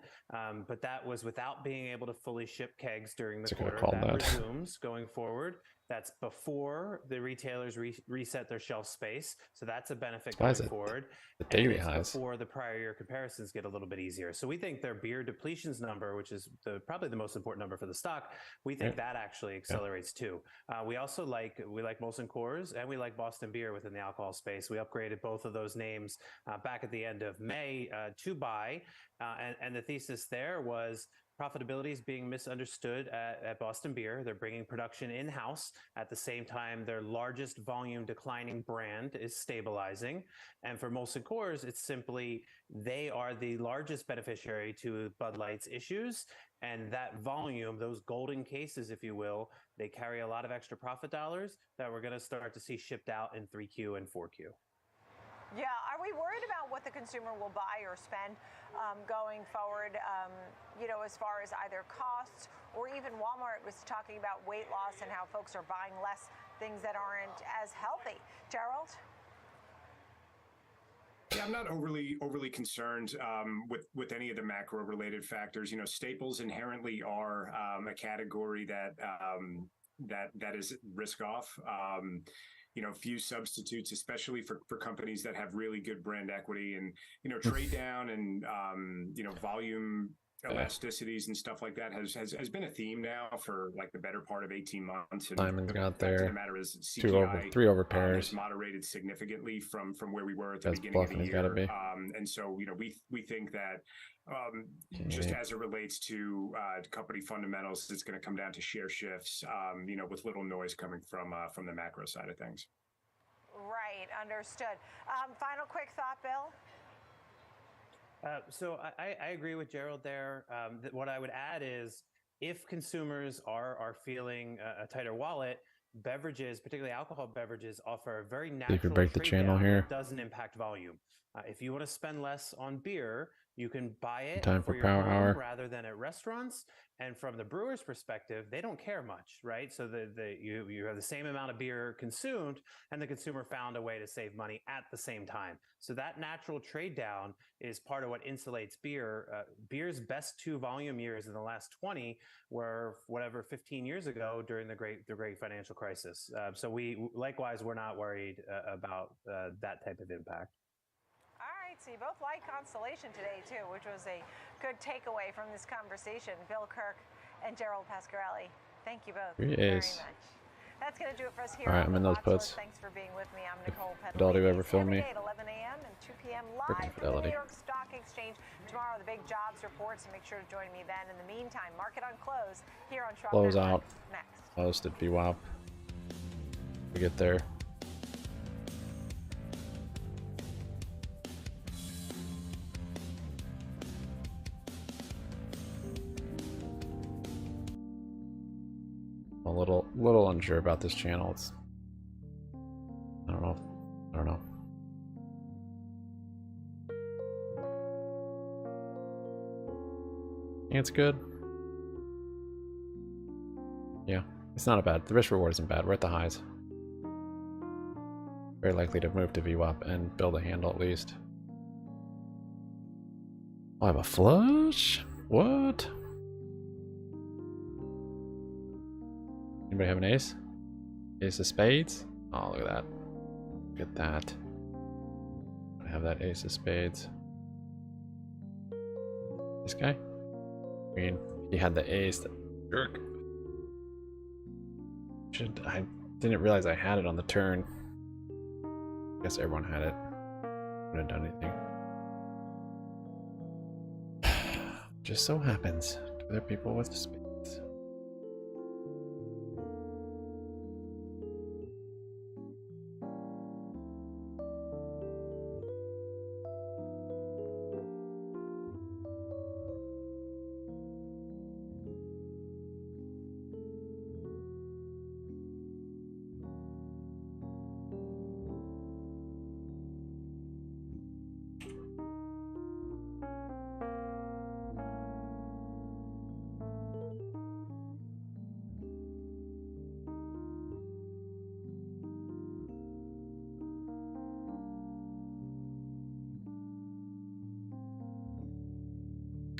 but that was without being able to fully ship kegs during the quarter. That resumes going forward. That's before the retailers reset their shelf space, so that's a benefit going forward. The daily and highs. before the prior year comparisons get a little bit easier. So we think their beer depletions number, which is probably the most important number for the stock, we think that actually accelerates too. We also like Molson Coors and we like Boston Beer within the alcohol space. We upgraded both of those names back at the end of May to buy, and the thesis there was profitability is being misunderstood at Boston Beer. They're bringing production in-house at the same time their largest volume declining brand is stabilizing. And for Molson Coors, it's simply they are the largest beneficiary to Bud Light's issues. And that volume, those golden cases, if you will, they carry a lot of extra profit dollars that we're going to start to see shipped out in 3Q and 4Q. Yeah, are we worried about what the consumer will buy or spend going forward, as far as either costs or even Walmart was talking about weight loss and how folks are buying less things that aren't as healthy. Gerald? Yeah, I'm not overly concerned with any of the macro related factors. Staples inherently are a category that is risk off. Few substitutes, especially for companies that have really good brand equity, and trade down and volume elasticities and stuff like that has been a theme now for like the better part of 18 months. And Simon's the got fact of there. the matter is CPI, 3 over has pairs. moderated significantly from where we were at the That's beginning of bluffing, the he's gotta year. be. And so, we think that just as it relates to company fundamentals, it's going to come down to share shifts, with little noise coming from the macro side of things. Right, understood. Final quick thought, Bill? So I agree with Gerald there. What I would add is if consumers are feeling a tighter wallet, beverages, particularly alcohol beverages, offer a very natural If you break the trade channel down here. that doesn't impact volume. If you want to spend less on beer, you can buy it Time for for your power home hour. rather than at restaurants. And from the brewer's perspective, they don't care much, right? So you have the same amount of beer consumed, and the consumer found a way to save money at the same time. So that natural trade down is part of what insulates beer. Beer's best 2 volume years in the last 20 were 15 years ago during the great financial crisis. So we're not worried about that type of impact. All right, so you both like Constellation today, too, which was a good takeaway from this conversation. Bill Kirk and Gerald Pascarelli, thank you both very much. That's going to do it for us here. All right, I'm in those puts. Thanks for being with me. I'm Nicole Fidelity will ever film every me. day at 11 a.m. and 2 p.m. Freaking live from the Fidelity. New York Stock Exchange. Tomorrow, the big jobs reports, so make sure to join me then. In the meantime, market on close here on Schwab Close Network. out. Next. Close at BWAP. We get there. I'm a little unsure about this channel. I don't know. It's good. Yeah, it's not a bad. The risk reward isn't bad. We're at the highs. Very likely to move to VWAP and build a handle at least. I have a flush? What? Anybody have an ace? Ace of spades? Oh, look at that. Look at that. I have that ace of spades. This guy? I mean, he had the ace. That jerk. I didn't realize I had it on the turn. I guess everyone had it. Wouldn't have done anything. Just so happens to other people with spades.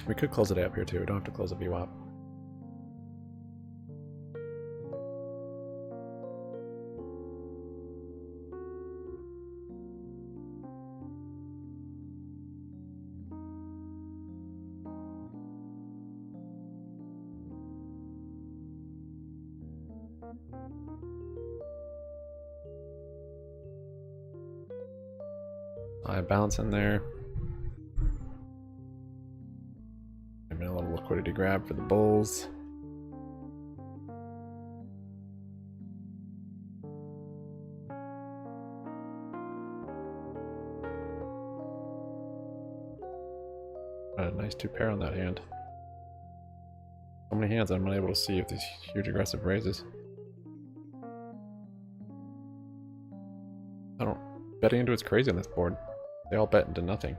We could close it up here too. We don't have to close the VWAP. I bounce in there. Maybe a little liquidity grab for the bulls. Got a nice 2-pair on that hand. So many hands I'm unable to see if these huge aggressive raises. Betting into it's crazy on this board. They all bet into nothing.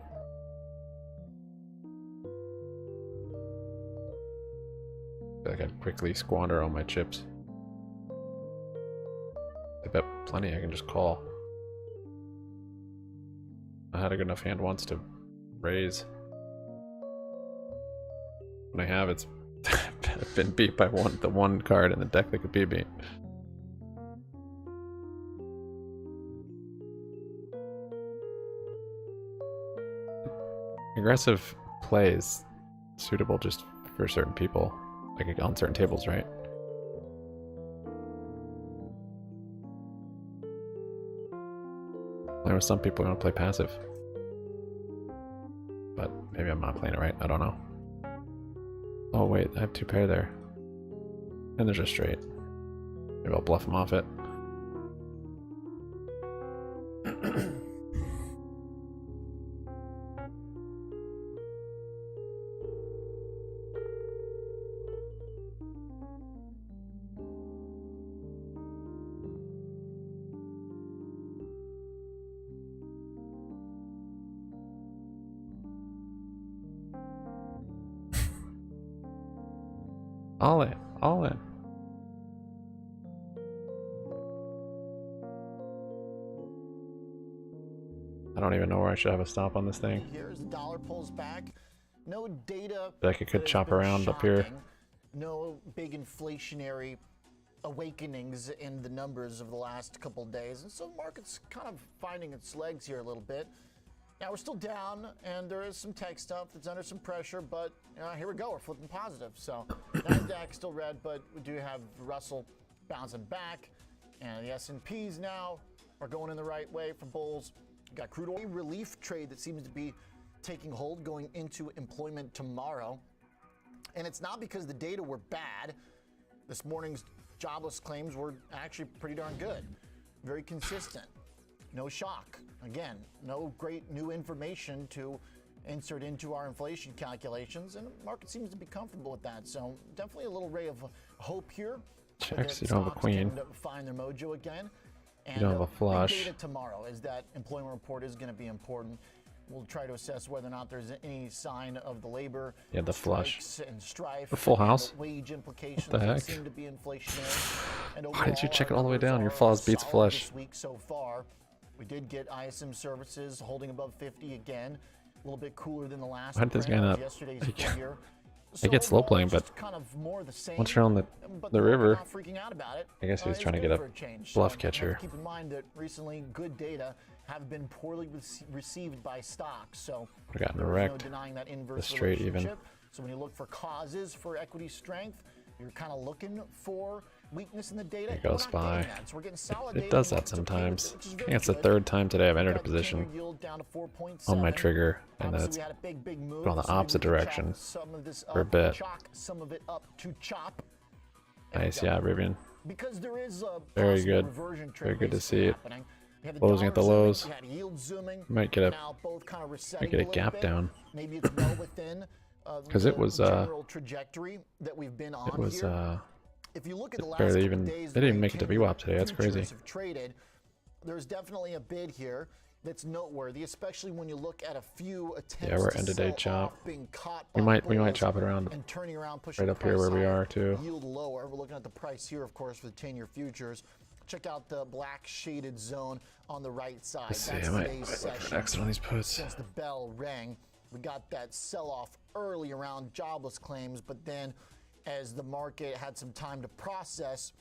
I feel like I'd quickly squander all my chips. I bet plenty I can just call. I had a good enough hand once to raise. When I have, it's I've been beat by the one card in the deck that could be beat. Aggressive plays suitable just for certain people, like on certain tables, right? There were some people who want to play passive, but maybe I'm not playing it right. I don't know. Oh wait, I have 2 pair there, and there's a straight. Maybe I'll bluff him off it. All in, all in. I don't even know where I should have a stop on this thing. Here as the dollar pulls back, no data. Like I could chop around up here. No big inflationary awakenings in the numbers of the last couple of days, and so the market's kind of finding its legs here a little bit. Now we're still down, and there is some tech stuff that's under some pressure, but here we go. We're flipping positive. So Nasdaq still red, but we do have Russell bouncing back, and the S&Ps now are going in the right way for bulls. We've got crude oil relief trade that seems to be taking hold going into employment tomorrow, and it's not because the data were bad. This morning's jobless claims were actually pretty darn good, very consistent. No shock. Again, no great new information to insert into our inflation calculations, and the market seems to be comfortable with that. So definitely a little ray of hope here. Checks, you don't have a queen. Find their mojo again. And you don't have a flush. Data tomorrow is that employment report is going to be important. We'll try to assess whether or not there's any sign of the labor. Yeah, the flush. And strife. The full house. Wage implications what the heck? Seem to be inflationary. And why did you check it all the way down? Your flaws beats flush. This week so far. We did get ISM services holding above 50 again, a little bit cooler than the last. Why did this guy not? I get slow playing, but kind of more the same, once you're on the river, not freaking out about it. I guess he was trying to get a bluff catcher. Keep in mind that recently good data have been poorly received by stocks, so I've gotten wrecked. No denying that inverse the straight even. So when you look for causes for equity strength, you're kind of looking for weakness in the data. There you go, SPY. So we're getting solid it does that sometimes. I think it's the 3rd time today I've entered a position on my trigger, and then it's gone the opposite direction for a bit. Nice, yeah, Rivian. Because there is a very good. Very good to see it. Closing at the lows. Might get a gap down. Maybe it's well within because it was trajectory that we've been on it was if you look at the last barely even days, they didn't even make it to VWAP today. That's crazy. Traded, there's definitely a bid here that's noteworthy, especially when you look at a few attempts. Yeah, we're end of day chop. We might chop it around and turning around, right up here where we are too. Yield lower. We're looking at the price here, of course, for the 10-year futures. Check out the black shaded zone on the right side. Let's see, I might put exit on these puts. Since the bell rang, we got that sell-off early around jobless claims, but then as the market had some time to process,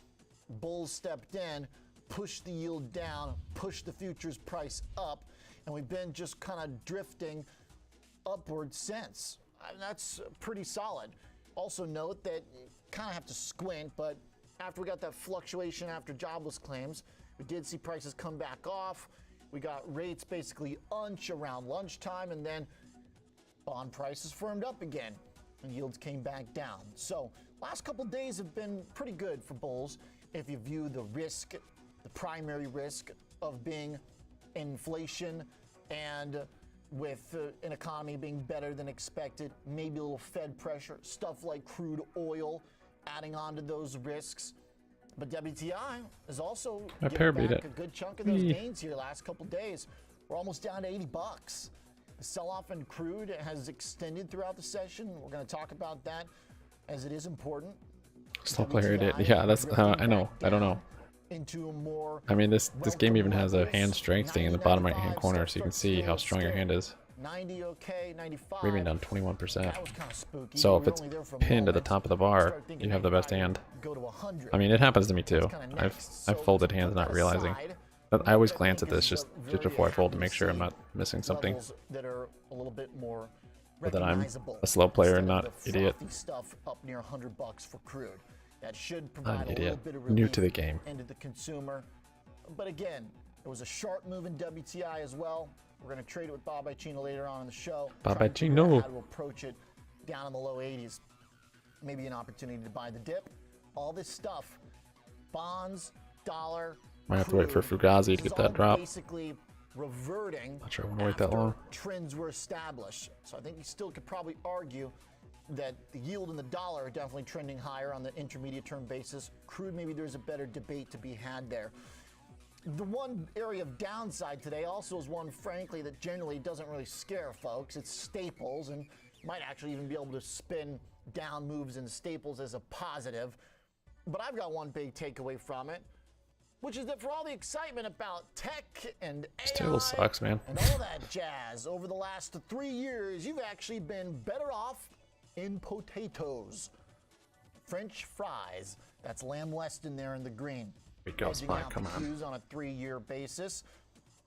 bulls stepped in, pushed the yield down, pushed the futures price up, and we've been just kind of drifting upward since. And that's pretty solid. Also note that you kind of have to squint, but after we got that fluctuation after jobless claims, we did see prices come back off. We got rates basically unch around lunchtime, and then bond prices firmed up again and yields came back down. So last couple of days have been pretty good for bulls if you view the risk, the primary risk of being inflation and with an economy being better than expected, maybe a little Fed pressure, stuff like crude oil adding on to those risks. But WTI is also getting back a good chunk of those gains here last couple of days. We're almost down to $80. The sell-off in crude has extended throughout the session. We're going to talk about that as it is important. Slow player did. Yeah, that's I know. I don't know. Into a more I mean, this game even has a hand strength thing in the bottom right-hand corner, so you can see how strong your hand is. 90 okay, 95. Rivian down 21%. So if it's pinned at the top of the bar, you have the best hand. I mean, it happens to me too. I've folded hands not realizing. But I always glance at this just before I fold to make sure I'm not missing something. That are a little bit more But that I'm recognizable. a slow player and instead not of the idiot. frothy stuff up near $100 for crude. That should Not provide an a little idiot. bit of New relief to the game. into the consumer. But again, there was a sharp move in WTI as well. We're going to trade it with Bob Icino later on in the show. Bob Try and figure out Icino. how to approach it down in the low 80s. Maybe an opportunity to buy the dip. All this stuff, bonds, dollar, Might have to wait for Fugazi to get that drop. Basically reverting Not sure I want to wait that long. trends were established. So I think you still could probably argue that the yield and the dollar are definitely trending higher on the intermediate term basis. Crude, maybe there's a better debate to be had there. The one area of downside today also is one, frankly, that generally doesn't really scare folks. It's staples, and might actually even be able to spin down moves in staples as a positive. But I've got one big takeaway from it, which is that for all the excitement about tech and This table sucks, man. and all that jazz over the last 3 years, you've actually been better off in potatoes. French fries. That's Lamb Weston there in the green. We go, Edging Spot, out come the on. Qs on a 3-year basis.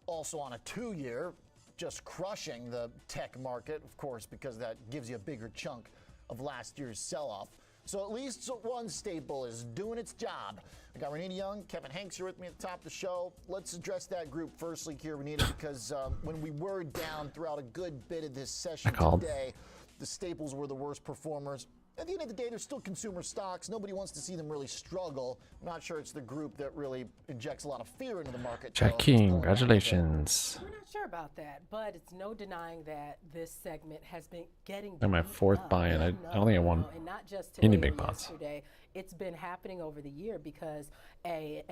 Also on a 2-year, just crushing the tech market, of course, because that gives you a bigger chunk of last year's sell-off. So at least one staple is doing its job. I got Renita Young, Kevin Hanks here with me at the top of the show. Let's address that group firstly here, Renita, because when we were down throughout a good bit of this session today, the staples were the worst performers. At the end of the day, they're still consumer stocks. Nobody wants to see them really struggle. I'm not sure it's the group that really injects a lot of fear into the market. Jack King, congratulations. We're not sure about that, but it's no denying that this segment has been getting And my fourth buy-in. I don't think I won and not just any today big or pots. yesterday. It's been happening over the year because a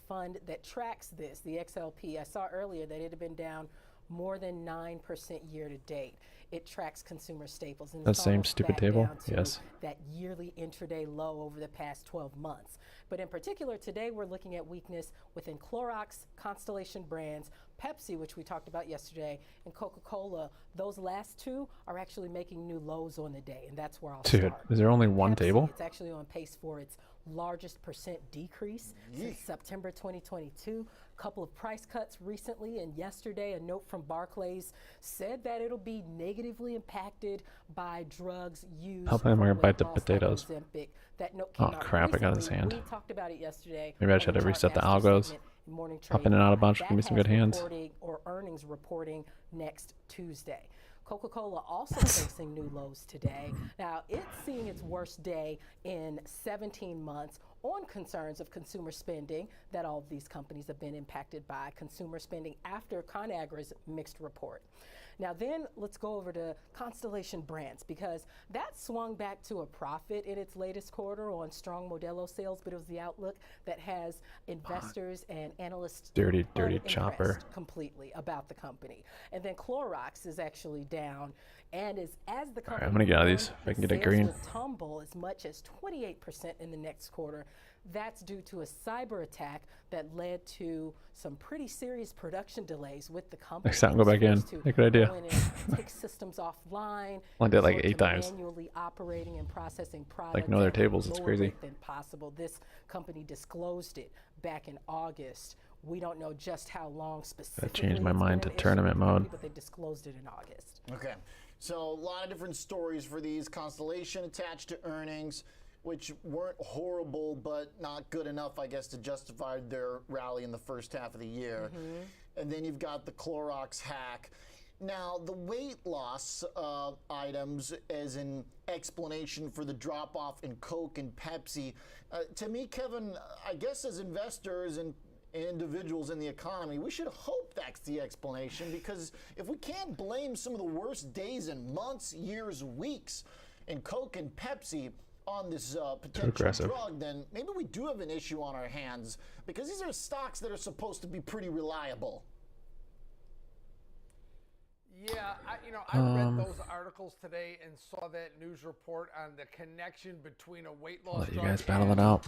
fund that tracks this, the XLP, I saw earlier that it had been down more than 9% year to date. It tracks consumer staples. And That it's same almost stupid back table? down to Yes. that yearly intraday low over the past 12 months. But in particular, today we're looking at weakness within Clorox, Constellation Brands, Pepsi, which we talked about yesterday, and Coca-Cola. Those last two are actually making new lows on the day, and that's where I'll Dude, start. is there only one Pepsi, table? It's actually on pace for its largest percent decrease since September 2022. Couple of price cuts recently, and yesterday a note from Barclays said that it'll be negatively impacted by drugs used Help him for bite the weight loss like potatoes. Ozempic. That note came Oh out crap, I got his recently. hand. We talked about it yesterday. Maybe I should have reset the algos. Up in and out a bunch, give me some good hands. Or earnings reporting next Tuesday. Coca-Cola also facing new lows today. Now, it's seeing its worst day in 17 months on concerns of consumer spending that all of these companies have been impacted by consumer spending after ConAgra's mixed report. Now then, let's go over to Constellation Brands, because that swung back to a profit in its latest quarter on strong Modelo sales, but it was the outlook that has investors and analysts Dirty unimpressed chopper. completely about the company. And then Clorox is actually down, and as the company Alright, I'm gonna get out of these if I can get a sales green. will tumble as much as 28% in the next quarter. That's due to a cyber attack that led to some pretty serious production delays with the company. Next time, go back in. Forced to Yeah, good idea. go in and take systems offline. I did like resort 8 to times. Manually operating and processing products Like, no other at a tables, it's lower crazy. rate than possible. This company disclosed it back in August. We don't know just how long specifically. changed my it's been mind an to issue tournament with the company, mode. But they disclosed it in August. Okay, so a lot of different stories for these. Constellation attached to earnings, which weren't horrible, but not good enough, I guess, to justify their rally in the first half of the year. And then you've got the Clorox hack. Now, the weight loss items as an explanation for the drop-off in Coke and Pepsi, to me, Kevin, I guess as investors and individuals in the economy, we should hope that's the explanation, because if we can't blame some of the worst days and months, years, weeks in Coke and Pepsi on this potential aggressive. drug, then maybe we do have an issue on our hands, because these are stocks that are supposed to be pretty reliable. Yeah, I read those articles today and saw that news report on the connection between a weight I'll loss let you drug guys battle and it out.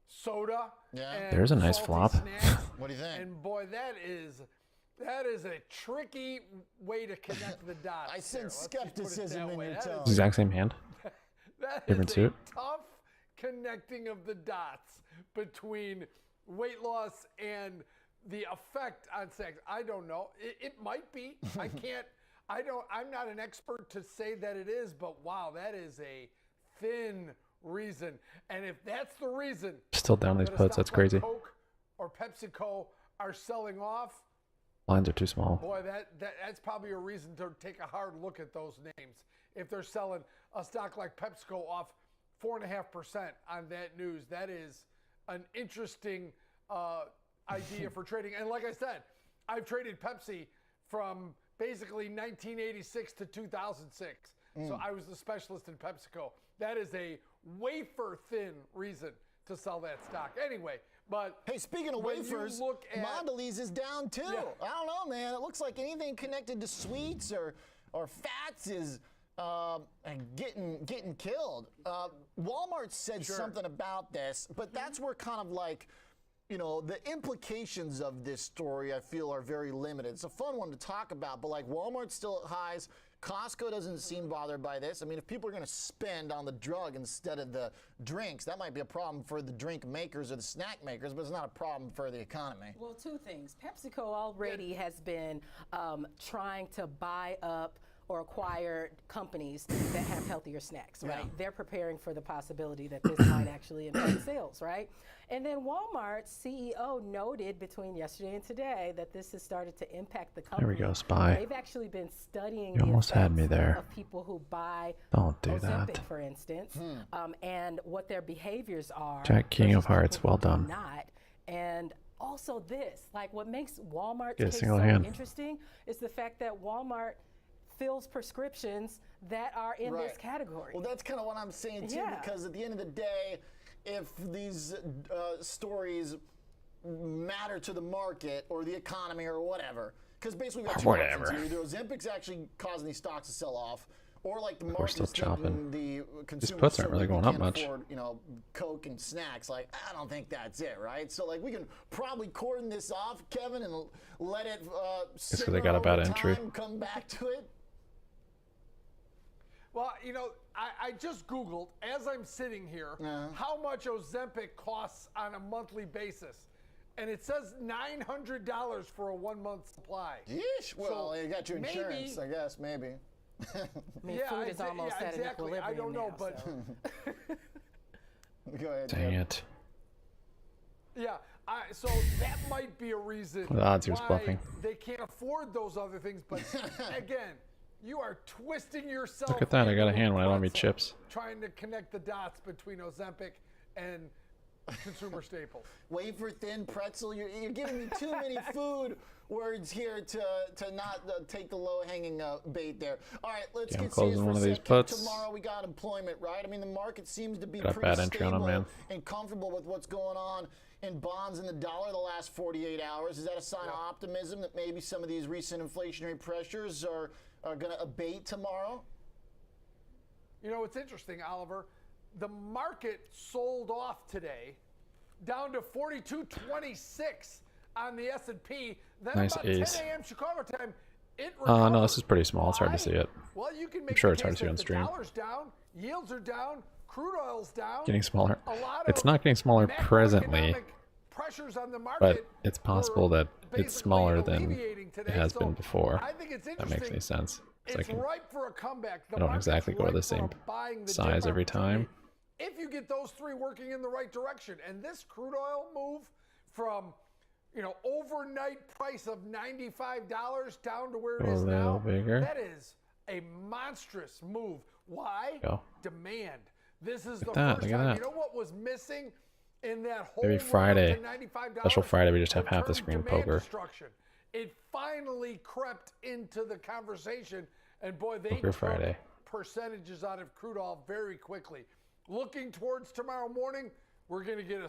soda. Yeah. And There's a nice salty flop. snacks. What do you think? And boy, that is a tricky way to connect the dots. I sense there. Let's just put it skepticism that in way. your That is- tone. Exact same hand. That Different is suit. a tough connecting of the dots between weight loss and the effect on sex. I don't know. It might be. I'm not an expert to say that it is, but wow, that is a thin reason. And if that's the reason, Still down these puts. That's crazy. Coke or PepsiCo are selling off. Lines are too small. Boy, that's probably a reason to take a hard look at those names. If they're selling a stock like PepsiCo off 4.5% on that news, that is an interesting idea for trading. And like I said, I've traded Pepsi from basically 1986 to 2006. So I was the specialist in PepsiCo. That is a wafer thin reason to sell that stock. Anyway, but hey, speaking of wafers, Mondelez is down too. Yeah. I don't know, man. It looks like anything connected to sweets or fats is getting killed. Walmart said something about this, but that's where kind of like, you know, the implications of this story I feel are very limited. It's a fun one to talk about, but like Walmart's still at highs. Costco doesn't seem bothered by this. I mean, if people are going to spend on the drug instead of the drinks, that might be a problem for the drink makers or the snack makers, but it's not a problem for the economy. Well, two things. PepsiCo already has been trying to buy up or acquire companies that have healthier snacks, right? Yeah. They're preparing for the possibility that this might actually impact sales, right? And then Walmart's CEO noted between yesterday and today that this has started to impact the company. There we go, SPY. They've actually been studying You almost had me there. of people who buy Don't do Ozempic, that. for instance, and what their behaviors are. Jack King of versus Hearts, people well who do done. Not. And also this, like what makes Walmart's Get a case single so hand. interesting is the fact that Walmart fills prescriptions that are in this category. Well, that's kind of what I'm saying too, because at the end of the day, if these stories matter to the market or the economy or whatever, because basically we've got two options here. Either Ozempic's actually causing these stocks to sell off, or like the market's thinking the consumers puts aren't really going up can't much. afford, you know, Coke and snacks. Like, I don't think that's it, right? So like we can probably cordon this off, Kevin, and let it Just because they got a bad entry. come back to it. Well, you know, I just Googled, as I'm sitting here, how much Ozempic costs on a monthly basis. And it says $900 for a 1 month supply. Yeesh. Well, So you got your insurance, I guess, maybe. I mean, food is almost at an exactly. equilibrium I don't know, now, but Go ahead. Dang it. yeah. So that might be a reason The odds he was why bluffing. they can't afford those other things. But again, you are twisting yourself. Look at that. I got a into hand when I don't have any pretzel, chips. Trying to connect the dots between Ozempic and consumer staples. Wafer thin pretzel. You're giving me too many food words here to not take the low hanging get there. All right, let's Yeah, I'm get serious closing for one a of these second. puts. Tomorrow we got employment, right? I mean, the market seems to be Got a pretty bad entry on stable 'em, man. and comfortable with what's going on in bonds and the dollar the last 48 hours. Is that a sign of optimism that maybe some of these recent inflationary pressures are going to abate tomorrow? You know, it's interesting, Oliver. The market sold off today down to 42.26 on the S&P. Then Nice about ace. 10 a.m. Chicago time, it No, this is pretty small. It's hard to see it. Well, you can I'm make sure the it's hard case to see on that stream. The dollar's down, yields are down, crude oil's down. Getting smaller. A lot It's of not getting smaller presently, macroeconomic pressures on the market but it's possible that it's basically smaller than alleviating today. it has So been before. I think it's If that makes any sense. So It's ripe for a comeback. The I don't market's exactly go to ripe the for a same buying the size dip every opportunity time. if you get those three working in the right direction. And this crude oil move from, you know, overnight price of $95 down to where it Go a is little now, bigger. that is a monstrous move. Why? Go. Demand. This is Look the at that, first look at time. that. You know what was missing in that whole Maybe run up to Friday. $95? Special Friday, we just have half the Returned screen demand poker. destruction. It finally crept into the conversation, and boy, they Poker took Friday. percentages out of crude oil very quickly. Looking towards tomorrow morning, we're going to get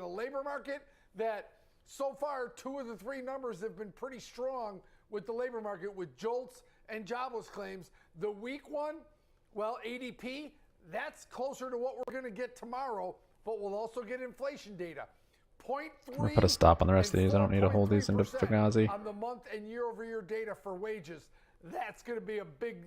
a labor market that so far 2 of the 3 numbers have been pretty strong with the labor market with JOLTS and jobless claims. The weak one, well, ADP, that's closer to what we're going to get tomorrow, but we'll also get inflation data. 0.3 I'm gonna put a stop on the rest of these. I don't need to hold these into 4.3% Fugazi. on the month and year-over-year data for wages. That's going to be a big.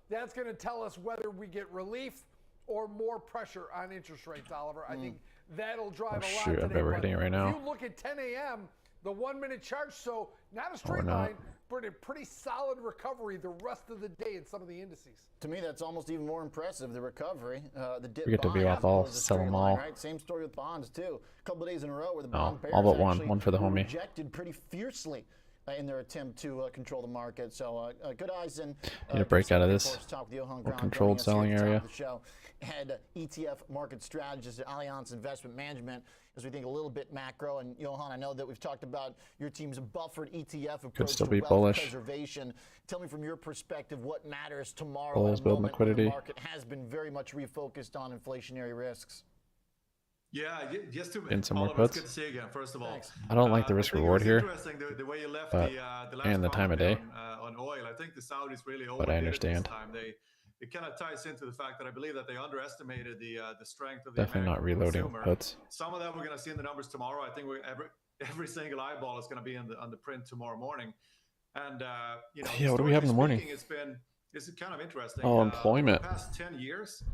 That's going to tell us whether we get relief or more pressure on interest rates, Oliver. I think that'll drive a lot shoot, today. I'm ever But hitting it right now. If you look at 10 a.m., the 1-minute chart. So not a straight line, but a pretty solid recovery the rest of the day in some of the indices. To me, that's almost even more impressive, the recovery. The dip We get to buying view as off all, opposed to sell straight them line, all. right? Same story with bonds, too. A couple of days in a row where the Oh, bond bears all but actually one for the were homie. rejected pretty fiercely in their attempt to control the market. So good eyes and Need a break out of this talk with Johan more Grant controlled joining us here selling at the top area. of the show. Head ETF market strategist at Allianz Investment Management, as we think a little bit macro. And Johan, I know that we've talked about your team's buffered ETF approach still to be wealth bullish. preservation. Tell me from your perspective what matters tomorrow Bulls at a build moment when the liquidity. market has been very much refocused on inflationary risks. Yeah, just to In some more Oliver, it's puts. good to see you again. First of all, I don't like the risk reward here, interesting the way you left but the last and the time of day. on oil. I think the Saudis really But I overdid it this understand. time. It kind of ties into the fact that I believe that they underestimated the strength of the Definitely not American reloading consumer. puts. Some of that we're going to see in the numbers tomorrow. I think every single eyeball is going to be on the print tomorrow morning. And Yeah, what do we have in the morning? It's kind of interesting. Oh, employment. Over the past 10 years.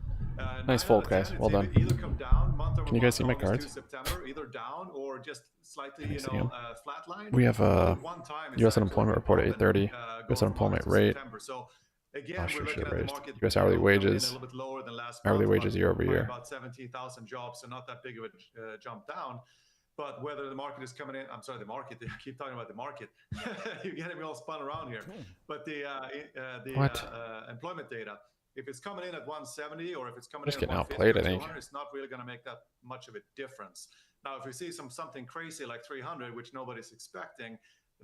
Nice fold, guys. Well done. Either come down month over Can you guys see my month, August cards? to September, either down or just slightly, Can you see 'em? flatline. We have One time it's U.S. actually unemployment report at 8:30. U.S. unemployment rate. So again, Oh, we're sure, looking should at the raised. market, U.S. hourly coming in wages. a little bit lower than last Hourly month, wages but year over by year. about 17,000 jobs, so not that big of a jump down. But whether the market is coming in, I'm sorry, the market. I keep talking about the market. You're getting me all spun around here. But the employment data, if it's coming in at 170 or if it's coming Just in at getting 150 outplayed, or I think. 200, it's not really going to make that much of a difference. Now, if we see something crazy like 300, which nobody's expecting,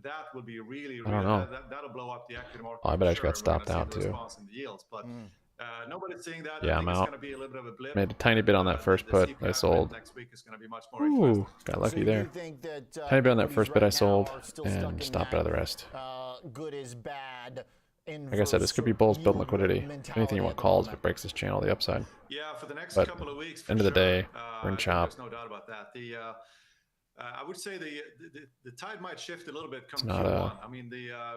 that will be really, I don't know. that'll blow up the equity market. Oh, I bet I for just got sure, and we're stopped gonna see out, the too. response in the yields, but nobody's seeing that. Yeah, I I'm think it's out. going to be a little bit of a blip. Made a tiny bit on that first put. I sold. Next week is going to be much more Ooh, got lucky there. Tiny bit on that first bit I sold and stopped out of the rest. Good is bad. Like I said, this could be bulls building liquidity. Anything you want calls if it breaks this channel, the upside. Yeah, for the next But couple of weeks. end of the day, we're in I think chop. There's no doubt about that. I would say the tide might shift a little bit come It's not Q1. I mean,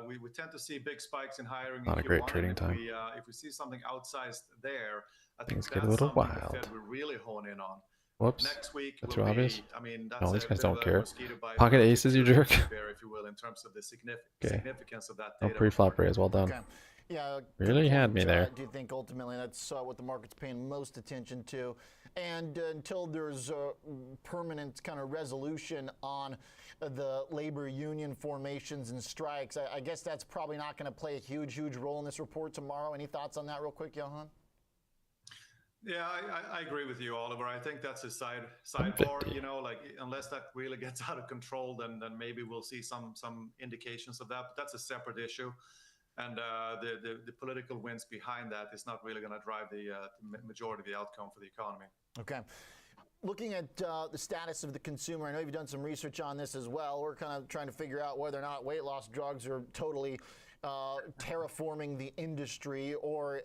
we tend to see big spikes in hiring. Not in a great Q1, trading and time. if we see something outsized there, I think Things get a that's little something wild. the Fed will really hone in on. Whoops. Next week That's will too be, obvious. I mean, that's No, these a guys bit don't of a care. mosquito bite Pocket relative aces, to you the jerk. bear, if you will, in terms of the Okay. significance of that No data. pre-flop raise. Well done. Okay. Yeah, Really had me there. Do you think ultimately that's what the market's paying most attention to? And until there's a permanent kind of resolution on the labor union formations and strikes, I guess that's probably not going to play a huge role in this report tomorrow. Any thoughts on that real quick, Johan? Yeah, I agree with you, Oliver. I think that's a sidebar. You know, like unless that really gets out of control, then maybe we'll see some indications of that. But that's a separate issue, and the political winds behind that is not really going to drive the majority of the outcome for the economy. Okay. Looking at the status of the consumer, I know you've done some research on this as well. We're kind of trying to figure out whether or not weight loss drugs are totally terraforming the industry, or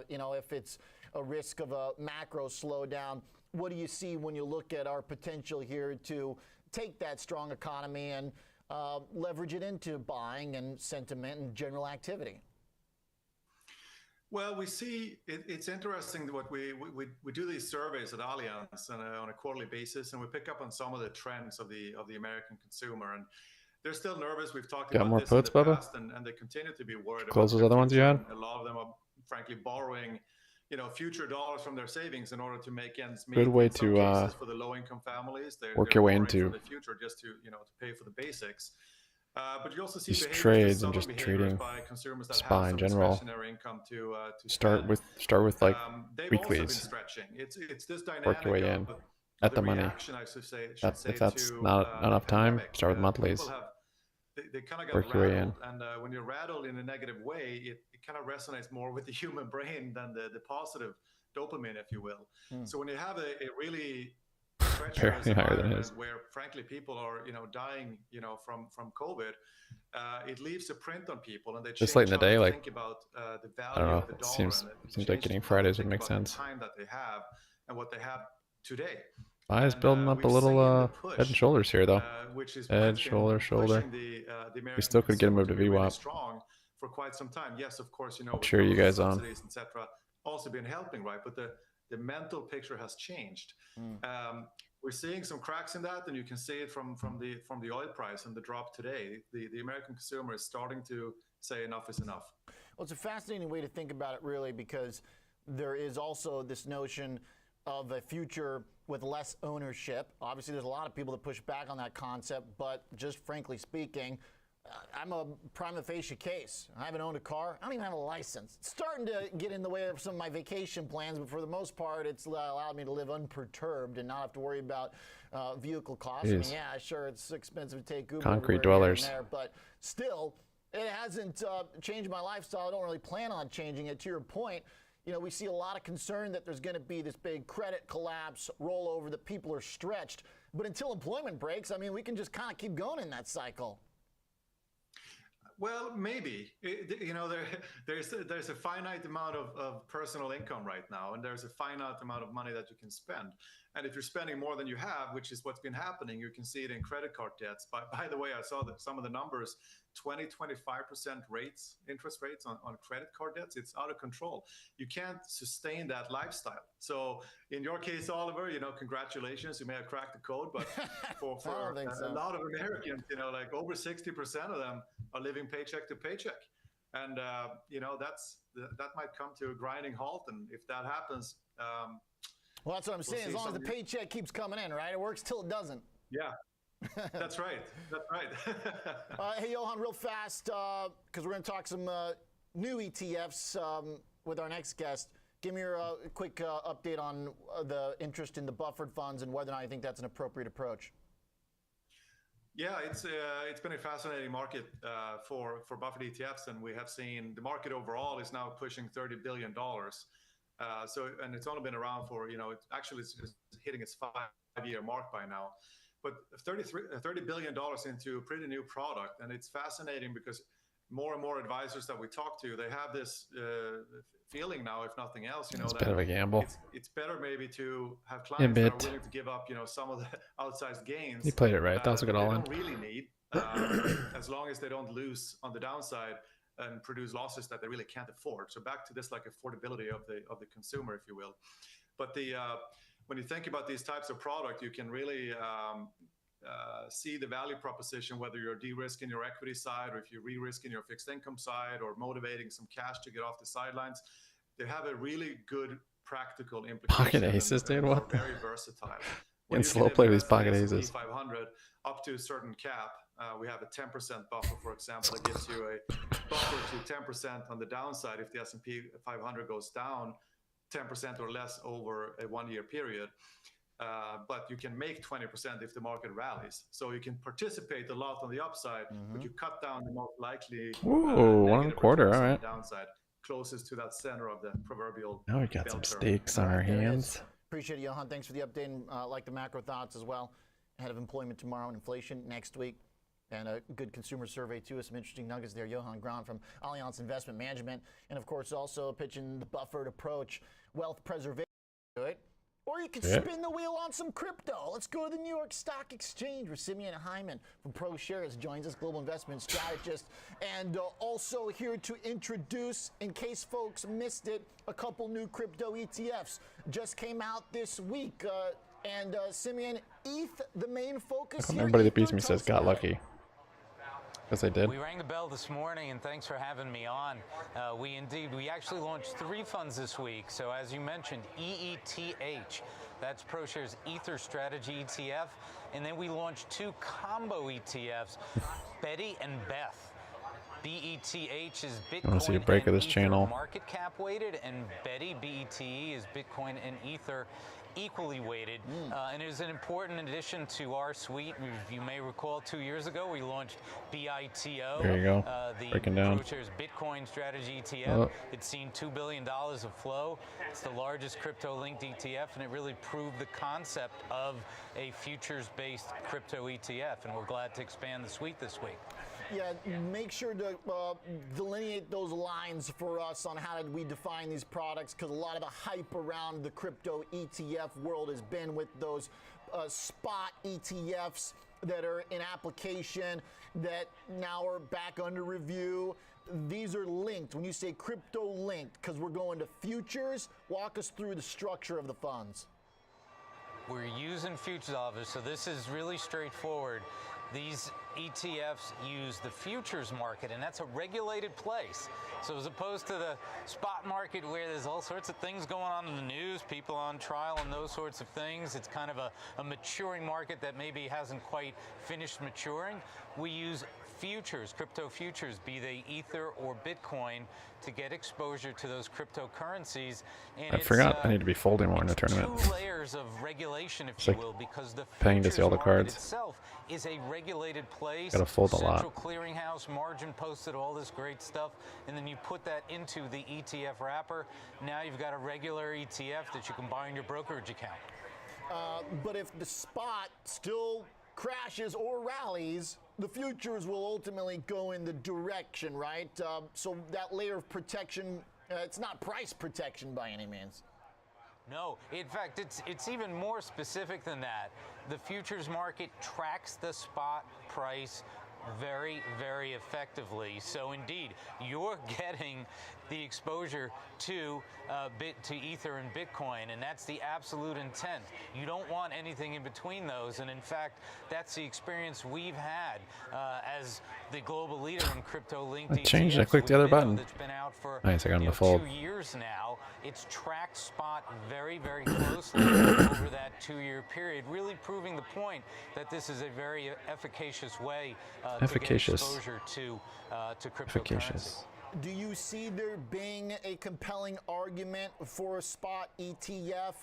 if it's a risk of a macro slowdown. What do you see when you look at our potential here to take that strong economy and leverage it into buying and sentiment and general activity? Well, we see it's interesting what we do these surveys at Allianz on a quarterly basis, and we pick up on some of the trends of the American consumer, and they're still nervous. We've talked Got about more this puts, in the Bubba? past, and they continue to be worried Close about those other their ones you future, had? and a lot of them are frankly borrowing, future dollars from their savings in order to make ends meet. Good way In some to cases, for the low-income families, work your way borrowing into for the future just to pay for the basics. But you also see these behaviors, trades and subtle just behaviors trading by consumers that SPY have in some general. discretionary income to Start spend. with like They've also been weeklies. stretching. It's this dynamic Work your way in of at the money. reaction, I should say, If that's to, not enough time, start with monthlies. People they kind of got Work your way in. rattled, and when you're rattled in a negative way, it kind of resonates more with the human brain than the positive dopamine, if you will. So when you have a really treacherous Barely higher than environment his. where, frankly, people are dying, from COVID, it leaves a print on people, and they This change late in the how day, they like, think about the I value don't know. of the It dollar. seems and it like changes getting how they Fridays would think make about the sense. time that they have and what they have today. SPY is building up a little head and shoulders here, though. Which is Head, what's been shoulder. pushing the We American still could get a move to consumer be really VWAP. strong for quite some time. Yes, of course, I'll with cheer you government guys on. subsidies, etc., also been helping, right? But the the mental picture has changed. We're seeing some cracks in that, and you can see it from the oil price and the drop today. The American consumer is starting to say enough is enough. Well, it's a fascinating way to think about it, really, because there is also this notion of a future with less ownership. Obviously, there's a lot of people that push back on that concept, but just frankly speaking, I'm a prima facie case. I haven't owned a car. I don't even have a license. It's starting to get in the way of some of my vacation plans, but for the most part, it's allowed me to live unperturbed and not have to worry about vehicle costs. I mean, yeah, sure, it's expensive to take Uber. Concrete dwellers. There, but still, it hasn't changed my lifestyle. I don't really plan on changing it. To your point, you know, we see a lot of concern that there's going to be this big credit collapse, rollover, that people are stretched. But until employment breaks, I mean, we can just kind of keep going in that cycle. Well, maybe. You know, there's a finite amount of personal income right now, and there's a finite amount of money that you can spend. And if you're spending more than you have, which is what's been happening, you can see it in credit card debts. By the way, I saw that some of the numbers, 20-25% interest rates on credit card debts. It's out of control. You can't sustain that lifestyle. So in your case, Oliver, you know, congratulations. You may have cracked the code, but for a lot of Americans, you know, like over 60% of them are living paycheck to paycheck. And, you know, that might come to a grinding halt. And if that happens, well, that's what I'm saying. As long as the paycheck keeps coming in, right? It works till it doesn't. Yeah. That's right. That's right. Hey, Johan, real fast, because we're going to talk some new ETFs with our next guest. Give me your quick update on the interest in the buffered funds and whether or not you think that's an appropriate approach. Yeah, it's been a fascinating market for buffered ETFs, and we have seen the market overall is now pushing $30 billion. And it's only been around for, you know, it's hitting its 5-year mark by now. But $30 billion into a pretty new product. And it's fascinating because more and more advisors that we talk to, they have this feeling now, if nothing else, you know, it's a bit of a gamble. It's better maybe to have clients that are willing to give up, you know, some of the outsized gains. You played it right. That was a good all-in. They don't really need, as long as they don't lose on the downside and produce losses that they really can't afford. So back to this like affordability of the consumer, if you will. But when you think about these types of product, you can really see the value proposition, whether you're de-risking your equity side or if you're re-risking your fixed income side or motivating some cash to get off the sidelines. They have a really good practical implication. Pocket aces, dude. What? Very versatile. And slow play with these pocket aces. 500 up to a certain cap. We have a 10% buffer, for example, that gives you a buffer to 10% on the downside if the S&P 500 goes down 10% or less over a 1-year period. But you can make 20% if the market rallies. So you can participate a lot on the upside, but you cut down the most likely Ooh, 1.25, all right. downside, closest to that center of the proverbial. Now we got some stakes on our hands. Appreciate it, Johan. Thanks for the update and like the macro thoughts as well. Ahead of employment tomorrow and inflation next week. And a good consumer survey, too. Some interesting nuggets there. Johan Grahn from Allianz Investment Management. And, of course, also pitching the buffered approach, wealth preservation. Or you can spin the wheel on some crypto. Let's go to the New York Stock Exchange, where Simeon Hyman from ProShares joins us, global investment strategist. And also here to introduce, in case folks missed it, a couple new crypto ETFs just came out this week. And Simeon, ETH, the main focus here. Everybody that beats me says got lucky. Yes, I did. We rang the bell this morning, and thanks for having me on. We actually launched 3 funds this week. So as you mentioned, EETH, that's ProShares Ether Strategy ETF. And then we launched 2 combo ETFs, Betty and Beth. BETH is Bitcoin I want to see a break of this channel. Market cap weighted, and Betty, BETE, is Bitcoin and Ether equally weighted. And it is an important addition to our suite. You may recall 2 years ago we launched BITO. There you go. Breaking down. ProShares Bitcoin Strategy ETF. Oh. It's seen $2 billion of flow. It's the largest crypto-linked ETF, and it really proved the concept of a futures-based crypto ETF. And we're glad to expand the suite this week. Yeah, make sure to delineate those lines for us on how did we define these products, because a lot of the hype around the crypto ETF world has been with those spot ETFs that are in application that now are back under review. these are linked. When you say crypto linked, because we're going to futures, walk us through the structure of the funds. We're using futures office, so this is really straightforward. These ETFs use the futures market, and that's a regulated place. So as opposed to the spot market where there's all sorts of things going on in the news, people on trial and those sorts of things, it's kind of a maturing market that maybe hasn't quite finished maturing. We use futures, crypto futures, be they Ether or Bitcoin, to get exposure to those cryptocurrencies. And I forgot I need to be folding more in the tournament. 2 layers of regulation, if you will, because the paying to see all the futures market cards. itself is a regulated place. Gotta fold a lot. Central clearinghouse, margin posted, all this great stuff, and then you put that into the ETF wrapper. Now you've got a regular ETF that you can buy in your brokerage account. But if the spot still crashes or rallies, the futures will ultimately go in the direction, right? So that layer of protection, it's not price protection by any means. No, in fact, it's even more specific than that. The futures market tracks the spot price very, very effectively. So indeed, you're getting the exposure to Ether and Bitcoin, and that's the absolute intent. You don't want anything in between those, and in fact, that's the experience we've had as the global leader in crypto-linked ETFs. Changed. I clicked the other button. That's been out for Nice. I got him to fold. 2 years now. It's tracked spot very, very closely over that 2-year period, really proving the point that this is a very efficacious way to get exposure to cryptocurrency. Do you see there being a compelling argument for a spot ETF?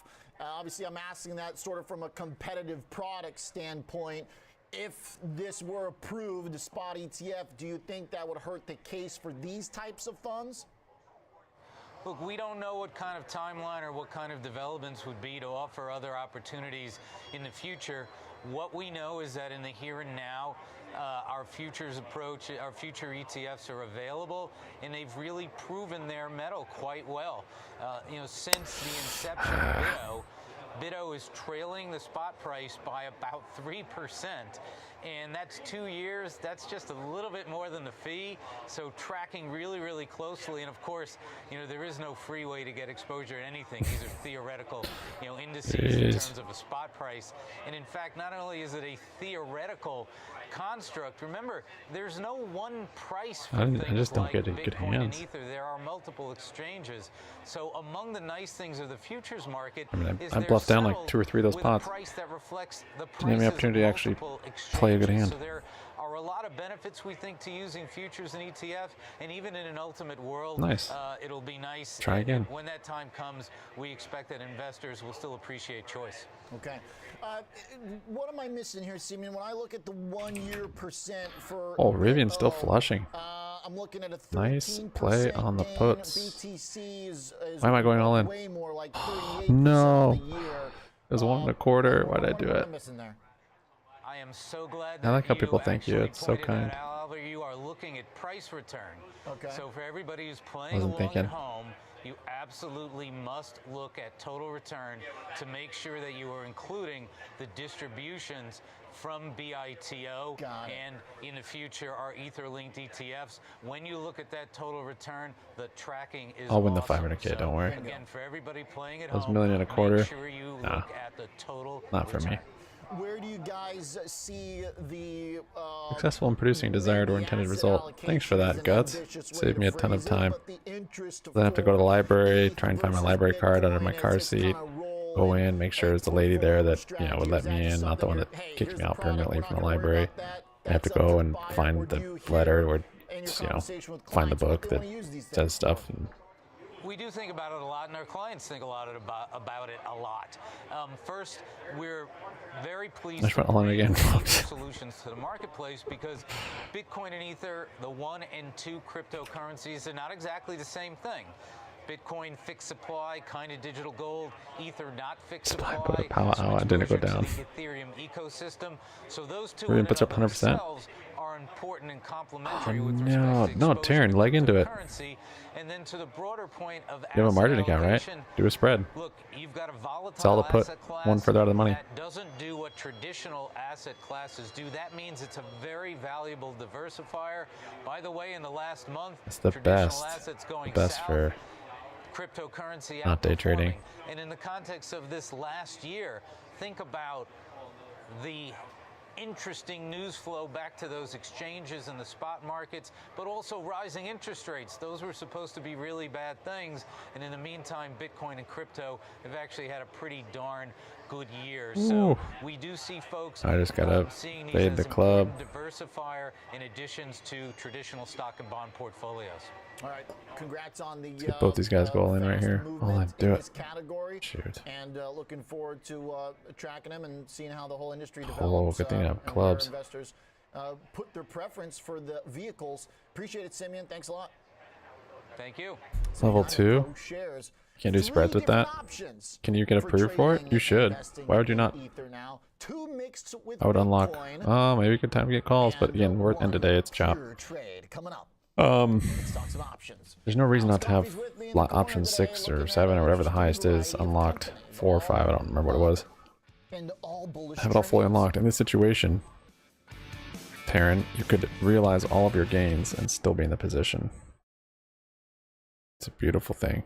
Obviously, I'm asking that sort of from a competitive product standpoint. If this were approved, the spot ETF, do you think that would hurt the case for these types of funds? Look, we don't know what kind of timeline or what kind of developments would be to offer other opportunities in the future. What we know is that in the here and now, our futures approach, our future ETFs are available, and they've really proven their mettle quite well. Since the inception of BITO is trailing the spot price by about 3%. And that's 2 years. That's just a little bit more than the fee. So tracking really, really closely. And of course, there is no free way to get exposure to anything. These are theoretical, indices in terms of a spot price. And in fact, not only is it a theoretical construct, remember, there's no one price for I things just don't like get good Bitcoin and hands. Ether. There are multiple exchanges. So among the nice things of the futures market is I they're bluffed down like settled 2 or 3 of those with pots. a price that reflects the Didn't have the prices opportunity to of actually multiple play a good exchanges. hand. So there are a lot of benefits, we think, to using futures and ETF, and even in an ultimate world, Nice. It'll be nice. Try again. When that time comes, we expect that investors will still appreciate choice. Okay. What am I missing here, Simeon? When I look at the 1-year percent for Oh, Rivian's still flushing. I'm looking at a Nice play on the puts. BTC is Why am I going all in? way more, like 38% No. on the year. It was 1 1/4. Why did I do What am it? I missing there? I am so glad I like how that people you thank you. actually It's so pointed kind. that out, Albert. You are looking at price return. Okay. So for everybody who's playing Wasn't along thinking. at home, you absolutely must look at total return to make sure that you are including the distributions from BITO and in the future our Ether-linked ETFs. When you look at that total return, the tracking is I'll win the awesome. 500K, don't worry. Again, for everybody playing at That was home, $1.25 million. make sure you Nah. look at the total Not for return. me. Where do you guys see the Successful in producing desired or intended result. Thanks for that, Guts. Saved me a ton of time. Then I have to go to the library, try and find my library card under my car seat, go in, make sure it's the lady there that would let me in, not the one that kicked me out permanently from the library. I have to go and find the letter or find the book that says stuff. And we do think about it a lot, and our clients think about it a lot. First, we're very pleased I just to went all in bring again. new solutions to the marketplace because Bitcoin and Ether, the 1 and 2 cryptocurrencies, are not exactly the same thing. Bitcoin fixed supply, kind of digital gold. Ether not fixed supply. Power hour didn't go down. The Ethereum ecosystem. So those two Rivian in puts and up of 100%. themselves are important and complementary with respect to No, Taryn, leg into it. currency. And then to the broader point of You have a margin account, right? Do a spread. Look, you've got a volatile Sell the put. asset class One further out of the money. that doesn't do what traditional asset classes do. That means it's a very valuable diversifier. By the way, in the last month, It's the traditional best. assets going The best south, for cryptocurrency not day trading. outperforming. And in the context of this last year, think about the interesting news flow back to those exchanges and the spot markets, but also rising interest rates. Those were supposed to be really bad things. And in the meantime, Bitcoin and crypto have actually had a pretty darn good year. So Ooh. we do see folks I just gotta seeing these fade as the club. important diversifier in additions to traditional stock and bond portfolios. All right, congrats on the Get both these guys go all in right here. All I do it. Category. Shoot. And looking forward to tracking them and seeing how the whole industry Oh, develops. good thing I have and where clubs. investors put their preference for the vehicles. Appreciate it, Simeon. Thanks a lot. Thank you. Level 2. Shares. Can't do spreads with that. Can you get approved for it? You should. Why would you not? I would unlock. Oh, maybe a good time to get calls, but again, we're at the end of the day, it's chop. There's no reason not to have option 6 or 7 or whatever the highest is unlocked. 4 or 5, I don't remember what it was. Have it all fully unlocked. In this situation, Taryn, you could realize all of your gains and still be in the position. It's a beautiful thing.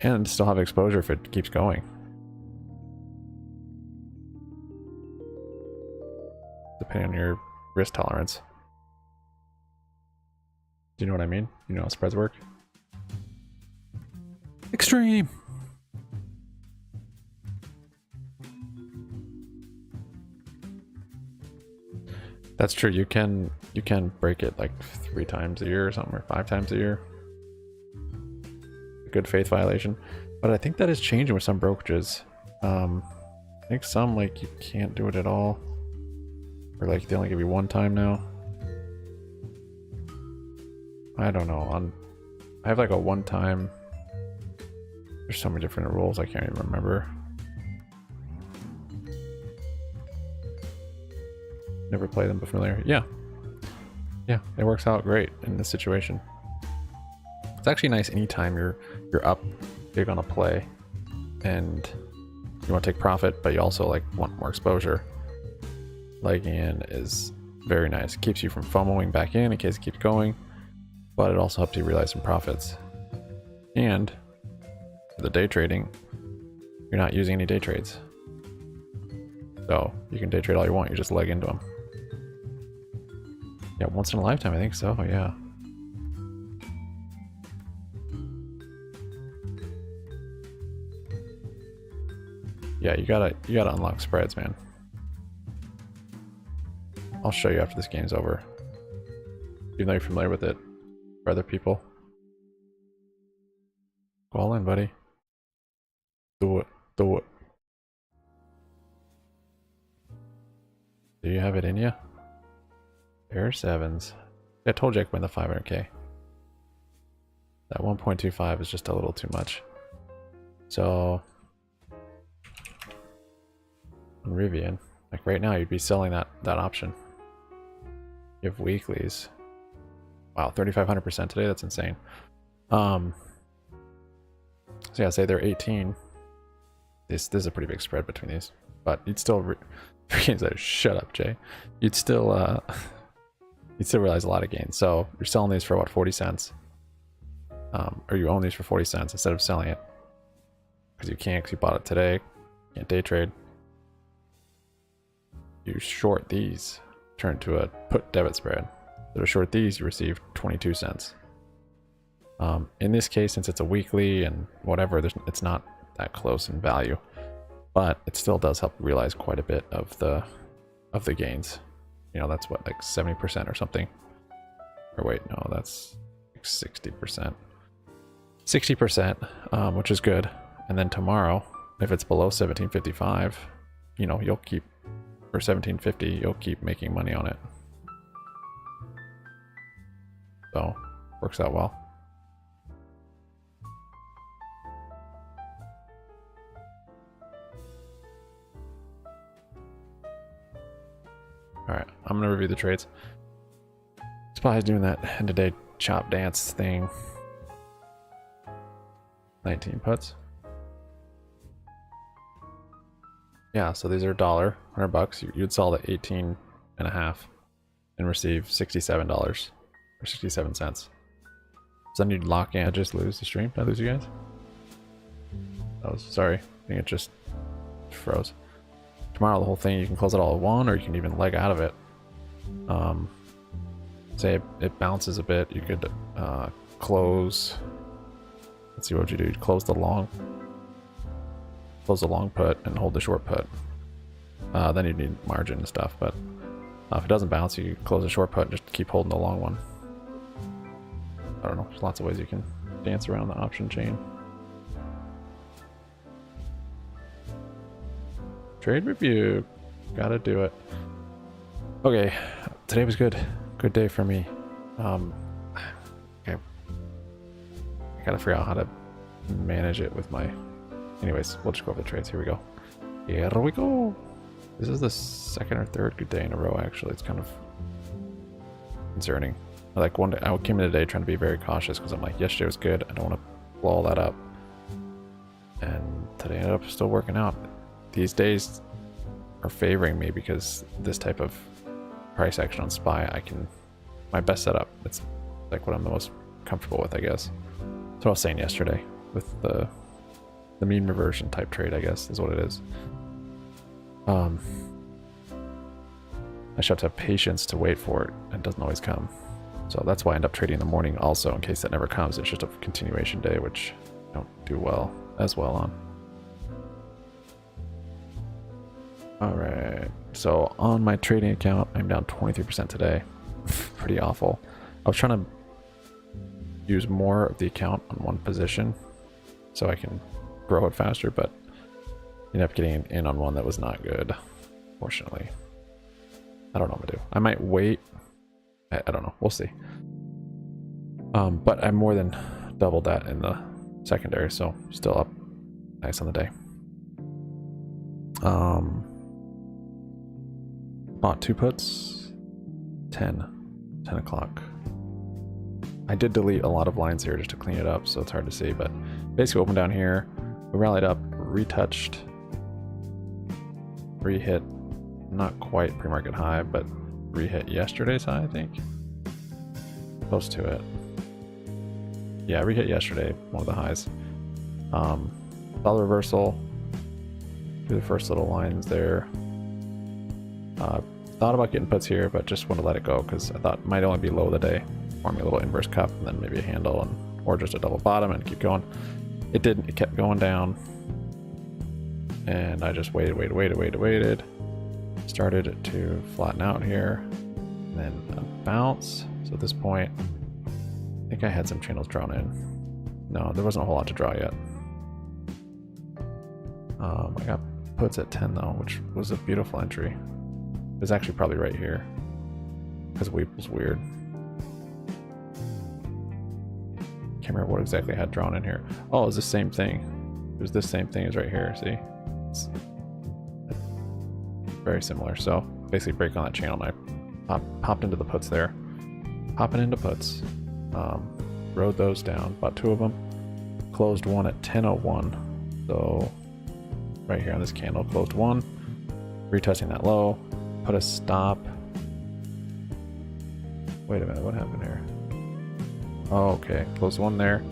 And still have exposure if it keeps going. Depending on your risk tolerance. Do you know what I mean? You know how spreads work? Extreme! That's true. You can break it like 3 times a year or something, or 5 times a year. Good faith violation, but I think that is changing with some brokerages. I think some, like, you can't do it at all, or like they only give you 1 time now. I don't know. I have like a 1 time. There's so many different rules I can't even remember. Never played them, but familiar. Yeah, it works out great in this situation. It's actually nice anytime you're up big on a play and you want to take profit, but you also like want more exposure. Legging in is very nice. It keeps you from FOMOing back in case it keeps going, but it also helps you realize some profits. And for the day trading, you're not using any day trades, so you can day trade all you want. You just leg into them. Yeah, once in a lifetime, I think so. Yeah. Yeah, you gotta unlock spreads, man. I'll show you after this game's over. Even though you're familiar with it, for other people. Go all in, buddy. Do it. Do it. Do you have it in you? Pair of 7s. I told you I could win the 500k. That 1.25 is just a little too much. So on Rivian, like right now, you'd be selling that option. You have weeklies. Wow, 3,500% today. That's insane. So yeah, say they're 18. This is a pretty big spread between these, but you'd still shut up, Jay. You'd still realize a lot of gains. So you're selling these for what, 40 cents, or you own these for 40 cents instead of selling it because you can't, because you bought it today. Can't day trade. You short these, turn to a put debit spread. So to short these, you receive 22 cents. In this case, since it's a weekly and whatever, it's not that close in value, but it still does help realize quite a bit of the gains. You know, that's what, like 70% or something. Or wait, no, that's like 60%. 60%, which is good. And then tomorrow, if it's below 1755, you know, you'll keep, or 1750, you'll keep making money on it. So, works out well. All right, I'm gonna review the trades. Spy's doing that end of day chop dance thing. 19 puts. Yeah, so these are $100. You'd sell at 18.5 and receive $67 or 67 cents. So then you'd lock in. I just lose the stream. Did I lose you guys? I was sorry. I think it just froze. Tomorrow, the whole thing, you can close it all at one, or you can even leg out of it. Say it bounces a bit, you could close. Let's see, what would you do? You'd close the long put and hold the short put. Then you'd need margin and stuff, but if it doesn't bounce, you close the short put and just keep holding the long one. I don't know, there's lots of ways you can dance around the option chain. Trade review, gotta do it. Okay, today was good day for me. Okay, I gotta figure out how to manage it with my, anyways, we'll just go over the trades. Here we go. Here we go. This is the second or third good day in a row, actually. It's kind of concerning. Like one day, I came in today trying to be very cautious because I'm like, yesterday was good, I don't want to blow all that up. And today ended up still working out. These days are favoring me because this type of price action on SPY, my best setup. It's like what I'm the most comfortable with, I guess. That's what I was saying yesterday with the mean reversion type trade, I guess, is what it is. I just have to have patience to wait for it, and it doesn't always come. So that's why I end up trading in the morning also, in case that never comes. It's just a continuation day, which I don't do as well on. Alright, so on my trading account, I'm down 23% today. Pretty awful. I was trying to use more of the account on one position so I can grow it faster, but ended up getting in on one that was not good, fortunately. I don't know what to do. I might wait. I don't know. We'll see. But I more than doubled that in the secondary, so still up nice on the day. Bought 2 puts, 10 o'clock. I did delete a lot of lines here just to clean it up, so it's hard to see, but basically opened down here, we rallied up, retouched, re-hit, not quite pre-market high, but re-hit yesterday's high, I think. Close to it. Yeah, re-hit yesterday, one of the highs. Saw the reversal, do the first little lines there. Thought about getting puts here, but just want to let it go because I thought it might only be low of the day. Form me a little inverse cup and then maybe a handle or just a double bottom and keep going. It didn't. It kept going down. And I just waited. Started to flatten out here. And then a bounce. So at this point, I think I had some channels drawn in. No, there wasn't a whole lot to draw yet. I got puts at 10 though, which was a beautiful entry. It was actually probably right here because weep was weird. Can't remember what exactly I had drawn in here. Oh, it was the same thing. It was this same thing as right here. See, it's very similar. So basically break on that channel and I popped into the puts there. Popping into puts. Rode those down, bought 2 of them. Closed one at 10:01. So right here on this candle, closed one. Retesting that low. Put a stop. Wait a minute, what happened here? Oh, okay, closed one there.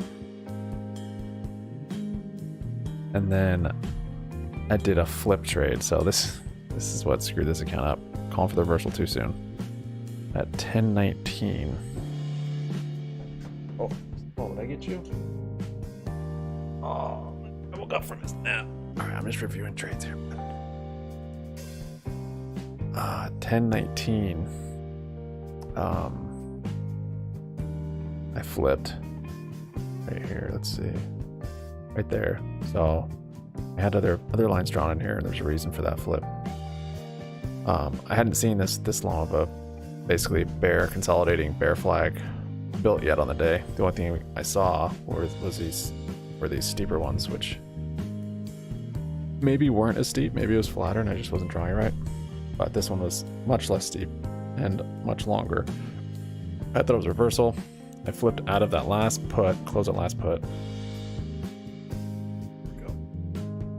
And then I did a flip trade. So this is what screwed this account up. Calling for the reversal too soon. At 10:19. Oh, did I get you? Oh, I woke up from his nap. All right, I'm just reviewing trades here. 10:19. I flipped right here. Let's see, right there. So I had other lines drawn in here, and there's a reason for that flip. I hadn't seen this long of a basically bear consolidating bear flag built yet on the day. The only thing I saw were these steeper ones, which maybe weren't as steep. Maybe it was flatter, and I just wasn't drawing right. but this one was much less steep and much longer. I thought it was reversal. I flipped out of that last put, closed that last put.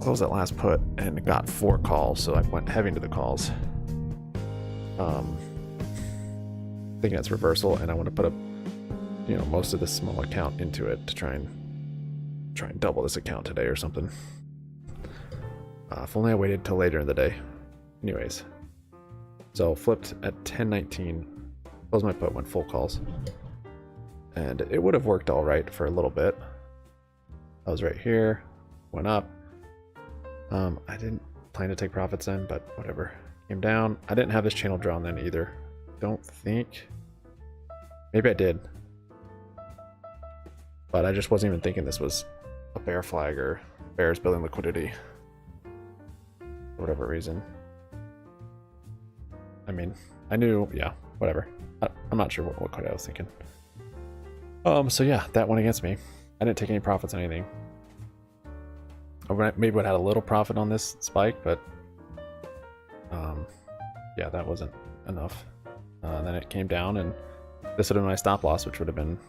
Closed that last put and got 4 calls, so I went heavy into the calls. Thinking that's reversal, and I want to put up, most of this small account into it to try and double this account today or something. If only I waited till later in the day. Anyways, so flipped at 10:19, closed my put, went full calls, and it would have worked all right for a little bit. I was right here, went up. I didn't plan to take profits then, but whatever. Came down. I didn't have this channel drawn then either. Don't think. Maybe I did, but I just wasn't even thinking this was a bear flag or bears building liquidity for whatever reason. I mean, I knew, yeah, whatever. I'm not sure what quite I was thinking. So yeah, that went against me. I didn't take any profits on anything. I maybe would have had a little profit on this spike, but yeah, that wasn't enough. Then it came down, and this would have been my stop loss, which would have been,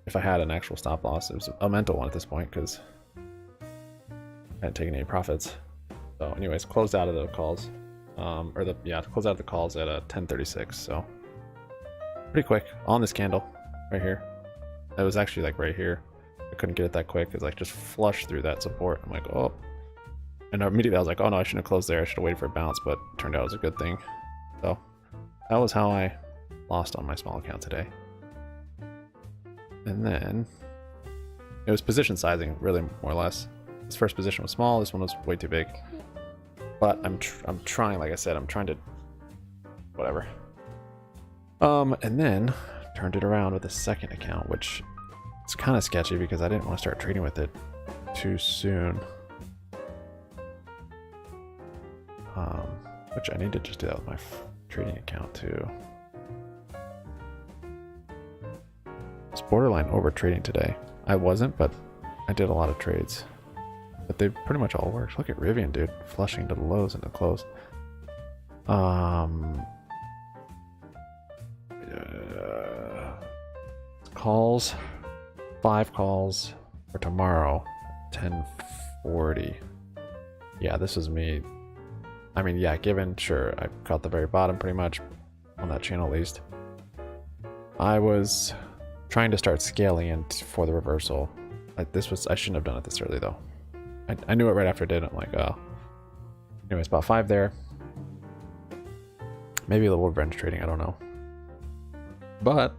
if I had an actual stop loss, it was a mental one at this point because I hadn't taken any profits. So anyways, closed out of the calls. Closed out of the calls at 10:36, so pretty quick on this candle right here. It was actually like right here. I couldn't get it that quick. It was like just flushed through that support. I'm like, oh. And immediately I was like, oh no, I shouldn't have closed there. I should have waited for a bounce, but it turned out it was a good thing. So that was how I lost on my small account today. And then it was position sizing, really, more or less. This first position was small. This one was way too big. But I'm trying, like I said, I'm trying to, whatever. And then turned it around with a second account, which is kind of sketchy because I didn't want to start trading with it too soon. Which I need to just do that with my trading account too. It's borderline over trading today. I wasn't, but I did a lot of trades. But they pretty much all worked. Look at Rivian, dude, flushing to the lows and the close. Calls, 5 calls for tomorrow, 10:40. Yeah, this is me. I mean, yeah, given, sure, I caught the very bottom pretty much on that channel at least. I was trying to start scaling in for the reversal. Like this was, I shouldn't have done it this early though. I knew it right after I did. I'm like, oh. Anyways, about 5 there. Maybe a little revenge trading, I don't know. But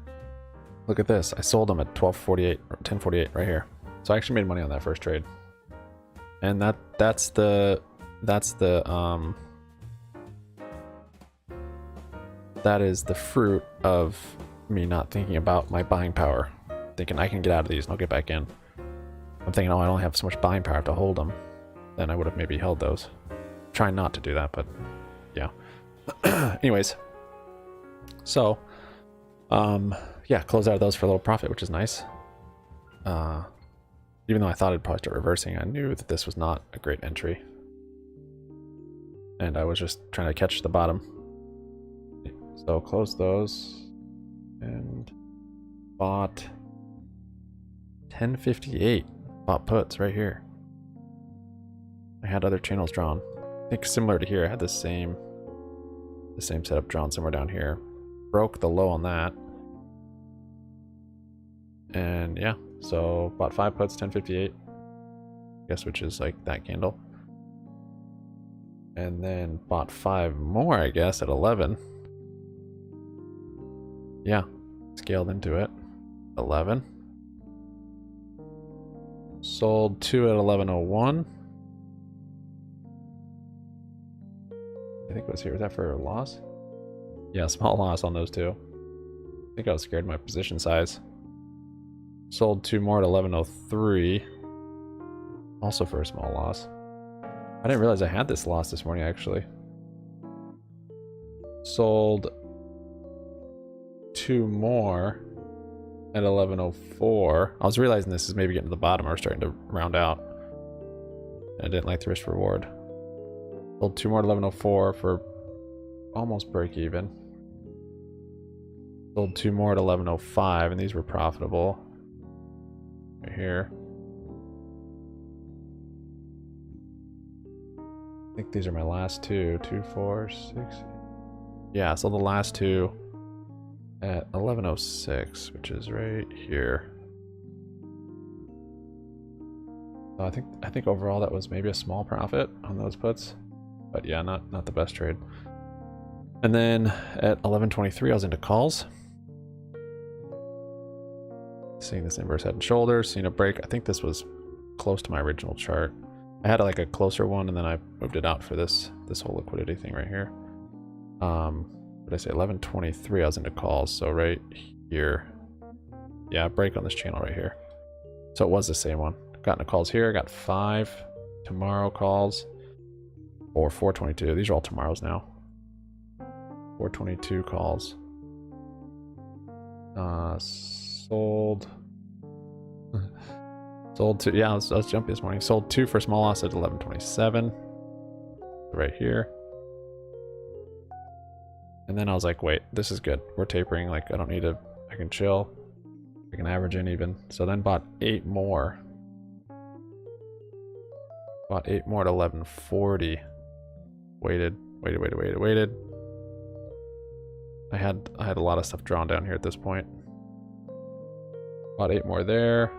look at this. I sold them at 12:48 or 10:48 right here. So I actually made money on that first trade. And that's the that is the fruit of me not thinking about my buying power. Thinking I can get out of these and I'll get back in. I'm thinking, oh, I don't have so much buying power to hold them. Then I would have maybe held those. Trying not to do that, but yeah. Anyways. So, yeah, close out of those for a little profit, which is nice. Even though I thought it'd probably start reversing, I knew that this was not a great entry. And I was just trying to catch the bottom. So close those and bought 10:58. Bought puts right here. I had other channels drawn. I think similar to here, I had the same setup drawn somewhere down here. Broke the low on that. And yeah, so bought 5 puts, 10:58. I guess which is like that candle. And then bought 5 more, I guess, at 11. Yeah, scaled into it. 11. Sold 2 at 11:01. I think it was here. Was that for a loss? Yeah, small loss on those two. I think I was scared of my position size. Sold 2 more at 11:03. Also for a small loss. I didn't realize I had this loss this morning, actually. Sold 2 more at 11:04. I was realizing this is maybe getting to the bottom or starting to round out. And I didn't like the risk reward. Sold 2 more at 11:04 for almost break even. Sold 2 more at 11.05, and these were profitable. Right here. I think these are my last two. 2, 4, 6. Yeah, so the last two at 11.06, which is right here. So I think overall that was maybe a small profit on those puts, but yeah, not the best trade. And then at 11.23, I was into calls. Seeing this inverse head and shoulders, seeing a break. I think this was close to my original chart. I had like a closer one, and then I moved it out for this whole liquidity thing right here. What did I say? 11.23. I was into calls, so right here. Yeah, break on this channel right here. So it was the same one. Got into calls here. Got 5 tomorrow calls, or 4.22. These are all tomorrows now. 4.22 calls. Sold. Sold 2. Yeah, I was jumpy this morning. Sold 2 for small loss at 11.27. Right here. And then I was like, wait, this is good. We're tapering. Like, I don't need to. I can chill. I can average in even. So then bought 8 more. Bought 8 more at 11.40. Waited. I had a lot of stuff drawn down here at this point. Bought 8 more there.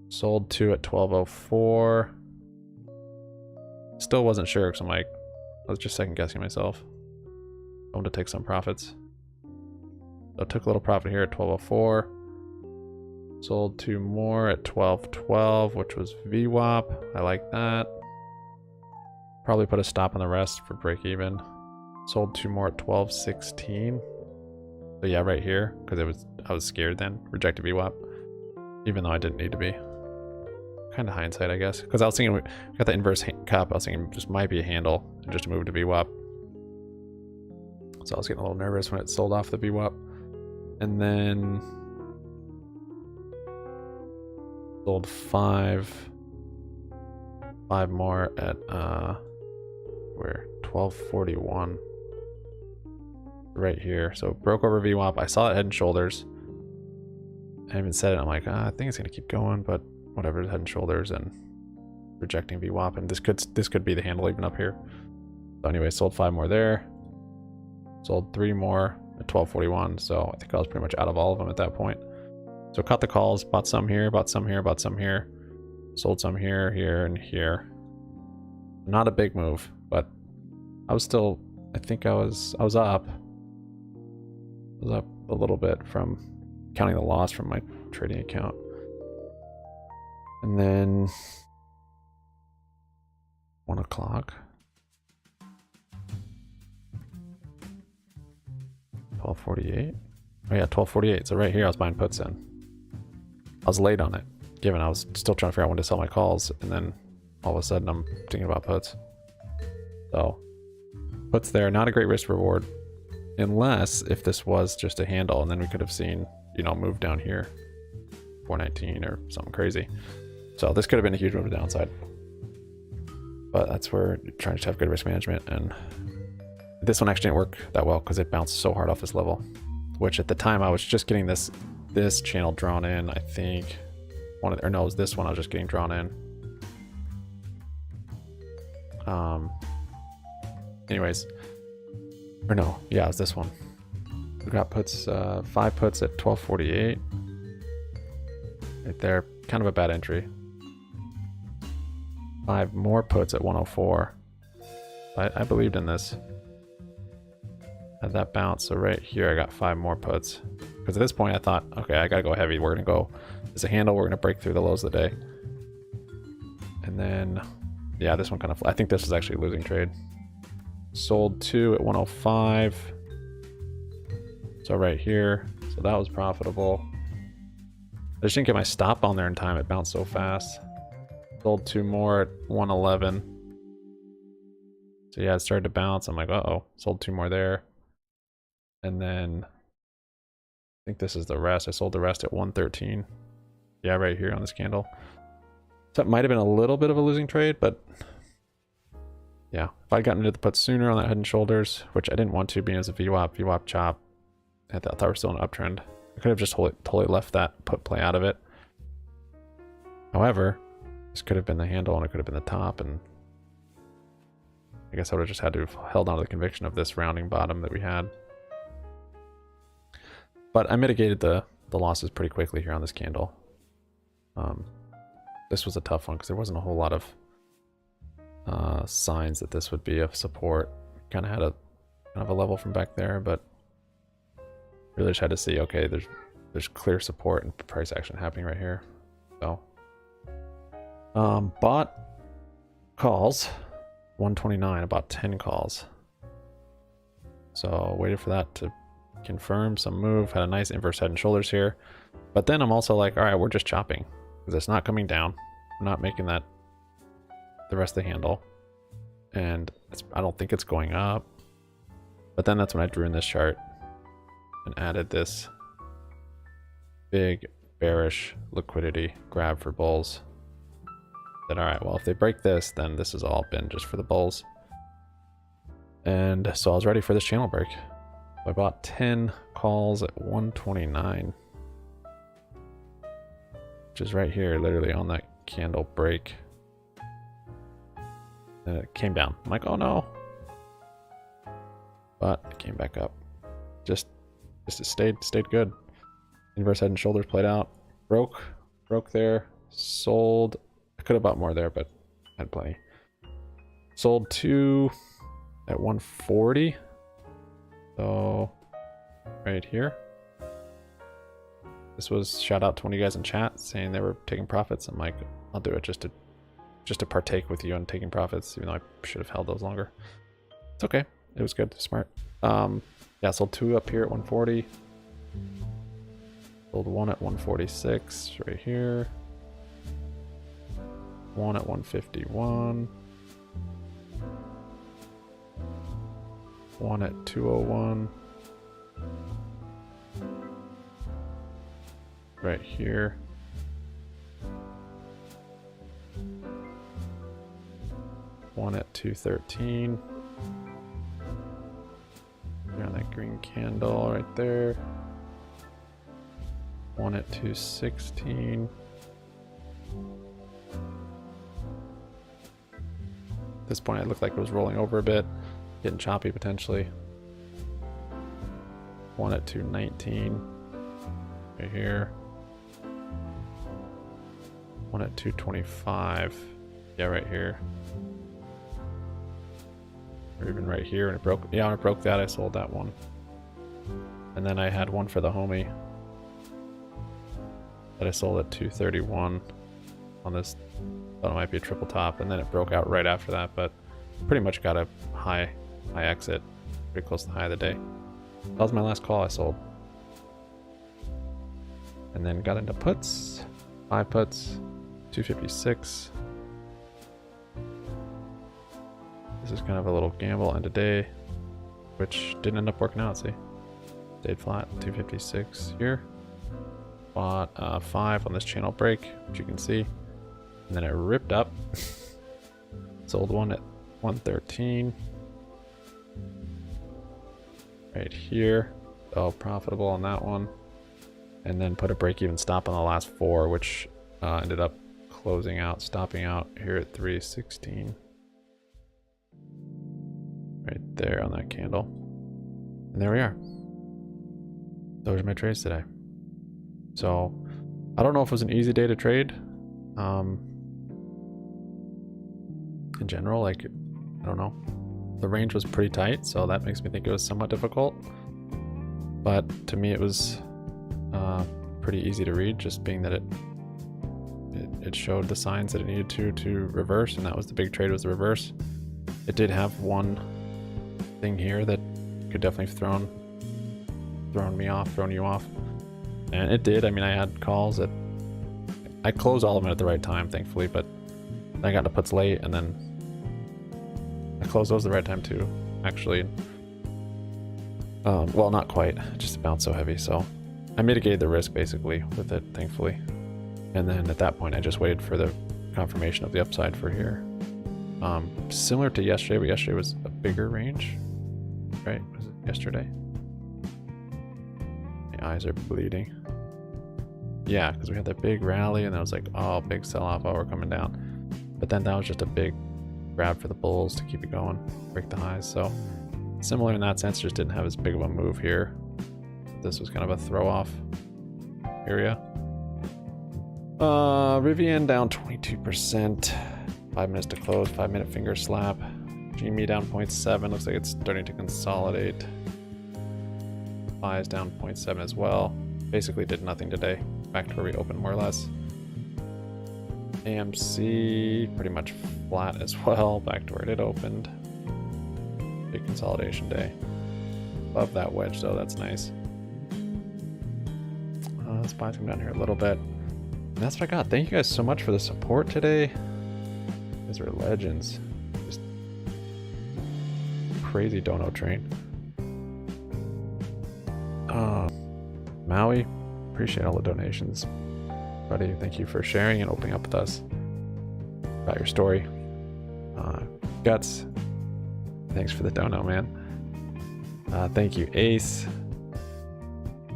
Sold 2 at 12.04. Still wasn't sure because I'm like, I was just second guessing myself. I wanted to take some profits. So I took a little profit here at 12.04. Sold 2 more at 12.12, which was VWAP. I like that. Probably put a stop on the rest for break even. Sold 2 more at 12.16. So yeah, right here, because I was scared then. Rejected VWAP, even though I didn't need to be. Kind of hindsight, I guess, because I was thinking we got the inverse cup. I was thinking just might be a handle and just move to VWAP. So I was getting a little nervous when it sold off the VWAP, and then sold 5 more at where 12.41. Right here. So broke over VWAP. I saw it head and shoulders. I even said it. I'm like, I think it's gonna keep going, but whatever. Head and shoulders and rejecting VWAP, and this could be the handle even up here. So anyway, sold 5 more there. Sold 3 more at 12.41. So I think I was pretty much out of all of them at that point. So cut the calls. Bought some here. Bought some here. Bought some here. Sold some here, here, and here. Not a big move, but I was still. I think I was up. I was up a little bit from counting the loss from my trading account. And then 1 o'clock. 12.48. Oh yeah, 12.48. So right here I was buying puts in. I was late on it, given I was still trying to figure out when to sell my calls, and then all of a sudden I'm thinking about puts. So puts there, not a great risk reward. Unless if this was just a handle, and then we could have seen, you know, move down here 419 or something crazy. So this could have been a huge move to the downside. But that's where you're trying to have good risk management, and this one actually didn't work that well because it bounced so hard off this level, which at the time I was just getting this channel drawn in. I think it was this one I was just getting drawn in. Anyways, or no, yeah, it was this one. We got puts, 5 puts at 12.48. Right there, kind of a bad entry. 5 more puts at 104. I believed in this. Had that bounce, so right here I got 5 more puts. Because at this point I thought, okay, I gotta go heavy. We're gonna go, it's a handle, we're gonna break through the lows of the day. And then, yeah, this one kind of, I think this was actually a losing trade. Sold 2 at 105. So right here, so that was profitable. I just didn't get my stop on there in time. It bounced so fast. Sold 2 more at 111. So yeah, it started to bounce. I'm like, uh-oh. Sold 2 more there. And then I think this is the rest. I sold the rest at 113. Yeah, right here on this candle. So it might have been a little bit of a losing trade, but yeah, if I'd gotten into the put sooner on that head and shoulders, which I didn't want to, being as a VWAP chop, I thought we're still in an uptrend. I could have just totally left that put play out of it. However, this could have been the handle and it could have been the top, and I guess I would have just had to have held on to the conviction of this rounding bottom that we had. But I mitigated the losses pretty quickly here on this candle. This was a tough one because there wasn't a whole lot of signs that this would be of support. Kind of had a level from back there, but really just had to see, okay, there's clear support and price action happening right here. So bought calls 129, about 10 calls. So waited for that to confirm some move, had a nice inverse head and shoulders here. But then I'm also like, all right, we're just chopping because it's not coming down. I'm not making that the rest of the handle. And I don't think it's going up. But then that's when I drew in this chart and added this big bearish liquidity grab for bulls. Then, all right, well, if they break this, then this has all been just for the bulls. And so I was ready for this channel break. I bought 10 calls at 129, which is right here, literally on that candle break. And it came down. I'm like, oh no. But it came back up. Just it stayed good. Inverse head and shoulders played out. Broke there. Sold. I could have bought more there, but I had plenty. Sold 2 at 140. So right here. This was shout out to one of you guys in chat saying they were taking profits. I'm like, I'll do it just to partake with you on taking profits, even though I should have held those longer. It's okay. It was good. Smart. Yeah, sold 2 up here at 140. Sold 1 at 146 right here. 1 at 151. 1 at 201. Right here. One at 213. On that green candle right there. 1 at 216. At this point, it looked like it was rolling over a bit, getting choppy potentially. 1 at 219. Right here. 1 at 225. Yeah, right here. Or even right here, and it broke. Yeah, when it broke that, I sold that one. And then I had one for the homie that I sold at 231 on this. Thought it might be a triple top, and then it broke out right after that, but pretty much got a high exit, pretty close to the high of the day. That was my last call I sold. And then got into puts, 5 puts, 256. This is kind of a little gamble end of day, which didn't end up working out, see? Stayed flat, 256 here. Bought 5 on this channel break, which you can see. And then it ripped up. Sold 1 at 113. Right here. Oh, profitable on that one. And then put a break-even stop on the last 4, which ended up closing out, stopping out here at 316. Right there on that candle. And there we are. Those are my trades today. So, I don't know if it was an easy day to trade. In general, like, I don't know. The range was pretty tight, so that makes me think it was somewhat difficult. But to me, it was pretty easy to read, just being that it showed the signs that it needed to reverse, and that was the big trade, was the reverse. It did have one thing here that could definitely have thrown you off, and it did. I mean, I had calls that I closed all of them at the right time, thankfully, but I got to puts late, and then I closed those at the right time too, actually. Well, not quite, it just bounced so heavy, so I mitigated the risk basically with it, thankfully. And then at that point, I just waited for the confirmation of the upside for here. Similar to yesterday, but yesterday was a bigger range, right? Was it yesterday? My eyes are bleeding. Yeah, because we had that big rally and then it was like, oh, big sell-off, oh, we're coming down. But then that was just a big grab for the bulls to keep it going, break the highs. So similar in that sense, just didn't have as big of a move here. This was kind of a throw-off area. Rivian down 22%. 5 minutes to close, 5-minute finger slap. GME down 0.7, looks like it's starting to consolidate. Buys down 0.7 as well. Basically did nothing today. Back to where we opened more or less. AMC pretty much flat as well, back to where it had opened. Big consolidation day. Love that wedge though, that's nice. Let's buy some down here a little bit. And that's what I got. Thank you guys so much for the support today. You guys are legends. Just crazy dono train. Maui, appreciate all the donations. Buddy, thank you for sharing and opening up with us about your story. Guts, thanks for the dono, man. Thank you, Ace.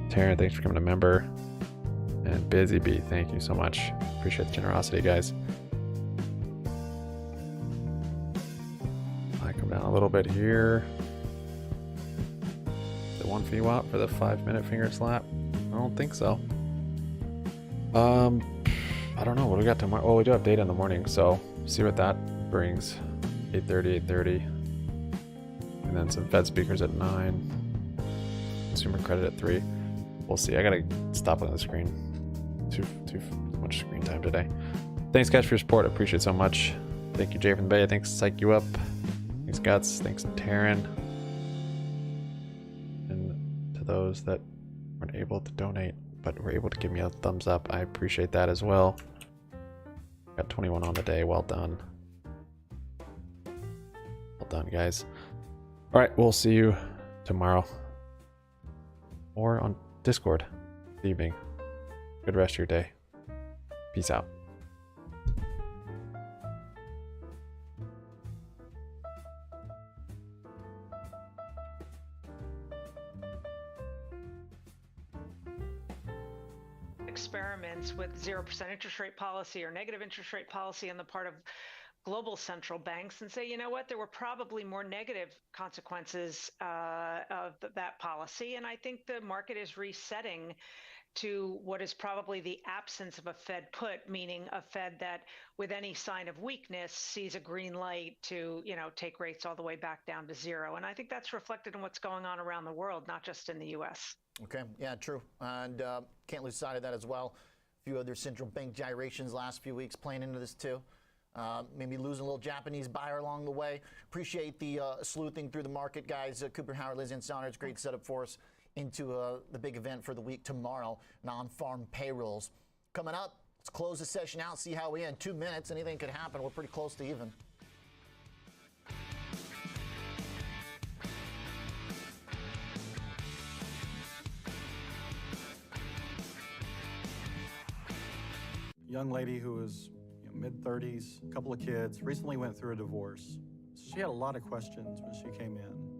Taryn, thanks for becoming a member. And Busy Bee, thank you so much. Appreciate the generosity, guys. I come down a little bit here. The 1 VWAP for the 5-minute finger slap? I don't think so. I don't know what we got tomorrow. Oh, we do have data in the morning, so see what that brings. 8:30. And then some Fed speakers at 9. Consumer credit at 3. We'll see. I gotta stop on the screen. Too much screen time today. Thanks guys for your support. I appreciate it so much. Thank you, Jay from the Bay. Thanks, Psych You Up. Thanks, Guts. Thanks, Taryn. And to those that weren't able to donate but were able to give me a thumbs up, I appreciate that as well. Got 21 on the day. Well done. Well done, guys. All right, we'll see you tomorrow or on Discord this evening. Good rest of your day. Peace out. Experiments with 0% interest rate policy or negative interest rate policy on the part of global central banks and say, you know what, there were probably more negative consequences of that policy. And I think the market is resetting to what is probably the absence of a Fed put, meaning a Fed that with any sign of weakness sees a green light to, take rates all the way back down to 0. And I think that's reflected in what's going on around the world, not just in the U.S. Okay, yeah, true. And can't lose sight of that as well. A few other central bank gyrations last few weeks playing into this too. Maybe losing a little Japanese buyer along the way. Appreciate the sleuthing through the market, guys. Cooper Howard, Liz and Saunders, great setup for us into the big event for the week tomorrow, non-farm payrolls. Coming up, let's close the session out, see how we end. 2 minutes, anything could happen. We're pretty close to even. Young lady who was mid-30s, a couple of kids, recently went through a divorce. She had a lot of questions when she came in.